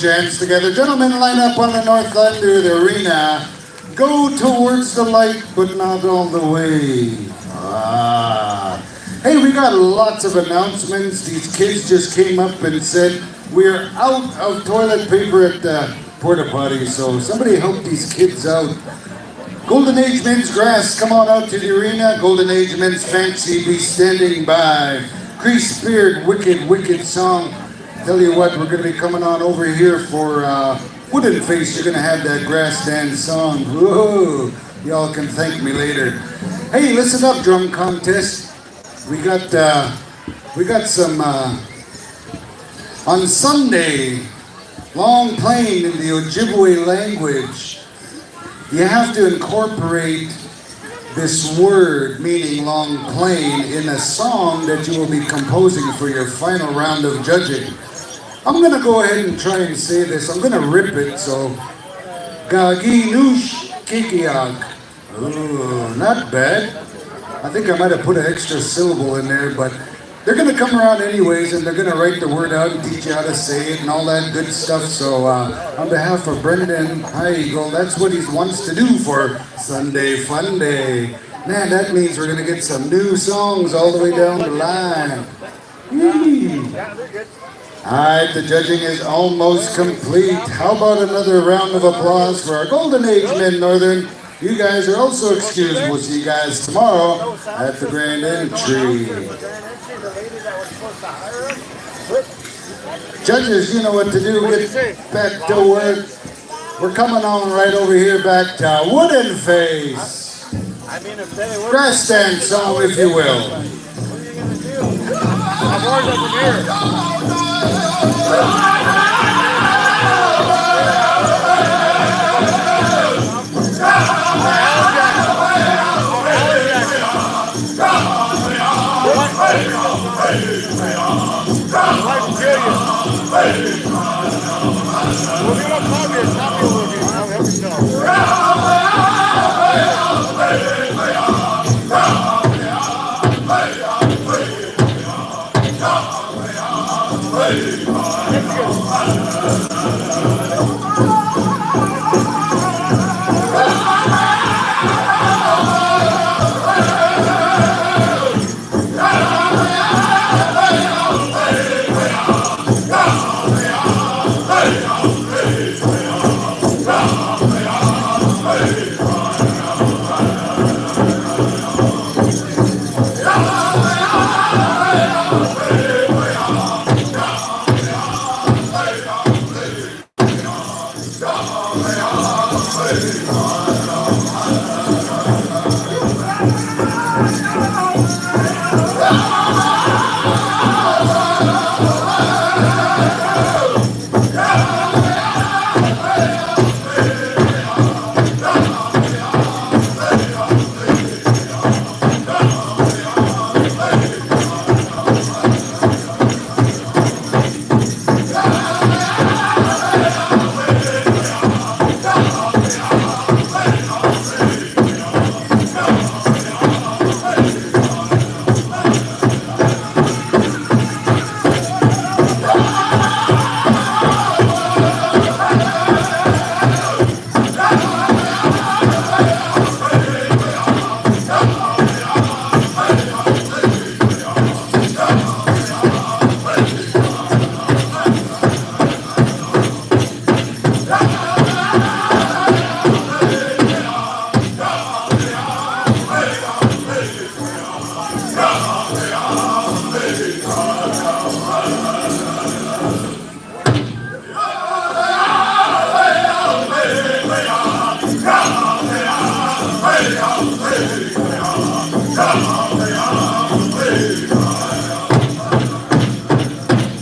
put your hands together. Gentlemen, line up on the north end of the arena. Go towards the light, but not all the way. Hey, we got lots of announcements. These kids just came up and said, we're out of toilet paper at the porta potty, so somebody help these kids out. Golden Age Men's Grass, come on out to the arena. Golden Age Men's Fancy, be standing by. Grease Spirit, Wicked, Wicked Song. Tell you what, we're going to be coming on over here for Wooden Face. You're going to have that grass dance song. Whoa, y'all can thank me later. Hey, listen up, drum contest. We got some, on Sunday, long playing in the Ojibwe language. You have to incorporate this word, meaning long plain, in a song that you will be composing for your final round of judging. I'm gonna go ahead and try and say this. I'm gonna rip it, so. Gagi noosh kikiak. Ooh, not bad. I think I might have put an extra syllable in there, but they're gonna come around anyways, and they're gonna write the word out and teach you how to say it and all that good stuff. So on behalf of Brendan, hi Eagle, that's what he wants to do for Sunday Fun Day. Man, that means we're gonna get some new songs all the way down the line. Alright, the judging is almost complete. How about another round of applause for our Golden Age Men Northern? You guys are also excused. We'll see you guys tomorrow at the Grand Entry. Judges, you know what to do. Get back to work. We're coming on right over here back to Wooden Face. Grass stand song, if you will.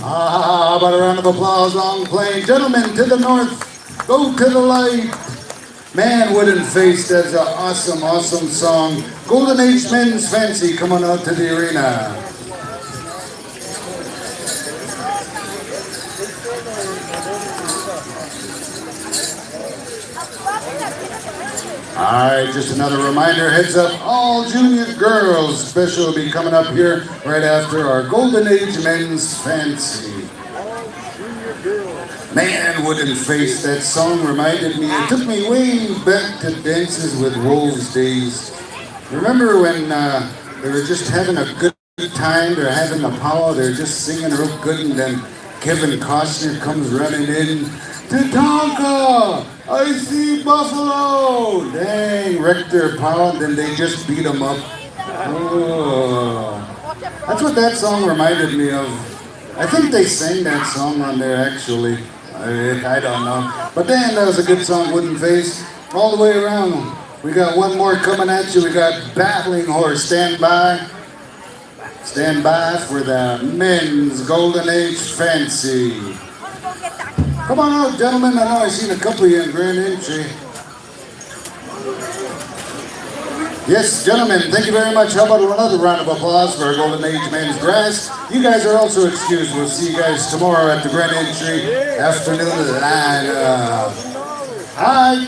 How about a round of applause on playing? Gentlemen, to the north, go to the light. Man, Wooden Face, that's an awesome, awesome song. Golden Age Men's Fancy, come on out to the arena. Alright, just another reminder, heads up, all junior girls special will be coming up here right after our Golden Age Men's Fancy. Man, Wooden Face, that song reminded me, it took me way back to Dances with Wolves days. Remember when they were just having a good time, they're having the powwow, they're just singing real good, and then Kevin Costner comes running in, Tatanka, I see buffalo! Dang, wrecked their powwow, and then they just beat them up. Oh. That's what that song reminded me of. I think they sang that song on there actually. I don't know. But damn, that was a good song, Wooden Face. All the way around. We got one more coming at you. We got Battling Horse. Stand by. Stand by for the men's Golden Age Fancy. Come on out, gentlemen. I know I've seen a couple of you in Grand Entry. Yes, gentlemen, thank you very much. How about another round of applause for our Golden Age Men's Brass? You guys are also excused. We'll see you guys tomorrow at the Grand Entry afternoon lineup.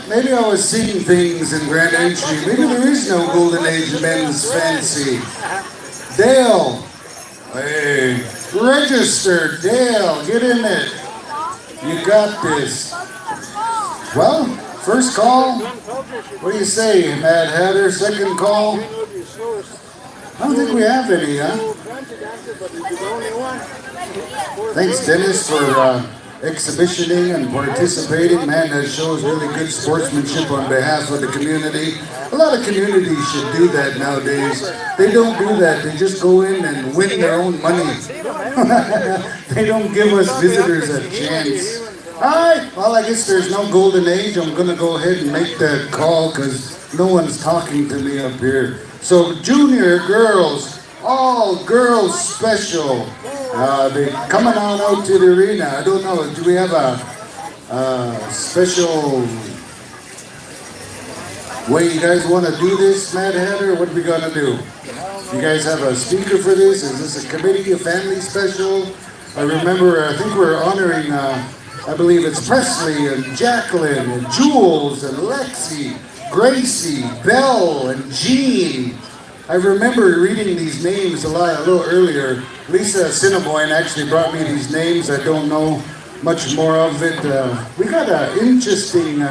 Maybe I was seeing things in Grand Entry. Maybe there is no Golden Age Men's Fancy. Dale, hey, register, Dale, get in it. You got this. Well, first call, what do you say, Mad Hatter? Second call? I don't think we have any, huh? Thanks, Dennis, for exhibitioning and participating. Man, that shows really good sportsmanship on behalf of the community. A lot of communities should do that nowadays. They don't do that. They just go in and win their own money. They don't give us visitors a chance. Alright, well, I guess there's no golden age. I'm going to go ahead and make that call because no one's talking to me up here. So, junior girls, all girls special. They coming on out to the arena. I don't know, do we have a special way you guys want to do this, Mad Hatter? What are we going to do? You guys have a speaker for this? Is this a committee, a family special? I remember, I think we're honoring... I believe it's Presley and Jacqueline and Jules and Lexi, Gracie, Belle and Jean. I remember reading these names a little earlier. Lisa Cinnamon actually brought me these names. I don't know much more of it. We got an interesting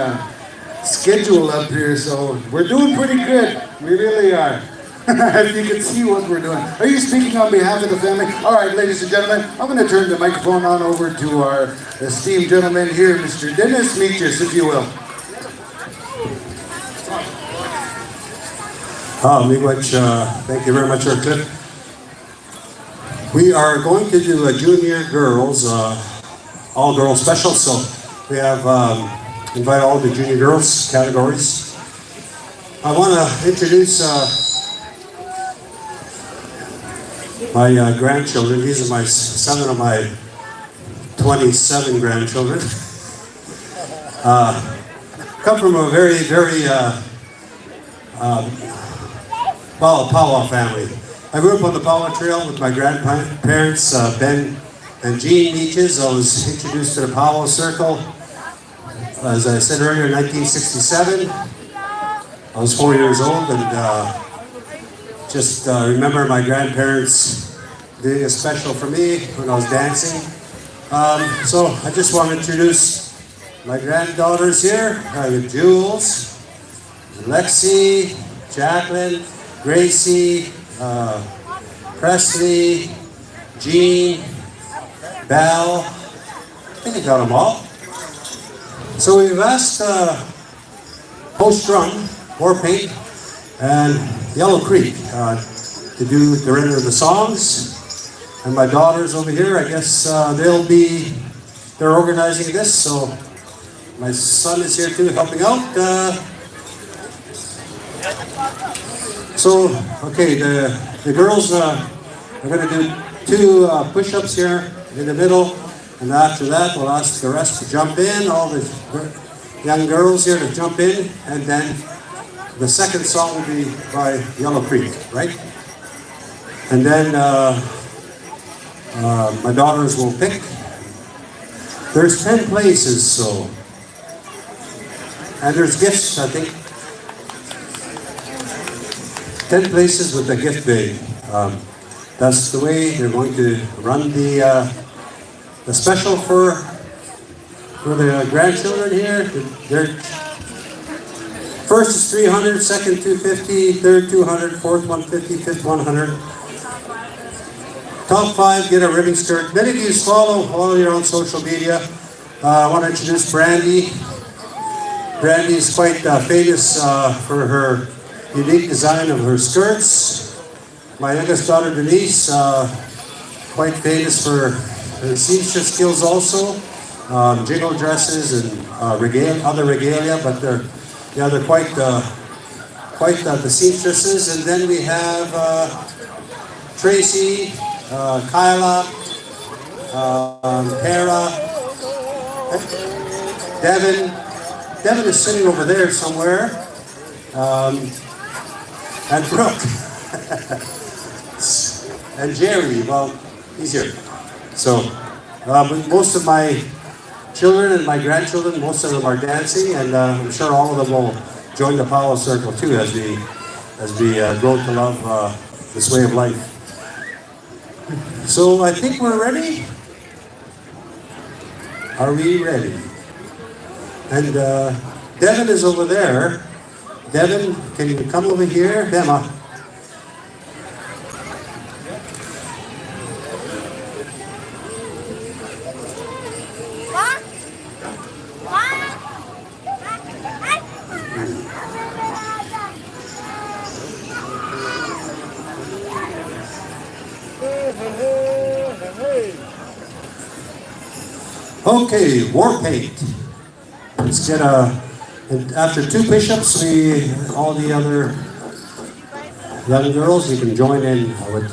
schedule up here, so we're doing pretty good. We really are. As you can see what we're doing. Are you speaking on behalf of the family? All right, ladies and gentlemen, I'm going to turn the microphone on over to our esteemed gentleman here, Mr. Dennis Meaches, if you will. Miigwech, thank you very much, our clip. We are going to do a junior girls, all girls special, so we have invite all the junior girls categories. I want to introduce my grandchildren. These are my 7 of my 27 grandchildren. Come from a very, very powwow family. I grew up on the powwow trail with my grandparents, Ben and Jean Meaches. I was introduced to the powwow circle, as I said earlier, in 1967. I was 4 years old, and just remember my grandparents doing a special for me when I was dancing. So I just want to introduce my granddaughters here. I have Jules, Lexi, Jacqueline, Gracie, Presley, Jean, Belle. I think I got them all. So we've asked Post Run, War Paint, and Yellow Creek to do the render of the songs. And my daughters over here, I guess they're organizing this, so my son is here too, helping out. Okay, the girls are going to do 2 push-ups here in the middle, and after that we'll ask the rest to jump in, all the young girls here to jump in, and then the second song will be by Yellow Creek, right? And then my daughters will pick. There's 10 places, so, and there's gifts, I think. 10 places with the gift bag. That's the way they're going to run the special for For the grandchildren here, their first is 300, second 250, third 200, fourth 150, fifth 100. Top 5 get a ribbon skirt. Many of you follow while you're on social media. I want to introduce Brandy. Brandy is quite famous for her unique design of her skirts. My youngest daughter Denise, quite famous for her seamstress skills also. Jingle dresses and other regalia, but they're quite the seamstresses. And then we have Tracy, Kyla, Tara, Devin. Devin is sitting over there somewhere, and Brooke, and Jerry. Well, he's here. So most of my children and my grandchildren, most of them are dancing, and I'm sure all of them will join the Powwow Circle too as we grow to love this way of life. So I think we're ready. Are we ready? And Devin is over there. Devin, can you come over here? Dema. Okay, war paint. Let's get after 2 push-ups, all the other young girls, you can join in with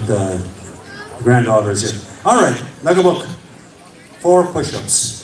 the granddaughters here. All right, Megabuk, 4 push-ups.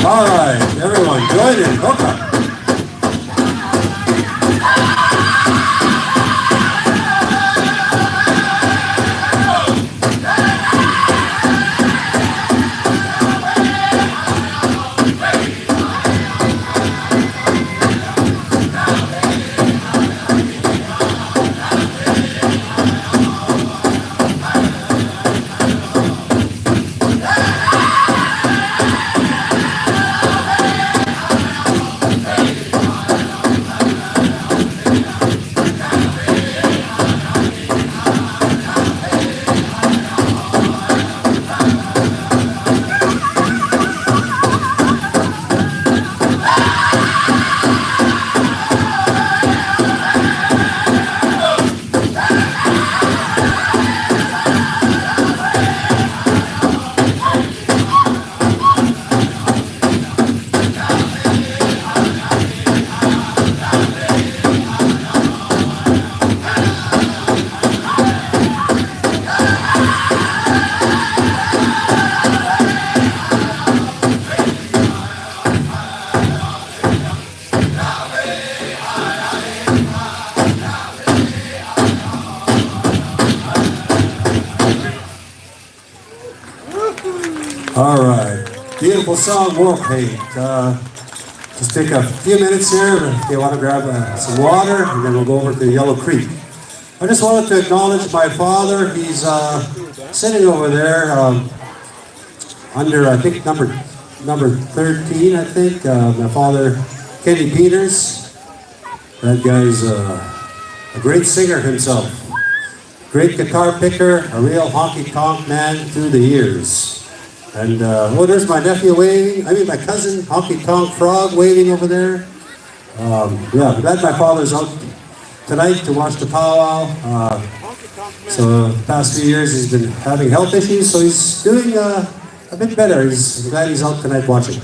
All right, everyone, join in. Hook up. All right. Beautiful song, War Paint. Just take a few minutes here if you want to grab some water, and then we'll go over to Yellow Creek. I just wanted to acknowledge my father. He's sitting over there under, I think, number 13, I think. My father, Kenny Peters. That guy's a great singer himself. Great guitar picker, a real honky-tonk man through the years. And, there's my nephew waving. My cousin, Honky Tonk Frog, waving over there. Yeah, glad my father's out tonight to watch the powwow. So the past few years he's been having health issues, so he's doing a bit better. I'm glad he's out tonight watching.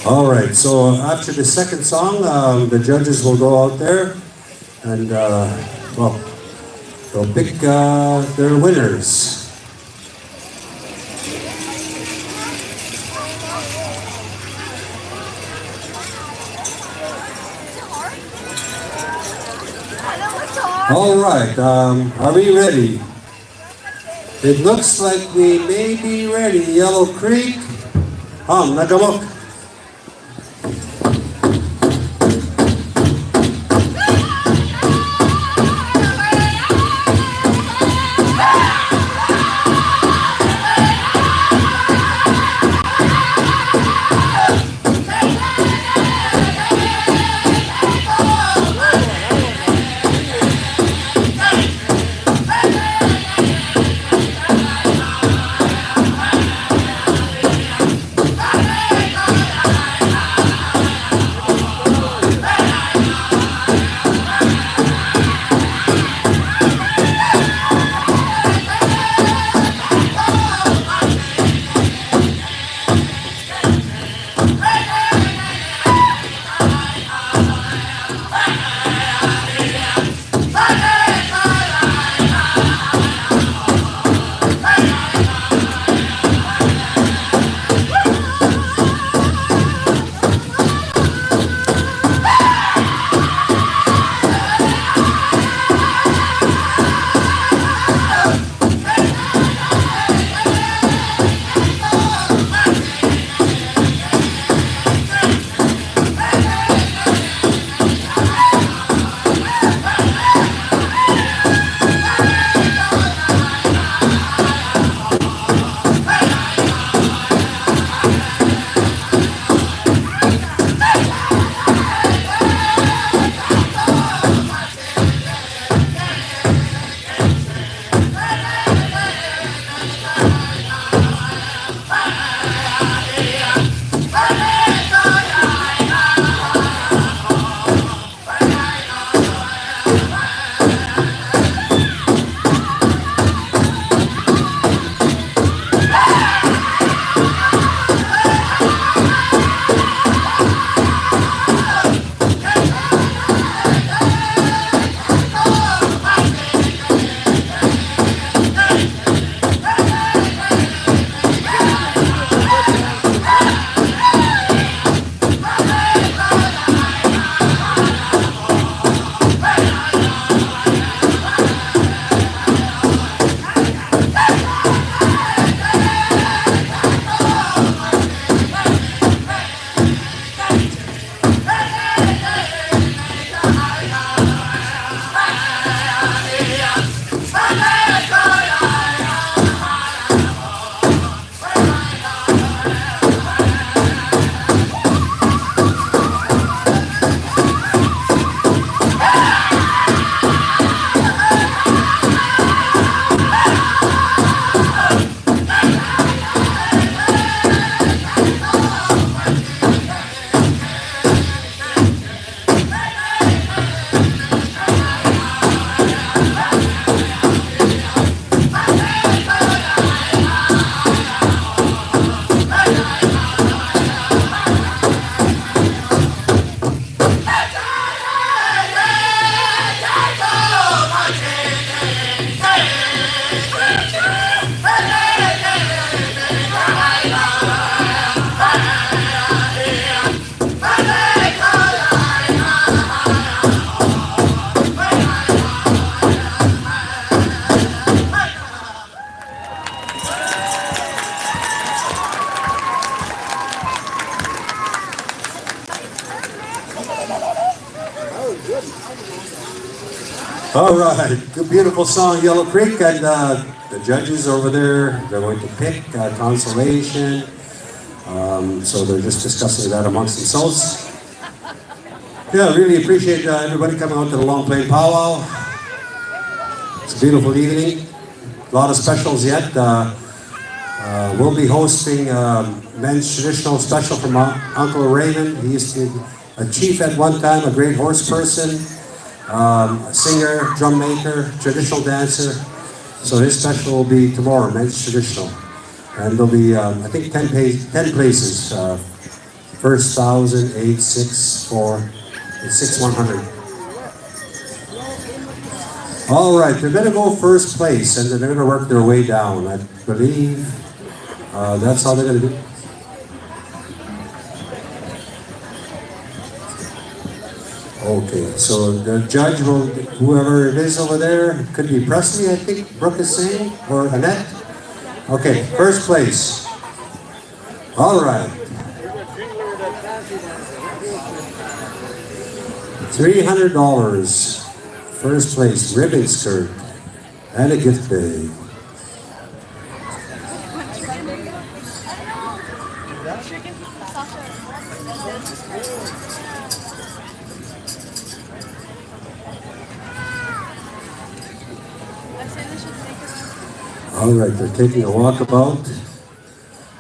All right, so after the second song, the judges will go out there and, they'll pick their winners. All right, are we ready? It looks like we may be ready. Yellow Creek. Nagamok. All right, good, beautiful song, Yellow Creek, and the judges over there, they're going to pick consolation. So they're just discussing that amongst themselves. Yeah, really appreciate everybody coming out to the Long Plain Powwow. It's a beautiful evening. A lot of specials yet. We'll be hosting men's traditional special from Uncle Raymond. He used to be a chief at one time, a great horse person, a singer, drum maker, traditional dancer. So his special will be tomorrow, men's traditional. And there'll be, I think, 10 places. First 1,000, 8, 6, 4, and 6, 100. All right, they're going to go first place, and they're going to work their way down. I believe that's how they're going to do. Okay, so the judge will, whoever it is over there, could be Presley, I think Brooke is saying, or Annette. Okay, first place. All right. $300. First place, ribbon skirt and a gift bag. All right, they're taking a walkabout,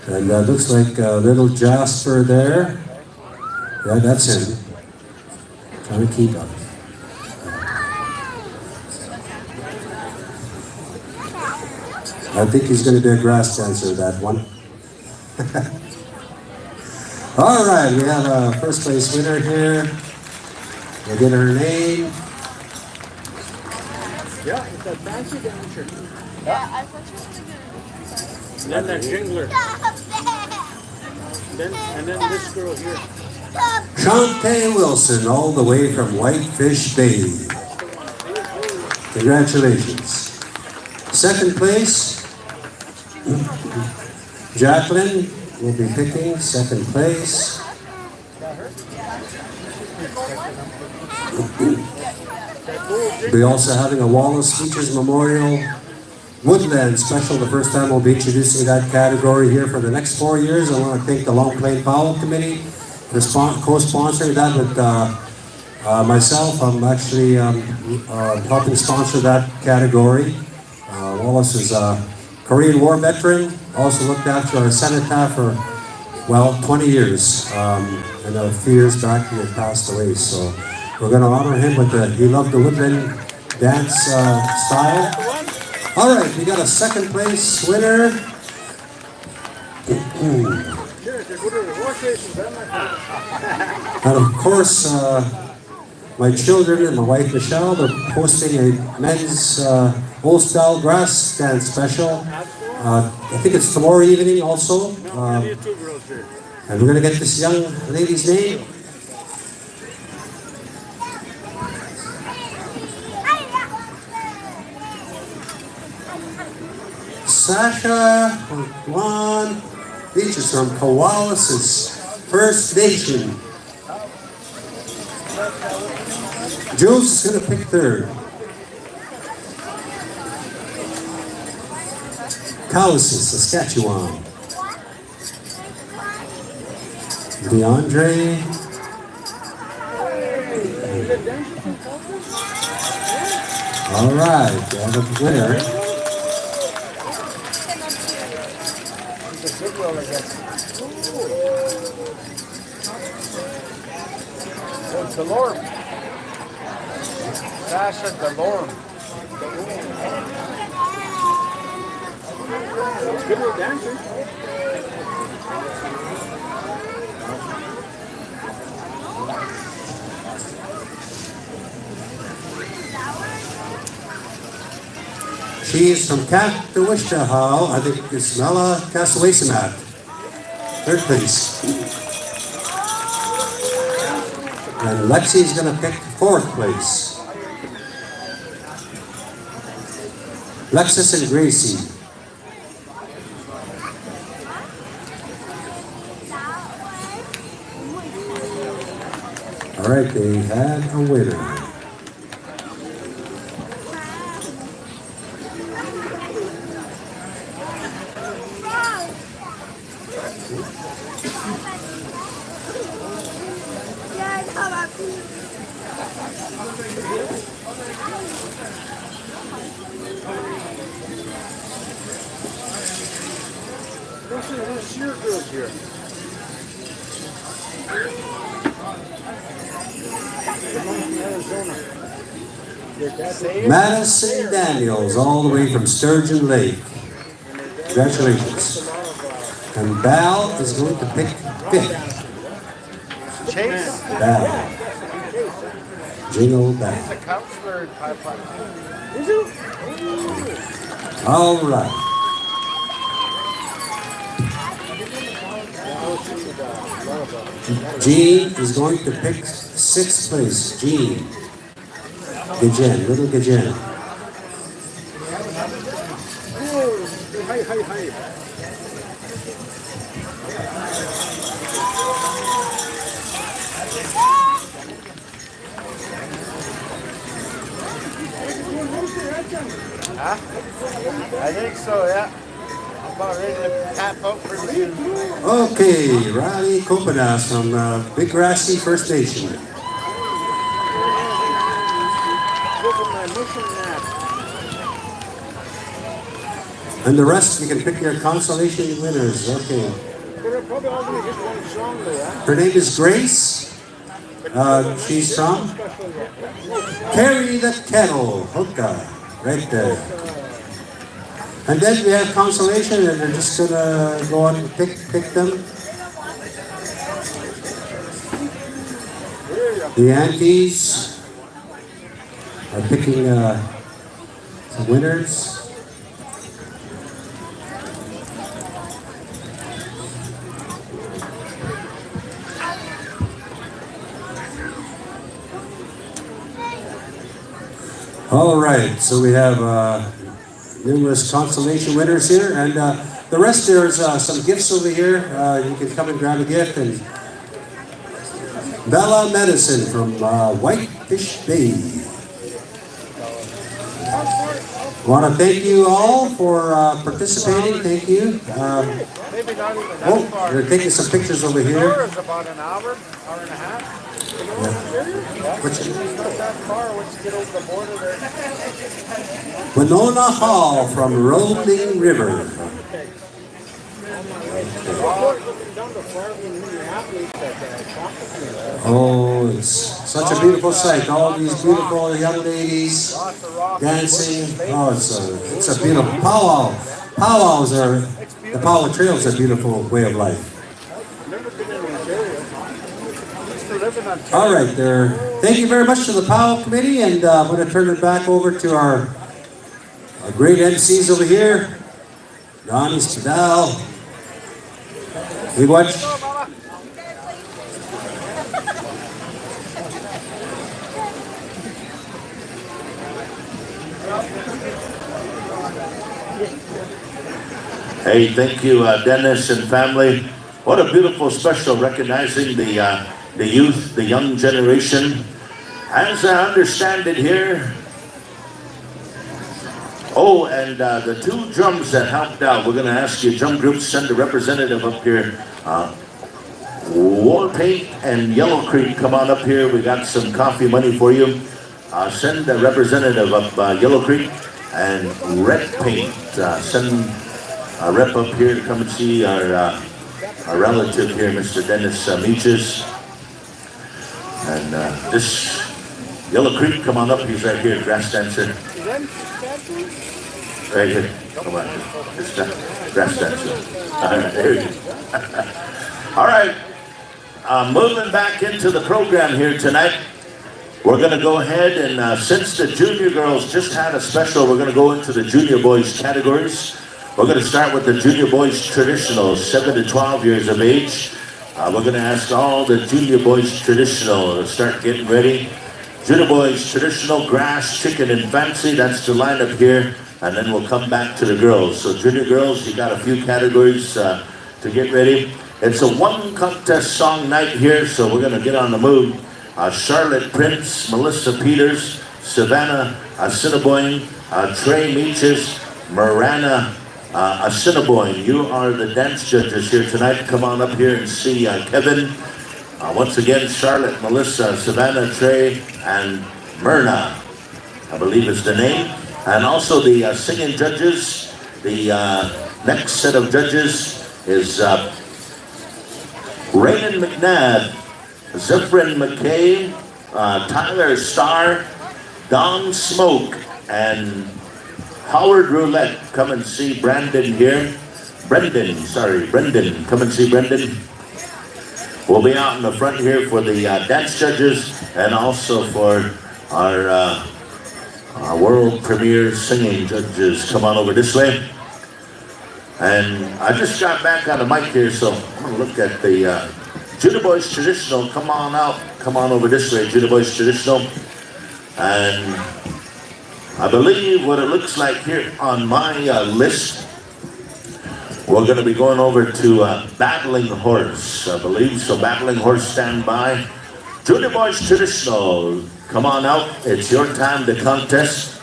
and looks like little Jasper there. Yeah, that's him. Trying to keep up. I think he's going to be a grass dancer, that one. All right, we have a first place winner here. We'll get her name. Yeah, it's a fancy dancer. Yeah, I thought you were going to. And then that jingler. And then this girl here. Shantae Wilson, all the way from Whitefish Bay. Congratulations. Second place, Jacqueline will be picking second place. We're also having a Wallace Features Memorial Woodland Special. The first time we'll be introducing that category here for the next 4 years. I want to thank the Long Plain Powwow Committee for co-sponsoring that with myself. I'm actually helping sponsor that category. Wallace is a Korean War veteran, also looked after our cenotaph for, well, 20 years. And a few years back he had passed away, so we're going to honor him with he loved the woodland dance style. All right, we got a second place winner. And of course, my children and my wife Michelle, they're hosting a men's old style grass dance special. I think it's tomorrow evening also. And we're going to get this young lady's name. Sasha Juan Beaches from Powwow, First Nation. Jules is going to pick third. Cowsis, Saskatchewan. DeAndre. All right, we have a winner. It's Delorme. Sasha Delorme. It's good little dancer. She is from Katawishahau. I think it's Mela Kasawasimat. Third place. And Lexi is going to pick fourth place. Lexus and Gracie. All right, they had a winner. Who's your girls here? Madison Daniels, all the way from Sturgeon Lake. Congratulations. And Val is going to pick fifth. Chase? Val. Jingle Val. He's a counselor in Pipeline. Is he? All right. Jean is going to pick sixth place. Jean. Gajen, little Gajen. Hi, hi, hi. Huh? I think so, yeah. I'm about ready to tap out for you. Okay, Riley Copenas from Big Grassy First Nation. Look at my mission map. And the rest, you can pick your consolation winners. Okay. They're probably all going to hit one song though, yeah? Her name is Grace. She's from Carry the Kettle, Hookah, right there. And then we have consolation, and we're just gonna go on and pick them. The Yankees are picking some winners. All right, so we have numerous consolation winners here, and the rest, there's some gifts over here. You can come and grab a gift. And Bella Medicine from Whitefish Bay. I want to thank you all for participating. Thank you. Maybe not even that far. We're taking some pictures over here. Sure, it's about an hour, hour and a half. Which, It's not that far once you get over the border there. Winona Hall from Rolling River. Oh, it's such a beautiful sight. All these beautiful young ladies dancing. Oh, it's a beautiful powwow. Powwows are, the powwow trails are a beautiful way of life. All right, there. Thank you very much to the Powwow Committee, and I'm going to turn it back over to our great MCs over here. Ronnie Spadal. We watch. Hey, thank you, Dennis and family. What a beautiful special recognizing the youth, the young generation. As I understand it here, oh, and the two drums that helped out, we're going to ask you, drum groups, send a representative up here. War Paint and Yellow Creek, come on up here. We got some coffee money for you. Send a representative up Yellow Creek, and Red Paint, send a rep up here to come and see our relative here, Mr. Dennis Meaches. And this Yellow Creek, come on up, he's right here, grass dancer. Right here, come on, it's grass dancer. All right, there you go. All right, moving back into the program here tonight. We're gonna go ahead and since the junior girls just had a special, we're gonna go into the junior boys categories. We're gonna start with the junior boys traditional, 7 to 12 years of age. We're going to ask all the junior boys traditional to start getting ready. Junior boys traditional, grass, chicken, and fancy. That's the lineup here. And then we'll come back to the girls. So junior girls, you got a few categories to get ready. It's a one contest song night here, so we're going to get on the move. Charlotte Prince, Melissa Peters, Savannah Assiniboine, Trey Meaches, Marana Assiniboine. You are the dance judges here tonight. Come on up here and see Kevin, Once again, Charlotte, Melissa, Savannah, Trey, and Myrna, I believe is the name. And also the singing judges. The next set of judges is Raymond McNabb, Zephyrin McKay, Tyler Starr, Don Smoke, and Howard Roulette. Come and see Brendan, come and see Brendan. We'll be out in the front here for the dance judges and also for our world premiere singing judges. Come on over this way. And I just got back on the mic here, so I'm gonna look at the Judah Boys Traditional. Come on out, come on over this way, Judah Boys Traditional. And I believe what it looks like here on my list, we're going to be going over to Battling Horse, I believe. So Battling Horse, stand by. Judah Boys Traditional, come on out. It's your time to contest.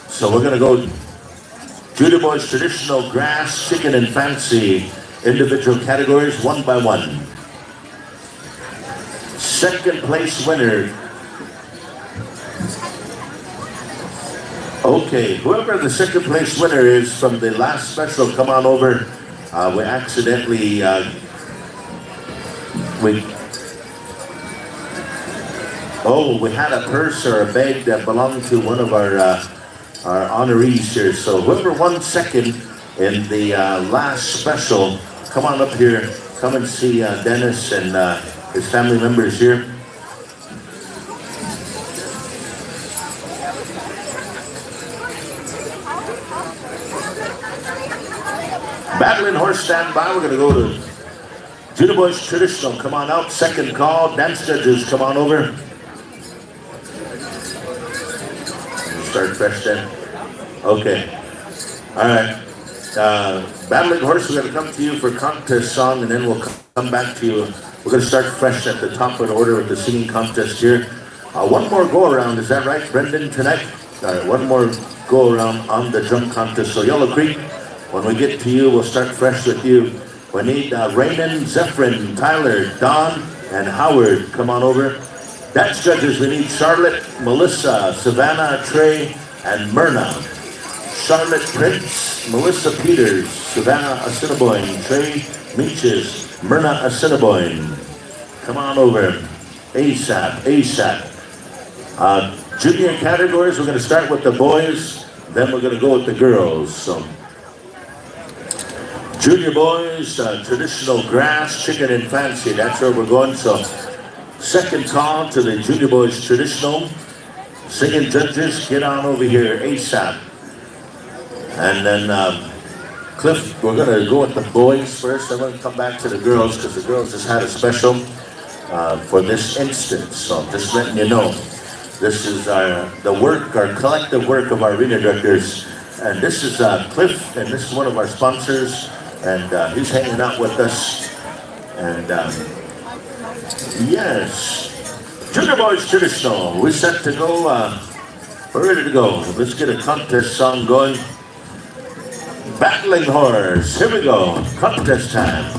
So we're going to go Judah Boys Traditional, Grass, Chicken, and Fancy, individual categories, one by one. Second place winner. Okay, whoever the second place winner is from the last special, come on over. We accidentally, we had a purse or a bag that belonged to one of our honorees here. So whoever won second in the last special, come on up here. Come and see Dennis and his family members here. Battling Horse, stand by. We're going to go to Judah Boys Traditional. Come on out. Second call. Dance judges, come on over. Start fresh then. Okay. All right. Battling Horse, we're going to come to you for contest song, and then we'll come back to you. We're going to start fresh at the top of the order with the singing contest here. One more go around. Is that right, Brendan, tonight? All right. One more go around on the drum contest. So Yellow Creek, when we get to you, we'll start fresh with you. We need Raymond, Zephyrin, Tyler, Don, and Howard. Come on over. Dance judges, we need Charlotte, Melissa, Savannah, Trey, and Myrna. Charlotte Prince, Melissa Peters, Savannah Assiniboine, Trey Meaches, Myrna Assiniboine. Come on over. ASAP. Junior categories, we're going to start with the boys, then we're going to go with the girls. So, Junior boys, traditional grass, chicken, and fancy. That's where we're going. So, second call to the Junior boys traditional. Singing judges, get on over here ASAP. And then, Cliff, we're going to go with the boys first. I'm going to come back to the girls because the girls just had a special for this instance. So, just letting you know. This is our collective work of our arena directors. And this is Cliff, and this is one of our sponsors. And he's hanging out with us. And yes, Junior Boys Traditional. We're set to go. We're ready to go. Let's get a contest song going. Battling Horse. Here we go. Contest time.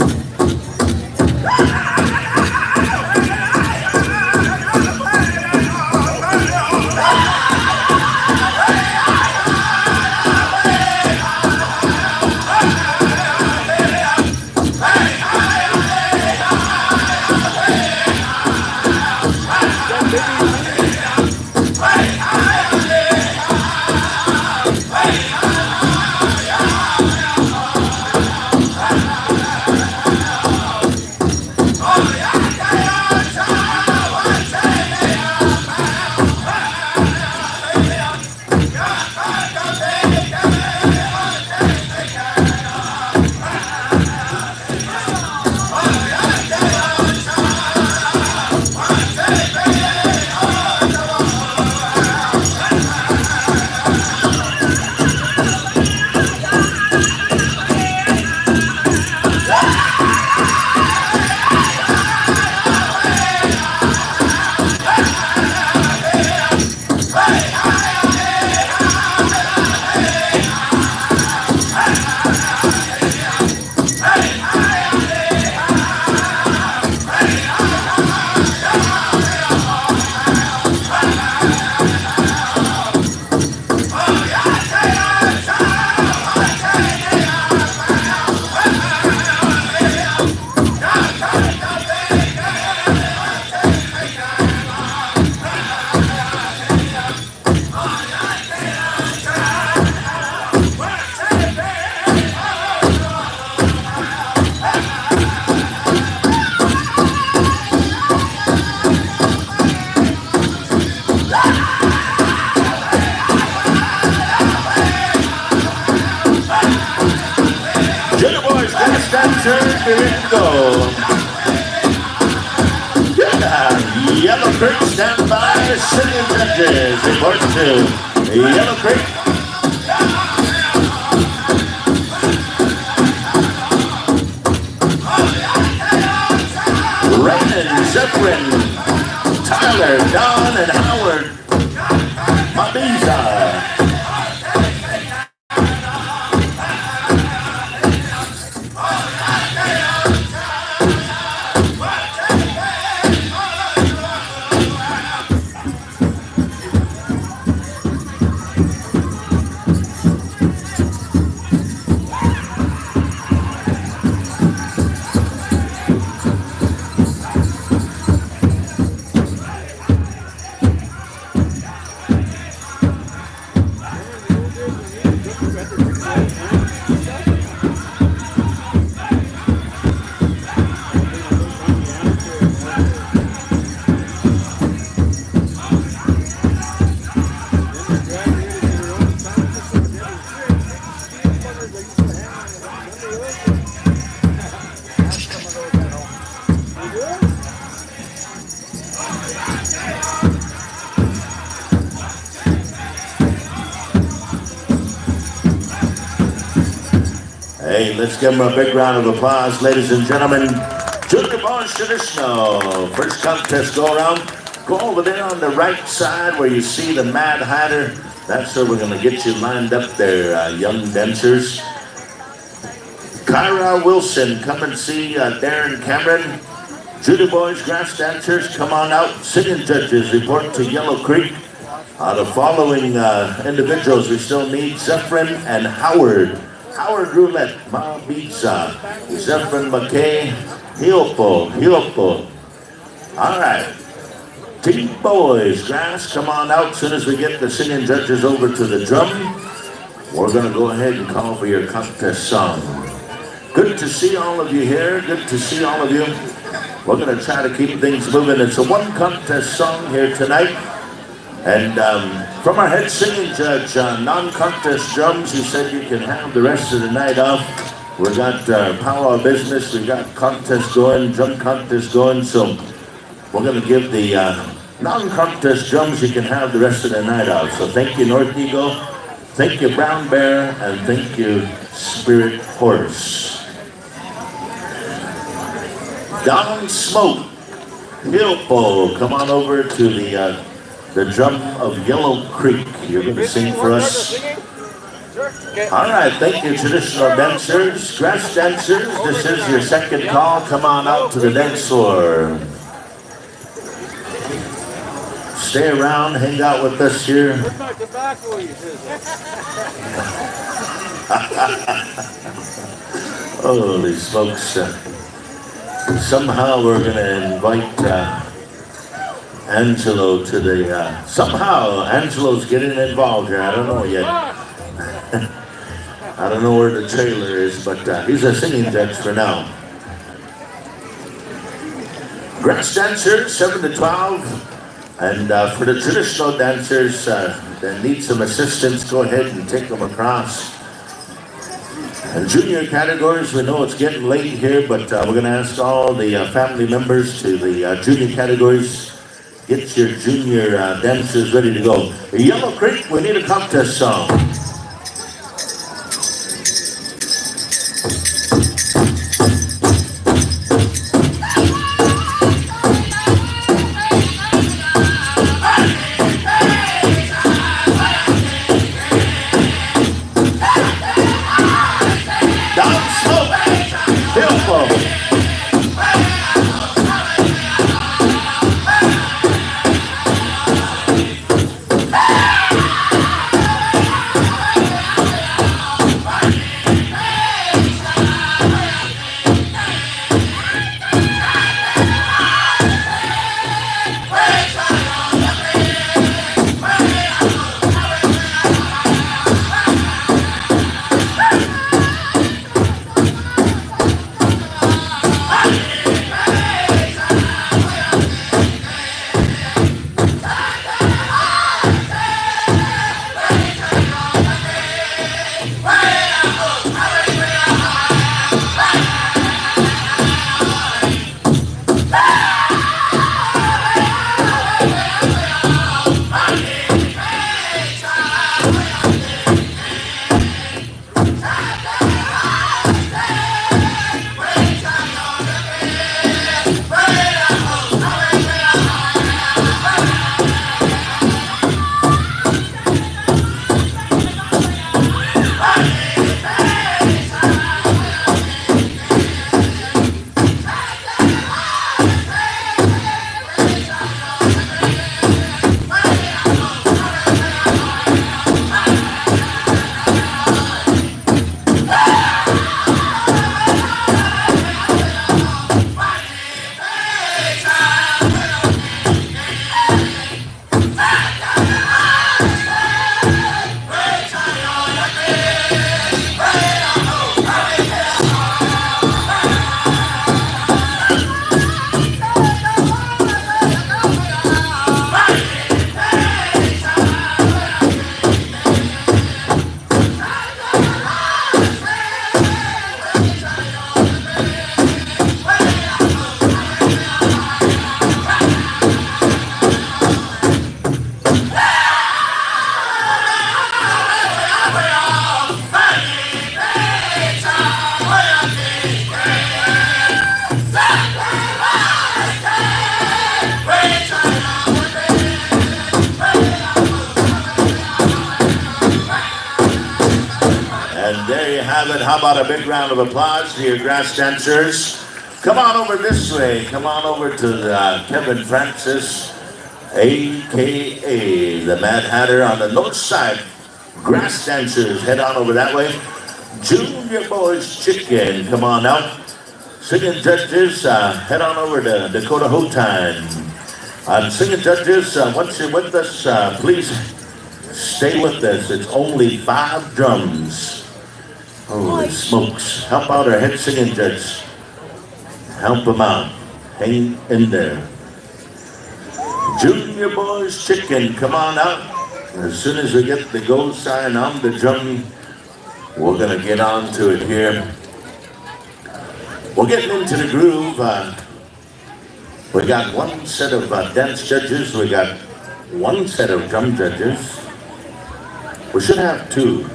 Oh, Creek, stand by. Singing judges, report to Yellow Creek. Raymond, Zephyrin, Tyler, Don, and Howard. Mabiza. Hey, let's give them a big round of applause, ladies and gentlemen. Junior Boys Traditional. First contest go around. Go over there on the right side where you see the Mad Hatter. That's where we're going to get you lined up there, young dancers. Kyra Wilson, come and see Darren Cameron. Junior Boys Grass Dancers, come on out. Singing judges, report to Yellow Creek. The following individuals we still need, Zephyrin and Howard. Howard Roulette, Mabiza, Zephyrin McKay, Hiopo. All right. Team Boys, Grass, come on out. As soon as we get the singing judges over to the drum, we're going to go ahead and call for your contest song. Good to see all of you here. Good to see all of you. We're going to try to keep things moving. It's a one contest song here tonight. And from our head singing judge, non-contest drums, he said you can have the rest of the night off. We got powwow business, we got contest going, drum contest going, so we're going to give the non-contest drums, you can have the rest of the night off. So thank you, North Eagle, thank you, Brown Bear, and thank you, Spirit Horse. Don Smoke, Hilpo, come on over to the drum of Yellow Creek. You're going to sing for us. All right, thank you, traditional dancers, grass dancers. This is your second call. Come on out to the dance floor. Stay around, hang out with us here. Holy smokes. Somehow we're going to invite Angelo to the, somehow Angelo's getting involved here. I don't know yet. I don't know where the trailer is, but he's a singing judge for now. Grass dancers, 7 to 12. And for the traditional dancers that need some assistance, go ahead and take them across. And junior categories, we know it's getting late here, but we're going to ask all the family members to the junior categories. Get your junior dancers ready to go. Yellow Creek, we need a contest song. Don Smoke, Hilpo. how about a big round of applause to your grass dancers? Come on over this way. Come on over to Kevin Francis, a.k.a. the Mad Hatter on the north side. Grass dancers, head on over that way. Junior Boys Chicken, come on out. Singing judges, head on over to Dakota Ho Time. Singing judges, once you're with us, please stay with us. It's only 5 drums. Holy smokes. Help out our head singing judge. Help them out. Hang in there. Junior Boys Chicken, come on out. As soon as we get the go sign on the drum, we're going to get on to it here. We're getting into the groove. We got one set of dance judges. We got one set of drum judges. We should have 2.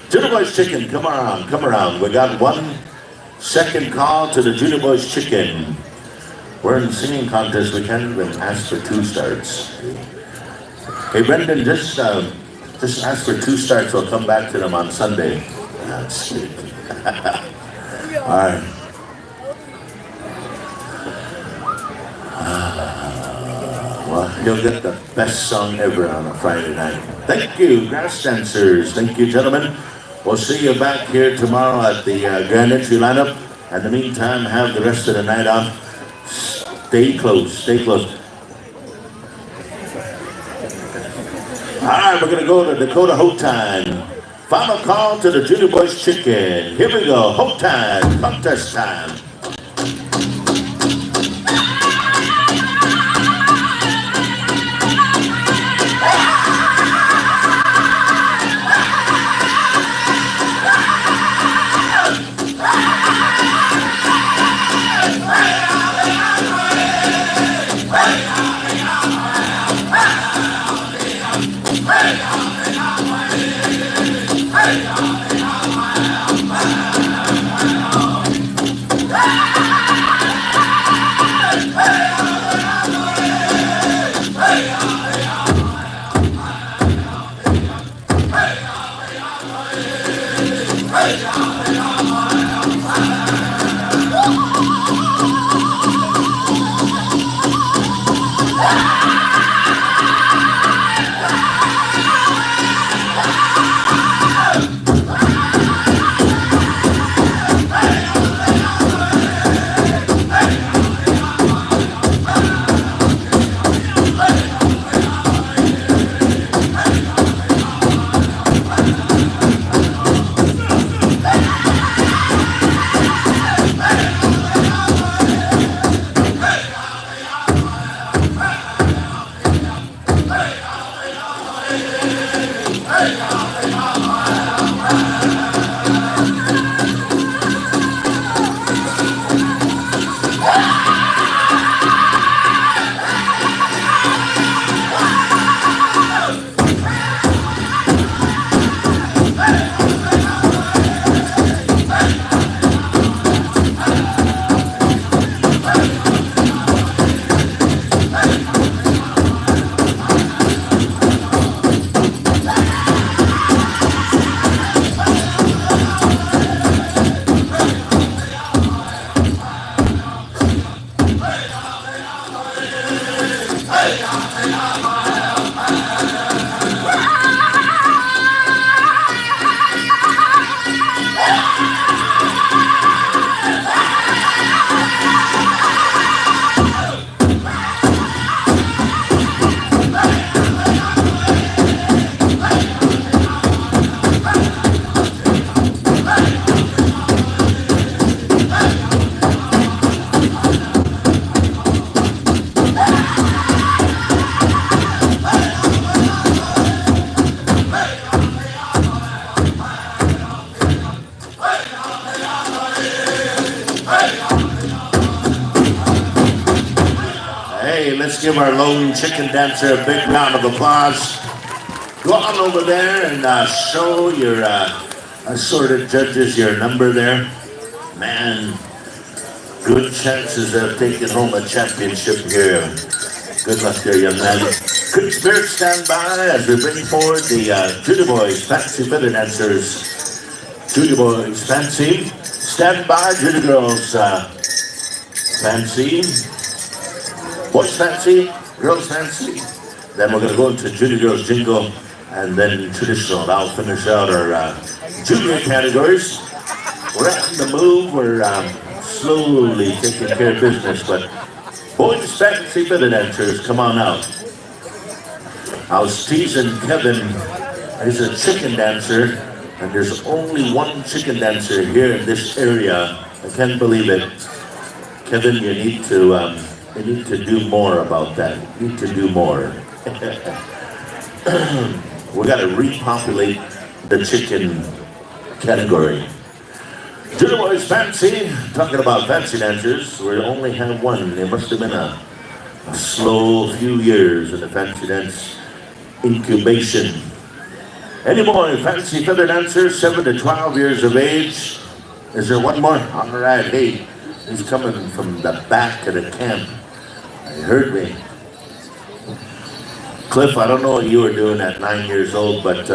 Junior Boys Chicken, come around, come around. We got 1 second call to the Junior Boys Chicken. We're in the singing contest. We can't even ask for 2 starts. Hey, Brendan, just ask for 2 starts. We'll come back to them on Sunday. That's sweet. All right. Well, you'll get the best song ever on a Friday night. Thank you, grass dancers. Thank you, gentlemen. We'll see you back here tomorrow at the Grand Entry lineup. In the meantime, have the rest of the night off. Stay close, stay close. All right, we're going to go to Dakota Ho Time. Final call to the Junior Boys Chicken. Here we go, Ho Time, contest time. Let's give our lone chicken dancer a big round of applause. Go on over there and show your assorted judges your number there. Man, good chances of taking home a championship here. Good luck there, young man. Good spirit, stand by as we bring forward the Judy Boys Fancy Feather Dancers. Judy Boys Fancy. Stand by, Judy Girls Fancy. Boys Fancy, Girls Fancy. Then we're going to go into Judy Girls Jingle and then traditional. I'll finish out our junior categories. We're on the move. We're slowly taking care of business, but Boys Fancy Feather Dancers, come on out. I was teasing Kevin. He's a chicken dancer, and there's only one chicken dancer here in this area. I can't believe it. Kevin, you need to do more about that. You need to do more. We got to repopulate the chicken category. Judy Boys Fancy, talking about fancy dancers, we only have one. There must have been a slow few years in the fancy dance incubation. Any more fancy feather dancers, 7 to 12 years of age? Is there one more? All right, hey, he's coming from the back of the camp. You heard me. Cliff, I don't know what you were doing at 9 years old, but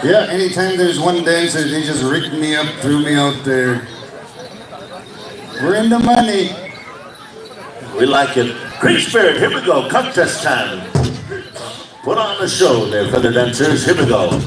yeah, anytime there's one dancer, they just rigged me up, threw me out there. We're in the money. We like it. Great spirit, here we go, contest time. Put on the show there, feather dancers, here we go.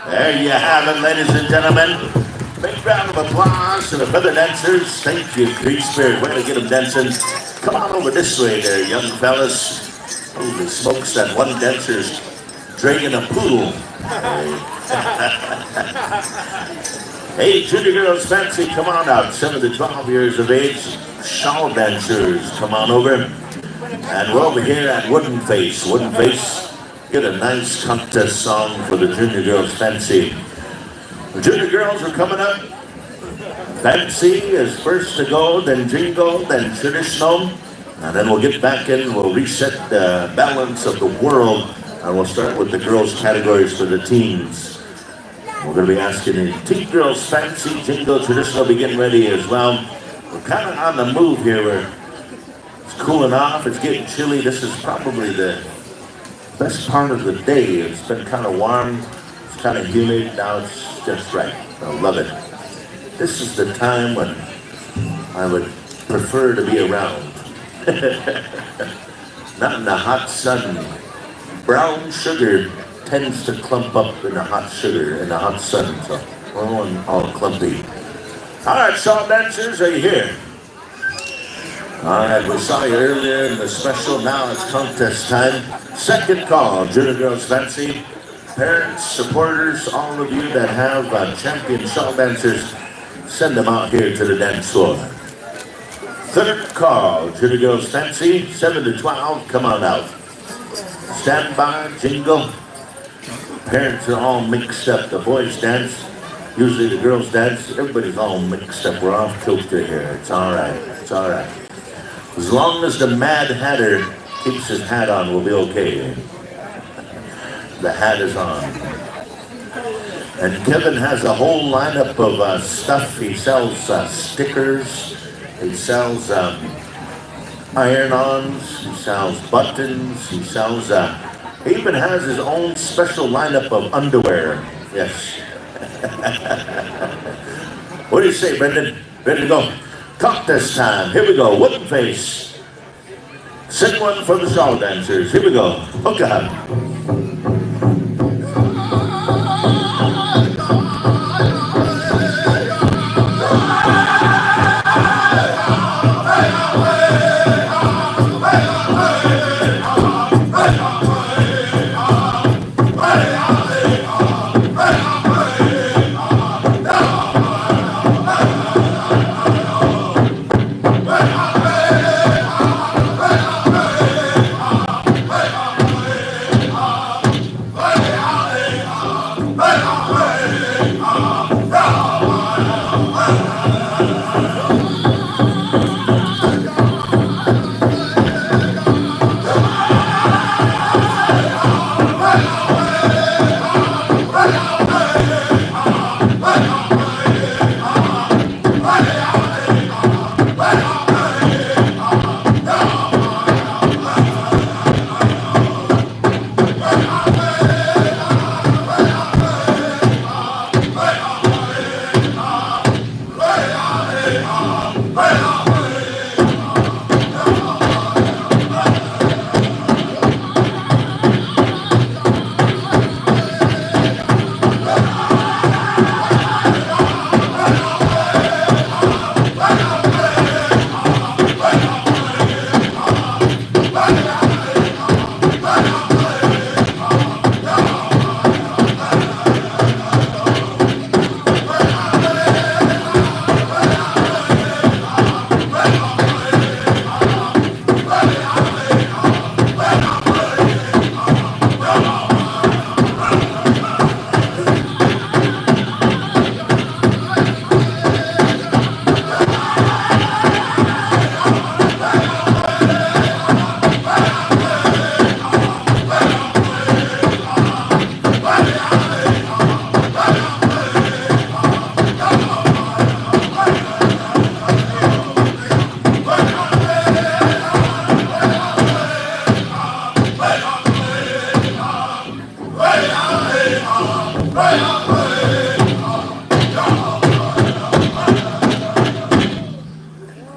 There you have it, ladies and gentlemen. Big round of applause to the feather dancers. Thank you, Great Spirit. Way to get them dancing. Come on over this way there, young fellas. Holy smokes, that one dancer's dragging a poodle. Hey, Judy Girls Fancy, come on out. 7 to 12 years of age. Shawl dancers, come on over. And we're over here at Wooden Face. Wooden Face. Get a nice contest song for the Junior Girls Fancy. The Junior Girls are coming up. Fancy is first to go, then Jingle, then Traditional. And then we'll get back in, we'll reset the balance of the world. And we'll start with the girls' categories for the teens. We're going to be asking the Teen Girls Fancy, Jingle, Traditional be getting ready as well. We're kind of on the move here. It's cooling off, it's getting chilly. This is probably the best part of the day. It's been kind of warm, it's kind of humid, now it's just right. I love it. This is the time when I would prefer to be around. Not in the hot sun. Brown sugar tends to clump up in the hot sugar, in the hot sun, so we're all clumpy. All right, shawl dancers, are you here? All right, we saw you earlier in the special. Now it's contest time. Second call, Junior Girls Fancy. Parents, supporters, all of you that have champion shawl dancers, send them out here to the dance floor. Third call, Junior Girls Fancy, 7 to 12, come on out. Stand by, Jingle. Parents are all mixed up. The boys dance, usually the girls dance. Everybody's all mixed up. We're off kilter here. It's all right. It's all right. As long as the Mad Hatter keeps his hat on, we'll be okay. The hat is on. And Kevin has a whole lineup of stuff. He sells stickers. He sells iron-ons. He sells buttons. He sells... he even has his own special lineup of underwear. Yes. What do you say, Brendan? Ready to go? Contest time. Here we go. Wooden face. Sing one for the shawl dancers. Here we go. Hook up.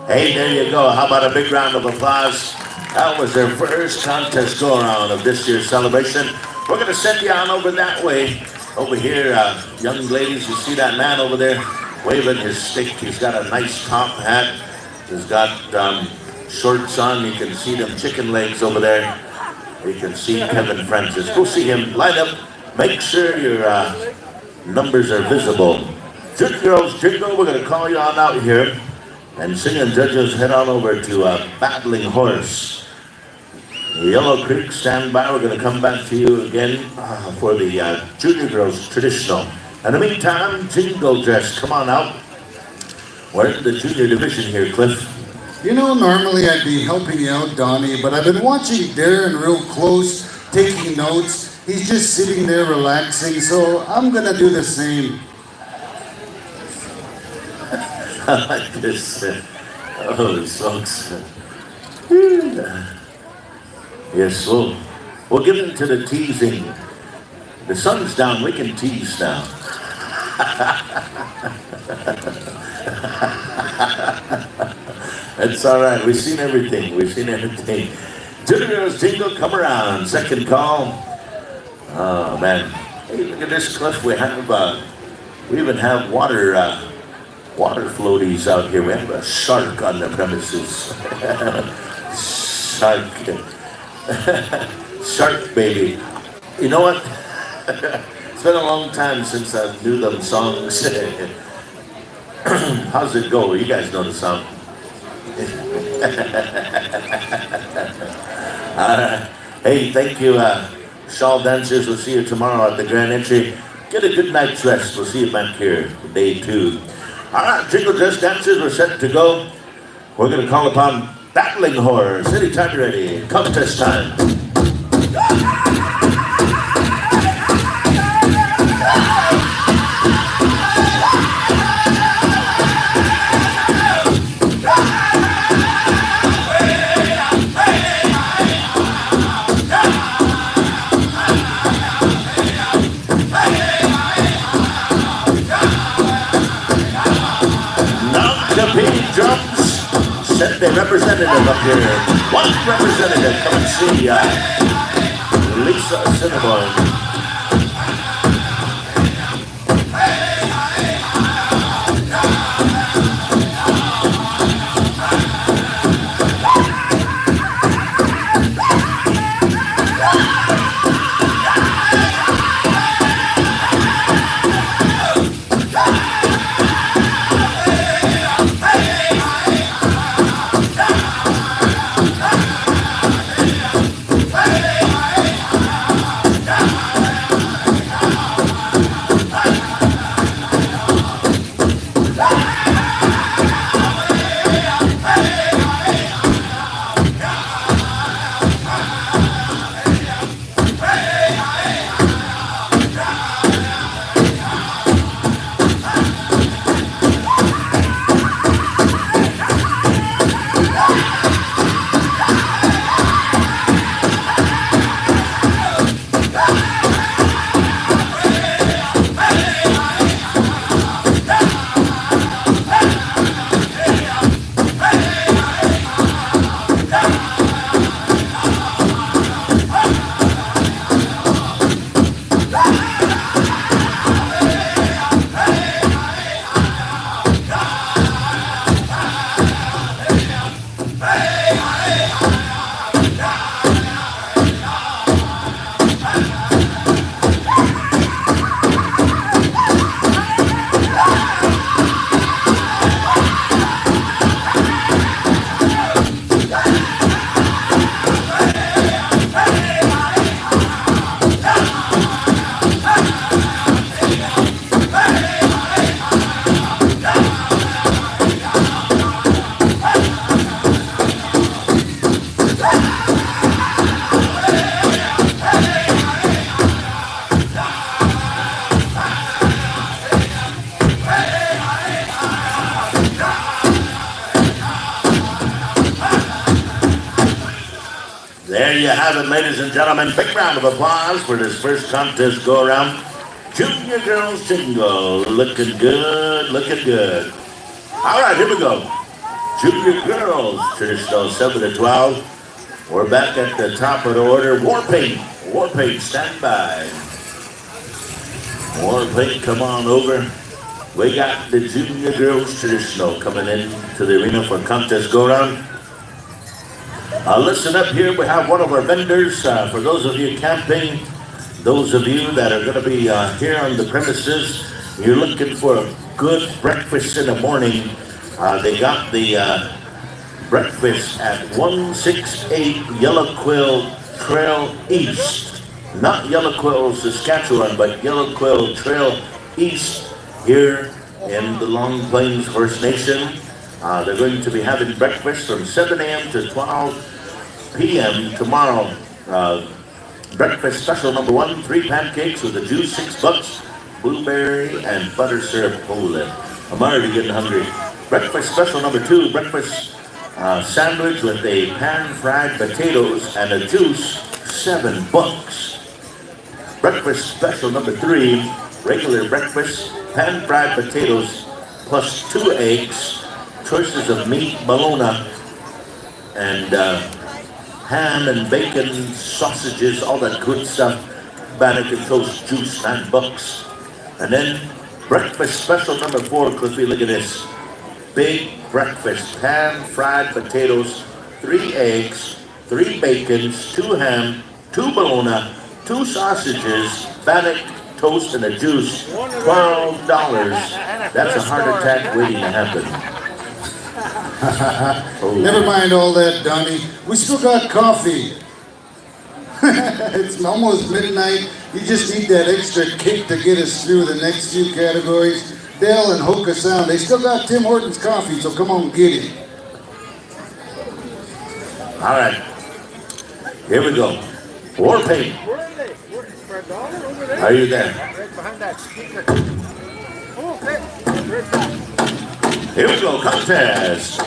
Hey, there you go. How about a big round of applause? That was their first contest go-around of this year's celebration. We're going to send you on over that way. Over here, young ladies, you see that man over there waving his stick. He's got a nice top hat. He's got shorts on. You can see them chicken legs over there. You can see Kevin Francis. Go see him. Line up. Make sure your numbers are visible. Junior Girls Jingle, we're going to call you on out here. And singing judges, head on over to Battling Horse. Yellow Creek, stand by. We're going to come back to you again for the Junior Girls Traditional. In the meantime, Jingle Dress, come on out. We're in the junior division here, Cliff. You know, normally I'd be helping you out, Donnie, but I've been watching Darren real close, taking notes. He's just sitting there relaxing, so I'm going to do the same. I like this. Holy smokes. Yes, we'll get into the teasing. The sun's down, we can tease now. It's all right, we've seen everything. Junior Girls Jingle, come around. Second call. Oh, man. Hey, look at this, Cliff. We even have water floaties out here. We have a shark on the premises. Shark. Shark baby. You know what? It's been a long time since I knew them songs. How's it go? You guys know the song. Hey, thank you, shawl dancers. We'll see you tomorrow at the grand entry. Get a good night's rest. We'll see you back here, day 2. All right, Jingle Dress dancers, we're set to go. We're going to call upon Battling Horse. Anytime you're ready. Contest time. Drums, send a representative up here. One representative, come and see Lisa Cinnabon. There you have it, ladies and gentlemen. Big round of applause for this first contest go around. Junior Girls Jingle. Looking good, looking good. All right, here we go. Junior Girls, traditional 7 to 12. We're back at the top of the order. War Paint. War Paint, stand by. War Paint, come on over. We got the Junior Girls Traditional coming in to the arena for contest go around. Listen up here, we have one of our vendors. For those of you camping, those of you that are going to be here on the premises, you're looking for a good breakfast in the morning. They got the breakfast at 168 Yellow Quill Trail East. Not Yellow Quill, Saskatchewan, but Yellow Quill Trail East here in the Long Plains First Nation. They're going to be having breakfast from 7 a.m. to 12 p.m. tomorrow. Breakfast special number 1, 3 pancakes with a juice, $6, blueberry and butter syrup. Holy, I'm already getting hungry. Breakfast special number 2, breakfast sandwich with a pan-fried potatoes and a juice, $7. Breakfast special number 3, regular breakfast, pan-fried potatoes plus 2 eggs, choices of meat, bologna, and ham and bacon, sausages, all that good stuff. Bannock and toast juice, $9. And then breakfast special number 4, Cliffy, look at this. Big breakfast, pan-fried potatoes, 3 eggs, 3 bacons, 2 ham, 2 bologna, 2 sausages, bannock, toast, and a juice, $12. That's a heart attack waiting to happen. Never mind all that, Donnie. We still got coffee. It's almost midnight. You just need that extra kick to get us through the next few categories. Dale and Hoka Sound, they still got Tim Hortons coffee, so come on, get it. All right. Here we go. War paint. Are you there? Right behind that speaker. Here we go. Contest.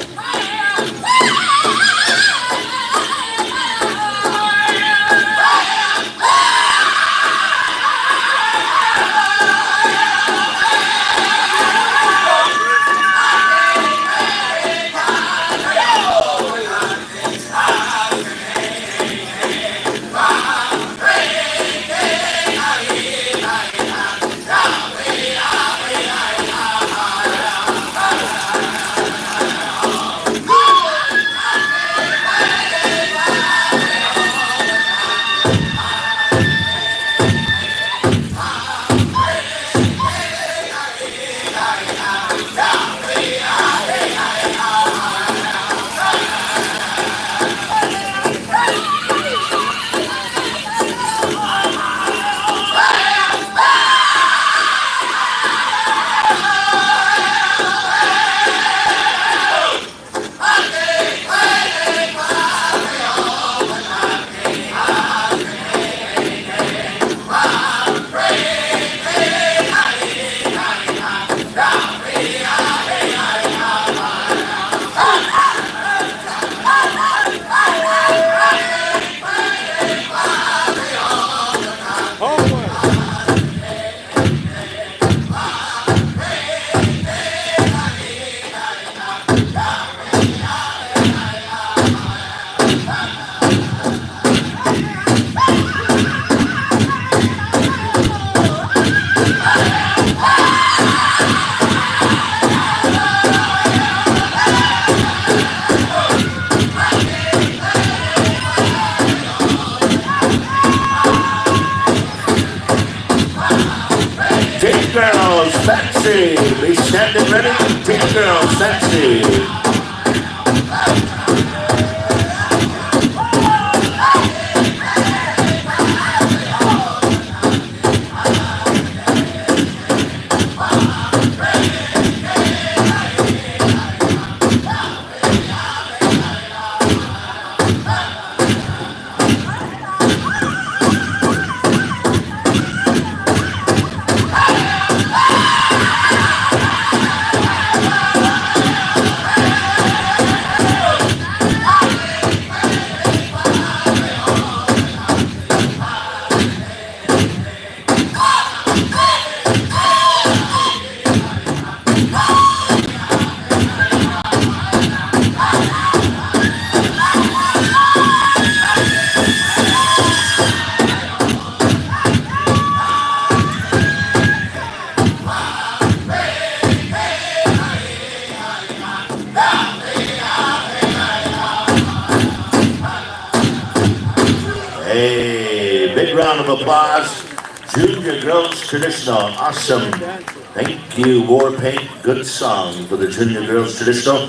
Teen Girls Fancy. Be standing ready. Teen Girls Fancy. Hey, big round of applause. Junior Girls Traditional, awesome. Thank you, War Paint. Good song for the Junior Girls Traditional.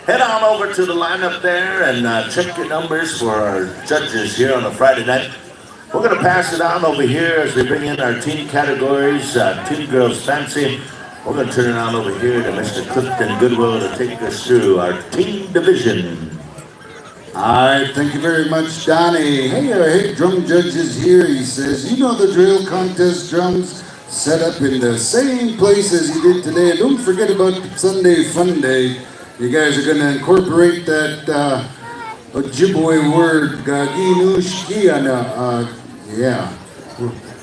Head on over to the lineup there and check your numbers for our judges here on a Friday night. We're going to pass it on over here as we bring in our teen categories, Teen Girls Fancy. We're going to turn it on over here to Mr. Clifton Goodwill to take us through our teen division. All right, thank you very much, Donnie. Hey, our head drum judge is here. He says, you know the drill, contest drums set up in the same place as you did today. And don't forget about Sunday Fun Day. You guys are going to incorporate that Ojibwe word, Gaginushkiana. Yeah.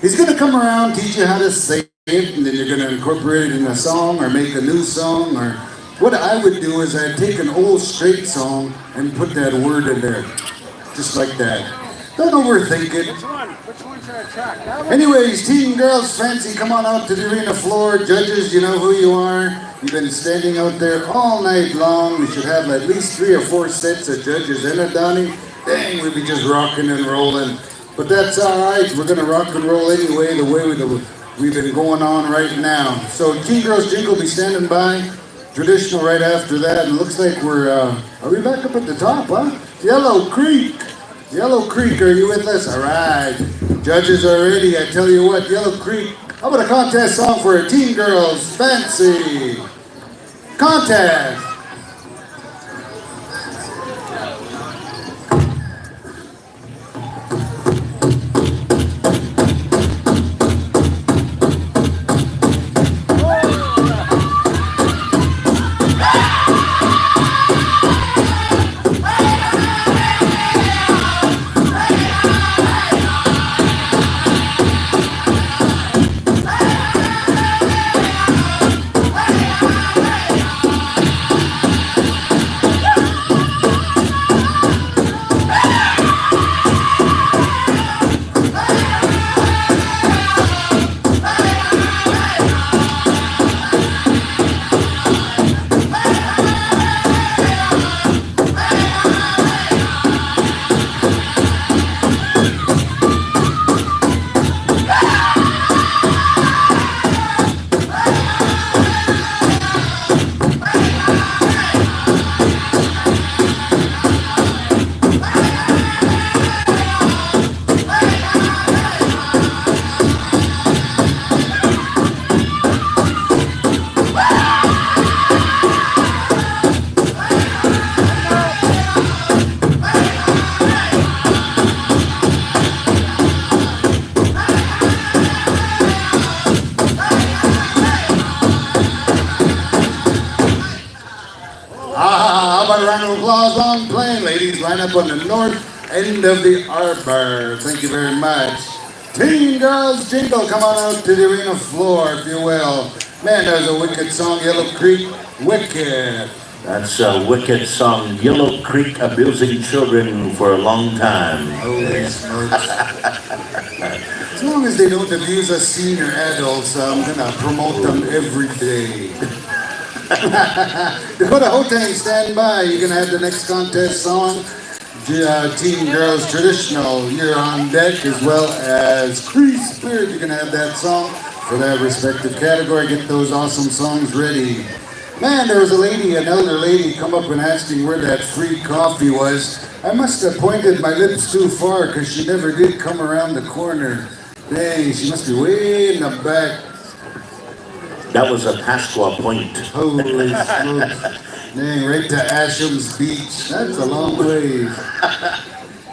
He's going to come around, teach you how to say it, and then you're going to incorporate it in a song or make a new song. Or what I would do is I'd take an old straight song and put that word in there, just like that. Don't overthink it. Which one should I track? That one? Anyways, Teen Girls Fancy, come on out to the arena floor. Judges, you know who you are. You've been standing out there all night long. We should have at least 3 or 4 sets of judges in it, Donnie. Dang, we'd be just rocking and rolling. But that's all right. We're going to rock and roll anyway, the way we've been going on right now. So Teen Girls Jingle will be standing by. Traditional right after that. And it looks like are we back up at the top, huh? Yellow Creek. Yellow Creek, are you with us? All right. Judges are ready. I tell you what, Yellow Creek. How about a contest song for a Teen Girls Fancy? Contest. about a round of applause? Long Plain, ladies, line up on the north end of the arbor. Thank you very much. Teen Girls Jingle, come on out to the arena floor, if you will. Man, that was a wicked song, Yellow Creek, wicked. That's a wicked song, Yellow Creek abusing children for a long time. Holy smokes. As long as they don't abuse us senior adults, I'm gonna promote them every day. Dakota Hotang, stand by. You're gonna have the next contest song. Teen Girls Traditional, you're on deck, as well as Cree Spirit. You're gonna have that song for that respective category. Get those awesome songs ready. Man, there was a lady, an elder lady, come up and asking where that free coffee was. I must have pointed my lips too far because she never did come around the corner. Dang, she must be way in the back. That was a Pasqua point. Holy smokes. Dang, right to Asham's Beach. That's a long ways.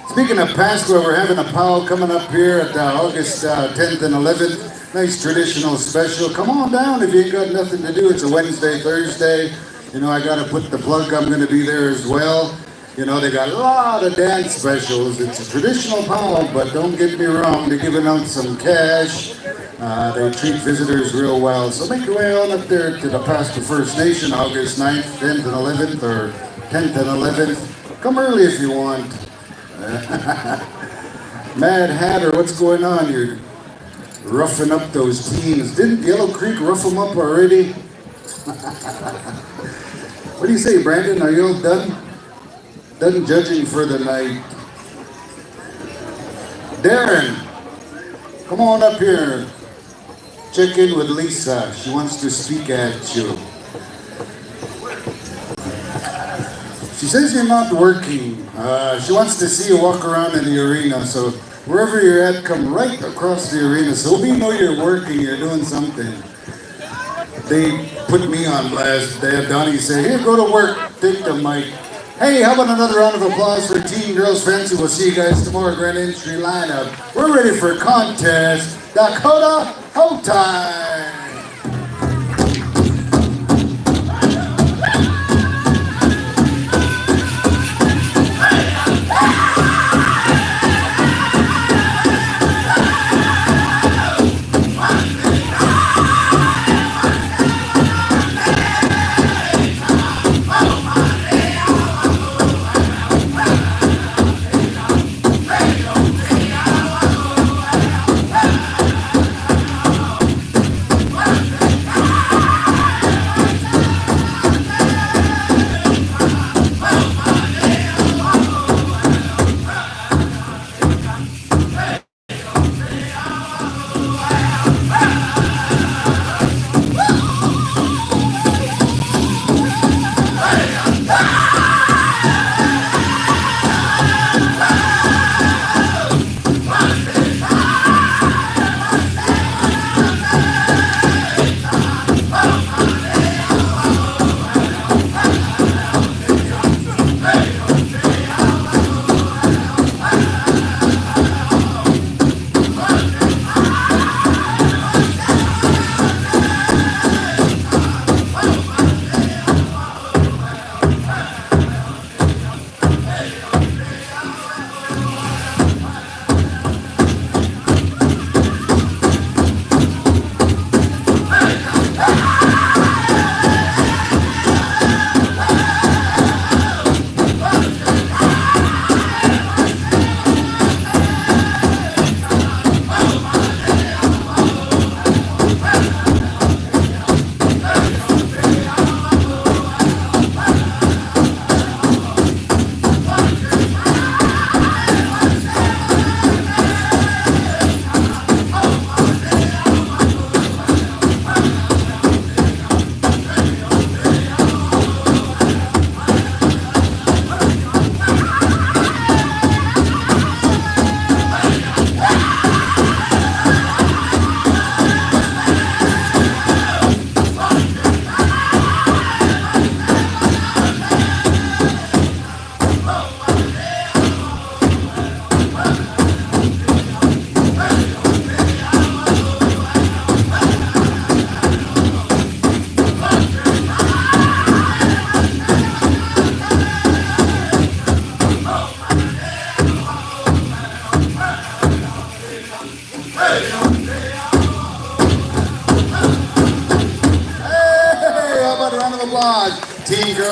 Speaking of Pasqua, we're having a powwow coming up here at August 10th and 11th. Nice traditional special. Come on down if you ain't got nothing to do. It's a Wednesday, Thursday. You know, I gotta put the plug. I'm gonna be there as well. You know, they got a lot of dance specials. It's a traditional powwow, but don't get me wrong, they're giving out some cash. They treat visitors real well. So make your way on up there to the Pasqua First Nation, August 9th, 10th, and 11th, or 10th and 11th. Come early if you want. Mad Hatter, what's going on? You're roughing up those teens. Didn't Yellow Creek rough them up already? What do you say, Brandon? Are you all done? Done judging for the night. Darren, come on up here. Check in with Lisa. She wants to speak at you. She says you're not working. She wants to see you walk around in the arena. So wherever you're at, come right across the arena. So we know you're working, you're doing something. They put me on blast. They have Donnie say, here, go to work, take the mic. Hey, how about another round of applause for Teen Girls Fancy? We'll see you guys tomorrow, Grand Entry lineup. We're ready for contest. Dakota Hotang.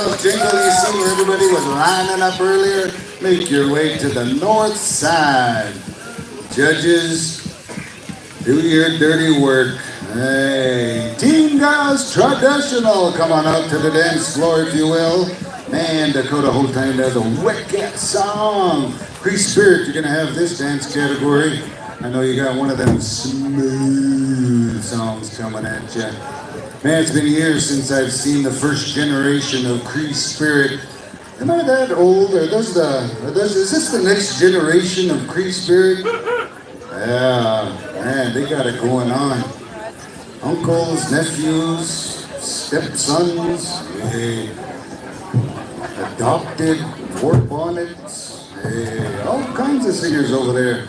of Jingle, you see where everybody was lining up earlier? Make your way to the north side. Judges, do your dirty work. Hey, Team Girls Traditional, come on out to the dance floor if you will. Man, Dakota whole time does a wicked song. Free Spirit, you're gonna have this dance category. I know you got one of them smooth songs coming at you. Man, it's been years since I've seen the first generation of Cree Spirit. Am I that old, or is this the next generation of Cree Spirit? Yeah, man, they got it going on. Uncles, nephews, stepsons, hey, adopted, four bonnets, hey, all kinds of singers over there.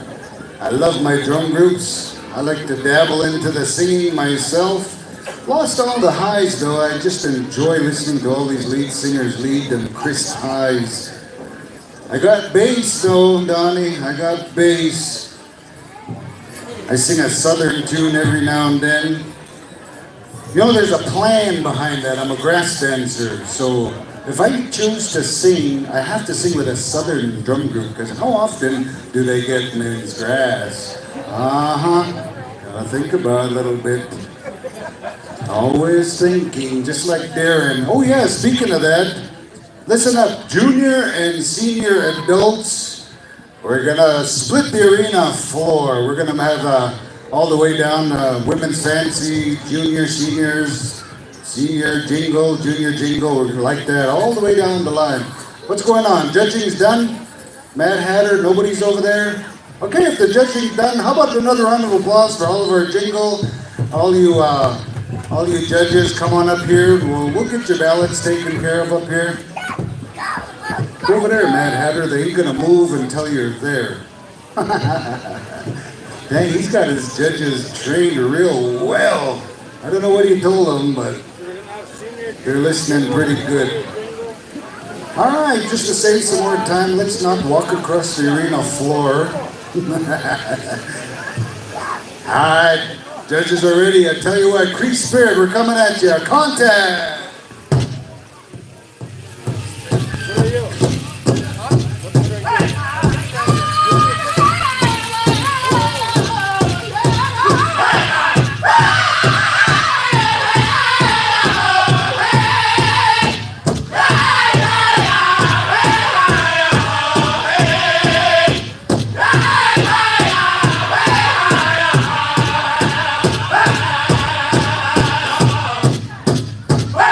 I love my drum groups. I like to dabble into the singing myself. Lost all the highs though. I just enjoy listening to all these lead singers lead them crisp highs. I got bass though, Donnie. I got bass. I sing a southern tune every now and then. You know, there's a plan behind that. I'm a grass dancer, so if I choose to sing, I have to sing with a southern drum group, because how often do they get men's grass? Gotta think about it a little bit. Always thinking, just like Darren. Oh yeah, speaking of that, listen up, junior and senior adults. We're gonna split the arena floor. We're gonna have all the way down women's fancy, junior, seniors, senior jingle, junior jingle. We're like that all the way down the line. What's going on? Judging's done? Mad Hatter, nobody's over there? Okay, if the judging's done, how about another round of applause for all of our jingle? All you judges, come on up here. We'll get your ballots taken care of up here. Go over there, Mad Hatter. They ain't gonna move until you're there. Dang, he's got his judges trained real well. I don't know what he told them, but they're listening pretty good. All right, just to save some more time, let's not walk across the arena floor. All right, judges are ready. I tell you what, Cree Spirit, we're coming at you. Contact! Hey!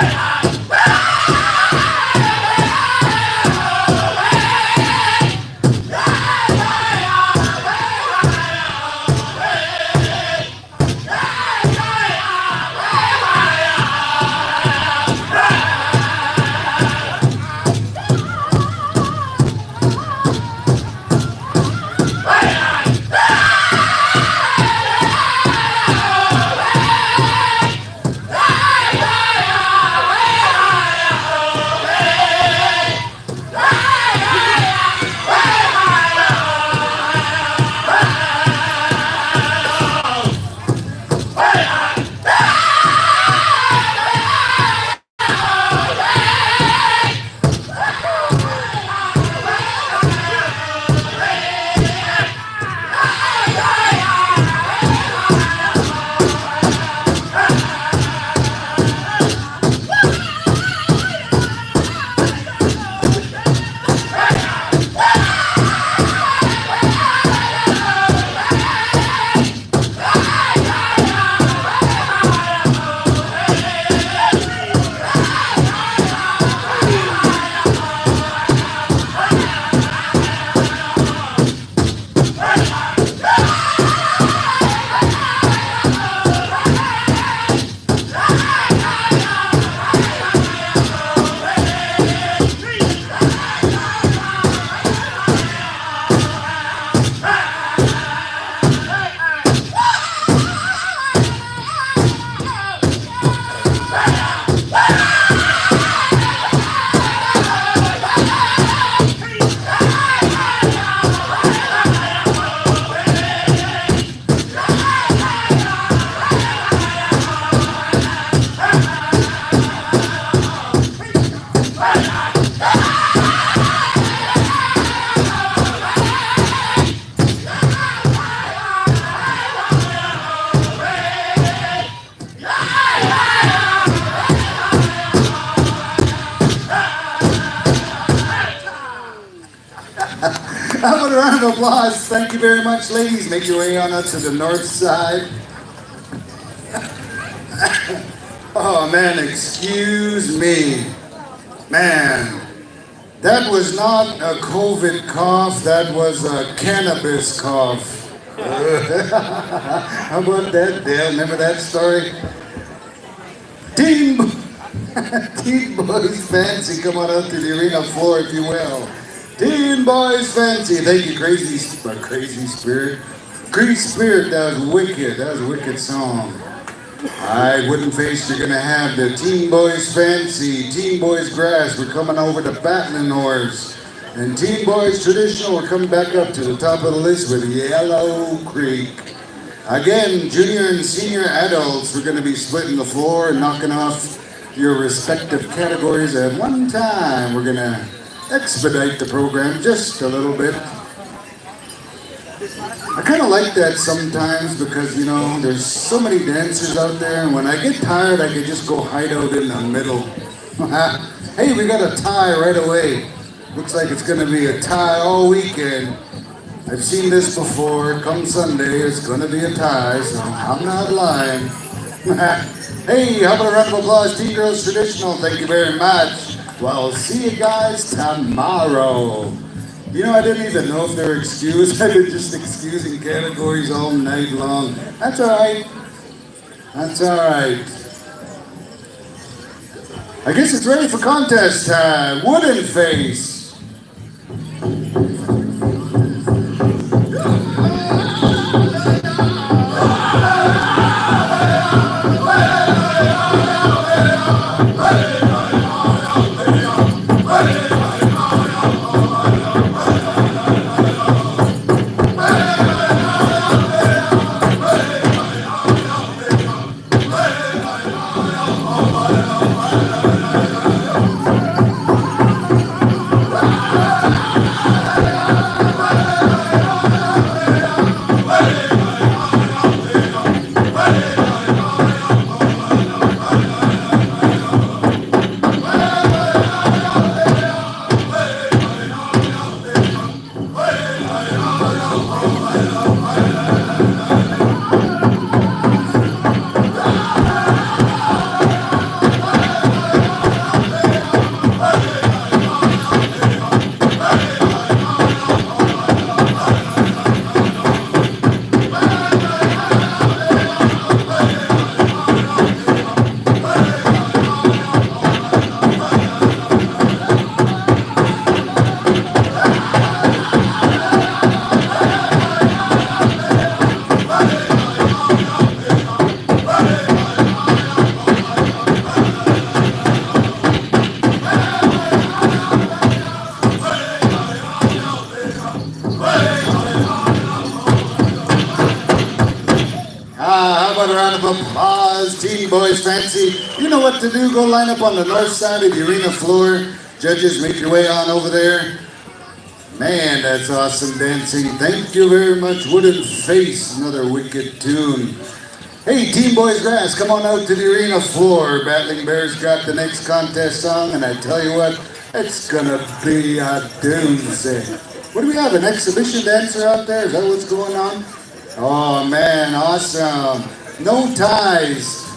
How about a round of applause? Thank you very much, ladies. Make your way on up to the north side. Oh man, excuse me. Man, that was not a COVID cough, that was a cannabis cough. How about that, Dale? Remember that story? Teen Boys Fancy, come on out to the arena floor if you will. Teen Boys Fancy, thank you, Crazy Spirit. Crazy Spirit, that was wicked, that was a wicked song. Alright, Wooden Face, you're gonna have the Teen Boys Fancy, Teen Boys Grass, we're coming over to Battling Horse. And Teen Boys Traditional, we're coming back up to the top of the list with Yellow Creek. Again, junior and senior adults, we're gonna be splitting the floor and knocking off your respective categories at one time. We're gonna expedite the program just a little bit. I kind of like that sometimes because, you know, there's so many dancers out there, and when I get tired, I can just go hide out in the middle. Hey, we got a tie right away. Looks like it's going to be a tie all weekend. I've seen this before. Come Sunday, it's going to be a tie, so I'm not lying. Hey, how about a round of applause? Teen Girls Traditional, thank you very much. Well, see you guys tomorrow. You know, I didn't even know if they were excused. I've been just excusing categories all night long. That's all right. That's all right. I guess it's ready for contest time. Wooden Face. Applause, Teen Boys Fancy. You know what to do. Go line up on the north side of the arena floor. Judges, make your way on over there. Man, that's awesome dancing. Thank you very much, Wooden Face. Another wicked tune. Hey, Teen Boys Grass, come on out to the arena floor. Battling Bears got the next contest song, and I tell you what, it's gonna be a doozy. What do we have, an exhibition dancer out there? Is that what's going on? Oh man, awesome. No ties.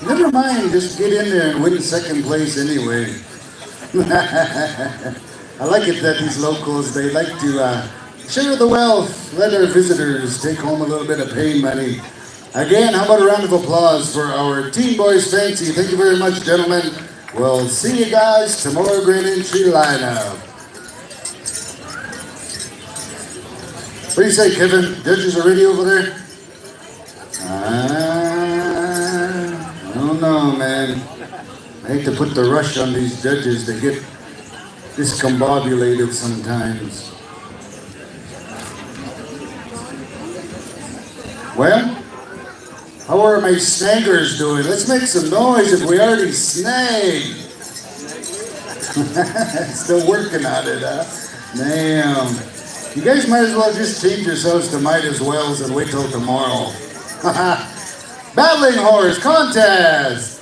Never mind, just get in there and win second place anyway. I like it that these locals, they like to share the wealth, let our visitors take home a little bit of pay money. Again, how about a round of applause for our Teen Boys Fancy. Thank you very much, gentlemen. We'll see you guys tomorrow, great entry lineup. What do you say, Kevin? Judges are ready over there? I don't know, man. I hate to put the rush on these judges. They get discombobulated sometimes. Well, how are my snaggers doing? Let's make some noise if we already snagged. Still working on it, huh? Damn. You guys might as well just change yourselves to might as wells and wait till tomorrow. Battling horse contest.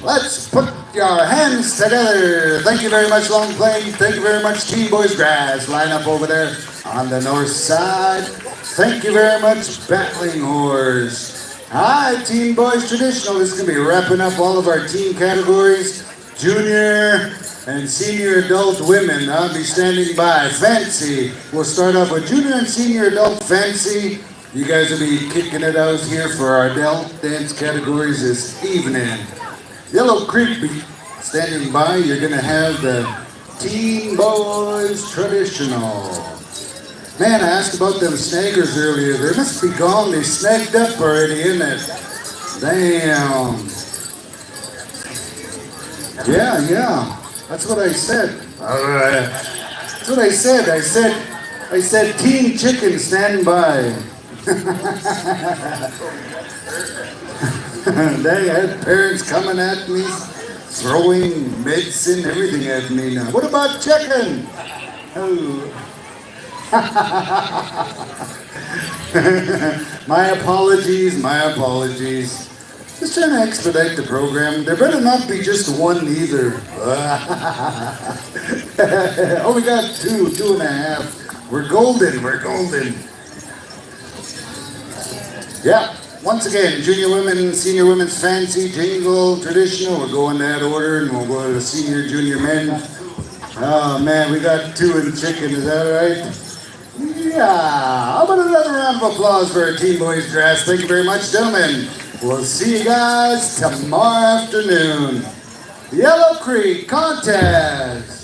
Let's put your hands together. Thank you very much, Long Plain. Thank you very much, Teen Boys Grass. Line up over there on the north side. Thank you very much, Battling Horse. Hi, Teen Boys Traditional. This is going to be wrapping up all of our teen categories. Junior and senior adult women. I'll be standing by. Fancy. We'll start off with junior and senior adult fancy. You guys will be kicking it out here for our adult dance categories this evening. Yellow Creek be standing by. You're going to have the Teen Boys Traditional. Man, I asked about them snaggers earlier. They must be gone. They snagged up already, isn't it? Damn. Yeah. That's what I said. All right. That's what I said. I said Teen Chicken stand by. They had parents coming at me, throwing medicine, everything at me now. What about chicken? Oh. My apologies. Just trying to expedite the program. There better not be just one either. Oh, we got two and a half. We're golden. Yeah. Once again, junior women, senior women's fancy, jingle, traditional. We'll go in that order, and we'll go to the senior, junior men. Oh man, we got two in chicken. Is that right? Yeah. How about another round of applause for our Teen Boys Grass? Thank you very much, gentlemen. We'll see you guys tomorrow afternoon. Yellow Creek contest.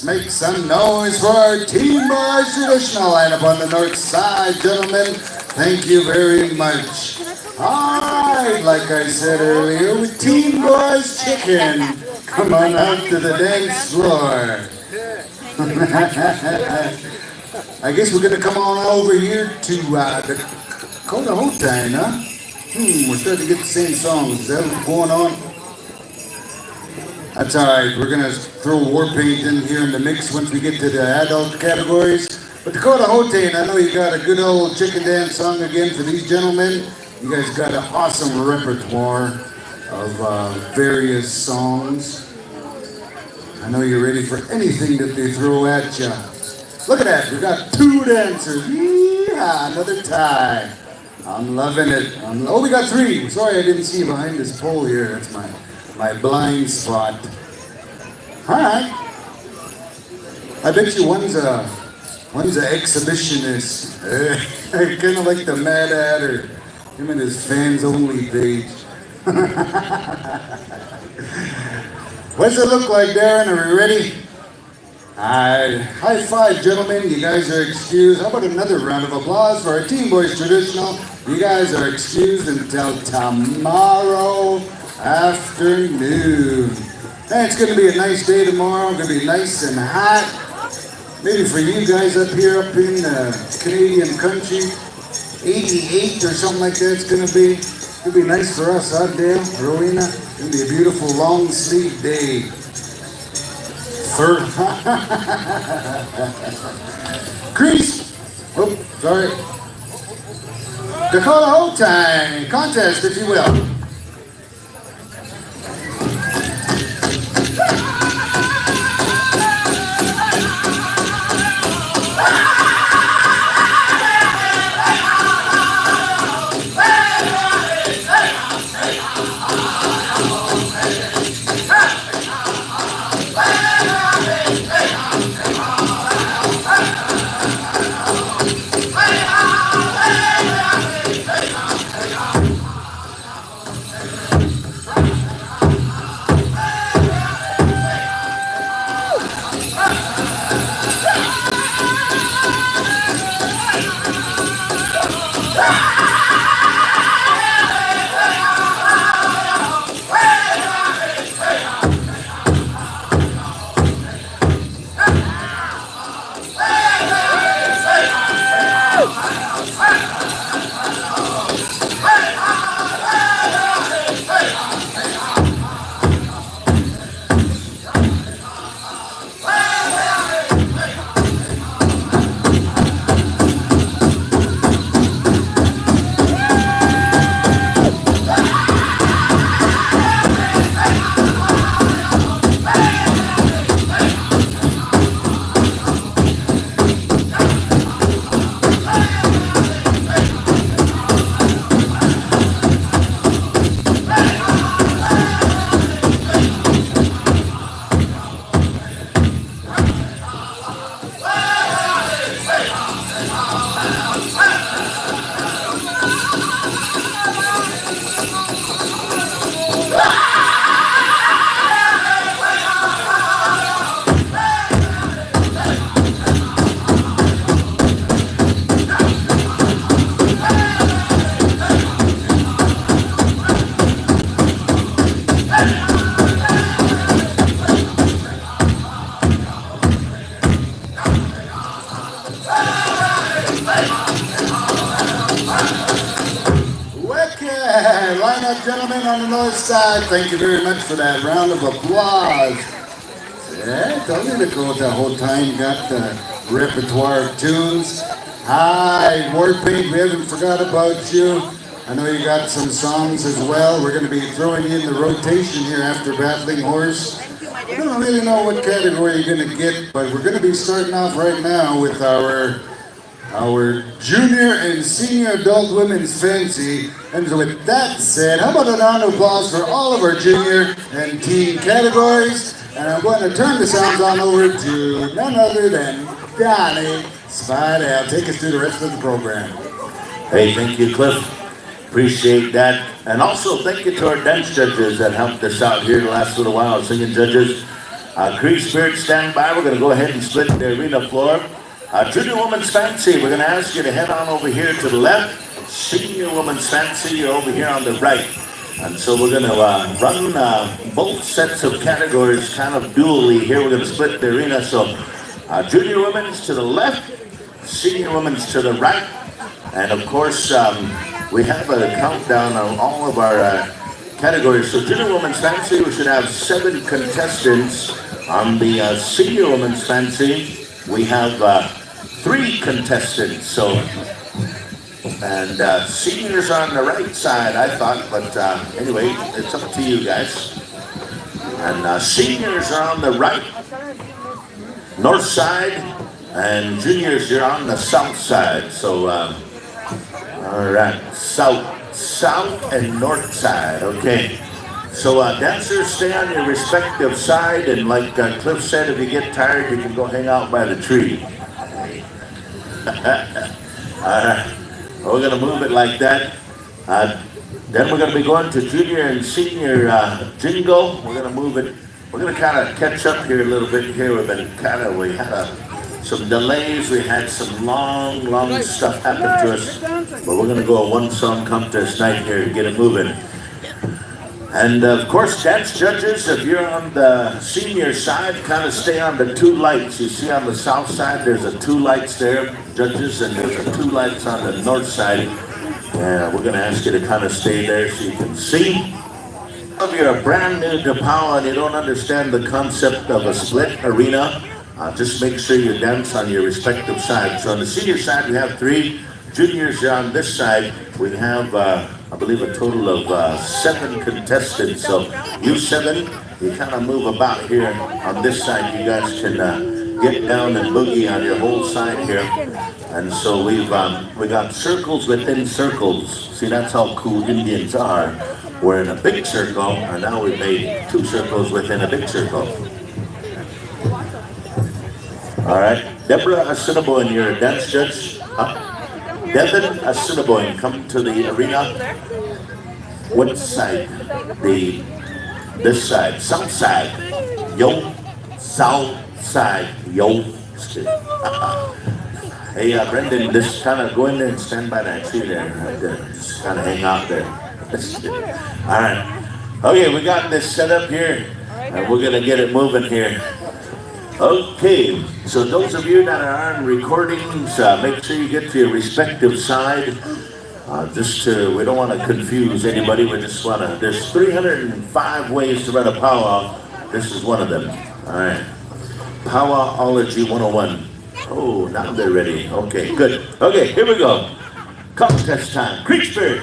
Make some noise for our Teen Boys traditional lineup on the north side, gentlemen. Thank you very much. Alright, like I said earlier, with Teen Boys Chicken. Come on out to the dance floor. I guess we're gonna come on over here to the Dakota Hotline, huh? We're starting to get the same songs. Is that what's going on? That's alright, we're gonna throw war paint in here in the mix once we get to the adult categories. But Dakota Hotline, I know you got a good old chicken dance song again for these gentlemen. You guys got an awesome repertoire of various songs. I know you're ready for anything that they throw at you. Look at that, we got 2 dancers. Yeah, another tie. I'm loving it. Oh, we got 3. Sorry I didn't see behind this pole here. That's my blind spot. Alright. I bet you one's a exhibitionist. Kind of like the Mad Hatter. Him and his fans only page. What's it look like, Darren? Are we ready? Alright. High five, gentlemen. You guys are excused. How about another round of applause for our Teen Boys Traditional? You guys are excused until tomorrow afternoon. Hey, it's going to be a nice day tomorrow. It's going to be nice and hot. Maybe for you guys up here, up in the Canadian country, 88 or something like that it's going to be. It'll be nice for us, huh, Dale, Rowena? It'll be a beautiful long sleep day. sir. Grease. Oh, sorry. Dakota Hope Time contest, if you will. Line up, gentlemen, on the north side. Thank you very much for that round of applause. Yeah, told you Dakota the whole time got the repertoire of tunes. Hi, Warpaint, we haven't forgot about you. I know you got some songs as well. We're going to be throwing you in the rotation here after Battling Horse. I don't really know what category you're going to get, but we're going to be starting off right now with our junior and senior adult women's fancy. And with that said, how about a round of applause for all of our junior and teen categories? And I'm going to turn the sounds on over to none other than Donnie Spidell. Take us through the rest of the program. Hey, thank you, Cliff. Appreciate that. And also thank you to our dance judges that helped us out here the last little while, singing judges. Cree Spirit, stand by. We're going to go ahead and split the arena floor. Junior Woman's Fancy, we're going to ask you to head on over here to the left. Senior Woman's Fancy, you're over here on the right. And so we're going to run both sets of categories kind of dually here. We're going to split the arena. So Junior Women's to the left, Senior Women's to the right. And of course, we have a countdown on all of our categories. So Junior Women's Fancy, we should have 7 contestants. On the Senior Women's Fancy, we have 3 contestants. So, and seniors on the right side, I thought, but anyway, it's up to you guys. And seniors are on the right, north side, and juniors, you're on the south side. So, all right, south and north side, okay. So dancers, stay on your respective side, and like Cliff said, if you get tired, you can go hang out by the tree. All right, we're gonna move it like that. Then we're gonna be going to junior and senior jingle. We're gonna move it. We're gonna kind of catch up here a little bit here. We had some delays. We had some long stuff happen to us, but we're gonna go a one song contest night here to get it moving. And of course, dance judges, if you're on the senior side, kind of stay on the 2 lights. You see on the south side, there's 2 lights there, judges, and there's 2 lights on the north side. And we're going to ask you to kind of stay there so you can see. If you're brand new to Powwow and you don't understand the concept of a split arena, just make sure you dance on your respective sides. So on the senior side, we have 3. Juniors are on this side. We have, I believe, a total of 7 contestants. So you 7, you kind of move about here on this side. You guys can get down and boogie on your whole side here. And so we got circles within circles. See, that's how cool Indians are. We're in a big circle, and now we've made 2 circles within a big circle. All right, Deborah Assiniboine, you're a dance judge. Devin Assiniboine, come to the arena. What side? This side, south side. Yo, south side. Yo. Hey, Brendan, just kind of go in there and stand by that tree there. Right there. Just kind of hang out there. All right. Okay, we got this set up here, and we're gonna get it moving here. Okay, so those of you that are on recordings, make sure you get to your respective side. We don't want to confuse anybody. We just want to. There's 305 ways to run a powwow. This is one of them. All right. Powwowology 101. Oh, now they're ready. Okay, good. Okay, here we go. Contest time. Creek Spirit.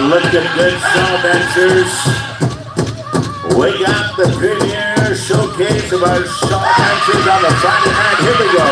Look at good song dancers. We got the premier showcase of our song dancers on the Friday night. Here we go.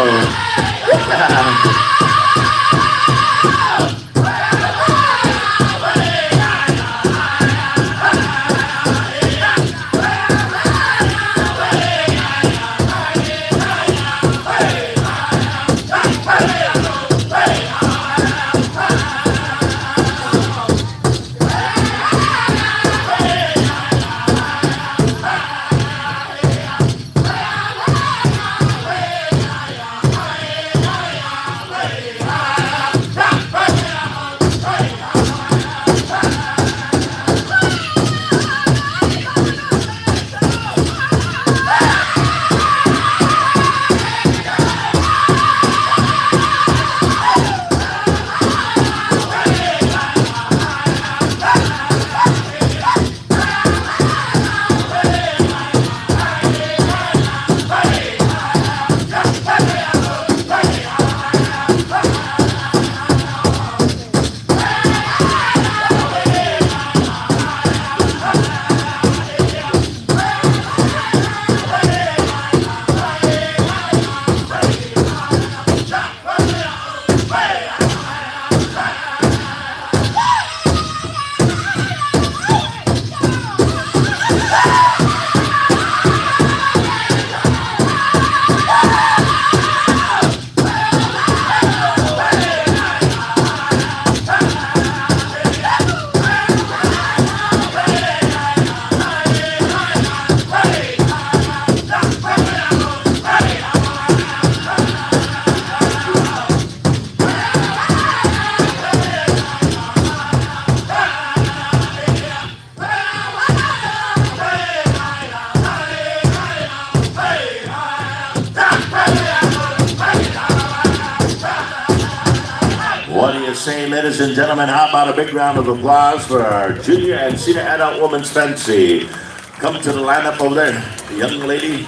Say, ladies and gentlemen, how about a big round of applause for our junior and senior adult women's fancy. Come to the lineup over there. The young lady,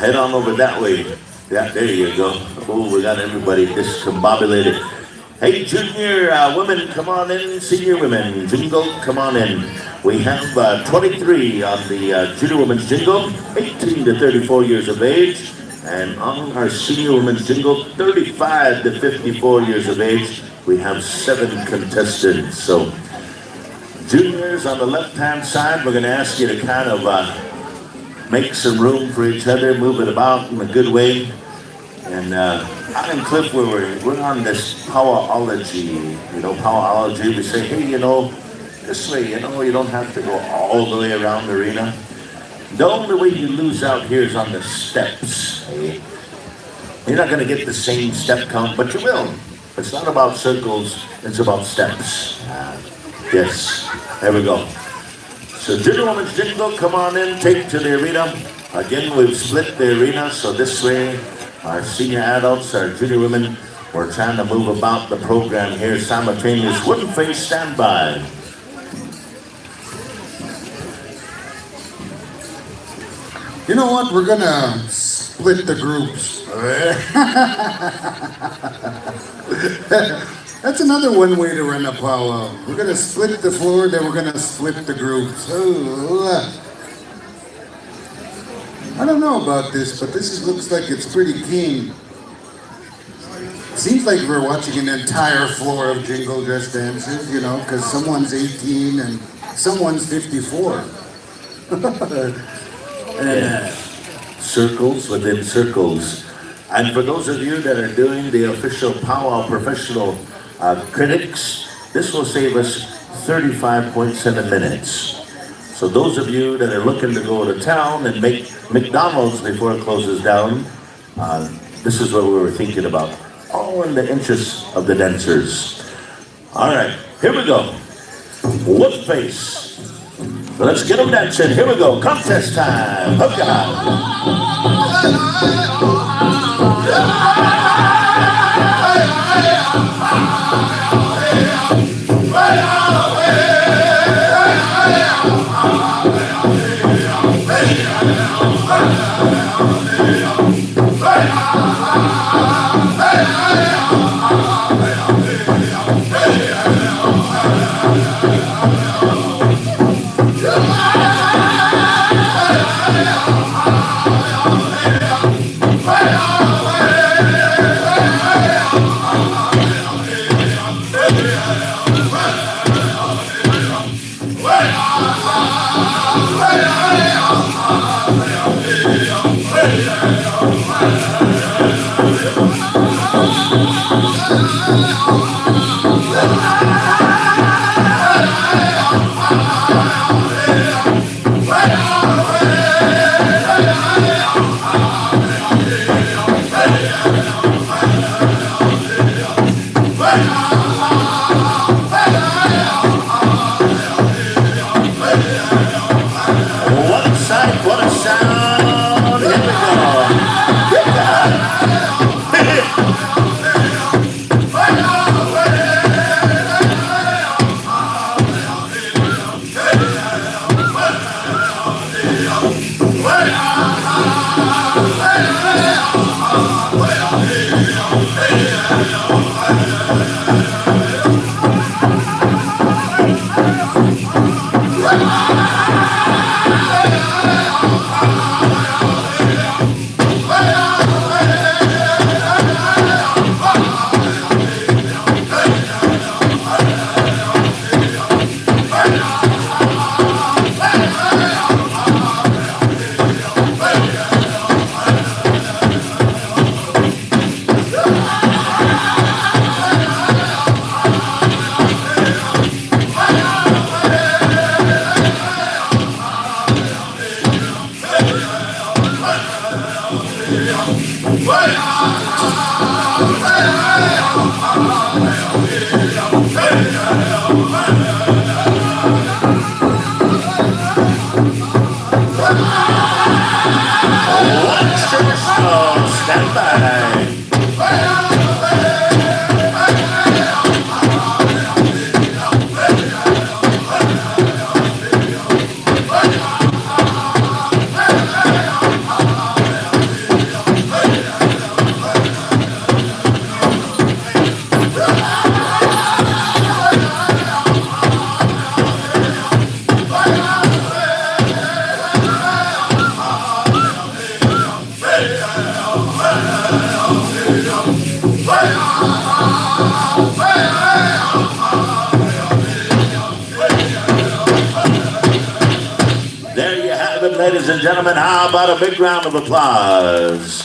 head on over that way. Yeah, there you go. Oh, we got everybody discombobulated. Hey, junior women, come on in. Senior women, Jingle, come on in. We have 23 on the junior women's Jingle, 18 to 34 years of age. And on our senior women's Jingle, 35 to 54 years of age. We have 7 contestants. So, juniors on the left-hand side, we're going to ask you to kind of make some room for each other, move it about in a good way. And out in Cliff, where we're on this powwowology, powwowology, we say, hey, this way, you don't have to go all the way around the arena. The only way you lose out here is on the steps. Eh? You're not going to get the same step count, but you will. It's not about circles, it's about steps. Yes, there we go. So Junior Women's Jingle, come on in, take to the arena. Again, we've split the arena, so this way, our senior adults, our junior women, we're trying to move about the program here. Simultaneous wooden face standby. You know what? We're gonna split the groups. That's another one way to run a powwow. We're gonna split the floor, then we're gonna split the groups. I don't know about this, but looks like it's pretty keen. Seems like we're watching an entire floor of Jingle Dress dancers, because someone's 18 and someone's 54. Circles within circles. And for those of you that are doing the official powwow professional critics, this will save us 35.7 minutes. So those of you that are looking to go to town and make McDonald's before it closes down, this is what we were thinking about. All in the interest of the dancers. All right, here we go. Whoop face. Let's get them dancing. Here we go. Contest time. Hook and gentlemen, how about a big round of applause?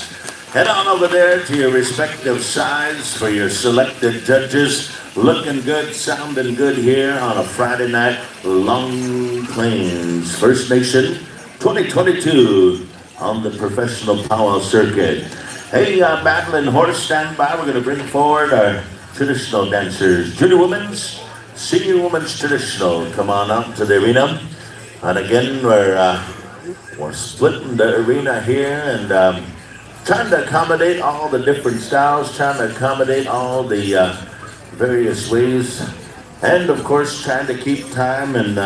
Head on over there to your respective sides for your selected judges. Looking good, sounding good here on a Friday night, Long Plains First Nation 2022 on the professional powwow circuit. Hey, battling horse, stand by. We're going to bring forward our traditional dancers. Junior Women's, Senior Women's Traditional. Come on up to the arena. And again, we're splitting the arena here and trying to accommodate all the different styles, trying to accommodate all the various ways, and of course trying to keep time and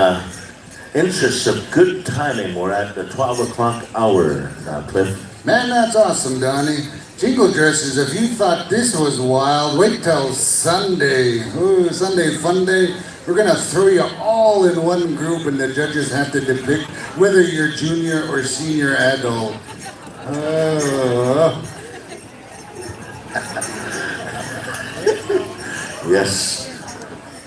interests of good timing. We're at the 12 o'clock hour now, Cliff. Man, that's awesome, Donnie. Jingle dresses, if you thought this was wild, wait till Sunday. Ooh, Sunday fun day. We're gonna throw you all in one group and the judges have to depict whether you're junior or senior adult. Yes.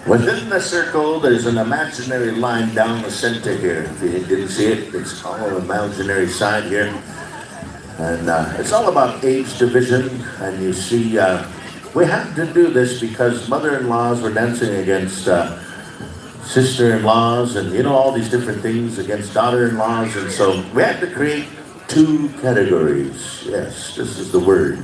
Within the circle, there's an imaginary line down the center here. If you didn't see it, it's all an imaginary side here. And it's all about age division. And you see, we had to do this because mother-in-laws were dancing against sister-in-laws and, you know, all these different things against daughter-in-laws. And so we had to create two categories. Yes, this is the word.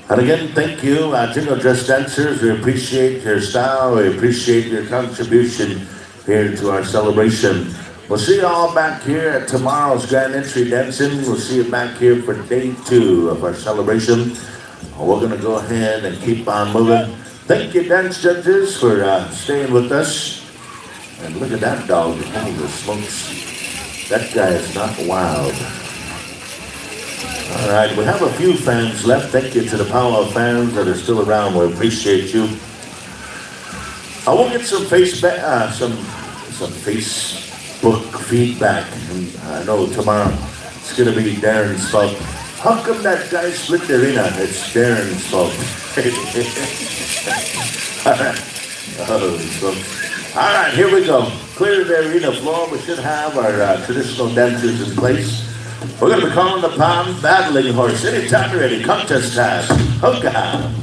And again, thank you, Jingle Dress Dancers. We appreciate your style. We appreciate your contribution here to our celebration. We'll see you all back here at tomorrow's Grand Entry Dancing. We'll see you back here for day 2 of our celebration. We're going to go ahead and keep on moving. Thank you, dance judges, for staying with us. And look at that dog. Holy smokes. That guy is not wild. All right, we have a few fans left. Thank you to the Powwow fans that are still around. We appreciate you. I will get some Facebook feedback. And I know tomorrow it's going to be Darren's fault. How come that guy split the arena? It's Darren's fault. All right. Oh, so. All right, here we go. Clear the arena floor. We should have our traditional dancers in place. We're going to be calling upon Battling Horse. Anytime you're ready, contest time. Hoka.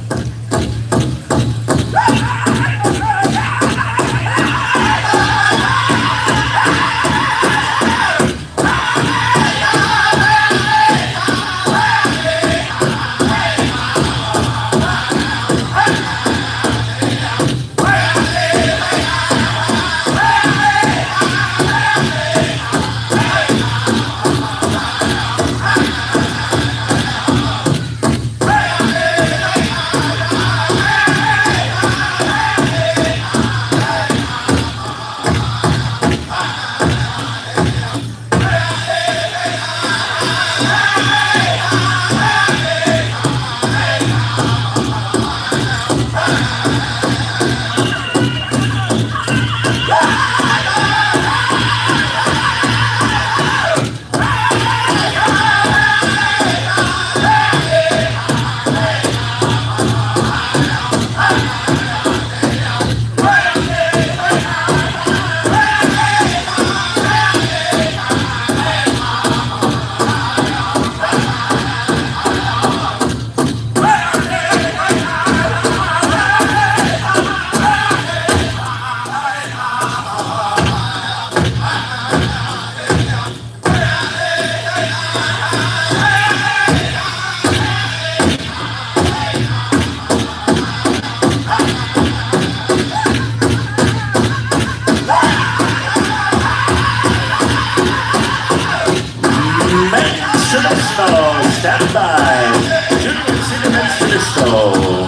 Stand by. Junior Cinnamon Traditional.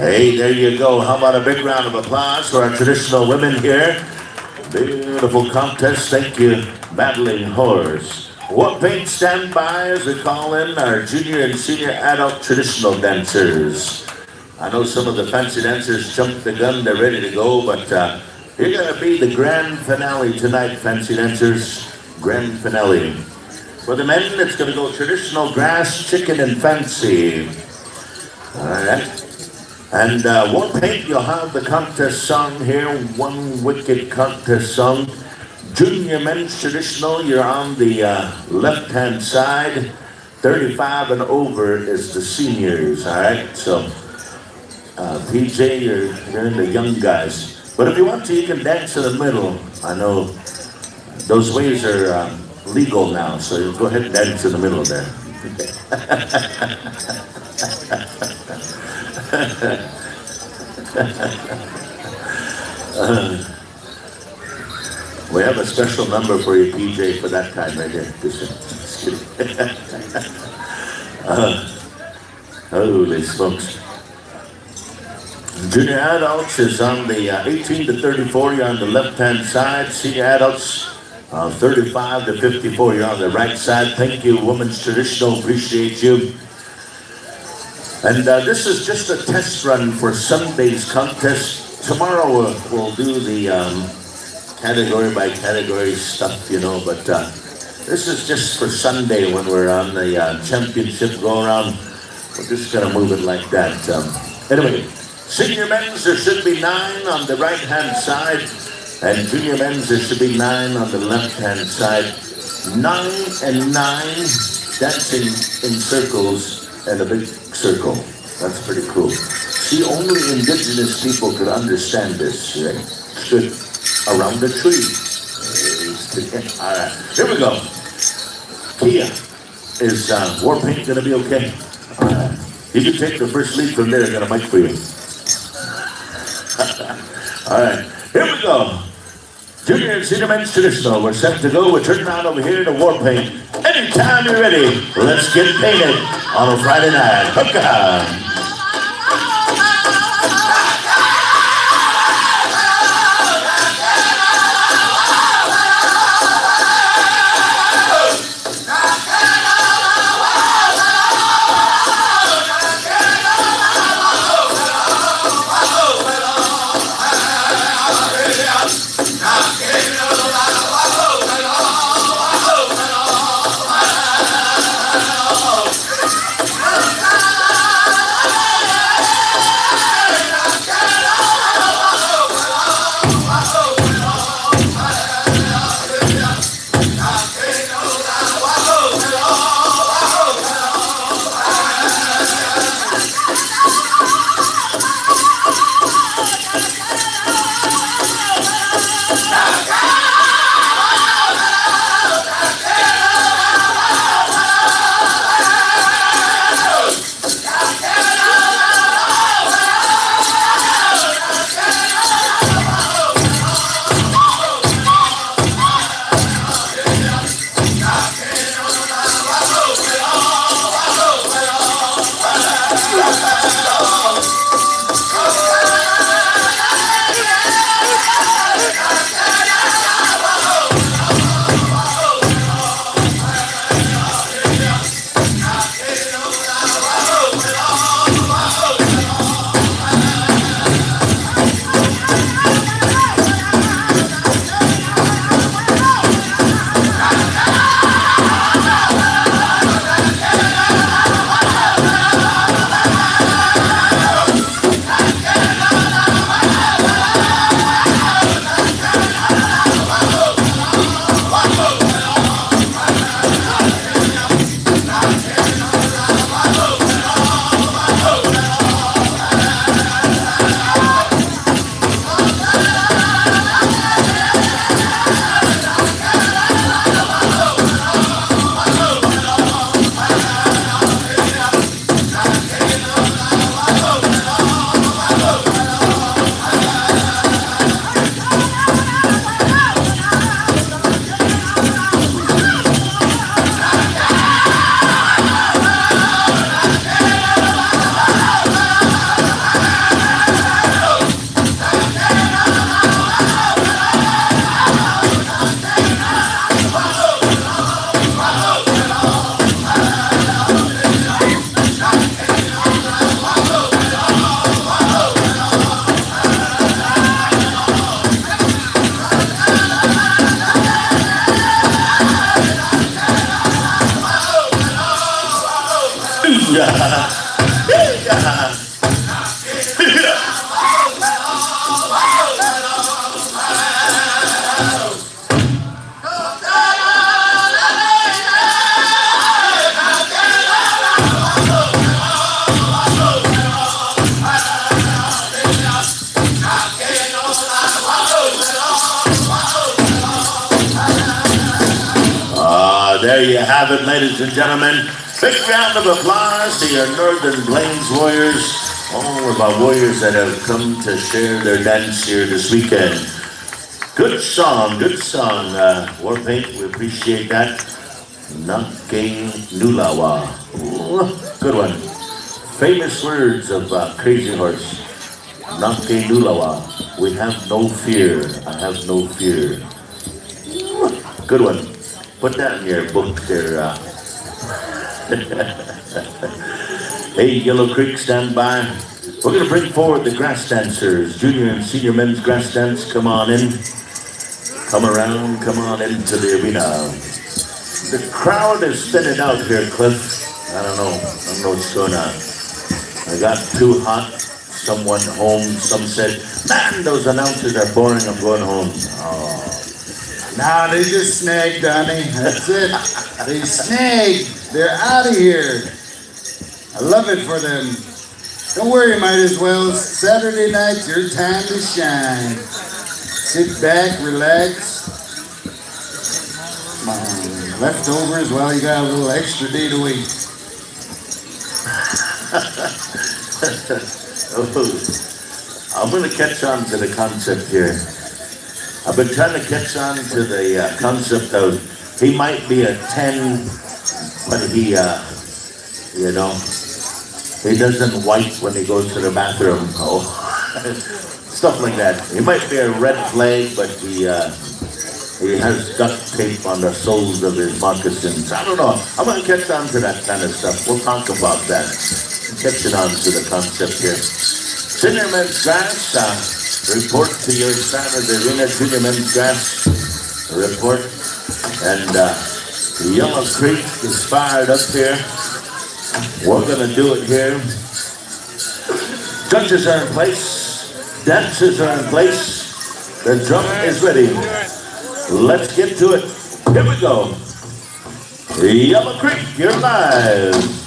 Hey, there you go. How about a big round of applause for our traditional women here? Beautiful contest. Thank you, Battling Horse. What paint stand by as we call in our junior and senior adult traditional dancers. I know some of the fancy dancers jumped the gun. They're ready to go, but you're going to be the grand finale tonight, fancy dancers. Grand finale. For the men, it's going to go traditional grass, chicken, and fancy. All right. And War Paint, you'll have the contest song here, One Wicked Contest Song. Junior Men's Traditional, you're on the left-hand side. 35 and over is the seniors, all right? So, PJ, you're in the young guys. But if you want to, you can dance in the middle. I know those ways are legal now, so go ahead and dance in the middle there. We have a special number for you, PJ, for that time right here. Just kidding. Holy smokes. Junior adults is on the 18 to 34, you're on the left-hand side. Senior adults, 35 to 54, you're on the right side. Thank you, Women's Traditional, appreciate you. And this is just a test run for Sunday's contest. Tomorrow we'll do the category by category stuff, you know, but this is just for Sunday when we're on the championship go around. We're just gonna move it like that. Anyway, senior men's, there should be 9 on the right-hand side, and junior men's, there should be 9 on the left-hand side. 9 and 9 dancing in circles and a big circle. That's pretty cool. See, only indigenous people could understand this. Right? Stood around the tree. All right, here we go. Kia, is War Paint gonna be okay? All right. You can take the first lead from there. I got a mic for you. All right, here we go. Junior and Senior Men's Traditional. We're set to go. We're turning around over here to War Paint. Anytime you're ready, let's get painted on a Friday night. Hook on. Oh, There you have it, ladies and gentlemen. Big round of applause to your Northern Plains Warriors. All of our warriors that have come to share their dance here this weekend. Good song, Warpaint, we appreciate that. Nake Nulawa. Good one. Famous words of Crazy Horse. Nake Nulawa. We have no fear. I have no fear. Good one. Put that in your book there. Hey, Yellow Creek, stand by. We're going to bring forward the grass dancers. Junior and senior men's grass dance. Come on in. Come around. Come on into the arena. The crowd is thinning out here, Cliff. I don't know what's going on. I got too hot. Someone home. Some said, man, those announcers are boring. I'm going home. Oh. Nah, they just snagged, Donnie. That's it. They snagged. They're out of here. I love it for them. Don't worry, might as well. Saturday night's your time to shine. Sit back, relax. Leftovers, well, you got a little extra day to wait. I'm going to catch on to the concept here. I've been trying to catch on to the concept of he might be a 10, but he doesn't wipe when he goes to the bathroom. Oh, stuff like that. He might be a red flag, but he has duct tape on the soles of his moccasins. I don't know. I'm going to catch on to that kind of stuff. We'll talk about that. Catching on to the concept here. Senior men's grass. Report to your side of the arena, Junior men's grass report. And Yellow Creek is fired up here. We're going to do it here. Judges are in place. Dancers are in place. The drum is ready. Let's get to it. Here we go. Yellow Creek, you're live.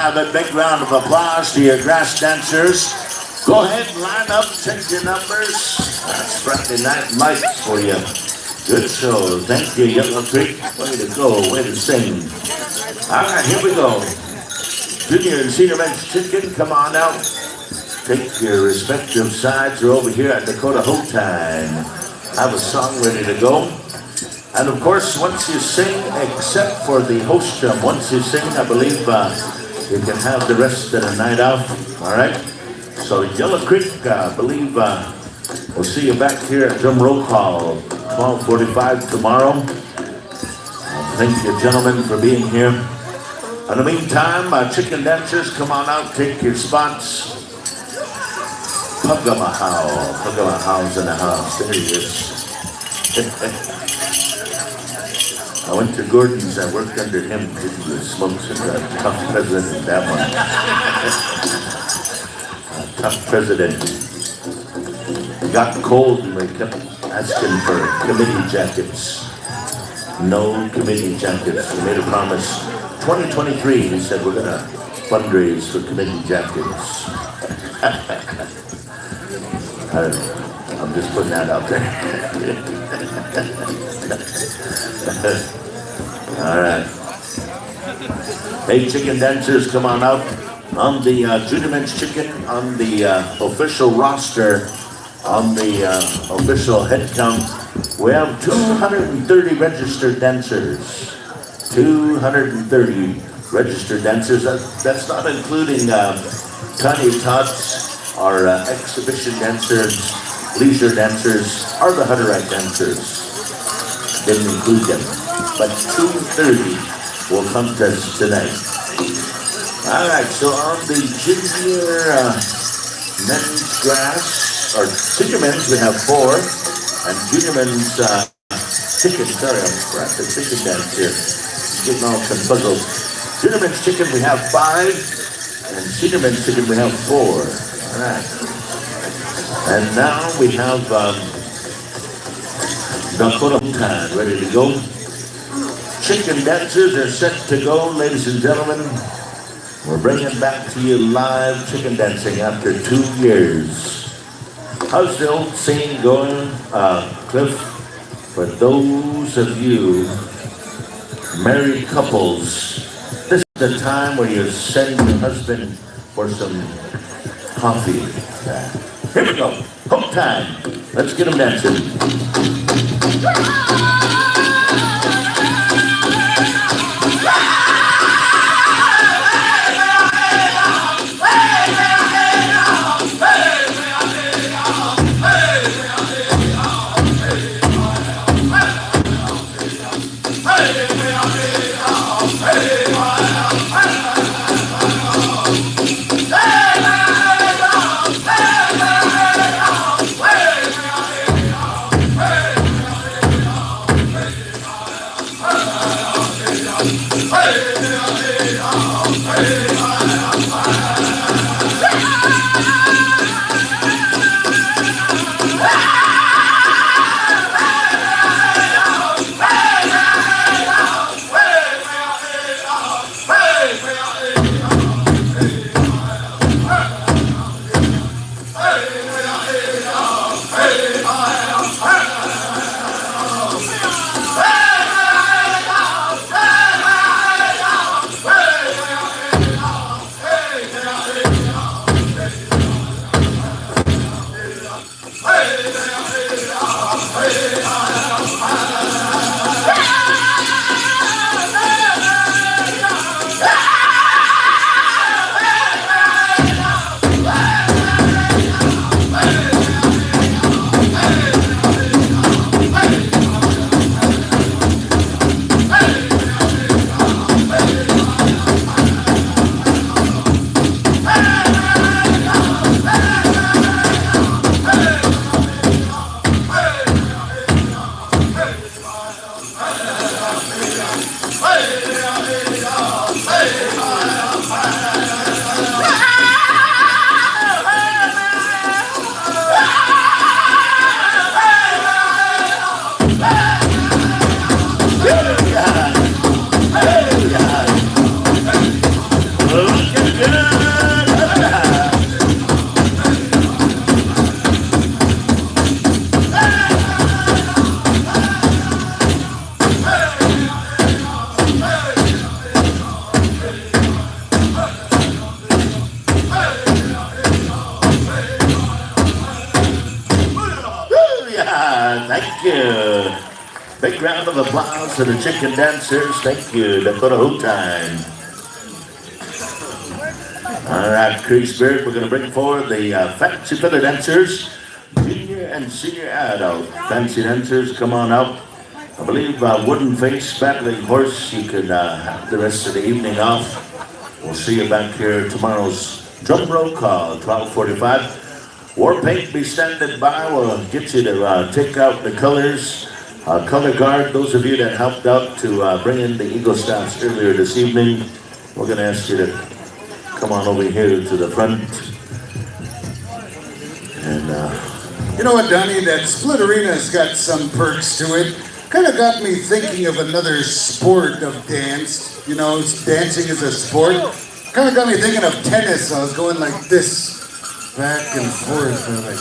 A big round of applause to your grass dancers. Go ahead and line up, check your numbers. That's Friday Night Lights for you. Good show. Thank you, Yellow Creek. Way to go. Way to sing. All right, here we go. Junior and Senior Men's Chicken, come on out. Take your respective sides. You're over here at Dakota Hope Time. Have a song ready to go. And of course, once you sing, except for the host drum, once you sing, I believe you can have the rest of the night off. All right? So Yellow Creek, I believe we'll see you back here at Drum Roll Call, 12:45 tomorrow. Thank you, gentlemen, for being here. In the meantime, chicken dancers, come on out, take your spots. Puggamahow's in the house. There he is. I went to Gordon's, I worked under him, didn't you? Smokes and a tough president, that one. A tough president. Got cold and they kept asking for committee jackets. No committee jackets. We made a promise. 2023, he said, we're gonna fundraise for committee jackets. I don't know. I'm just putting that out there. All right. Hey, chicken dancers, come on out. On the Junior Men's Chicken, on the official roster, on the official head count, we have 230 registered dancers. 230 registered dancers. That's not including tiny tots, our exhibition dancers, leisure dancers, or the Hutterite dancers. Didn't include them. But 230 will contest tonight. All right, so on the junior men's grass, or senior men's, we have 4, and junior men's chicken, sorry, I'm at the chicken dance here. Getting all confuzzled. Junior men's chicken, we have 5, and senior men's chicken, we have 4. All right. And now we have Dakota time ready to go. Chicken dancers are set to go, ladies and gentlemen. We're bringing back to you live chicken dancing after 2 years. How's the old scene going, Cliff? For those of you married couples, this is the time where you send your husband for some coffee. Here we go. Hook time. Let's get them dancing. Thank you. Big round of applause for the chicken dancers. Thank you. Dakota Hoop time. All right, Creek Spirit, we're going to bring forward the fancy feather dancers, junior and senior adult. Fancy dancers, come on out. I believe Wooden Face, Battling Horse, you can have the rest of the evening off. We'll see you back here tomorrow's drum roll call, 12:45. War Paint be standing by. We'll get you to take out the colors. Color guard, those of you that helped out to bring in the Eagle Staffs earlier this evening, we're going to ask you to come on over here to the front. And You know what, Donnie? That split arena's got some perks to it. Kind of got me thinking of another sport of dance. You know, dancing is a sport. Kind of got me thinking of tennis. I was going like this, back and forth. I was like,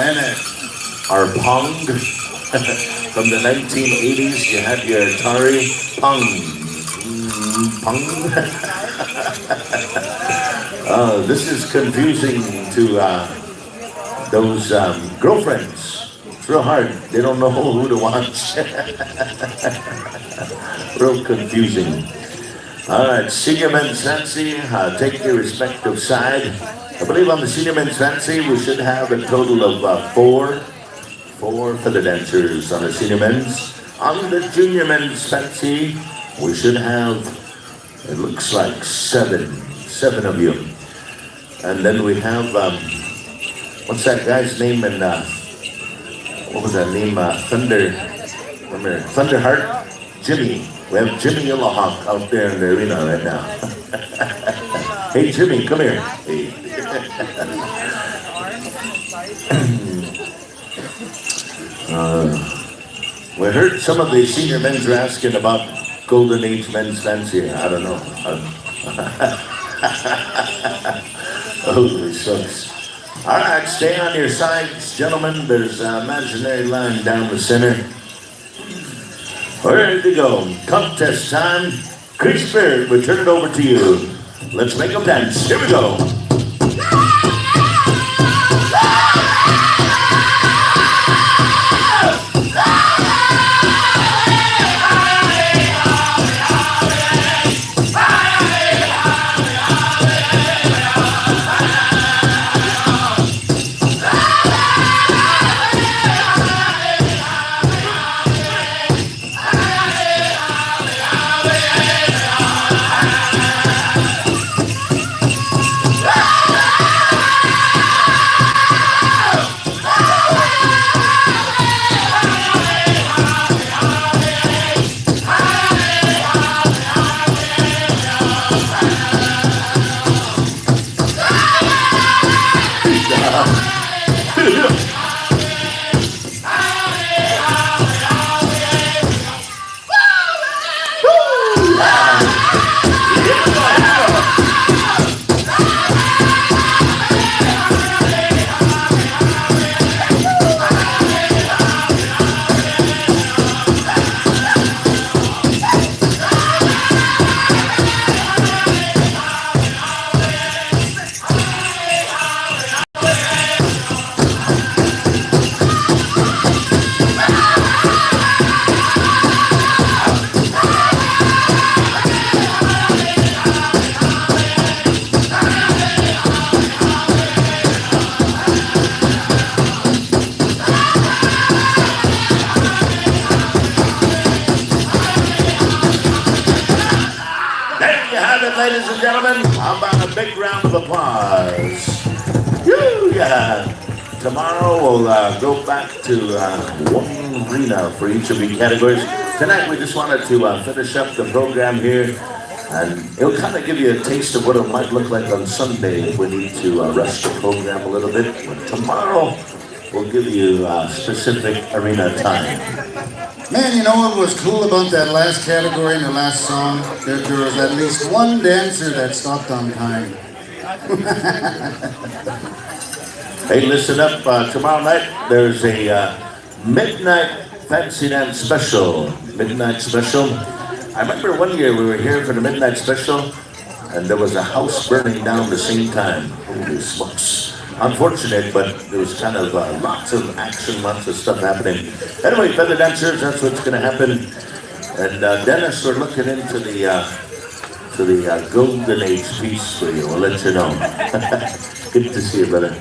innit? Our Pong. From the 1980s, you had your Atari Pong. Pong. This is confusing to those girlfriends. It's real hard. They don't know who to watch. Real confusing. All right, senior men's fancy, take your respective side. I believe on the senior men's fancy, we should have a total of four feather dancers on the senior men's. On the junior men's fancy, we should have, it looks like seven of you. And then we have, what's that guy's name in, what was that name? Thunderheart? Jimmy. We have Jimmy Yellowhawk out there in the arena right now. Hey, Jimmy, come here. Hey. We heard some of the senior men's are asking about Golden Age men's fancy. I don't know. Holy shucks. All right, stay on your sides, gentlemen. There's an imaginary line down the center. We're ready to go. Contest time. Chris Spirit, we turn it over to you. Let's make them dance. Here we go. Ladies and gentlemen, how about a big round of applause? Woo, yeah. Tomorrow we'll go back to one arena for each of the categories. Tonight we just wanted to finish up the program here, and it'll kind of give you a taste of what it might look like on Sunday if we need to rush the program a little bit. But tomorrow we'll give you specific arena time. Man, you know what was cool about that last category and the last song? There was at least one dancer that stopped on time. Hey, listen up. Tomorrow night, there's a midnight fancy dance special. Midnight special. I remember one year we were here for the midnight special, and there was a house burning down at the same time. Holy smokes. unfortunate, but there was kind of lots of action, lots of stuff happening. Anyway, feather dancers, that's what's going to happen. And Dennis, we're looking into the golden age piece for you. We'll let you know. Good to see you, brother.